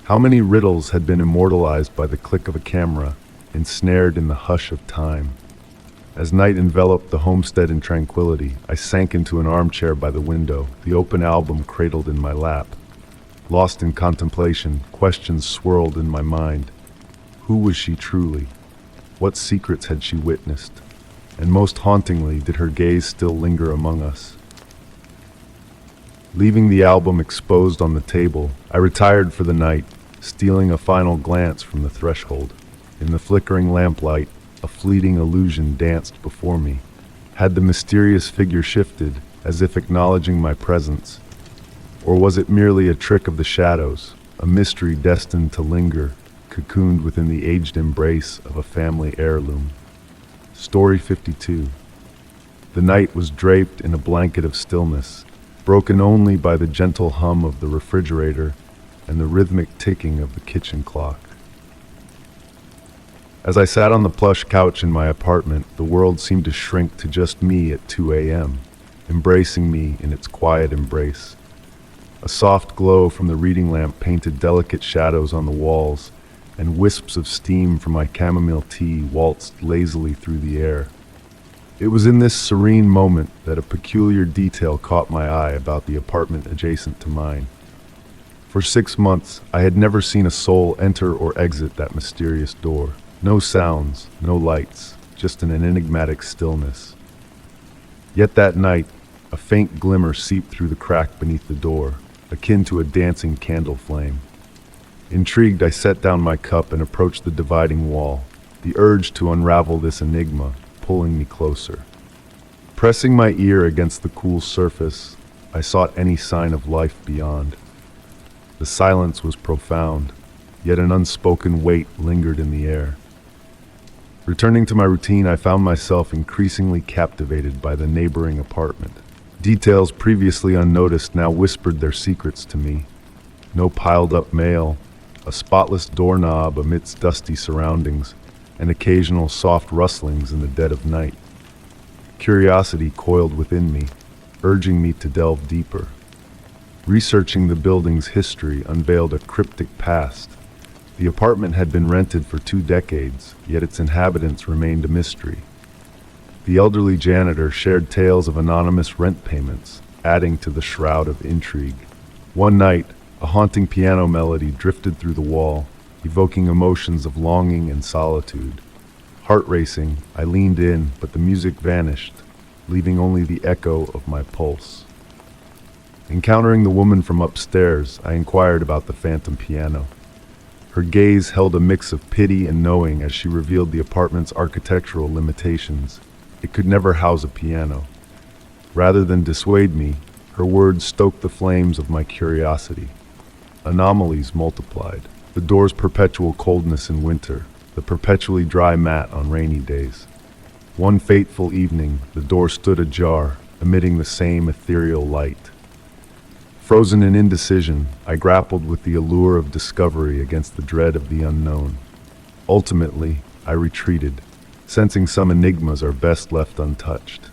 A: How many riddles had been immortalized by the click of a camera, ensnared in the hush of time? As night enveloped the homestead in tranquility, I sank into an armchair by the window, the open album cradled in my lap. Lost in contemplation, questions swirled in my mind. Who was she truly? What secrets had she witnessed? And most hauntingly, did her gaze still linger among us? Leaving the album exposed on the table, I retired for the night, stealing a final glance from the threshold. In the flickering lamplight, a fleeting illusion danced before me. Had the mysterious figure shifted, as if acknowledging my presence? Or was it merely a trick of the shadows, a mystery destined to linger, cocooned within the aged embrace of a family heirloom? Story 52. The night was draped in a blanket of stillness, broken only by the gentle hum of the refrigerator and the rhythmic ticking of the kitchen clock. As I sat on the plush couch in my apartment, the world seemed to shrink to just me at 2 a.m., embracing me in its quiet embrace. A soft glow from the reading lamp painted delicate shadows on the walls, and wisps of steam from my chamomile tea waltzed lazily through the air. It was in this serene moment that a peculiar detail caught my eye about the apartment adjacent to mine. For 6 months, I had never seen a soul enter or exit that mysterious door. No sounds, no lights, just an enigmatic stillness. Yet that night, a faint glimmer seeped through the crack beneath the door, akin to a dancing candle flame. Intrigued, I set down my cup and approached the dividing wall, the urge to unravel this enigma pulling me closer. Pressing my ear against the cool surface, I sought any sign of life beyond. The silence was profound, yet an unspoken weight lingered in the air. Returning to my routine, I found myself increasingly captivated by the neighboring apartment. Details previously unnoticed now whispered their secrets to me. No piled-up mail, a spotless doorknob amidst dusty surroundings, and occasional soft rustlings in the dead of night. Curiosity coiled within me, urging me to delve deeper. Researching the building's history unveiled a cryptic past. The apartment had been rented for 2 decades, yet its inhabitants remained a mystery. The elderly janitor shared tales of anonymous rent payments, adding to the shroud of intrigue. One night, a haunting piano melody drifted through the wall, evoking emotions of longing and solitude. Heart racing, I leaned in, but the music vanished, leaving only the echo of my pulse. Encountering the woman from upstairs, I inquired about the phantom piano. Her gaze held a mix of pity and knowing as she revealed the apartment's architectural limitations. It could never house a piano. Rather than dissuade me, her words stoked the flames of my curiosity. Anomalies multiplied. The door's perpetual coldness in winter, the perpetually dry mat on rainy days. One fateful evening, the door stood ajar, emitting the same ethereal light. Frozen in indecision, I grappled with the allure of discovery against the dread of the unknown. Ultimately, I retreated, sensing some enigmas are best left untouched.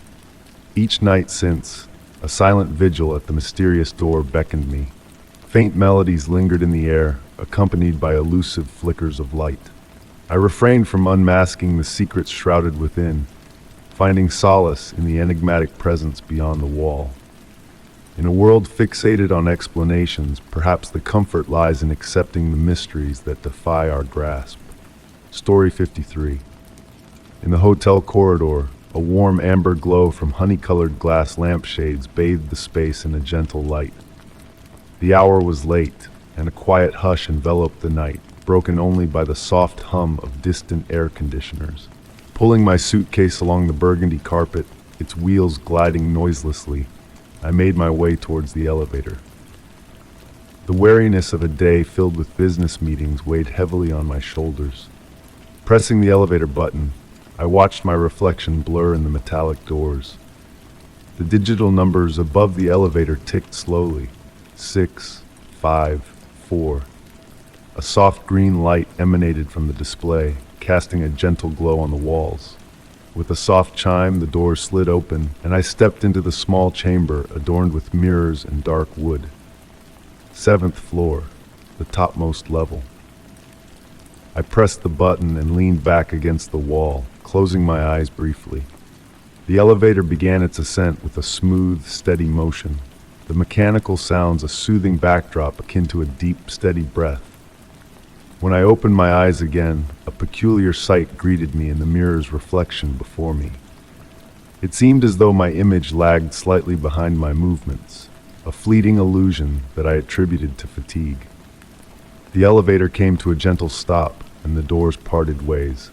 A: Each night since, a silent vigil at the mysterious door beckoned me. Faint melodies lingered in the air, accompanied by elusive flickers of light. I refrained from unmasking the secrets shrouded within, finding solace in the enigmatic presence beyond the wall. In a world fixated on explanations, perhaps the comfort lies in accepting the mysteries that defy our grasp. Story 53. In the hotel corridor, a warm amber glow from honey-colored glass lampshades bathed the space in a gentle light. The hour was late, and a quiet hush enveloped the night, broken only by the soft hum of distant air conditioners. Pulling my suitcase along the burgundy carpet, its wheels gliding noiselessly, I made my way towards the elevator. The wariness of a day filled with business meetings weighed heavily on my shoulders. Pressing the elevator button, I watched my reflection blur in the metallic doors. The digital numbers above the elevator ticked slowly. 6, 5, 4. A soft green light emanated from the display, casting a gentle glow on the walls. With a soft chime, the doors slid open, and I stepped into the small chamber adorned with mirrors and dark wood. 7th floor, the topmost level. I pressed the button and leaned back against the wall, closing my eyes briefly. The elevator began its ascent with a smooth, steady motion, the mechanical sounds a soothing backdrop akin to a deep, steady breath. When I opened my eyes again, a peculiar sight greeted me in the mirror's reflection before me. It seemed as though my image lagged slightly behind my movements, a fleeting illusion that I attributed to fatigue. The elevator came to a gentle stop, and the doors parted ways.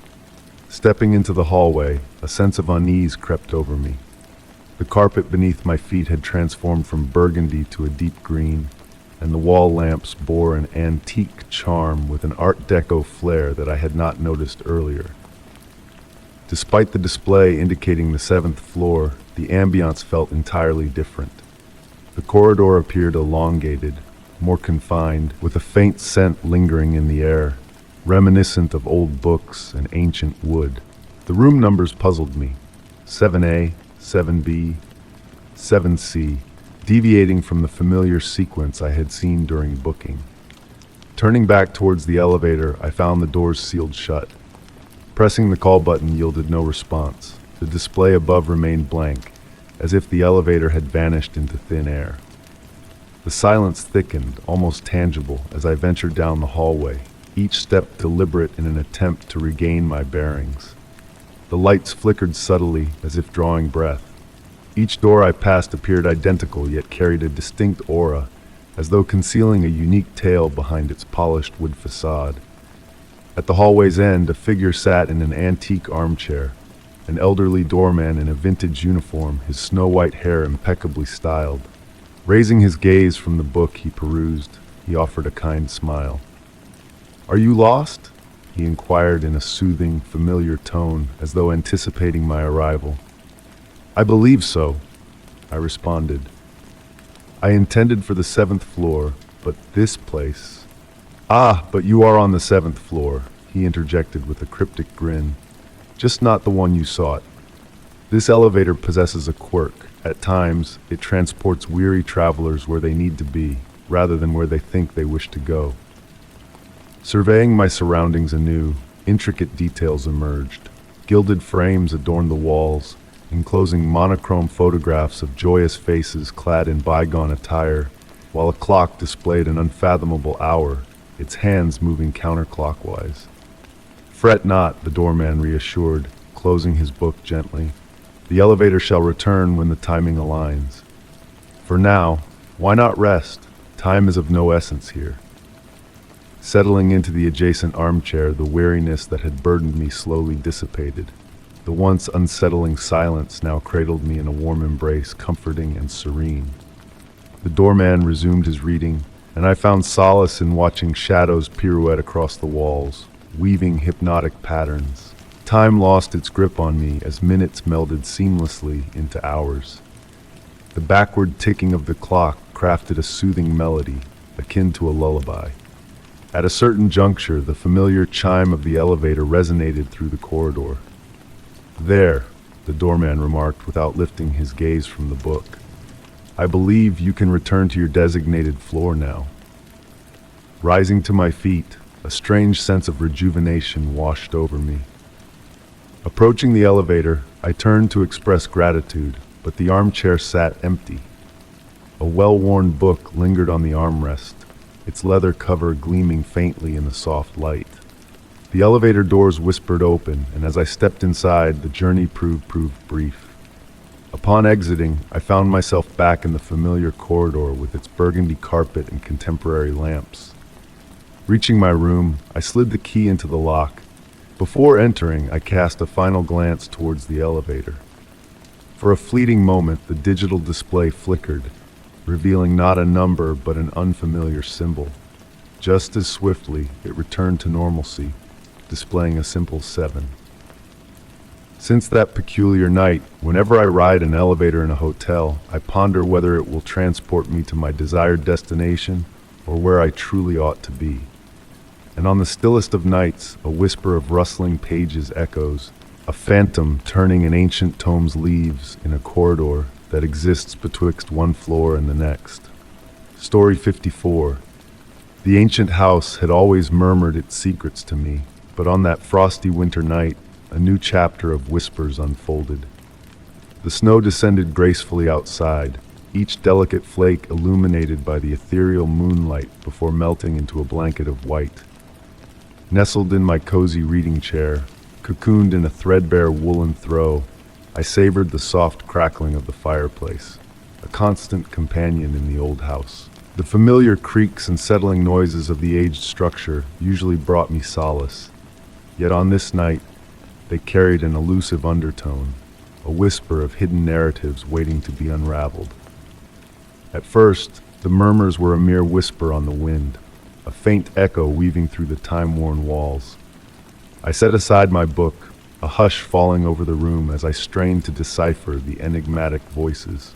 A: Stepping into the hallway, a sense of unease crept over me. The carpet beneath my feet had transformed from burgundy to a deep green, and the wall lamps bore an antique charm with an Art Deco flair that I had not noticed earlier. Despite the display indicating the 7th floor, the ambiance felt entirely different. The corridor appeared elongated, more confined, with a faint scent lingering in the air, reminiscent of old books and ancient wood. The room numbers puzzled me. 7A, 7B, 7C, deviating from the familiar sequence I had seen during booking. Turning back towards the elevator, I found the doors sealed shut. Pressing the call button yielded no response. The display above remained blank, as if the elevator had vanished into thin air. The silence thickened, almost tangible, as I ventured down the hallway, each step deliberate in an attempt to regain my bearings. The lights flickered subtly, as if drawing breath. Each door I passed appeared identical, yet carried a distinct aura, as though concealing a unique tale behind its polished wood facade. At the hallway's end, a figure sat in an antique armchair, an elderly doorman in a vintage uniform, his snow-white hair impeccably styled. Raising his gaze from the book he perused, he offered a kind smile. "Are you lost?" he inquired in a soothing, familiar tone, as though anticipating my arrival. "I believe so," I responded. "I intended for the 7th floor, but this place—" "Ah, but you are on the 7th floor," he interjected with a cryptic grin. "Just not the one you sought. This elevator possesses a quirk. At times, it transports weary travelers where they need to be, rather than where they think they wish to go." Surveying my surroundings anew, intricate details emerged. Gilded frames adorned the walls, enclosing monochrome photographs of joyous faces clad in bygone attire, while a clock displayed an unfathomable hour, its hands moving counterclockwise. "Fret not," the doorman reassured, closing his book gently. "The elevator shall return when the timing aligns. For now, why not rest? Time is of no essence here." Settling into the adjacent armchair, the weariness that had burdened me slowly dissipated. The once unsettling silence now cradled me in a warm embrace, comforting and serene. The doorman resumed his reading, and I found solace in watching shadows pirouette across the walls, weaving hypnotic patterns. Time lost its grip on me as minutes melded seamlessly into hours. The backward ticking of the clock crafted a soothing melody, akin to a lullaby. At a certain juncture, the familiar chime of the elevator resonated through the corridor. "There," the doorman remarked without lifting his gaze from the book. "I believe you can return to your designated floor now." Rising to my feet, a strange sense of rejuvenation washed over me. Approaching the elevator, I turned to express gratitude, but the armchair sat empty. A well-worn book lingered on the armrest, its leather cover gleaming faintly in the soft light. The elevator doors whispered open, and as I stepped inside, the journey proved brief. Upon exiting, I found myself back in the familiar corridor with its burgundy carpet and contemporary lamps. Reaching my room, I slid the key into the lock. Before entering, I cast a final glance towards the elevator. For a fleeting moment, the digital display flickered, revealing not a number but an unfamiliar symbol. Just as swiftly, it returned to normalcy, displaying a simple 7. Since that peculiar night, whenever I ride an elevator in a hotel, I ponder whether it will transport me to my desired destination or where I truly ought to be. And on the stillest of nights, a whisper of rustling pages echoes, a phantom turning an ancient tome's leaves in a corridor that exists betwixt one floor and the next. Story 54. The ancient house had always murmured its secrets to me, but on that frosty winter night, a new chapter of whispers unfolded. The snow descended gracefully outside, each delicate flake illuminated by the ethereal moonlight before melting into a blanket of white. Nestled in my cozy reading chair, cocooned in a threadbare woolen throw, I savored the soft crackling of the fireplace, a constant companion in the old house. The familiar creaks and settling noises of the aged structure usually brought me solace, yet on this night, they carried an elusive undertone, a whisper of hidden narratives waiting to be unraveled. At first, the murmurs were a mere whisper on the wind, a faint echo weaving through the time-worn walls. I set aside my book, a hush falling over the room as I strained to decipher the enigmatic voices.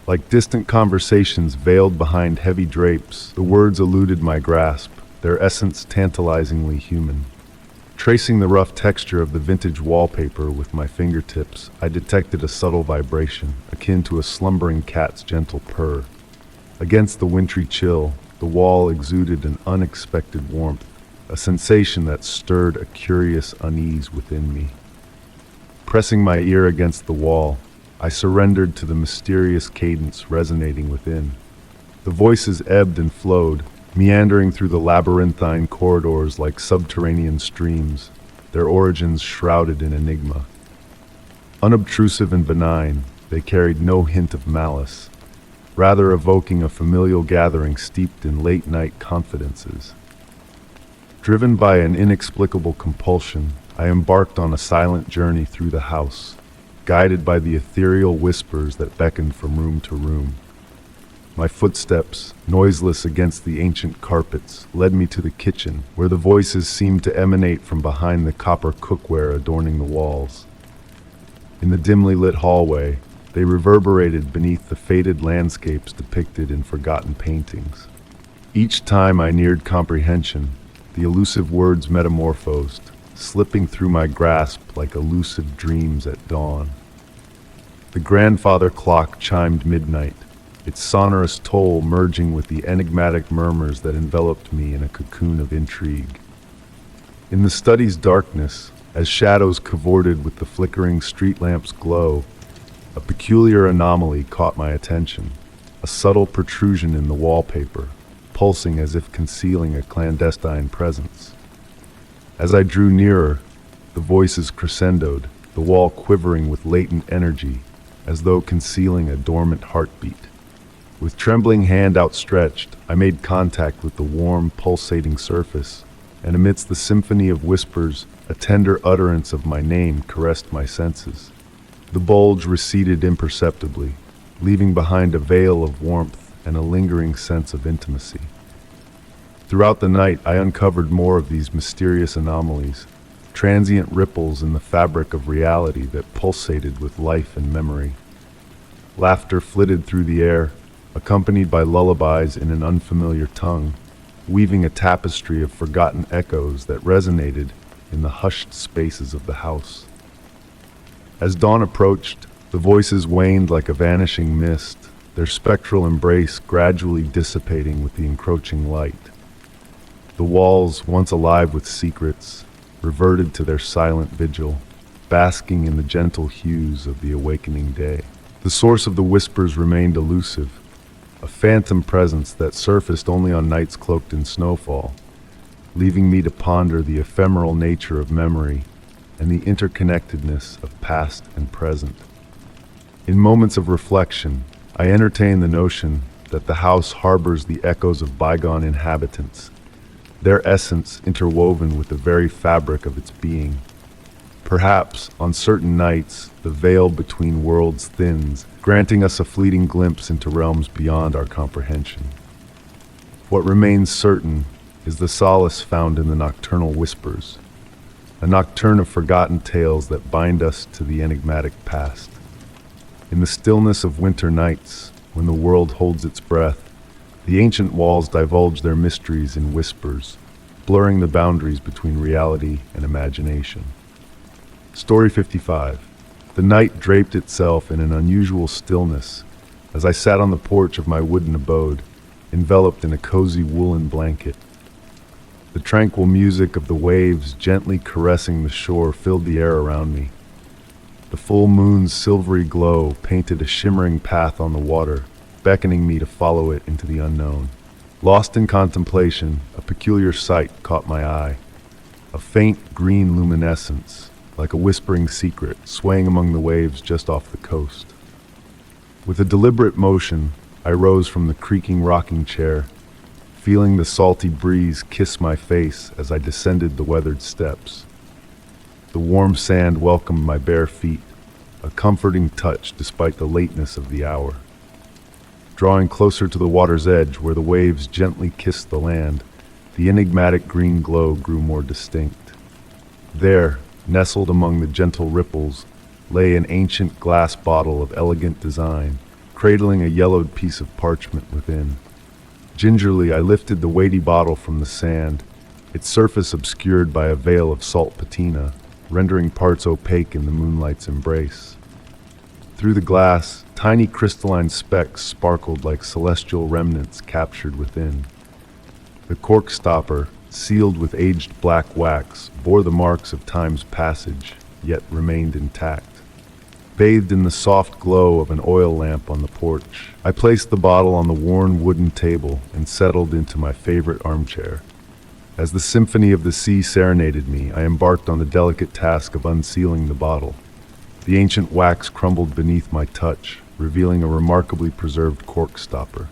A: Like distant conversations veiled behind heavy drapes, the words eluded my grasp, their essence tantalizingly human. Tracing the rough texture of the vintage wallpaper with my fingertips, I detected a subtle vibration, akin to a slumbering cat's gentle purr. Against the wintry chill, the wall exuded an unexpected warmth, a sensation that stirred a curious unease within me. Pressing my ear against the wall, I surrendered to the mysterious cadence resonating within. The voices ebbed and flowed, meandering through the labyrinthine corridors like subterranean streams, their origins shrouded in enigma. Unobtrusive and benign, they carried no hint of malice, rather evoking a familial gathering steeped in late-night confidences. Driven by an inexplicable compulsion, I embarked on a silent journey through the house, guided by the ethereal whispers that beckoned from room to room. My footsteps, noiseless against the ancient carpets, led me to the kitchen, where the voices seemed to emanate from behind the copper cookware adorning the walls. In the dimly lit hallway, they reverberated beneath the faded landscapes depicted in forgotten paintings. Each time I neared comprehension, the elusive words metamorphosed, slipping through my grasp like elusive dreams at dawn. The grandfather clock chimed midnight, its sonorous toll merging with the enigmatic murmurs that enveloped me in a cocoon of intrigue. In the study's darkness, as shadows cavorted with the flickering street lamp's glow, a peculiar anomaly caught my attention, a subtle protrusion in the wallpaper, pulsing as if concealing a clandestine presence. As I drew nearer, the voices crescendoed, the wall quivering with latent energy, as though concealing a dormant heartbeat. With trembling hand outstretched, I made contact with the warm, pulsating surface, and amidst the symphony of whispers, a tender utterance of my name caressed my senses. The bulge receded imperceptibly, leaving behind a veil of warmth and a lingering sense of intimacy. Throughout the night, I uncovered more of these mysterious anomalies, transient ripples in the fabric of reality that pulsated with life and memory. Laughter flitted through the air, accompanied by lullabies in an unfamiliar tongue, weaving a tapestry of forgotten echoes that resonated in the hushed spaces of the house. As dawn approached, the voices waned like a vanishing mist, their spectral embrace gradually dissipating with the encroaching light. The walls, once alive with secrets, reverted to their silent vigil, basking in the gentle hues of the awakening day. The source of the whispers remained elusive, a phantom presence that surfaced only on nights cloaked in snowfall, leaving me to ponder the ephemeral nature of memory and the interconnectedness of past and present. In moments of reflection, I entertain the notion that the house harbors the echoes of bygone inhabitants, their essence interwoven with the very fabric of its being. Perhaps, on certain nights, the veil between worlds thins, granting us a fleeting glimpse into realms beyond our comprehension. What remains certain is the solace found in the nocturnal whispers, a nocturne of forgotten tales that bind us to the enigmatic past. In the stillness of winter nights, when the world holds its breath, the ancient walls divulge their mysteries in whispers, blurring the boundaries between reality and imagination. Story 55. The night draped itself in an unusual stillness as I sat on the porch of my wooden abode, enveloped in a cozy woolen blanket. The tranquil music of the waves gently caressing the shore filled the air around me. The full moon's silvery glow painted a shimmering path on the water, beckoning me to follow it into the unknown. Lost in contemplation, a peculiar sight caught my eye. A faint green luminescence, like a whispering secret, swaying among the waves just off the coast. With a deliberate motion, I rose from the creaking rocking chair, feeling the salty breeze kiss my face as I descended the weathered steps. The warm sand welcomed my bare feet, a comforting touch despite the lateness of the hour. Drawing closer to the water's edge where the waves gently kissed the land, the enigmatic green glow grew more distinct. There, nestled among the gentle ripples, lay an ancient glass bottle of elegant design, cradling a yellowed piece of parchment within. Gingerly, I lifted the weighty bottle from the sand, its surface obscured by a veil of salt patina, rendering parts opaque in the moonlight's embrace. Through the glass, tiny crystalline specks sparkled like celestial remnants captured within. The cork stopper, sealed with aged black wax, bore the marks of time's passage, yet remained intact. Bathed in the soft glow of an oil lamp on the porch, I placed the bottle on the worn wooden table and settled into my favorite armchair. As the symphony of the sea serenaded me, I embarked on the delicate task of unsealing the bottle. The ancient wax crumbled beneath my touch, revealing a remarkably preserved cork stopper.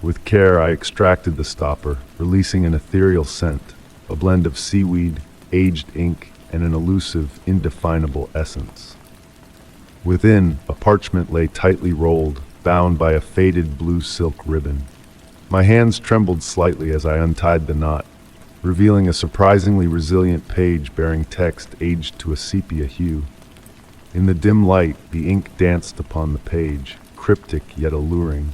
A: With care, I extracted the stopper, releasing an ethereal scent, a blend of seaweed, aged ink, and an elusive, indefinable essence. Within, a parchment lay tightly rolled, bound by a faded blue silk ribbon. My hands trembled slightly as I untied the knot, revealing a surprisingly resilient page bearing text aged to a sepia hue. In the dim light, the ink danced upon the page, cryptic yet alluring.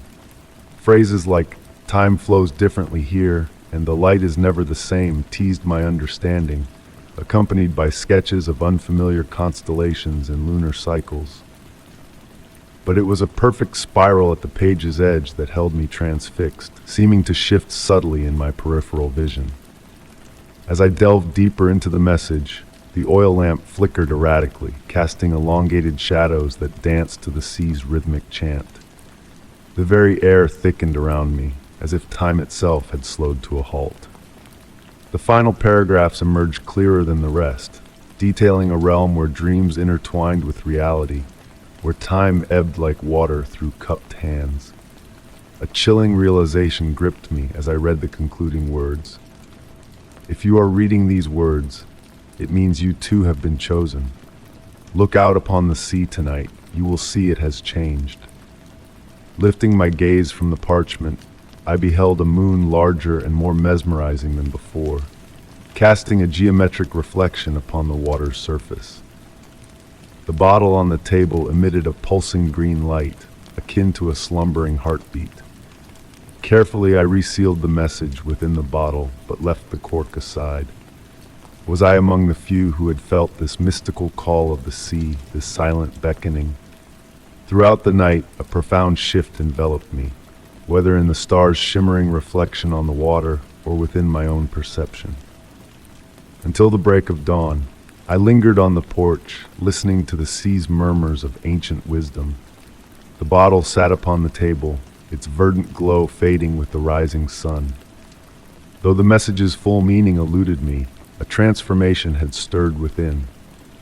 A: Phrases like, "Time flows differently here," and "The light is never the same," teased my understanding, accompanied by sketches of unfamiliar constellations and lunar cycles. But it was a perfect spiral at the page's edge that held me transfixed, seeming to shift subtly in my peripheral vision. As I delved deeper into the message, the oil lamp flickered erratically, casting elongated shadows that danced to the sea's rhythmic chant. The very air thickened around me, as if time itself had slowed to a halt. The final paragraphs emerged clearer than the rest, detailing a realm where dreams intertwined with reality, where time ebbed like water through cupped hands. A chilling realization gripped me as I read the concluding words. If you are reading these words, it means you too have been chosen. Look out upon the sea tonight, you will see it has changed. Lifting my gaze from the parchment, I beheld a moon larger and more mesmerizing than before, casting a geometric reflection upon the water's surface. The bottle on the table emitted a pulsing green light, akin to a slumbering heartbeat. Carefully I resealed the message within the bottle, but left the cork aside. Was I among the few who had felt this mystical call of the sea, this silent beckoning? Throughout the night, a profound shift enveloped me, whether in the stars' shimmering reflection on the water or within my own perception. Until the break of dawn, I lingered on the porch, listening to the sea's murmurs of ancient wisdom. The bottle sat upon the table, its verdant glow fading with the rising sun. Though the message's full meaning eluded me, a transformation had stirred within.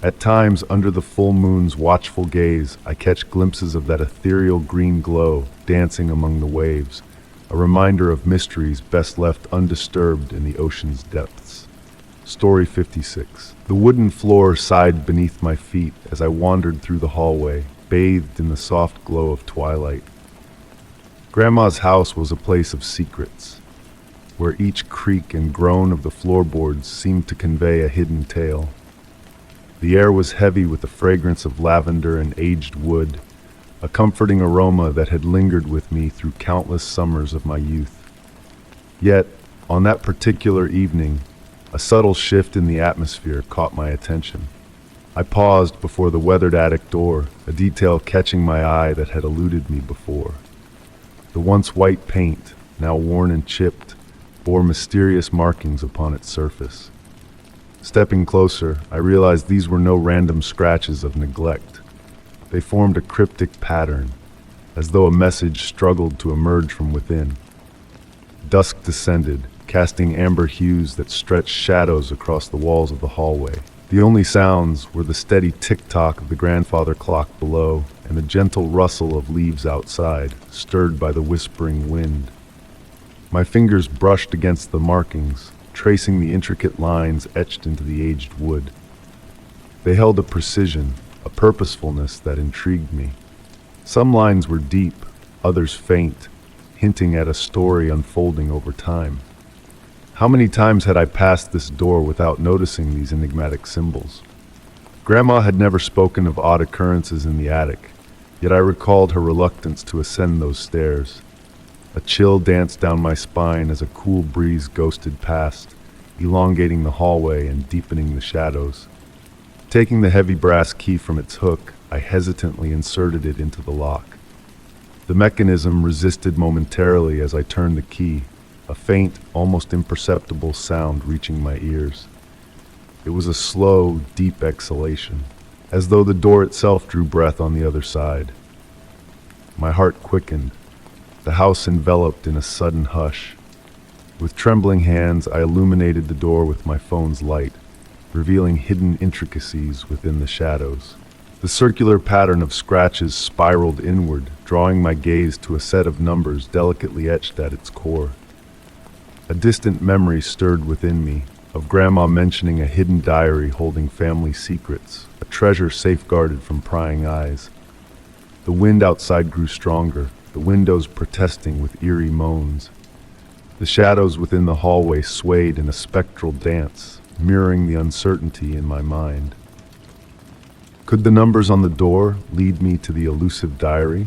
A: At times, under the full moon's watchful gaze, I catch glimpses of that ethereal green glow dancing among the waves, a reminder of mysteries best left undisturbed in the ocean's depths. Story 56. The wooden floor sighed beneath my feet as I wandered through the hallway, bathed in the soft glow of twilight. Grandma's house was a place of secrets, where each creak and groan of the floorboards seemed to convey a hidden tale. The air was heavy with the fragrance of lavender and aged wood, a comforting aroma that had lingered with me through countless summers of my youth. Yet, on that particular evening, a subtle shift in the atmosphere caught my attention. I paused before the weathered attic door, a detail catching my eye that had eluded me before. The once white paint, now worn and chipped, bore mysterious markings upon its surface. Stepping closer, I realized these were no random scratches of neglect. They formed a cryptic pattern, as though a message struggled to emerge from within. Dusk descended, casting amber hues that stretched shadows across the walls of the hallway. The only sounds were the steady tick-tock of the grandfather clock below and the gentle rustle of leaves outside, stirred by the whispering wind. My fingers brushed against the markings, tracing the intricate lines etched into the aged wood. They held a precision, a purposefulness that intrigued me. Some lines were deep, others faint, hinting at a story unfolding over time. How many times had I passed this door without noticing these enigmatic symbols? Grandma had never spoken of odd occurrences in the attic, yet I recalled her reluctance to ascend those stairs. A chill danced down my spine as a cool breeze ghosted past, elongating the hallway and deepening the shadows. Taking the heavy brass key from its hook, I hesitantly inserted it into the lock. The mechanism resisted momentarily as I turned the key, a faint, almost imperceptible sound reaching my ears. It was a slow, deep exhalation, as though the door itself drew breath on the other side. My heart quickened, the house enveloped in a sudden hush. With trembling hands, I illuminated the door with my phone's light, revealing hidden intricacies within the shadows. The circular pattern of scratches spiraled inward, drawing my gaze to a set of numbers delicately etched at its core. A distant memory stirred within me, of Grandma mentioning a hidden diary holding family secrets, a treasure safeguarded from prying eyes. The wind outside grew stronger, the windows protesting with eerie moans. The shadows within the hallway swayed in a spectral dance, mirroring the uncertainty in my mind. Could the numbers on the door lead me to the elusive diary?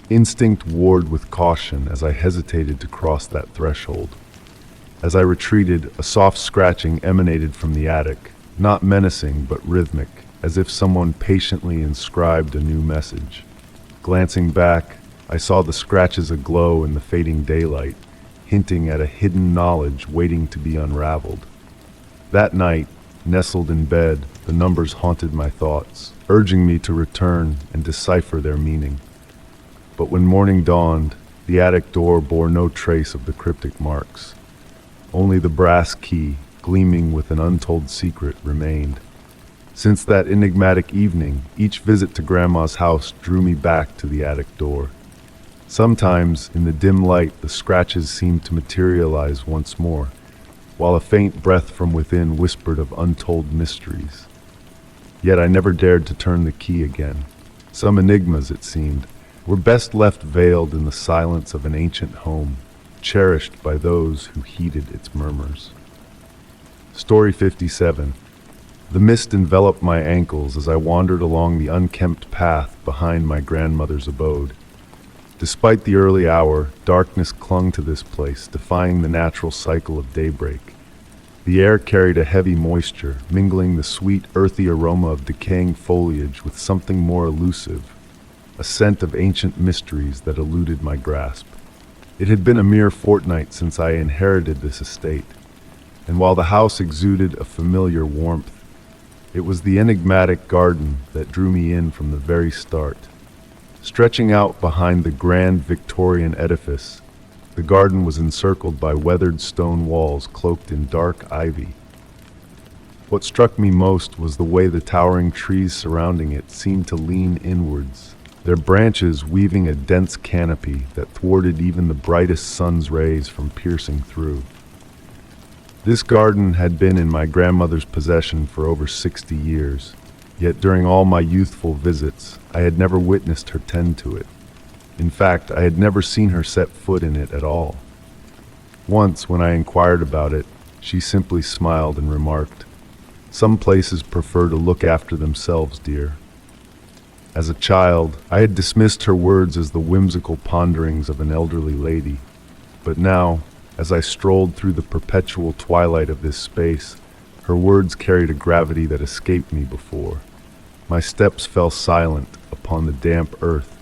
A: Instinct warred with caution as I hesitated to cross that threshold. As I retreated, a soft scratching emanated from the attic, not menacing but rhythmic, as if someone patiently inscribed a new message. Glancing back, I saw the scratches aglow in the fading daylight, hinting at a hidden knowledge waiting to be unraveled. That night, nestled in bed, the numbers haunted my thoughts, urging me to return and decipher their meaning. But when morning dawned, the attic door bore no trace of the cryptic marks. Only the brass key, gleaming with an untold secret, remained. Since that enigmatic evening, each visit to Grandma's house drew me back to the attic door. Sometimes, in the dim light, the scratches seemed to materialize once more, while a faint breath from within whispered of untold mysteries. Yet I never dared to turn the key again. Some enigmas, it seemed, were best left veiled in the silence of an ancient home, cherished by those who heeded its murmurs. Story 57. The mist enveloped my ankles as I wandered along the unkempt path behind my grandmother's abode. Despite the early hour, darkness clung to this place, defying the natural cycle of daybreak. The air carried a heavy moisture, mingling the sweet, earthy aroma of decaying foliage with something more elusive, a scent of ancient mysteries that eluded my grasp. It had been a mere fortnight since I inherited this estate, and while the house exuded a familiar warmth, it was the enigmatic garden that drew me in from the very start. Stretching out behind the grand Victorian edifice, the garden was encircled by weathered stone walls cloaked in dark ivy. What struck me most was the way the towering trees surrounding it seemed to lean inwards, their branches weaving a dense canopy that thwarted even the brightest sun's rays from piercing through. This garden had been in my grandmother's possession for over 60 years, yet during all my youthful visits, I had never witnessed her tend to it. In fact, I had never seen her set foot in it at all. Once, when I inquired about it, she simply smiled and remarked, "Some places prefer to look after themselves, dear." As a child, I had dismissed her words as the whimsical ponderings of an elderly lady. But now, as I strolled through the perpetual twilight of this space, her words carried a gravity that escaped me before. My steps fell silent upon the damp earth,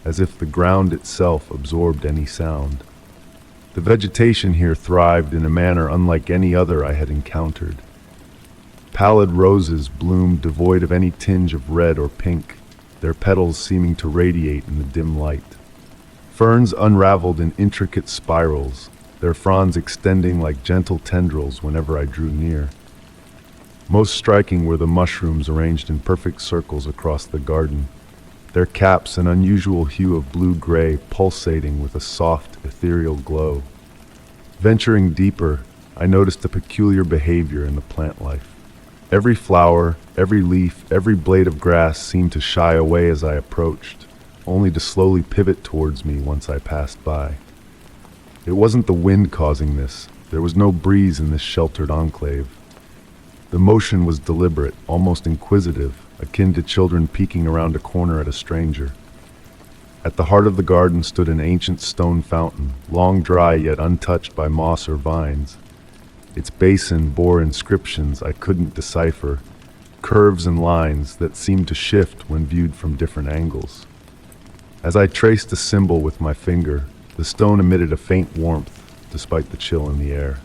A: as if the ground itself absorbed any sound. The vegetation here thrived in a manner unlike any other I had encountered. Pallid roses bloomed devoid of any tinge of red or pink, their petals seeming to radiate in the dim light. Ferns unraveled in intricate spirals, their fronds extending like gentle tendrils whenever I drew near. Most striking were the mushrooms arranged in perfect circles across the garden, their caps an unusual hue of blue-gray pulsating with a soft, ethereal glow. Venturing deeper, I noticed a peculiar behavior in the plant life. Every flower, every leaf, every blade of grass seemed to shy away as I approached, only to slowly pivot towards me once I passed by. It wasn't the wind causing this. There was no breeze in this sheltered enclave. The motion was deliberate, almost inquisitive, akin to children peeking around a corner at a stranger. At the heart of the garden stood an ancient stone fountain, long dry yet untouched by moss or vines. Its basin bore inscriptions I couldn't decipher, curves and lines that seemed to shift when viewed from different angles. As I traced a symbol with my finger, the stone emitted a faint warmth, despite the chill in the air.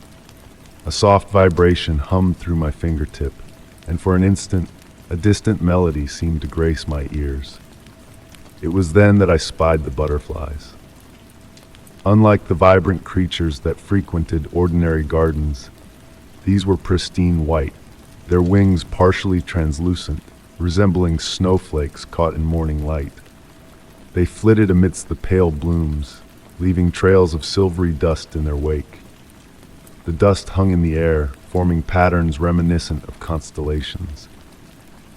A: A soft vibration hummed through my fingertip, and for an instant, a distant melody seemed to grace my ears. It was then that I spied the butterflies. Unlike the vibrant creatures that frequented ordinary gardens, these were pristine white, their wings partially translucent, resembling snowflakes caught in morning light. They flitted amidst the pale blooms, leaving trails of silvery dust in their wake. The dust hung in the air, forming patterns reminiscent of constellations.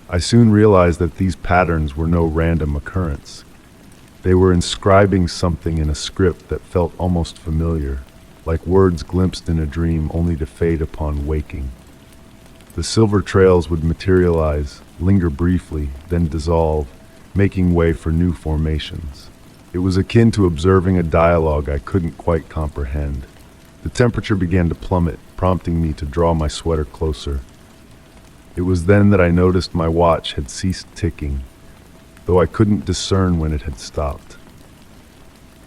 A: I soon realized that these patterns were no random occurrence. They were inscribing something in a script that felt almost familiar, like words glimpsed in a dream only to fade upon waking. The silver trails would materialize, linger briefly, then dissolve, making way for new formations. It was akin to observing a dialogue I couldn't quite comprehend. The temperature began to plummet, prompting me to draw my sweater closer. It was then that I noticed my watch had ceased ticking, though I couldn't discern when it had stopped.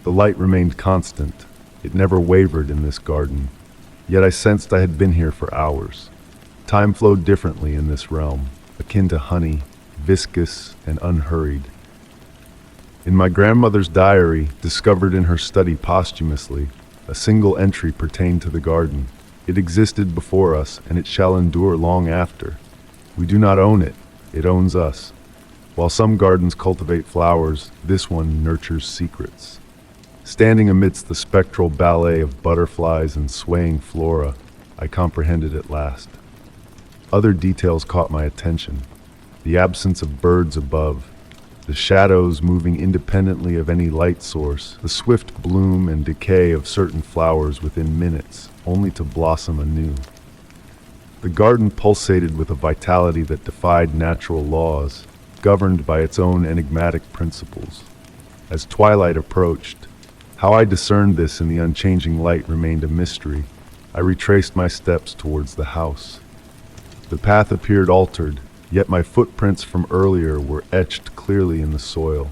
A: The light remained constant. It never wavered in this garden, yet I sensed I had been here for hours. Time flowed differently in this realm, akin to honey, viscous and unhurried. In my grandmother's diary, discovered in her study posthumously, a single entry pertained to the garden. It existed before us, and it shall endure long after. We do not own it, it owns us. While some gardens cultivate flowers, this one nurtures secrets. Standing amidst the spectral ballet of butterflies and swaying flora, I comprehended at last. Other details caught my attention. The absence of birds above, the shadows moving independently of any light source, the swift bloom and decay of certain flowers within minutes, only to blossom anew. The garden pulsated with a vitality that defied natural laws, governed by its own enigmatic principles. As twilight approached, how I discerned this in the unchanging light remained a mystery. I retraced my steps towards the house. The path appeared altered, yet my footprints from earlier were etched clearly in the soil.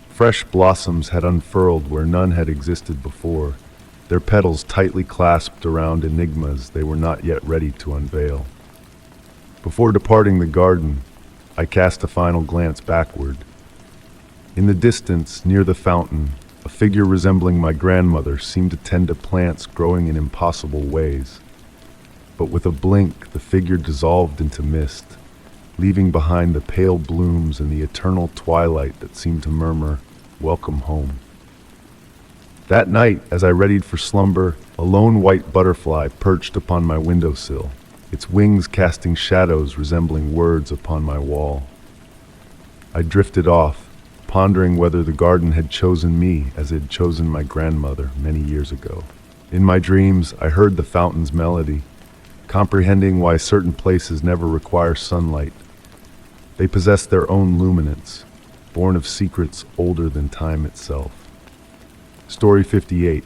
A: Fresh blossoms had unfurled where none had existed before, their petals tightly clasped around enigmas they were not yet ready to unveil. Before departing the garden, I cast a final glance backward. In the distance, near the fountain, a figure resembling my grandmother seemed to tend to plants growing in impossible ways. But with a blink, the figure dissolved into mist, leaving behind the pale blooms and the eternal twilight that seemed to murmur, "Welcome home." That night, as I readied for slumber, a lone white butterfly perched upon my windowsill, its wings casting shadows resembling words upon my wall. I drifted off, pondering whether the garden had chosen me as it had chosen my grandmother many years ago. In my dreams, I heard the fountain's melody, comprehending why certain places never require sunlight. They possess their own luminance, born of secrets older than time itself. Story 58.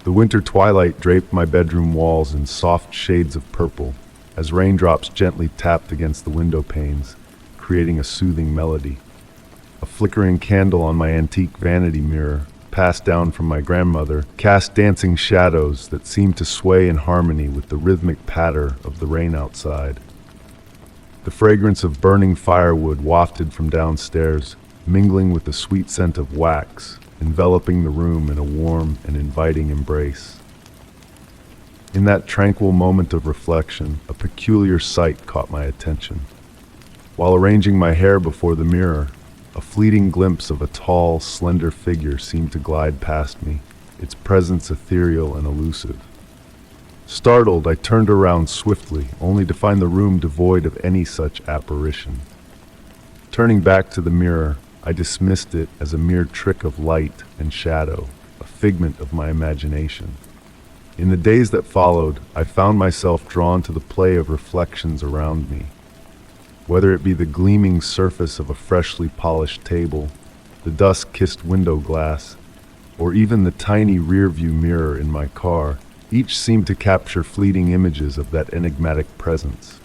A: The winter twilight draped my bedroom walls in soft shades of purple, as raindrops gently tapped against the window panes, creating a soothing melody. A flickering candle on my antique vanity mirror, passed down from my grandmother, cast dancing shadows that seemed to sway in harmony with the rhythmic patter of the rain outside. The fragrance of burning firewood wafted from downstairs, mingling with the sweet scent of wax, enveloping the room in a warm and inviting embrace. In that tranquil moment of reflection, a peculiar sight caught my attention. While arranging my hair before the mirror, a fleeting glimpse of a tall, slender figure seemed to glide past me, its presence ethereal and elusive. Startled, I turned around swiftly, only to find the room devoid of any such apparition. Turning back to the mirror, I dismissed it as a mere trick of light and shadow, a figment of my imagination. In the days that followed, I found myself drawn to the play of reflections around me. Whether it be the gleaming surface of a freshly polished table, the dust-kissed window glass, or even the tiny rear-view mirror in my car, each seemed to capture fleeting images of that enigmatic presence.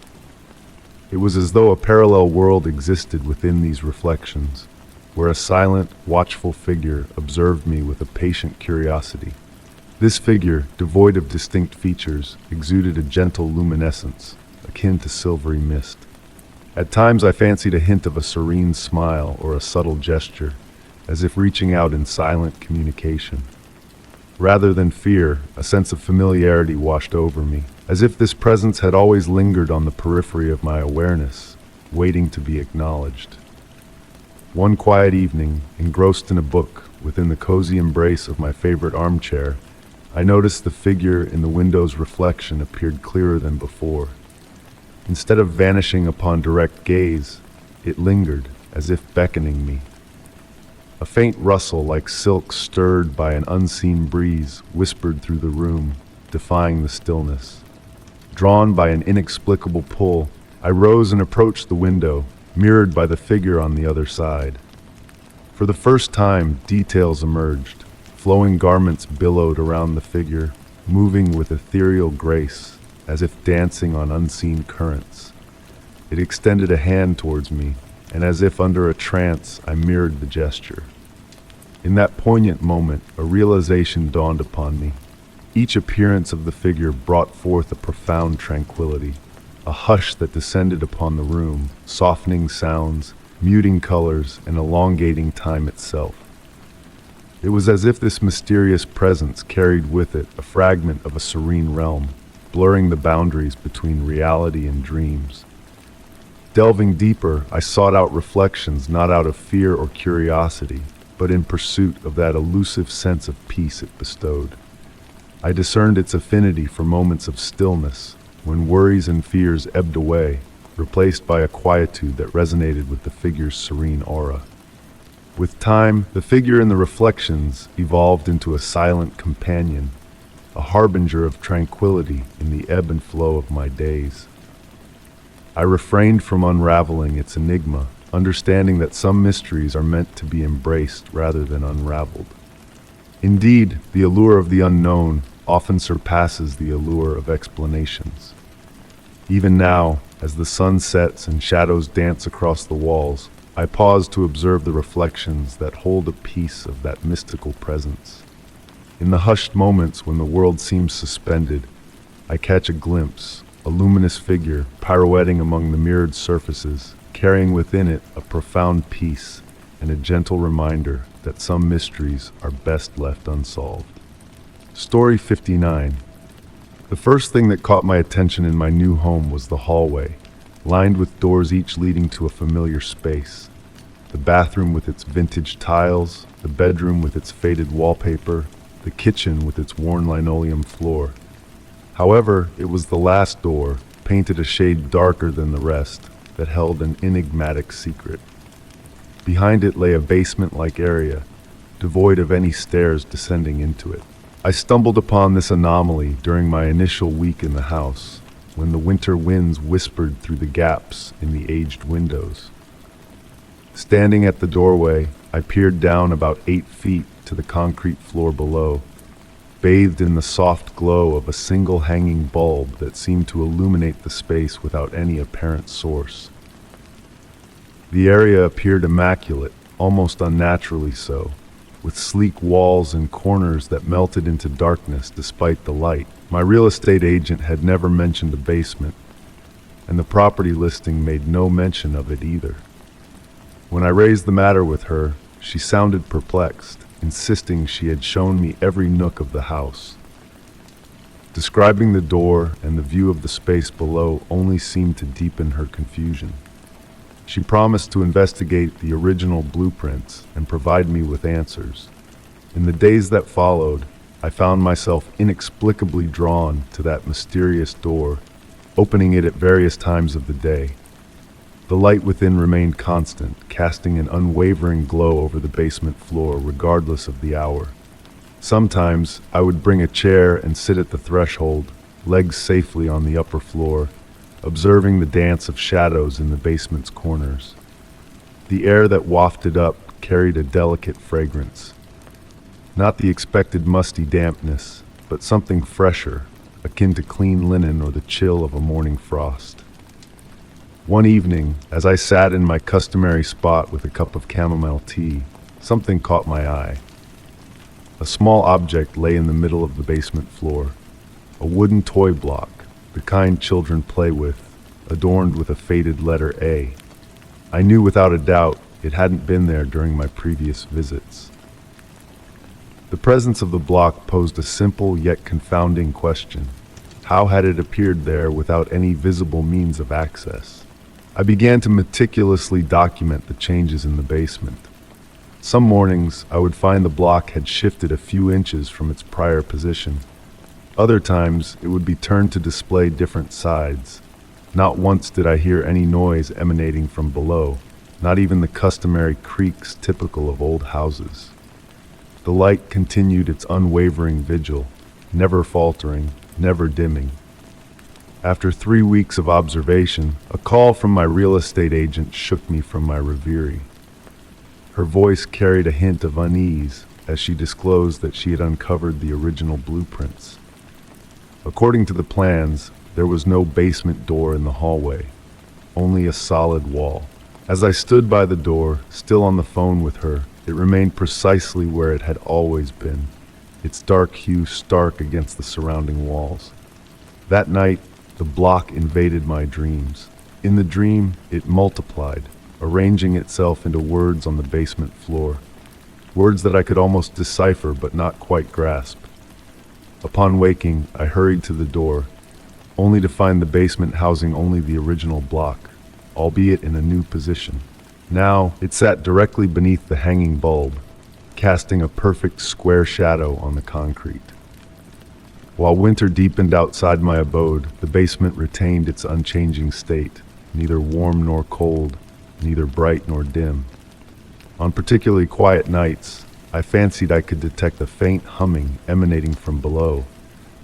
A: It was as though a parallel world existed within these reflections, where a silent, watchful figure observed me with a patient curiosity. This figure, devoid of distinct features, exuded a gentle luminescence, akin to silvery mist. At times I fancied a hint of a serene smile or a subtle gesture, as if reaching out in silent communication. Rather than fear, a sense of familiarity washed over me, as if this presence had always lingered on the periphery of my awareness, waiting to be acknowledged. One quiet evening, engrossed in a book within the cozy embrace of my favorite armchair, I noticed the figure in the window's reflection appeared clearer than before. Instead of vanishing upon direct gaze, it lingered, as if beckoning me. A faint rustle like silk stirred by an unseen breeze whispered through the room, defying the stillness. Drawn by an inexplicable pull, I rose and approached the window, mirrored by the figure on the other side. For the first time, details emerged. Flowing garments billowed around the figure, moving with ethereal grace, as if dancing on unseen currents. It extended a hand towards me, and as if under a trance, I mirrored the gesture. In that poignant moment, a realization dawned upon me. Each appearance of the figure brought forth a profound tranquility, a hush that descended upon the room, softening sounds, muting colors, and elongating time itself. It was as if this mysterious presence carried with it a fragment of a serene realm, blurring the boundaries between reality and dreams. Delving deeper, I sought out reflections not out of fear or curiosity, but in pursuit of that elusive sense of peace it bestowed. I discerned its affinity for moments of stillness, when worries and fears ebbed away, replaced by a quietude that resonated with the figure's serene aura. With time, the figure in the reflections evolved into a silent companion, a harbinger of tranquility in the ebb and flow of my days. I refrained from unraveling its enigma, understanding that some mysteries are meant to be embraced rather than unraveled. Indeed, the allure of the unknown often surpasses the allure of explanations. Even now, as the sun sets and shadows dance across the walls, I pause to observe the reflections that hold a piece of that mystical presence. In the hushed moments when the world seems suspended, I catch a glimpse, a luminous figure pirouetting among the mirrored surfaces, carrying within it a profound peace and a gentle reminder that some mysteries are best left unsolved. Story 59. The first thing that caught my attention in my new home was the hallway, lined with doors each leading to a familiar space. The bathroom with its vintage tiles, the bedroom with its faded wallpaper, the kitchen with its worn linoleum floor. However, it was the last door, painted a shade darker than the rest, that held an enigmatic secret. Behind it lay a basement-like area, devoid of any stairs descending into it. I stumbled upon this anomaly during my initial week in the house, when the winter winds whispered through the gaps in the aged windows. Standing at the doorway, I peered down about 8 feet to the concrete floor below, bathed in the soft glow of a single hanging bulb that seemed to illuminate the space without any apparent source. The area appeared immaculate, almost unnaturally so, with sleek walls and corners that melted into darkness despite the light. My real estate agent had never mentioned a basement, and the property listing made no mention of it either. When I raised the matter with her, she sounded perplexed, insisting she had shown me every nook of the house. Describing the door and the view of the space below only seemed to deepen her confusion. She promised to investigate the original blueprints and provide me with answers. In the days that followed, I found myself inexplicably drawn to that mysterious door, opening it at various times of the day. The light within remained constant, casting an unwavering glow over the basement floor regardless of the hour. Sometimes I would bring a chair and sit at the threshold, legs safely on the upper floor, observing the dance of shadows in the basement's corners. The air that wafted up carried a delicate fragrance. Not the expected musty dampness, but something fresher, akin to clean linen or the chill of a morning frost. One evening, as I sat in my customary spot with a cup of chamomile tea, something caught my eye. A small object lay in the middle of the basement floor, a wooden toy block, the kind children play with, adorned with a faded letter A. I knew without a doubt it hadn't been there during my previous visits. The presence of the block posed a simple yet confounding question. How had it appeared there without any visible means of access? I began to meticulously document the changes in the basement. Some mornings, I would find the block had shifted a few inches from its prior position. Other times, it would be turned to display different sides, Not once did I hear any noise emanating from below, not even the customary creaks typical of old houses. The light continued its unwavering vigil, never faltering, never dimming. After 3 weeks of observation, a call from my real estate agent shook me from my reverie. Her voice carried a hint of unease as she disclosed that she had uncovered the original blueprints. According to the plans, there was no basement door in the hallway, only a solid wall. As I stood by the door, still on the phone with her, it remained precisely where it had always been, its dark hue stark against the surrounding walls. That night, the block invaded my dreams. In the dream, it multiplied, arranging itself into words on the basement floor, words that I could almost decipher but not quite grasp. Upon waking, I hurried to the door, only to find the basement housing only the original block, albeit in a new position. Now, it sat directly beneath the hanging bulb, casting a perfect square shadow on the concrete. While winter deepened outside my abode, the basement retained its unchanging state, neither warm nor cold, neither bright nor dim. On particularly quiet nights, I fancied I could detect a faint humming emanating from below,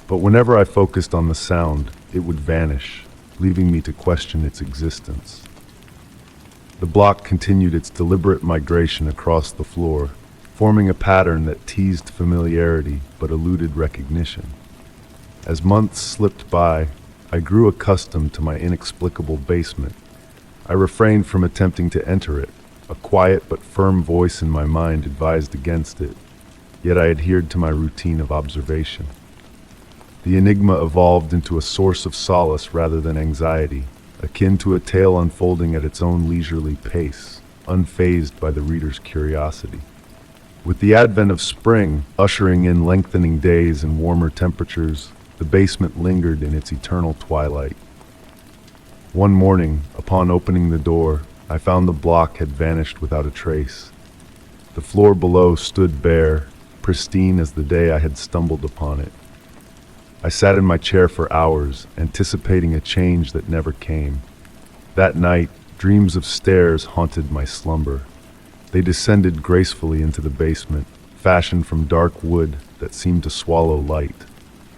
A: but whenever I focused on the sound, it would vanish, leaving me to question its existence. The block continued its deliberate migration across the floor, forming a pattern that teased familiarity but eluded recognition. As months slipped by, I grew accustomed to my inexplicable basement. I refrained from attempting to enter it. A quiet but firm voice in my mind advised against it, yet I adhered to my routine of observation. The enigma evolved into a source of solace rather than anxiety, akin to a tale unfolding at its own leisurely pace, unfazed by the reader's curiosity. With the advent of spring, ushering in lengthening days and warmer temperatures, the basement lingered in its eternal twilight. One morning, upon opening the door, I found the block had vanished without a trace. The floor below stood bare, pristine as the day I had stumbled upon it. I sat in my chair for hours, anticipating a change that never came. That night, dreams of stairs haunted my slumber. They descended gracefully into the basement, fashioned from dark wood that seemed to swallow light.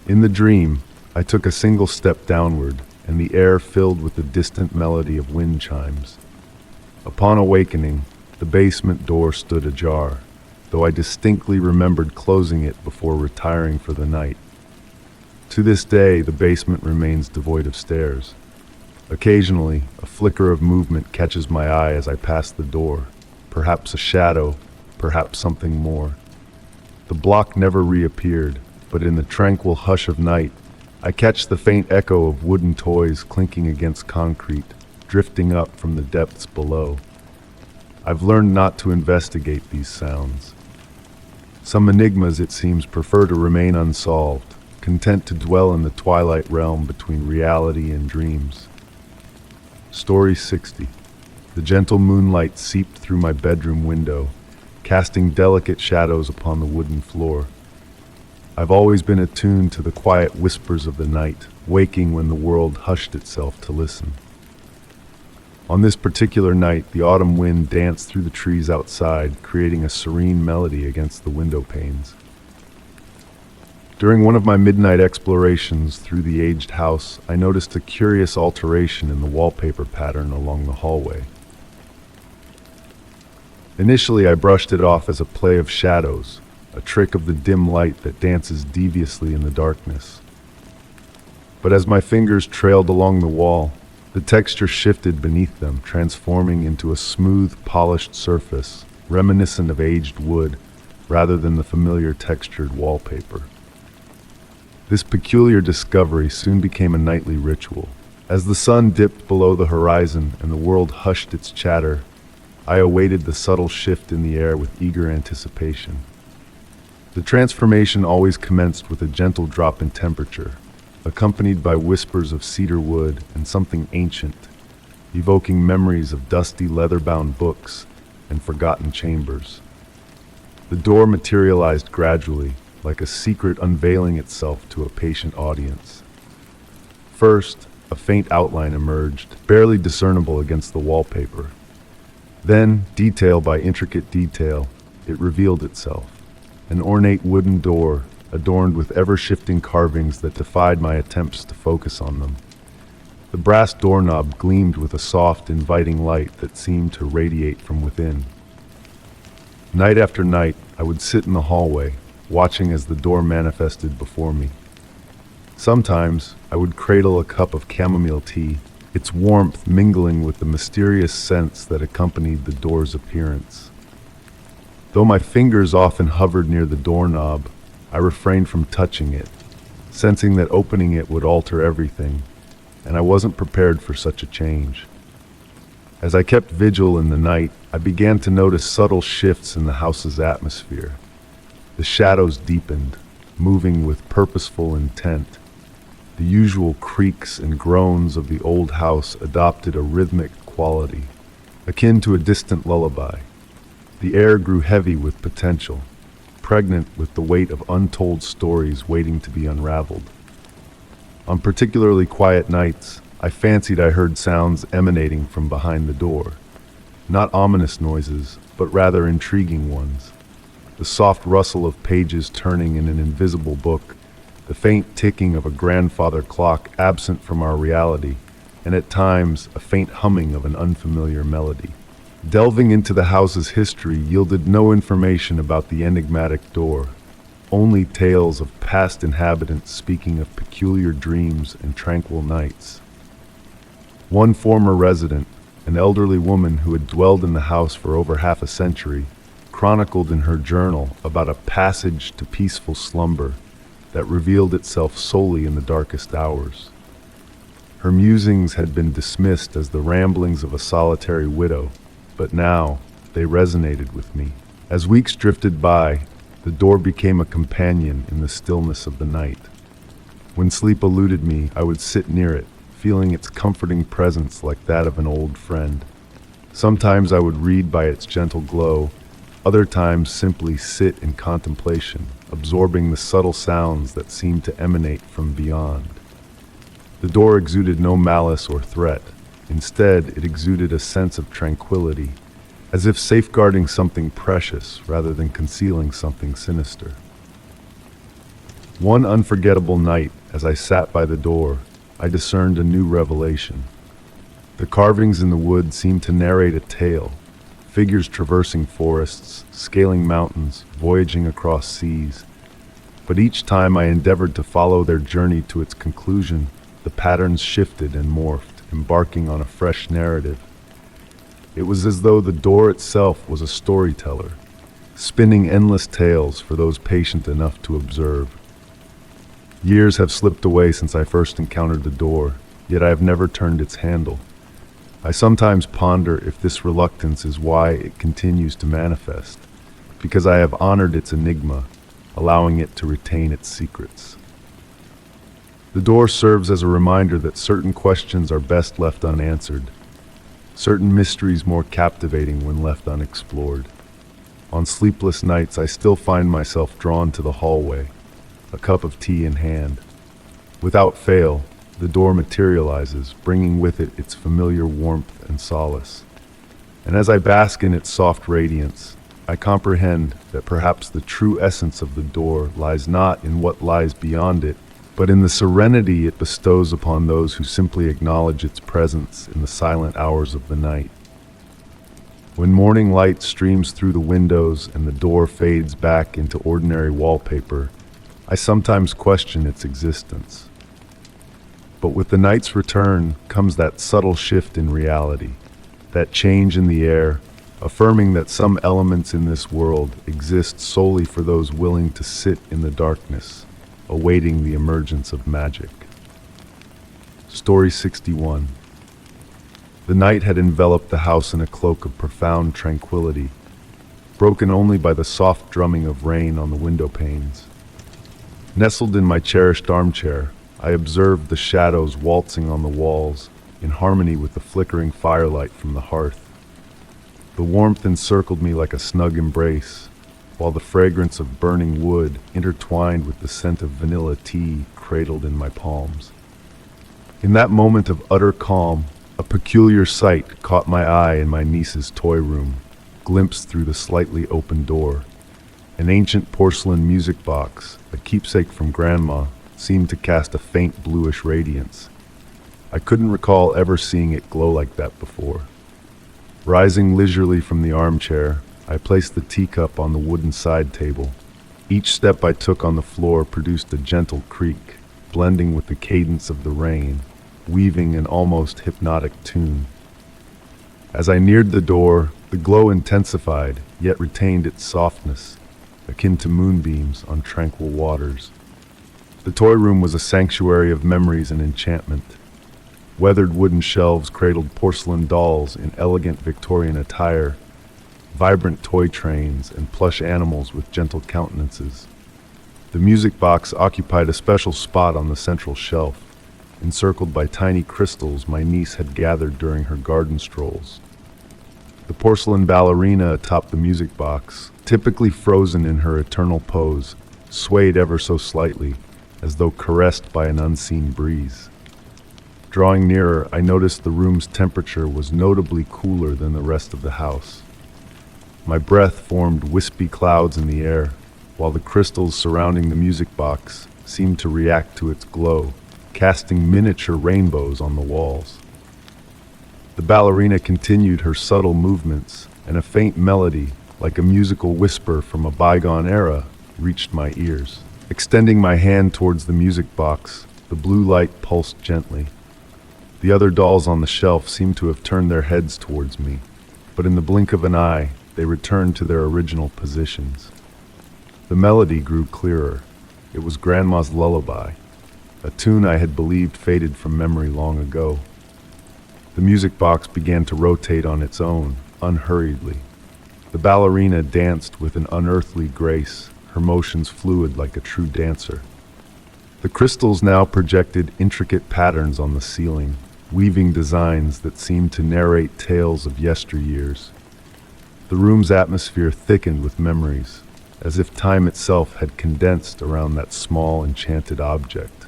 A: In the dream, I took a single step downward, and the air filled with the distant melody of wind chimes. Upon awakening, the basement door stood ajar, though I distinctly remembered closing it before retiring for the night. To this day, the basement remains devoid of stairs. Occasionally, a flicker of movement catches my eye as I pass the door, perhaps a shadow, perhaps something more. The block never reappeared, but in the tranquil hush of night, I catch the faint echo of wooden toys clinking against concrete, drifting up from the depths below. I've learned not to investigate these sounds. Some enigmas, it seems, prefer to remain unsolved, content to dwell in the twilight realm between reality and dreams. Story 60. The gentle moonlight seeped through my bedroom window, casting delicate shadows upon the wooden floor. I've always been attuned to the quiet whispers of the night, waking when the world hushed itself to listen. On this particular night, the autumn wind danced through the trees outside, creating a serene melody against the window panes. During one of my midnight explorations through the aged house, I noticed a curious alteration in the wallpaper pattern along the hallway. Initially, I brushed it off as a play of shadows, a trick of the dim light that dances deviously in the darkness. But as my fingers trailed along the wall, the texture shifted beneath them, transforming into a smooth, polished surface, reminiscent of aged wood, rather than the familiar textured wallpaper. This peculiar discovery soon became a nightly ritual. As the sun dipped below the horizon and the world hushed its chatter, I awaited the subtle shift in the air with eager anticipation. The transformation always commenced with a gentle drop in temperature, accompanied by whispers of cedar wood and something ancient, evoking memories of dusty leather-bound books and forgotten chambers. The door materialized gradually, like a secret unveiling itself to a patient audience. First, a faint outline emerged, barely discernible against the wallpaper. Then, detail by intricate detail, it revealed itself. An ornate wooden door, adorned with ever-shifting carvings that defied my attempts to focus on them. The brass doorknob gleamed with a soft, inviting light that seemed to radiate from within. Night after night, I would sit in the hallway, watching as the door manifested before me. Sometimes, I would cradle a cup of chamomile tea, its warmth mingling with the mysterious scents that accompanied the door's appearance. Though my fingers often hovered near the doorknob, I refrained from touching it, sensing that opening it would alter everything, and I wasn't prepared for such a change. As I kept vigil in the night, I began to notice subtle shifts in the house's atmosphere. The shadows deepened, moving with purposeful intent. The usual creaks and groans of the old house adopted a rhythmic quality, akin to a distant lullaby. The air grew heavy with potential, pregnant with the weight of untold stories waiting to be unraveled. On particularly quiet nights, I fancied I heard sounds emanating from behind the door. Not ominous noises, but rather intriguing ones. The soft rustle of pages turning in an invisible book, the faint ticking of a grandfather clock absent from our reality, and at times a faint humming of an unfamiliar melody. Delving into the house's history yielded no information about the enigmatic door, only tales of past inhabitants speaking of peculiar dreams and tranquil nights. One former resident, an elderly woman who had dwelled in the house for over half a century, chronicled in her journal about a passage to peaceful slumber that revealed itself solely in the darkest hours. Her musings had been dismissed as the ramblings of a solitary widow, but now they resonated with me. As weeks drifted by, the door became a companion in the stillness of the night. When sleep eluded me, I would sit near it, feeling its comforting presence like that of an old friend. Sometimes I would read by its gentle glow, other times simply sit in contemplation, absorbing the subtle sounds that seemed to emanate from beyond. The door exuded no malice or threat. Instead, it exuded a sense of tranquility, as if safeguarding something precious rather than concealing something sinister. One unforgettable night, as I sat by the door, I discerned a new revelation. The carvings in the wood seemed to narrate a tale, figures traversing forests, scaling mountains, voyaging across seas. But each time I endeavored to follow their journey to its conclusion, the patterns shifted and morphed, embarking on a fresh narrative. It was as though the door itself was a storyteller, spinning endless tales for those patient enough to observe. Years have slipped away since I first encountered the door, yet I have never turned its handle. I sometimes ponder if this reluctance is why it continues to manifest, because I have honored its enigma, allowing it to retain its secrets. The door serves as a reminder that certain questions are best left unanswered, certain mysteries more captivating when left unexplored. On sleepless nights, I still find myself drawn to the hallway, a cup of tea in hand. Without fail, the door materializes, bringing with it its familiar warmth and solace. And as I bask in its soft radiance, I comprehend that perhaps the true essence of the door lies not in what lies beyond it, but in the serenity it bestows upon those who simply acknowledge its presence in the silent hours of the night. When morning light streams through the windows and the door fades back into ordinary wallpaper, I sometimes question its existence. But with the night's return comes that subtle shift in reality, that change in the air, affirming that some elements in this world exist solely for those willing to sit in the darkness, awaiting the emergence of magic. Story 61. The night had enveloped the house in a cloak of profound tranquility, broken only by the soft drumming of rain on the window panes. Nestled in my cherished armchair, I observed the shadows waltzing on the walls, in harmony with the flickering firelight from the hearth. The warmth encircled me like a snug embrace, while the fragrance of burning wood intertwined with the scent of vanilla tea cradled in my palms. In that moment of utter calm, a peculiar sight caught my eye in my niece's toy room, glimpsed through the slightly open door. An ancient porcelain music box, a keepsake from Grandma, seemed to cast a faint bluish radiance. I couldn't recall ever seeing it glow like that before. Rising leisurely from the armchair, I placed the teacup on the wooden side table. Each step I took on the floor produced a gentle creak, blending with the cadence of the rain, weaving an almost hypnotic tune. As I neared the door, the glow intensified, yet retained its softness, akin to moonbeams on tranquil waters. The toy room was a sanctuary of memories and enchantment. Weathered wooden shelves cradled porcelain dolls in elegant Victorian attire, vibrant toy trains, and plush animals with gentle countenances. The music box occupied a special spot on the central shelf, encircled by tiny crystals my niece had gathered during her garden strolls. The porcelain ballerina atop the music box, typically frozen in her eternal pose, swayed ever so slightly, as though caressed by an unseen breeze. Drawing nearer, I noticed the room's temperature was notably cooler than the rest of the house. My breath formed wispy clouds in the air, while the crystals surrounding the music box seemed to react to its glow, casting miniature rainbows on the walls. The ballerina continued her subtle movements, and a faint melody, like a musical whisper from a bygone era, reached my ears. Extending my hand towards the music box, the blue light pulsed gently. The other dolls on the shelf seemed to have turned their heads towards me, but in the blink of an eye, they returned to their original positions. The melody grew clearer. It was Grandma's lullaby, a tune I had believed faded from memory long ago. The music box began to rotate on its own, unhurriedly. The ballerina danced with an unearthly grace, her motions fluid like a true dancer. The crystals now projected intricate patterns on the ceiling, weaving designs that seemed to narrate tales of yesteryears. The room's atmosphere thickened with memories, as if time itself had condensed around that small, enchanted object.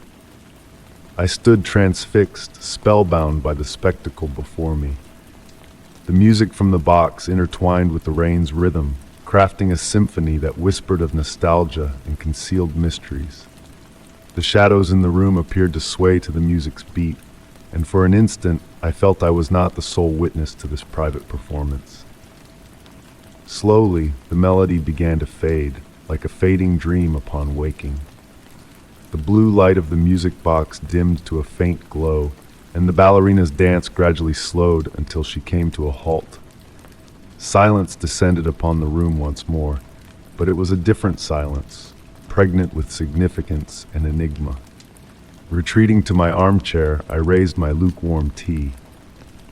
A: I stood transfixed, spellbound by the spectacle before me. The music from the box intertwined with the rain's rhythm, crafting a symphony that whispered of nostalgia and concealed mysteries. The shadows in the room appeared to sway to the music's beat, and for an instant I felt I was not the sole witness to this private performance. Slowly, the melody began to fade, like a fading dream upon waking. The blue light of the music box dimmed to a faint glow, and the ballerina's dance gradually slowed until she came to a halt. Silence descended upon the room once more, but it was a different silence, pregnant with significance and enigma. Retreating to my armchair, I raised my lukewarm tea.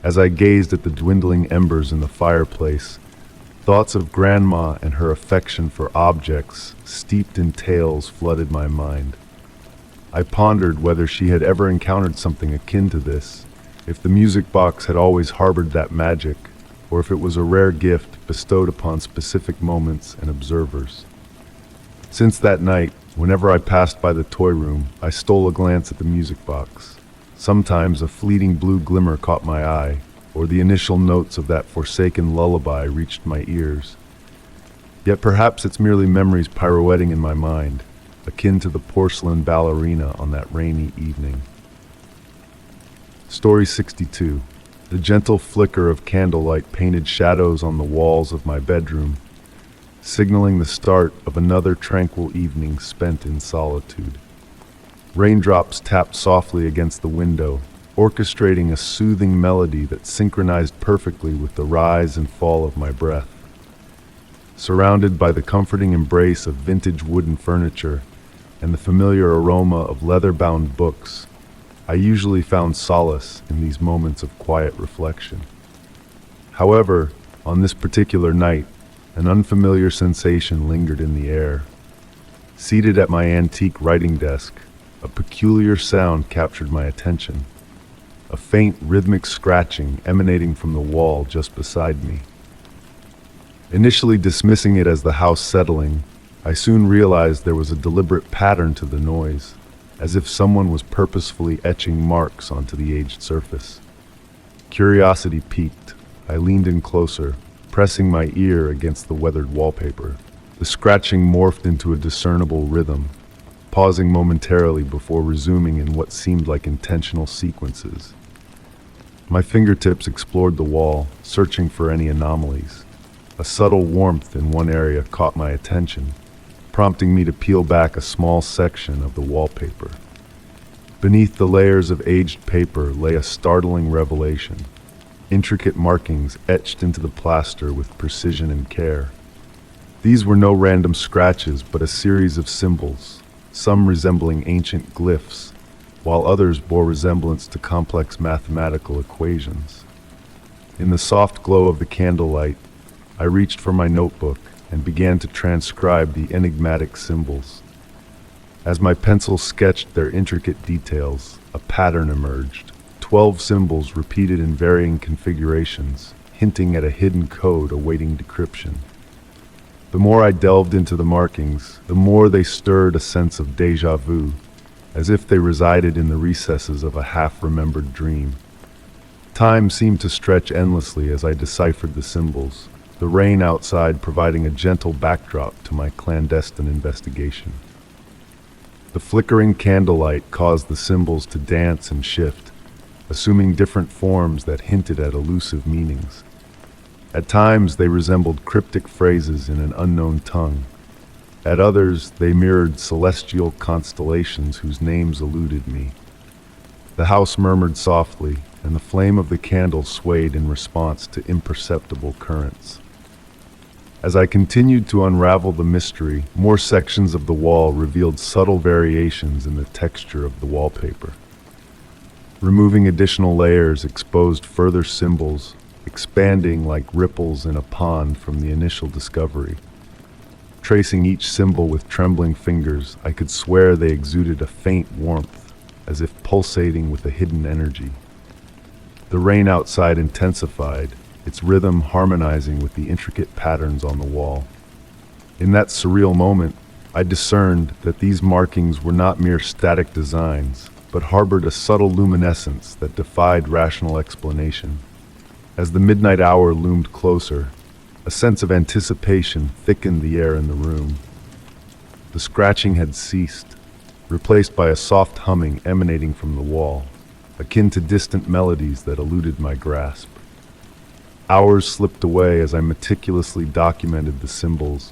A: As I gazed at the dwindling embers in the fireplace, thoughts of Grandma and her affection for objects, steeped in tales, flooded my mind. I pondered whether she had ever encountered something akin to this, if the music box had always harbored that magic, or if it was a rare gift bestowed upon specific moments and observers. Since that night, whenever I passed by the toy room, I stole a glance at the music box. Sometimes a fleeting blue glimmer caught my eye, or the initial notes of that forsaken lullaby reached my ears. Yet perhaps it's merely memories pirouetting in my mind, akin to the porcelain ballerina on that rainy evening. Story 62. The gentle flicker of candlelight painted shadows on the walls of my bedroom, signaling the start of another tranquil evening spent in solitude. Raindrops tapped softly against the window, orchestrating a soothing melody that synchronized perfectly with the rise and fall of my breath. Surrounded by the comforting embrace of vintage wooden furniture and the familiar aroma of leather-bound books, I usually found solace in these moments of quiet reflection. However, on this particular night, an unfamiliar sensation lingered in the air. Seated at my antique writing desk, a peculiar sound captured my attention. A faint rhythmic scratching emanating from the wall just beside me. Initially dismissing it as the house settling, I soon realized there was a deliberate pattern to the noise. as if someone was purposefully etching marks onto the aged surface. Curiosity piqued. I leaned in closer, pressing my ear against the weathered wallpaper. The scratching morphed into a discernible rhythm, pausing momentarily before resuming in what seemed like intentional sequences. My fingertips explored the wall, searching for any anomalies. A subtle warmth in one area caught my attention, prompting me to peel back a small section of the wallpaper. Beneath the layers of aged paper lay a startling revelation. Intricate markings etched into the plaster with precision and care. These were no random scratches, but a series of symbols, some resembling ancient glyphs, while others bore resemblance to complex mathematical equations. In the soft glow of the candlelight, I reached for my notebook and began to transcribe the enigmatic symbols. As my pencil sketched their intricate details, a pattern emerged. 12 symbols repeated in varying configurations, hinting at a hidden code awaiting decryption. The more I delved into the markings, the more they stirred a sense of déjà vu, as if they resided in the recesses of a half-remembered dream. Time seemed to stretch endlessly as I deciphered the symbols, the rain outside providing a gentle backdrop to my clandestine investigation. The flickering candlelight caused the symbols to dance and shift, assuming different forms that hinted at elusive meanings. At times, they resembled cryptic phrases in an unknown tongue. At others, they mirrored celestial constellations whose names eluded me. The house murmured softly, and the flame of the candle swayed in response to imperceptible currents. As I continued to unravel the mystery, more sections of the wall revealed subtle variations in the texture of the wallpaper. Removing additional layers exposed further symbols, expanding like ripples in a pond from the initial discovery. Tracing each symbol with trembling fingers, I could swear they exuded a faint warmth, as if pulsating with a hidden energy. The rain outside intensified, its rhythm harmonizing with the intricate patterns on the wall. In that surreal moment, I discerned that these markings were not mere static designs, but harbored a subtle luminescence that defied rational explanation. As the midnight hour loomed closer, a sense of anticipation thickened the air in the room. The scratching had ceased, replaced by a soft humming emanating from the wall, akin to distant melodies that eluded my grasp. Hours slipped away as I meticulously documented the symbols,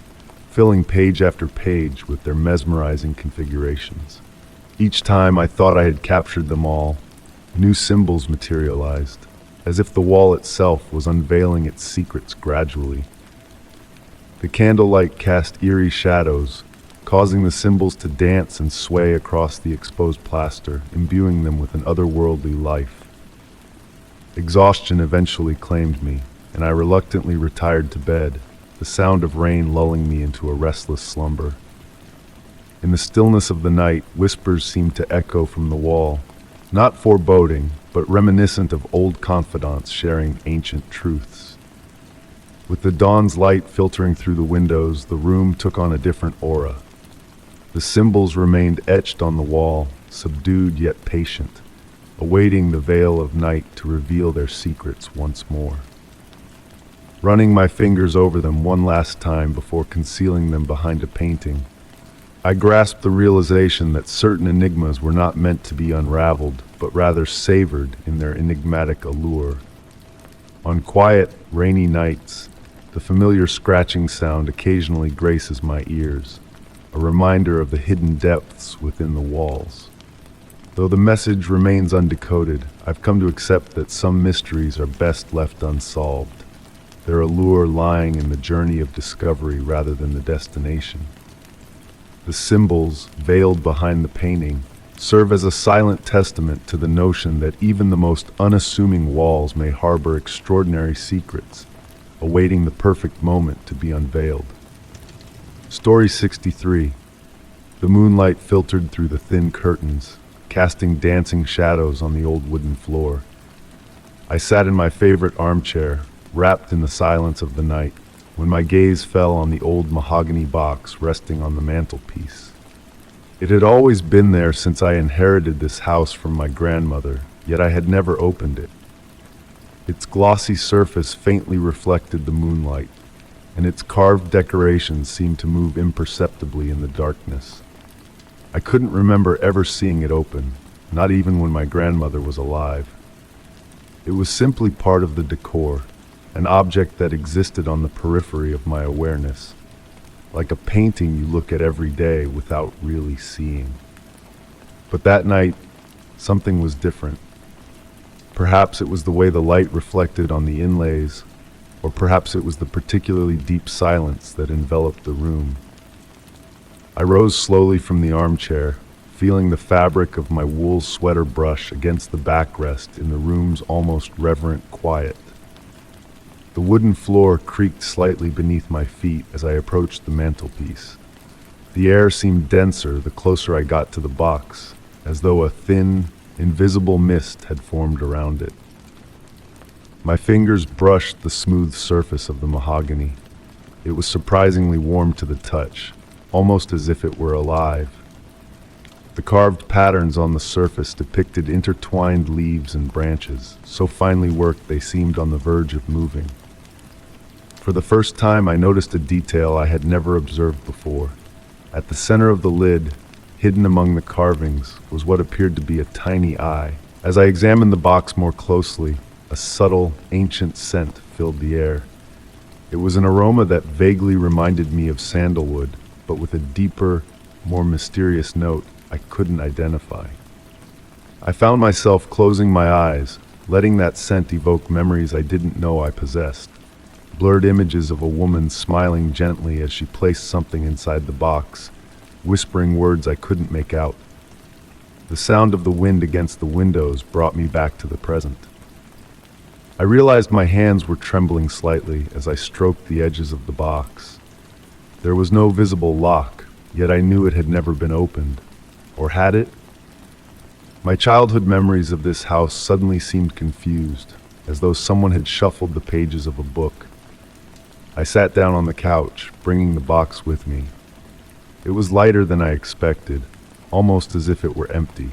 A: filling page after page with their mesmerizing configurations. Each time I thought I had captured them all, new symbols materialized, as if the wall itself was unveiling its secrets gradually. The candlelight cast eerie shadows, causing the symbols to dance and sway across the exposed plaster, imbuing them with an otherworldly life. Exhaustion eventually claimed me, and I reluctantly retired to bed, the sound of rain lulling me into a restless slumber. In the stillness of the night, whispers seemed to echo from the wall, not foreboding, but reminiscent of old confidants sharing ancient truths. With the dawn's light filtering through the windows, the room took on a different aura. The symbols remained etched on the wall, subdued yet patient, awaiting the veil of night to reveal their secrets once more. Running my fingers over them one last time before concealing them behind a painting, I grasped the realization that certain enigmas were not meant to be unraveled, but rather savored in their enigmatic allure. On quiet, rainy nights, the familiar scratching sound occasionally graces my ears, a reminder of the hidden depths within the walls. Though the message remains undecoded, I've come to accept that some mysteries are best left unsolved, their allure lying in the journey of discovery rather than the destination. The symbols, veiled behind the painting, serve as a silent testament to the notion that even the most unassuming walls may harbor extraordinary secrets, awaiting the perfect moment to be unveiled. Story 63. The moonlight filtered through the thin curtains, casting dancing shadows on the old wooden floor. I sat in my favorite armchair, wrapped in the silence of the night, when my gaze fell on the old mahogany box resting on the mantelpiece. It had always been there since I inherited this house from my grandmother, yet I had never opened it. Its glossy surface faintly reflected the moonlight, and its carved decorations seemed to move imperceptibly in the darkness. I couldn't remember ever seeing it open, not even when my grandmother was alive. It was simply part of the decor, an object that existed on the periphery of my awareness, like a painting you look at every day without really seeing. But that night, something was different. Perhaps it was the way the light reflected on the inlays, or perhaps it was the particularly deep silence that enveloped the room. I rose slowly from the armchair, feeling the fabric of my wool sweater brush against the backrest in the room's almost reverent quiet. The wooden floor creaked slightly beneath my feet as I approached the mantelpiece. The air seemed denser the closer I got to the box, as though a thin, invisible mist had formed around it. My fingers brushed the smooth surface of the mahogany. It was surprisingly warm to the touch, almost as if it were alive. The carved patterns on the surface depicted intertwined leaves and branches, so finely worked they seemed on the verge of moving. For the first time, I noticed a detail I had never observed before. At the center of the lid, hidden among the carvings, was what appeared to be a tiny eye. As I examined the box more closely, a subtle, ancient scent filled the air. It was an aroma that vaguely reminded me of sandalwood, but with a deeper, more mysterious note I couldn't identify. I found myself closing my eyes, letting that scent evoke memories I didn't know I possessed. Blurred images of a woman smiling gently as she placed something inside the box, whispering words I couldn't make out. The sound of the wind against the windows brought me back to the present. I realized my hands were trembling slightly as I stroked the edges of the box. There was no visible lock, yet I knew it had never been opened. Or had it? My childhood memories of this house suddenly seemed confused, as though someone had shuffled the pages of a book. I sat down on the couch, bringing the box with me. It was lighter than I expected, almost as if it were empty.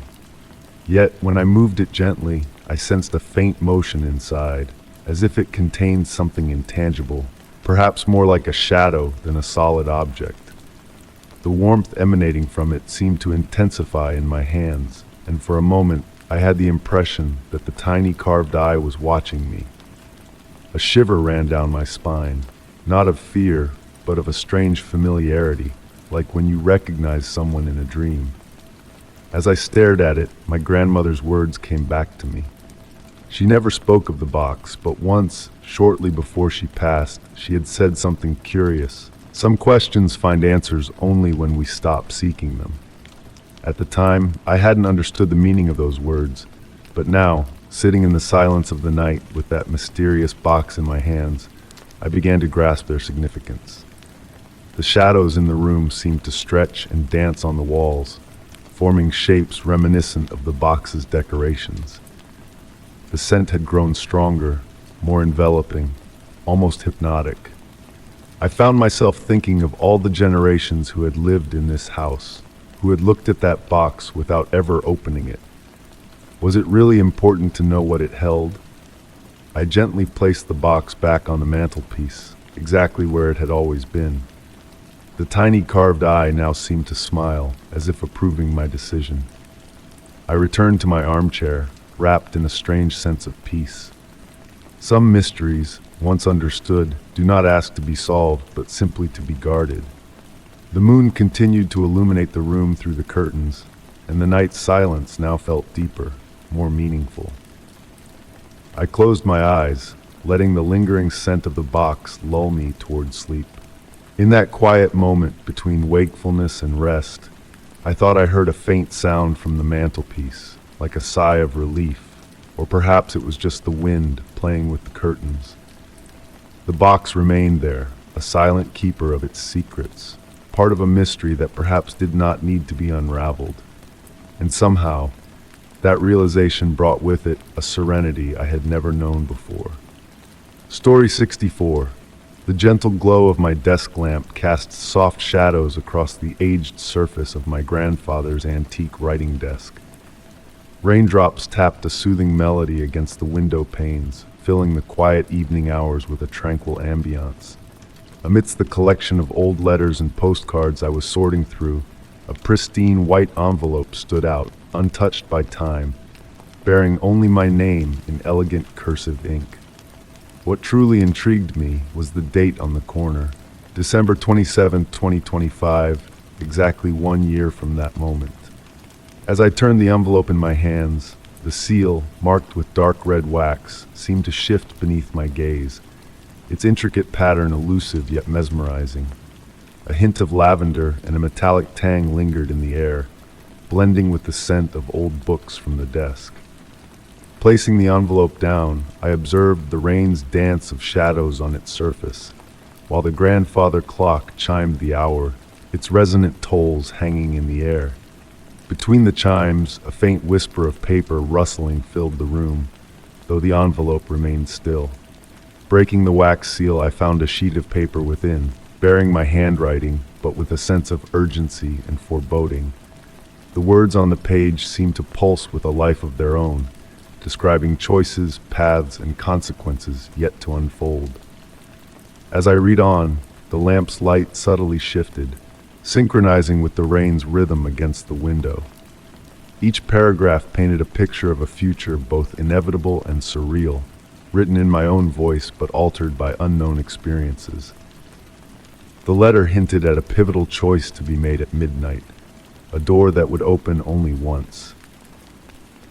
A: Yet, when I moved it gently, I sensed a faint motion inside, as if it contained something intangible, perhaps more like a shadow than a solid object. The warmth emanating from it seemed to intensify in my hands, and for a moment I had the impression that the tiny carved eye was watching me. A shiver ran down my spine, not of fear, but of a strange familiarity, like when you recognize someone in a dream. As I stared at it, my grandmother's words came back to me. She never spoke of the box, but once, shortly before she passed, she had said something curious. Some questions find answers only when we stop seeking them. At the time, I hadn't understood the meaning of those words, but now, sitting in the silence of the night with that mysterious box in my hands, I began to grasp their significance. The shadows in the room seemed to stretch and dance on the walls, forming shapes reminiscent of the box's decorations. The scent had grown stronger, more enveloping, almost hypnotic. I found myself thinking of all the generations who had lived in this house, who had looked at that box without ever opening it. Was it really important to know what it held? I gently placed the box back on the mantelpiece, exactly where it had always been. The tiny carved eye now seemed to smile, as if approving my decision. I returned to my armchair, wrapped in a strange sense of peace. Some mysteries, once understood, do not ask to be solved, but simply to be guarded. The moon continued to illuminate the room through the curtains, and the night's silence now felt deeper, more meaningful. I closed my eyes, letting the lingering scent of the box lull me toward sleep. In that quiet moment between wakefulness and rest, I thought I heard a faint sound from the mantelpiece, like a sigh of relief, or perhaps it was just the wind playing with the curtains. The box remained there, a silent keeper of its secrets, part of a mystery that perhaps did not need to be unraveled. And somehow, that realization brought with it a serenity I had never known before. Story 64. The The gentle glow of my desk lamp cast soft shadows across the aged surface of my grandfather's antique writing desk. Raindrops tapped a soothing melody against the window panes, filling the quiet evening hours with a tranquil ambiance. Amidst the collection of old letters and postcards I was sorting through, a pristine white envelope stood out, untouched by time, bearing only my name in elegant cursive ink. What truly intrigued me was the date on the corner, December 27, 2025, exactly 1 year from that moment. As I turned the envelope in my hands, the seal, marked with dark red wax, seemed to shift beneath my gaze, its intricate pattern elusive yet mesmerizing. A hint of lavender and a metallic tang lingered in the air, blending with the scent of old books from the desk. Placing the envelope down, I observed the rain's dance of shadows on its surface, while the grandfather clock chimed the hour, its resonant tolls hanging in the air. Between the chimes, a faint whisper of paper rustling filled the room, though the envelope remained still. Breaking the wax seal, I found a sheet of paper within, bearing my handwriting, but with a sense of urgency and foreboding. The words on the page seemed to pulse with a life of their own, describing choices, paths, and consequences yet to unfold. As I read on, the lamp's light subtly shifted, synchronizing with the rain's rhythm against the window. Each paragraph painted a picture of a future both inevitable and surreal, written in my own voice but altered by unknown experiences. The letter hinted at a pivotal choice to be made at midnight, a door that would open only once.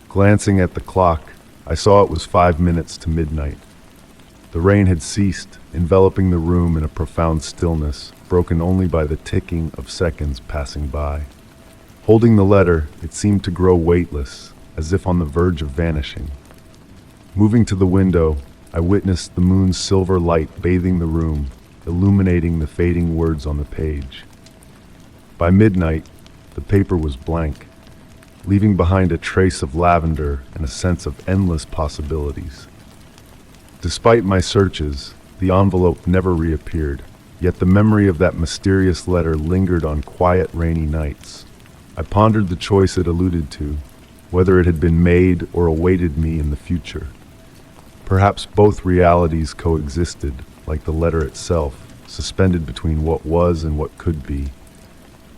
A: Glancing at the clock, I saw it was 5 minutes to midnight. The rain had ceased, enveloping the room in a profound stillness, broken only by the ticking of seconds passing by. Holding the letter, it seemed to grow weightless, as if on the verge of vanishing. Moving to the window, I witnessed the moon's silver light bathing the room, illuminating the fading words on the page. By midnight, the paper was blank, leaving behind a trace of lavender and a sense of endless possibilities. Despite my searches, the envelope never reappeared, yet the memory of that mysterious letter lingered on quiet, rainy nights. I pondered the choice it alluded to, whether it had been made or awaited me in the future. Perhaps both realities coexisted, like the letter itself, suspended between what was and what could be.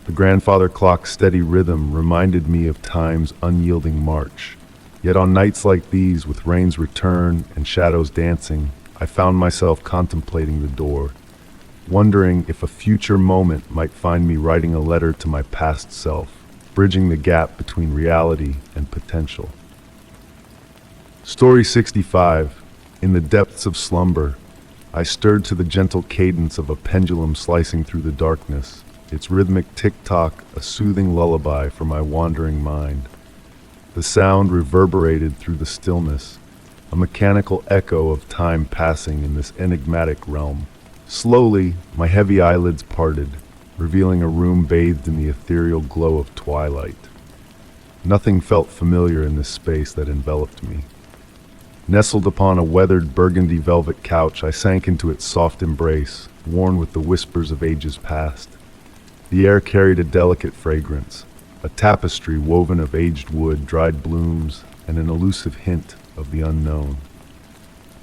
A: The grandfather clock's steady rhythm reminded me of time's unyielding march. Yet on nights like these, with rain's return and shadows dancing, I found myself contemplating the door, wondering if a future moment might find me writing a letter to my past self, bridging the gap between reality and potential. Story 65. In the depths of slumber, I stirred to the gentle cadence of a pendulum slicing through the darkness, its rhythmic tick-tock a soothing lullaby for my wandering mind. The sound reverberated through the stillness, a mechanical echo of time passing in this enigmatic realm. Slowly, my heavy eyelids parted, revealing a room bathed in the ethereal glow of twilight. Nothing felt familiar in this space that enveloped me. Nestled upon a weathered burgundy velvet couch, I sank into its soft embrace, worn with the whispers of ages past. The air carried a delicate fragrance, a tapestry woven of aged wood, dried blooms, and an elusive hint of the unknown.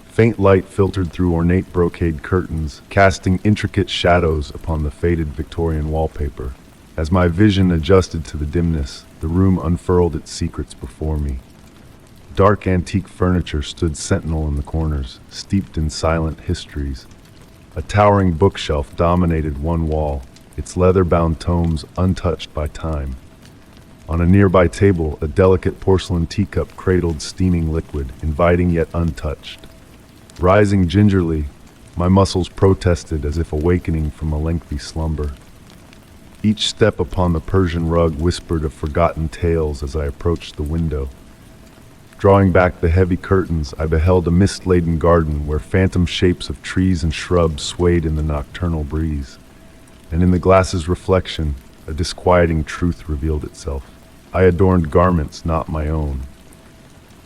A: Faint light filtered through ornate brocade curtains, casting intricate shadows upon the faded Victorian wallpaper. As my vision adjusted to the dimness, the room unfurled its secrets before me. Dark antique furniture stood sentinel in the corners, steeped in silent histories. A towering bookshelf dominated one wall, its leather-bound tomes untouched by time. On a nearby table, a delicate porcelain teacup cradled steaming liquid, inviting yet untouched. Rising gingerly, my muscles protested as if awakening from a lengthy slumber. Each step upon the Persian rug whispered of forgotten tales as I approached the window. Drawing back the heavy curtains, I beheld a mist-laden garden where phantom shapes of trees and shrubs swayed in the nocturnal breeze. And in the glass's reflection, a disquieting truth revealed itself. I adorned garments not my own.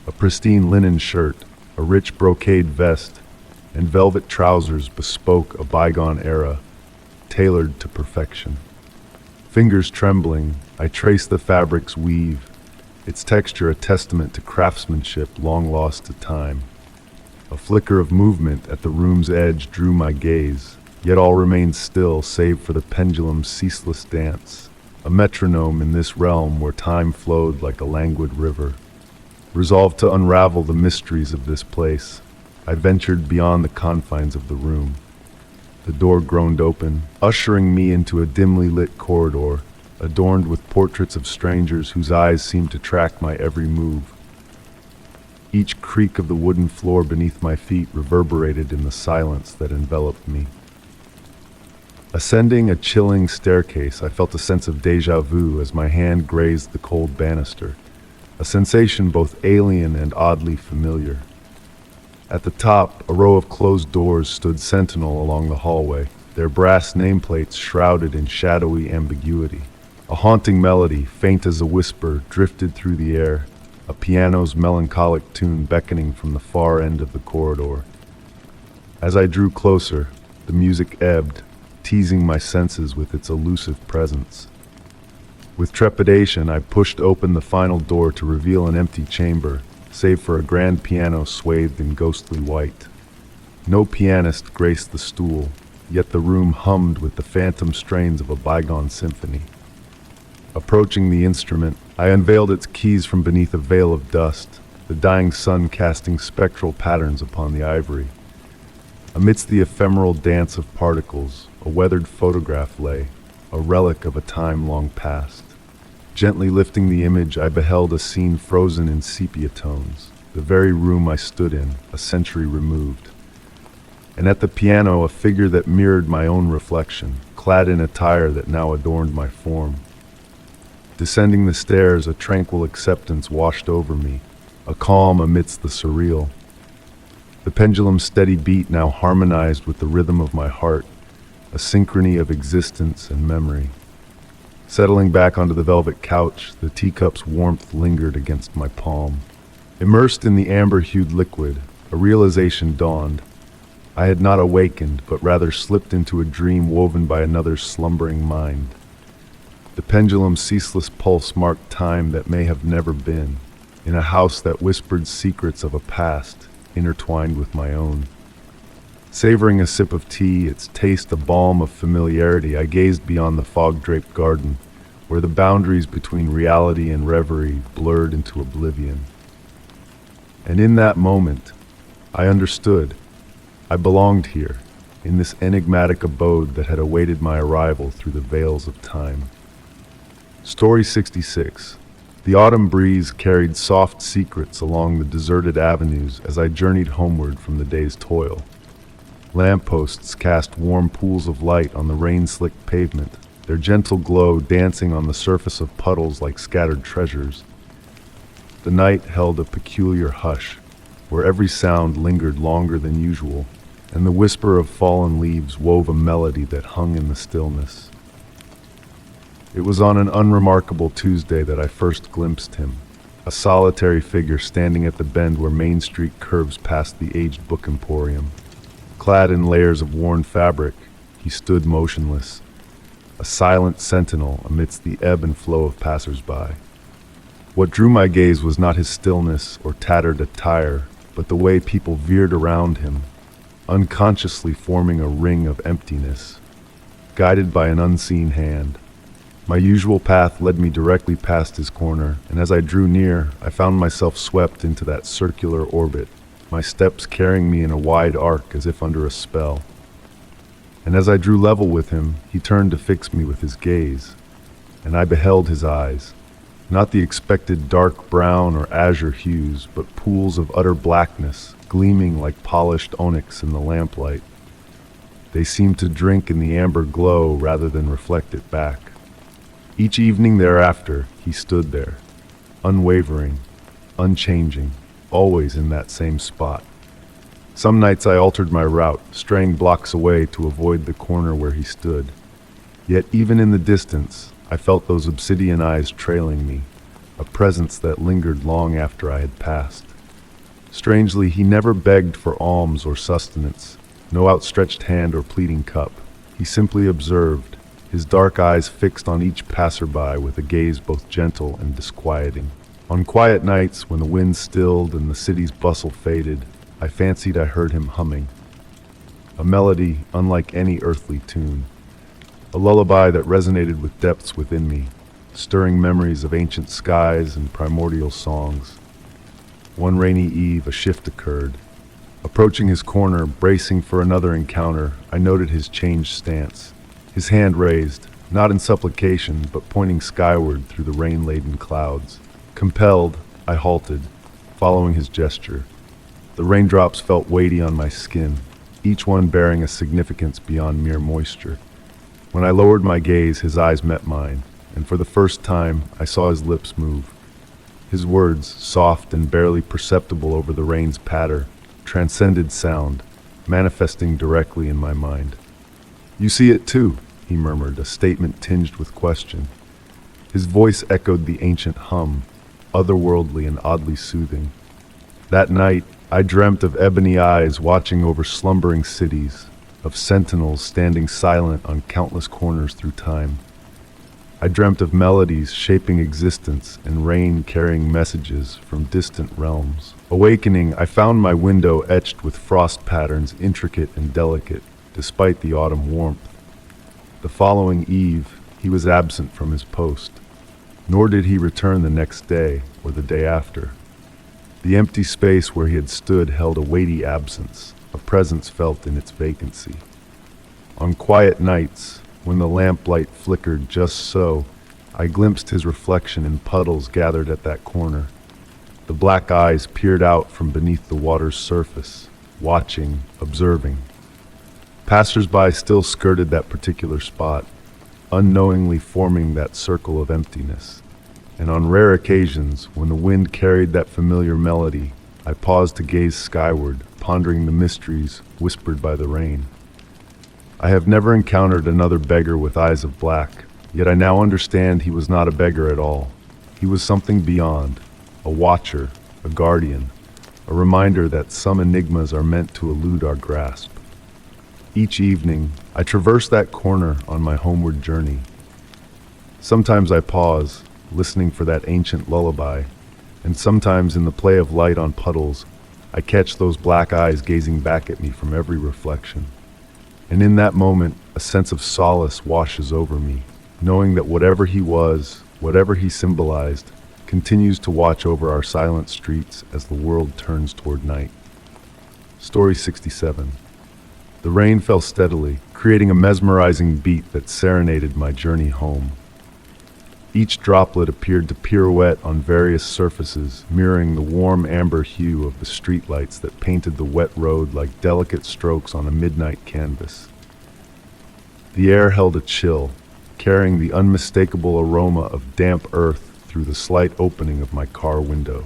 A: A pristine linen shirt, a rich brocade vest, and velvet trousers bespoke a bygone era, tailored to perfection. Fingers trembling, I traced the fabric's weave, its texture a testament to craftsmanship long lost to time. A flicker of movement at the room's edge drew my gaze, yet all remained still save for the pendulum's ceaseless dance, a metronome in this realm where time flowed like a languid river. Resolved to unravel the mysteries of this place, I ventured beyond the confines of the room. The door groaned open, ushering me into a dimly lit corridor, adorned with portraits of strangers whose eyes seemed to track my every move. Each creak of the wooden floor beneath my feet reverberated in the silence that enveloped me. Ascending a chilling staircase, I felt a sense of déjà vu as my hand grazed the cold banister, a sensation both alien and oddly familiar. At the top, a row of closed doors stood sentinel along the hallway, their brass nameplates shrouded in shadowy ambiguity. A haunting melody, faint as a whisper, drifted through the air, a piano's melancholic tune beckoning from the far end of the corridor. As I drew closer, the music ebbed, teasing my senses with its elusive presence. With trepidation, I pushed open the final door to reveal an empty chamber, save for a grand piano swathed in ghostly white. No pianist graced the stool, yet the room hummed with the phantom strains of a bygone symphony. Approaching the instrument, I unveiled its keys from beneath a veil of dust, the dying sun casting spectral patterns upon the ivory. Amidst the ephemeral dance of particles, a weathered photograph lay, a relic of a time long past. Gently lifting the image, I beheld a scene frozen in sepia tones, the very room I stood in, a century removed. And at the piano, a figure that mirrored my own reflection, clad in attire that now adorned my form. Descending the stairs, a tranquil acceptance washed over me, a calm amidst the surreal. The pendulum's steady beat now harmonized with the rhythm of my heart, a synchrony of existence and memory. Settling back onto the velvet couch, the teacup's warmth lingered against my palm. Immersed in the amber-hued liquid, a realization dawned. I had not awakened, but rather slipped into a dream woven by another's slumbering mind. The pendulum's ceaseless pulse marked time that may have never been, in a house that whispered secrets of a past intertwined with my own. Savoring a sip of tea, its taste a balm of familiarity, I gazed beyond the fog-draped garden, where the boundaries between reality and reverie blurred into oblivion. And in that moment, I understood. I belonged here, in this enigmatic abode that had awaited my arrival through the veils of time. Story 66. The autumn breeze carried soft secrets along the deserted avenues as I journeyed homeward from the day's toil. Lampposts cast warm pools of light on the rain-slicked pavement, their gentle glow dancing on the surface of puddles like scattered treasures. The night held a peculiar hush, where every sound lingered longer than usual, and the whisper of fallen leaves wove a melody that hung in the stillness. It was on an unremarkable Tuesday that I first glimpsed him, a solitary figure standing at the bend where Main Street curves past the aged book emporium. Clad in layers of worn fabric, he stood motionless, a silent sentinel amidst the ebb and flow of passers-by. What drew my gaze was not his stillness or tattered attire, but the way people veered around him, unconsciously forming a ring of emptiness, guided by an unseen hand. My usual path led me directly past his corner, and as I drew near, I found myself swept into that circular orbit, my steps carrying me in a wide arc as if under a spell. And as I drew level with him, he turned to fix me with his gaze, and I beheld his eyes, not the expected dark brown or azure hues, but pools of utter blackness, gleaming like polished onyx in the lamplight. They seemed to drink in the amber glow rather than reflect it back. Each evening thereafter, he stood there, unwavering, unchanging, always in that same spot. Some nights I altered my route, straying blocks away to avoid the corner where he stood. Yet even in the distance, I felt those obsidian eyes trailing me, a presence that lingered long after I had passed. Strangely, he never begged for alms or sustenance, no outstretched hand or pleading cup. He simply observed, his dark eyes fixed on each passerby with a gaze both gentle and disquieting. On quiet nights, when the wind stilled and the city's bustle faded, I fancied I heard him humming. A melody unlike any earthly tune. A lullaby that resonated with depths within me, stirring memories of ancient skies and primordial songs. One rainy eve, a shift occurred. Approaching his corner, bracing for another encounter, I noted his changed stance. His hand raised, not in supplication, but pointing skyward through the rain-laden clouds. Compelled, I halted, following his gesture. The raindrops felt weighty on my skin, each one bearing a significance beyond mere moisture. When I lowered my gaze, his eyes met mine, and for the first time, I saw his lips move. His words, soft and barely perceptible over the rain's patter, transcended sound, manifesting directly in my mind. "You see it too," he murmured, a statement tinged with question. His voice echoed the ancient hum, otherworldly and oddly soothing. That night, I dreamt of ebony eyes watching over slumbering cities, of sentinels standing silent on countless corners through time. I dreamt of melodies shaping existence and rain carrying messages from distant realms. Awakening, I found my window etched with frost patterns intricate and delicate, despite the autumn warmth. The following eve, he was absent from his post, nor did he return the next day or the day after. The empty space where he had stood held a weighty absence, a presence felt in its vacancy. On quiet nights, when the lamplight flickered just so, I glimpsed his reflection in puddles gathered at that corner. The black eyes peered out from beneath the water's surface, watching, observing. Passers-by still skirted that particular spot, unknowingly forming that circle of emptiness. And on rare occasions, when the wind carried that familiar melody, I paused to gaze skyward, pondering the mysteries whispered by the rain. I have never encountered another beggar with eyes of black, yet I now understand he was not a beggar at all. He was something beyond, a watcher, a guardian, a reminder that some enigmas are meant to elude our grasp. Each evening, I traverse that corner on my homeward journey. Sometimes I pause, listening for that ancient lullaby, and sometimes in the play of light on puddles, I catch those black eyes gazing back at me from every reflection. And in that moment, a sense of solace washes over me, knowing that whatever he was, whatever he symbolized, continues to watch over our silent streets as the world turns toward night. Story 67. The rain fell steadily, creating a mesmerizing beat that serenaded my journey home. Each droplet appeared to pirouette on various surfaces, mirroring the warm amber hue of the streetlights that painted the wet road like delicate strokes on a midnight canvas. The air held a chill, carrying the unmistakable aroma of damp earth through the slight opening of my car window.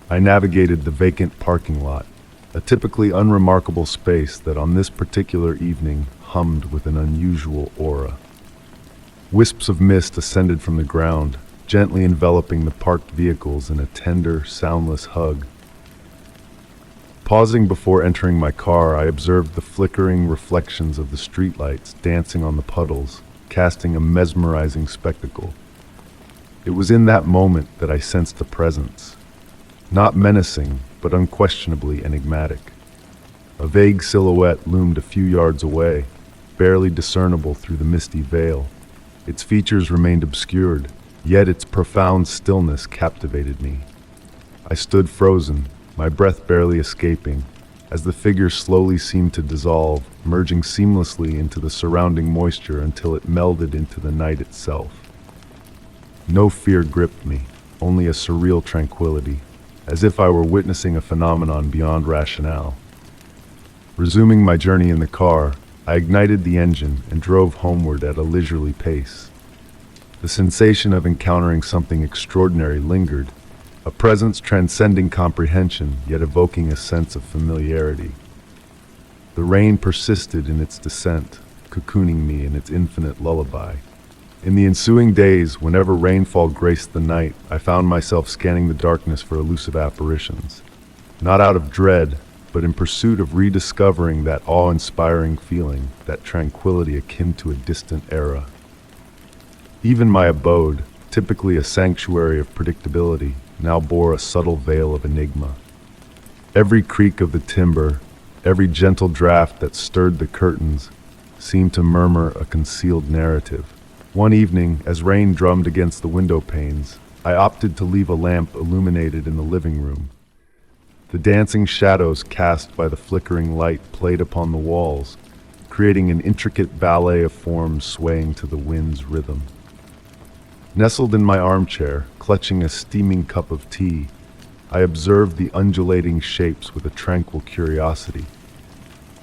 A: I navigated the vacant parking lot, a typically unremarkable space that on this particular evening hummed with an unusual aura. Wisps of mist ascended from the ground, gently enveloping the parked vehicles in a tender, soundless hug. Pausing before entering my car, I observed the flickering reflections of the streetlights dancing on the puddles, casting a mesmerizing spectacle. It was in that moment that I sensed a presence, not menacing, but unquestionably enigmatic. A vague silhouette loomed a few yards away, barely discernible through the misty veil. Its features remained obscured, yet its profound stillness captivated me. I stood frozen, my breath barely escaping, as the figure slowly seemed to dissolve, merging seamlessly into the surrounding moisture until it melded into the night itself. No fear gripped me, only a surreal tranquility, as if I were witnessing a phenomenon beyond rationale. Resuming my journey in the car, I ignited the engine and drove homeward at a leisurely pace. The sensation of encountering something extraordinary lingered, a presence transcending comprehension yet evoking a sense of familiarity. The rain persisted in its descent, cocooning me in its infinite lullaby. In the ensuing days, whenever rainfall graced the night, I found myself scanning the darkness for elusive apparitions. not out of dread, but in pursuit of rediscovering that awe-inspiring feeling, that tranquility akin to a distant era. Even my abode, typically a sanctuary of predictability, now bore a subtle veil of enigma. Every creak of the timber, every gentle draft that stirred the curtains, seemed to murmur a concealed narrative. One evening, as rain drummed against the window panes, I opted to leave a lamp illuminated in the living room. The dancing shadows cast by the flickering light played upon the walls, creating an intricate ballet of forms swaying to the wind's rhythm. Nestled in my armchair, clutching a steaming cup of tea, I observed the undulating shapes with a tranquil curiosity.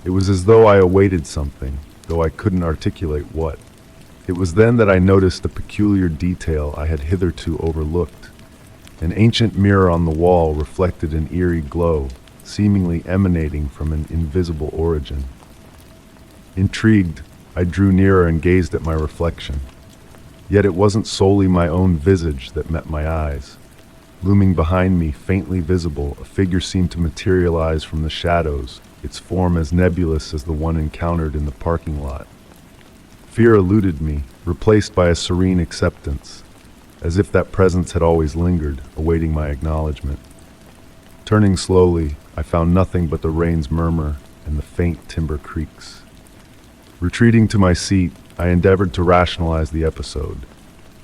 A: It was as though I awaited something, though I couldn't articulate what. It was then that I noticed a peculiar detail I had hitherto overlooked. An ancient mirror on the wall reflected an eerie glow, seemingly emanating from an invisible origin. Intrigued, I drew nearer and gazed at my reflection. Yet it wasn't solely my own visage that met my eyes. Looming behind me, faintly visible, a figure seemed to materialize from the shadows, its form as nebulous as the one encountered in the parking lot. Fear eluded me, replaced by a serene acceptance, as if that presence had always lingered, awaiting my acknowledgement. Turning slowly, I found nothing but the rain's murmur and the faint timber creaks. Retreating to my seat, I endeavored to rationalize the episode.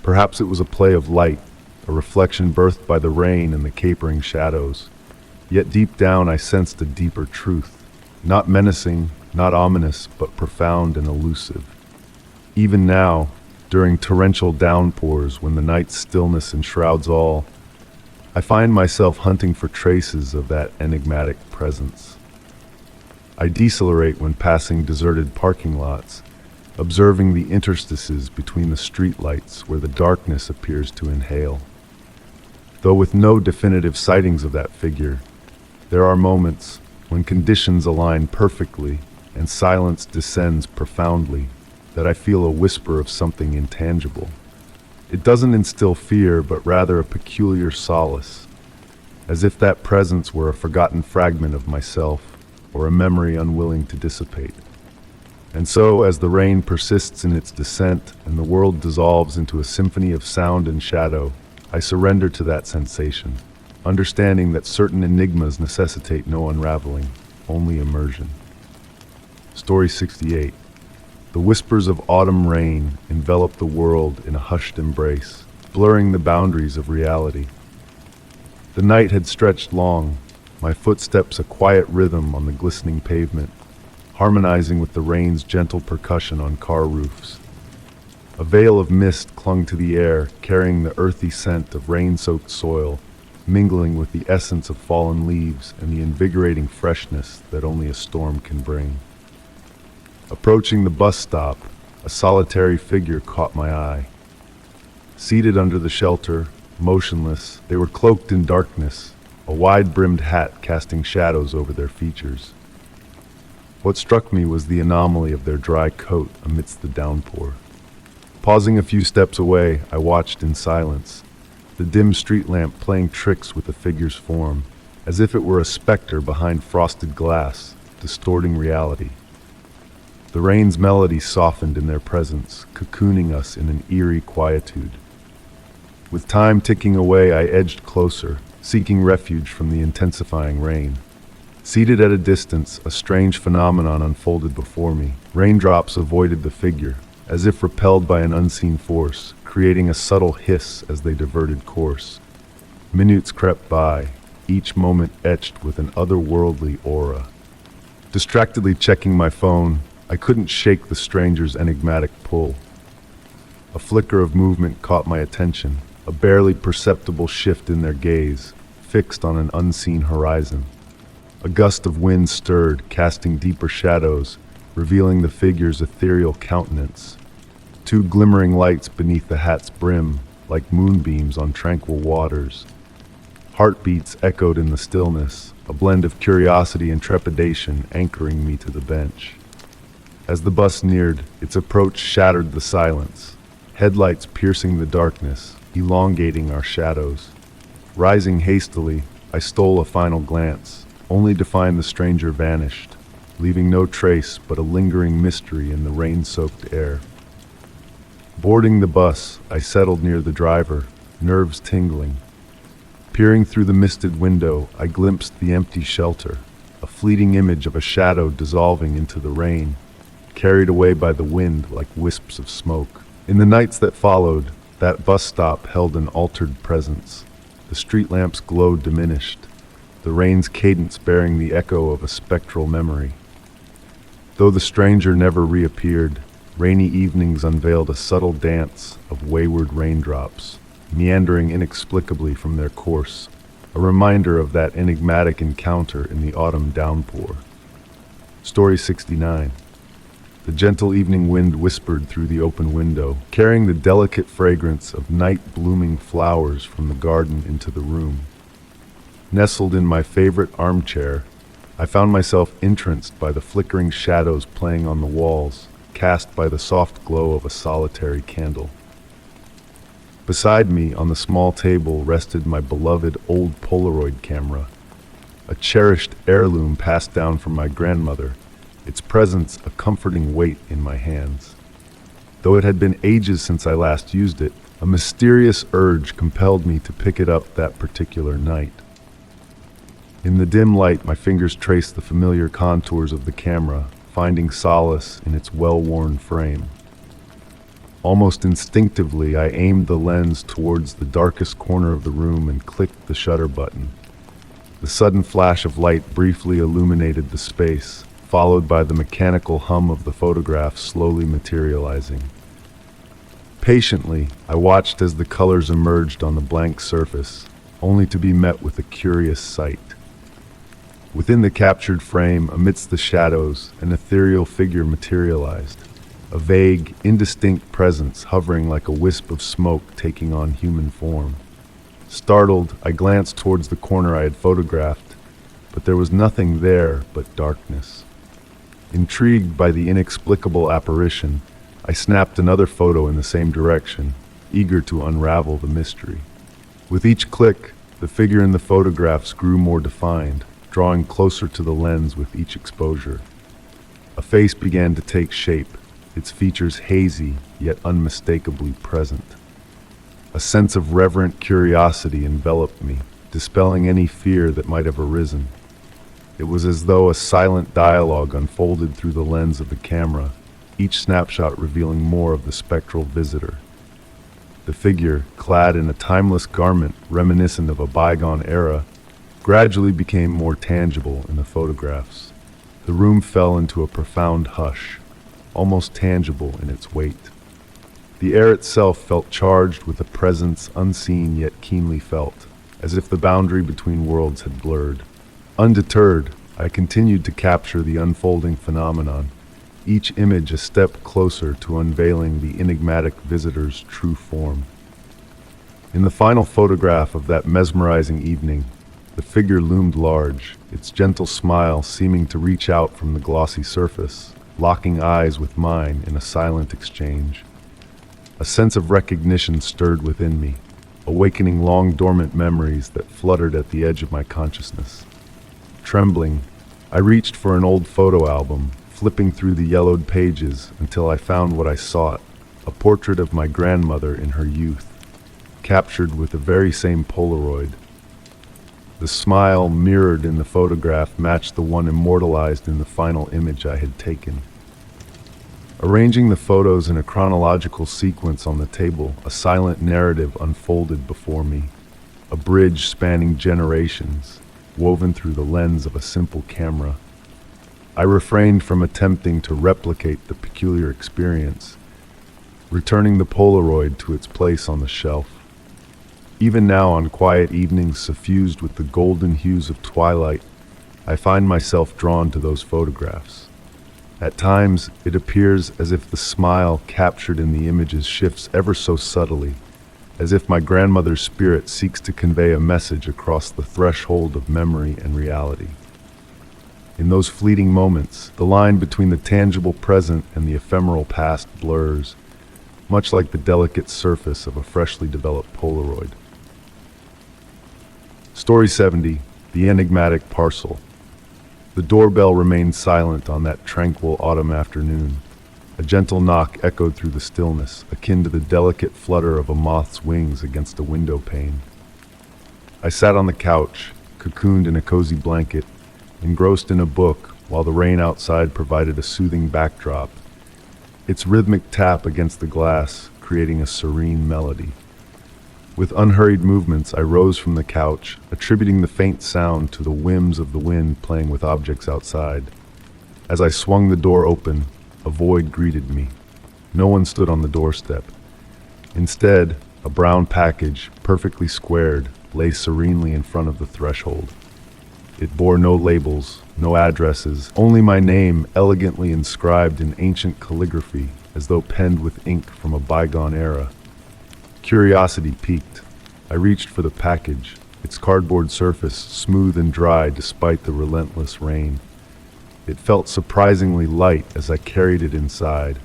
A: Perhaps it was a play of light, a reflection birthed by the rain and the capering shadows. Yet deep down I sensed a deeper truth, not menacing, not ominous, but profound and elusive. Even now, during torrential downpours when the night's stillness enshrouds all, I find myself hunting for traces of that enigmatic presence. I decelerate when passing deserted parking lots, observing the interstices between the streetlights where the darkness appears to inhale. Though with no definitive sightings of that figure, there are moments when conditions align perfectly and silence descends profoundly, that I feel a whisper of something intangible. It doesn't instill fear, but rather a peculiar solace, as if that presence were a forgotten fragment of myself, or a memory unwilling to dissipate. And so, as the rain persists in its descent and the world dissolves into a symphony of sound and shadow, I surrender to that sensation, understanding that certain enigmas necessitate no unraveling, only immersion. Story 68. The whispers of autumn rain envelop the world in a hushed embrace, blurring the boundaries of reality. The night had stretched long, my footsteps a quiet rhythm on the glistening pavement, harmonizing with the rain's gentle percussion on car roofs. A veil of mist clung to the air, carrying the earthy scent of rain-soaked soil, mingling with the essence of fallen leaves and the invigorating freshness that only a storm can bring. Approaching the bus stop, a solitary figure caught my eye. Seated under the shelter, motionless, they were cloaked in darkness, a wide-brimmed hat casting shadows over their features. What struck me was the anomaly of their dry coat amidst the downpour. Pausing a few steps away, I watched in silence, the dim street lamp playing tricks with the figure's form, as if it were a specter behind frosted glass, distorting reality. The rain's melody softened in their presence, cocooning us in an eerie quietude. With time ticking away, I edged closer, seeking refuge from the intensifying rain. Seated at a distance, a strange phenomenon unfolded before me. Raindrops avoided the figure, as if repelled by an unseen force, creating a subtle hiss as they diverted course. Minutes crept by, each moment etched with an otherworldly aura. Distractedly checking my phone, I couldn't shake the stranger's enigmatic pull. A flicker of movement caught my attention, a barely perceptible shift in their gaze, fixed on an unseen horizon. A gust of wind stirred, casting deeper shadows, revealing the figure's ethereal countenance. Two glimmering lights beneath the hat's brim, like moonbeams on tranquil waters. Heartbeats echoed in the stillness, a blend of curiosity and trepidation anchoring me to the bench. As the bus neared, its approach shattered the silence, headlights piercing the darkness, elongating our shadows. Rising hastily, I stole a final glance, only to find the stranger vanished, leaving no trace but a lingering mystery in the rain-soaked air. Boarding the bus, I settled near the driver, nerves tingling. Peering through the misted window, I glimpsed the empty shelter, a fleeting image of a shadow dissolving into the rain, carried away by the wind like wisps of smoke. In the nights that followed, that bus stop held an altered presence. The street lamps glowed diminished, the rain's cadence bearing the echo of a spectral memory. Though the stranger never reappeared, rainy evenings unveiled a subtle dance of wayward raindrops, meandering inexplicably from their course, a reminder of that enigmatic encounter in the autumn downpour. Story 69. The gentle evening wind whispered through the open window, carrying the delicate fragrance of night-blooming flowers from the garden into the room. Nestled in my favorite armchair, I found myself entranced by the flickering shadows playing on the walls, cast by the soft glow of a solitary candle. Beside me, on the small table, rested my beloved old Polaroid camera, a cherished heirloom passed down from my grandmother, its presence a comforting weight in my hands. Though it had been ages since I last used it, a mysterious urge compelled me to pick it up that particular night. In the dim light, my fingers traced the familiar contours of the camera, finding solace in its well-worn frame. Almost instinctively, I aimed the lens towards the darkest corner of the room and clicked the shutter button. The sudden flash of light briefly illuminated the space, followed by the mechanical hum of the photograph slowly materializing. Patiently, I watched as the colors emerged on the blank surface, only to be met with a curious sight. Within the captured frame, amidst the shadows, an ethereal figure materialized, a vague, indistinct presence hovering like a wisp of smoke taking on human form. Startled, I glanced towards the corner I had photographed, but there was nothing there but darkness. Intrigued by the inexplicable apparition, I snapped another photo in the same direction, eager to unravel the mystery. With each click, the figure in the photographs grew more defined, drawing closer to the lens with each exposure. A face began to take shape, its features hazy yet unmistakably present. A sense of reverent curiosity enveloped me, dispelling any fear that might have arisen. It was as though a silent dialogue unfolded through the lens of the camera, each snapshot revealing more of the spectral visitor. The figure, clad in a timeless garment reminiscent of a bygone era, gradually became more tangible in the photographs. The room fell into a profound hush, almost tangible in its weight. The air itself felt charged with a presence unseen yet keenly felt, as if the boundary between worlds had blurred. Undeterred, I continued to capture the unfolding phenomenon, each image a step closer to unveiling the enigmatic visitor's true form. In the final photograph of that mesmerizing evening, the figure loomed large, its gentle smile seeming to reach out from the glossy surface, locking eyes with mine in a silent exchange. A sense of recognition stirred within me, awakening long-dormant memories that fluttered at the edge of my consciousness. Trembling, I reached for an old photo album, flipping through the yellowed pages until I found what I sought, a portrait of my grandmother in her youth, captured with the very same Polaroid. The smile mirrored in the photograph matched the one immortalized in the final image I had taken. Arranging the photos in a chronological sequence on the table, a silent narrative unfolded before me, a bridge spanning generations, woven through the lens of a simple camera. I refrained from attempting to replicate the peculiar experience, returning the Polaroid to its place on the shelf. Even now, on quiet evenings suffused with the golden hues of twilight, I find myself drawn to those photographs. At times, it appears as if the smile captured in the images shifts ever so subtly, as if my grandmother's spirit seeks to convey a message across the threshold of memory and reality. In those fleeting moments, the line between the tangible present and the ephemeral past blurs, much like the delicate surface of a freshly developed Polaroid. Story 70, The Enigmatic Parcel. The doorbell remained silent on that tranquil autumn afternoon. A gentle knock echoed through the stillness, akin to the delicate flutter of a moth's wings against a window pane. I sat on the couch, cocooned in a cozy blanket, engrossed in a book, while the rain outside provided a soothing backdrop, its rhythmic tap against the glass creating a serene melody. With unhurried movements, I rose from the couch, attributing the faint sound to the whims of the wind playing with objects outside. As I swung the door open, a void greeted me. No one stood on the doorstep. Instead, a brown package, perfectly squared, lay serenely in front of the threshold. It bore no labels, no addresses, only my name elegantly inscribed in ancient calligraphy, as though penned with ink from a bygone era. Curiosity piqued. I reached for the package, its cardboard surface smooth and dry despite the relentless rain. It felt surprisingly light as I carried it inside,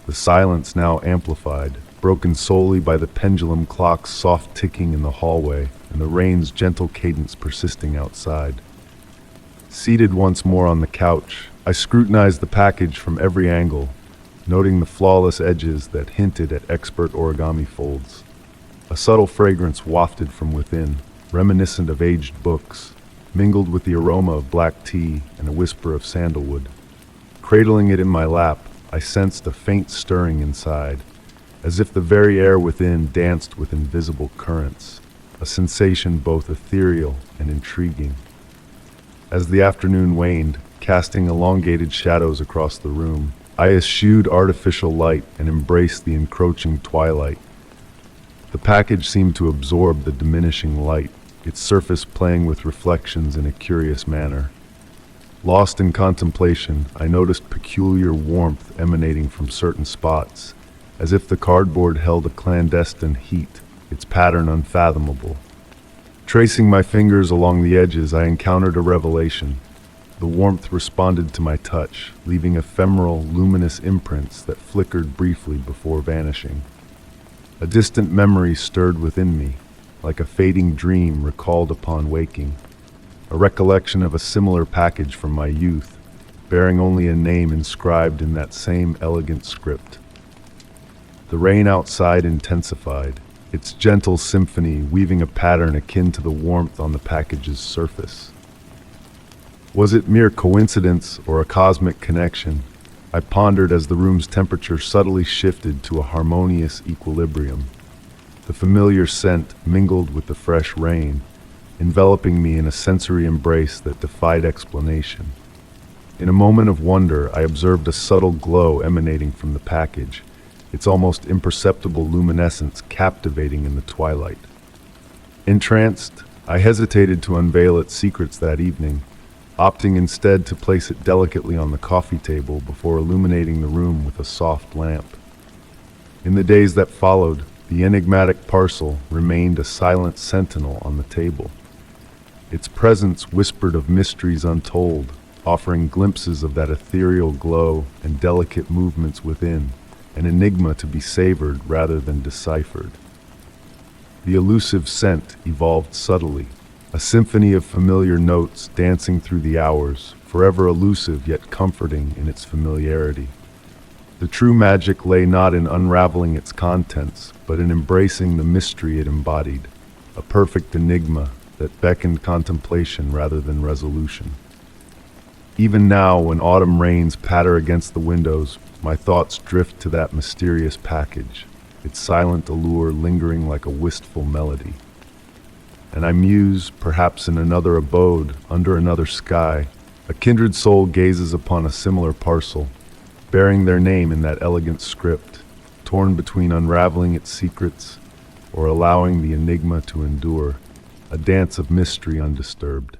A: the silence now amplified, broken solely by the pendulum clock's soft ticking in the hallway and the rain's gentle cadence persisting outside. Seated once more on the couch, I scrutinized the package from every angle, noting the flawless edges that hinted at expert origami folds. A subtle fragrance wafted from within, reminiscent of aged books, mingled with the aroma of black tea and a whisper of sandalwood. Cradling it in my lap, I sensed a faint stirring inside, as if the very air within danced with invisible currents, a sensation both ethereal and intriguing. As the afternoon waned, casting elongated shadows across the room, I eschewed artificial light and embraced the encroaching twilight. The package seemed to absorb the diminishing light, its surface playing with reflections in a curious manner. Lost in contemplation, I noticed peculiar warmth emanating from certain spots, as if the cardboard held a clandestine heat, its pattern unfathomable. Tracing my fingers along the edges, I encountered a revelation. The warmth responded to my touch, leaving ephemeral, luminous imprints that flickered briefly before vanishing. A distant memory stirred within me, like a fading dream recalled upon waking, a recollection of a similar package from my youth, bearing only a name inscribed in that same elegant script. The rain outside intensified, its gentle symphony weaving a pattern akin to the warmth on the package's surface. Was it mere coincidence or a cosmic connection? I pondered as the room's temperature subtly shifted to a harmonious equilibrium. The familiar scent mingled with the fresh rain, enveloping me in a sensory embrace that defied explanation. In a moment of wonder, I observed a subtle glow emanating from the package, its almost imperceptible luminescence captivating in the twilight. Entranced, I hesitated to unveil its secrets that evening, opting instead to place it delicately on the coffee table before illuminating the room with a soft lamp. In the days that followed, the enigmatic parcel remained a silent sentinel on the table. Its presence whispered of mysteries untold, offering glimpses of that ethereal glow and delicate movements within, an enigma to be savored rather than deciphered. The elusive scent evolved subtly, a symphony of familiar notes dancing through the hours, forever elusive yet comforting in its familiarity. The true magic lay not in unraveling its contents, but in embracing the mystery it embodied, a perfect enigma that beckoned contemplation rather than resolution. Even now, when autumn rains patter against the windows, my thoughts drift to that mysterious package, its silent allure lingering like a wistful melody. And I muse, perhaps in another abode, under another sky, a kindred soul gazes upon a similar parcel, bearing their name in that elegant script, torn between unraveling its secrets or allowing the enigma to endure, a dance of mystery undisturbed.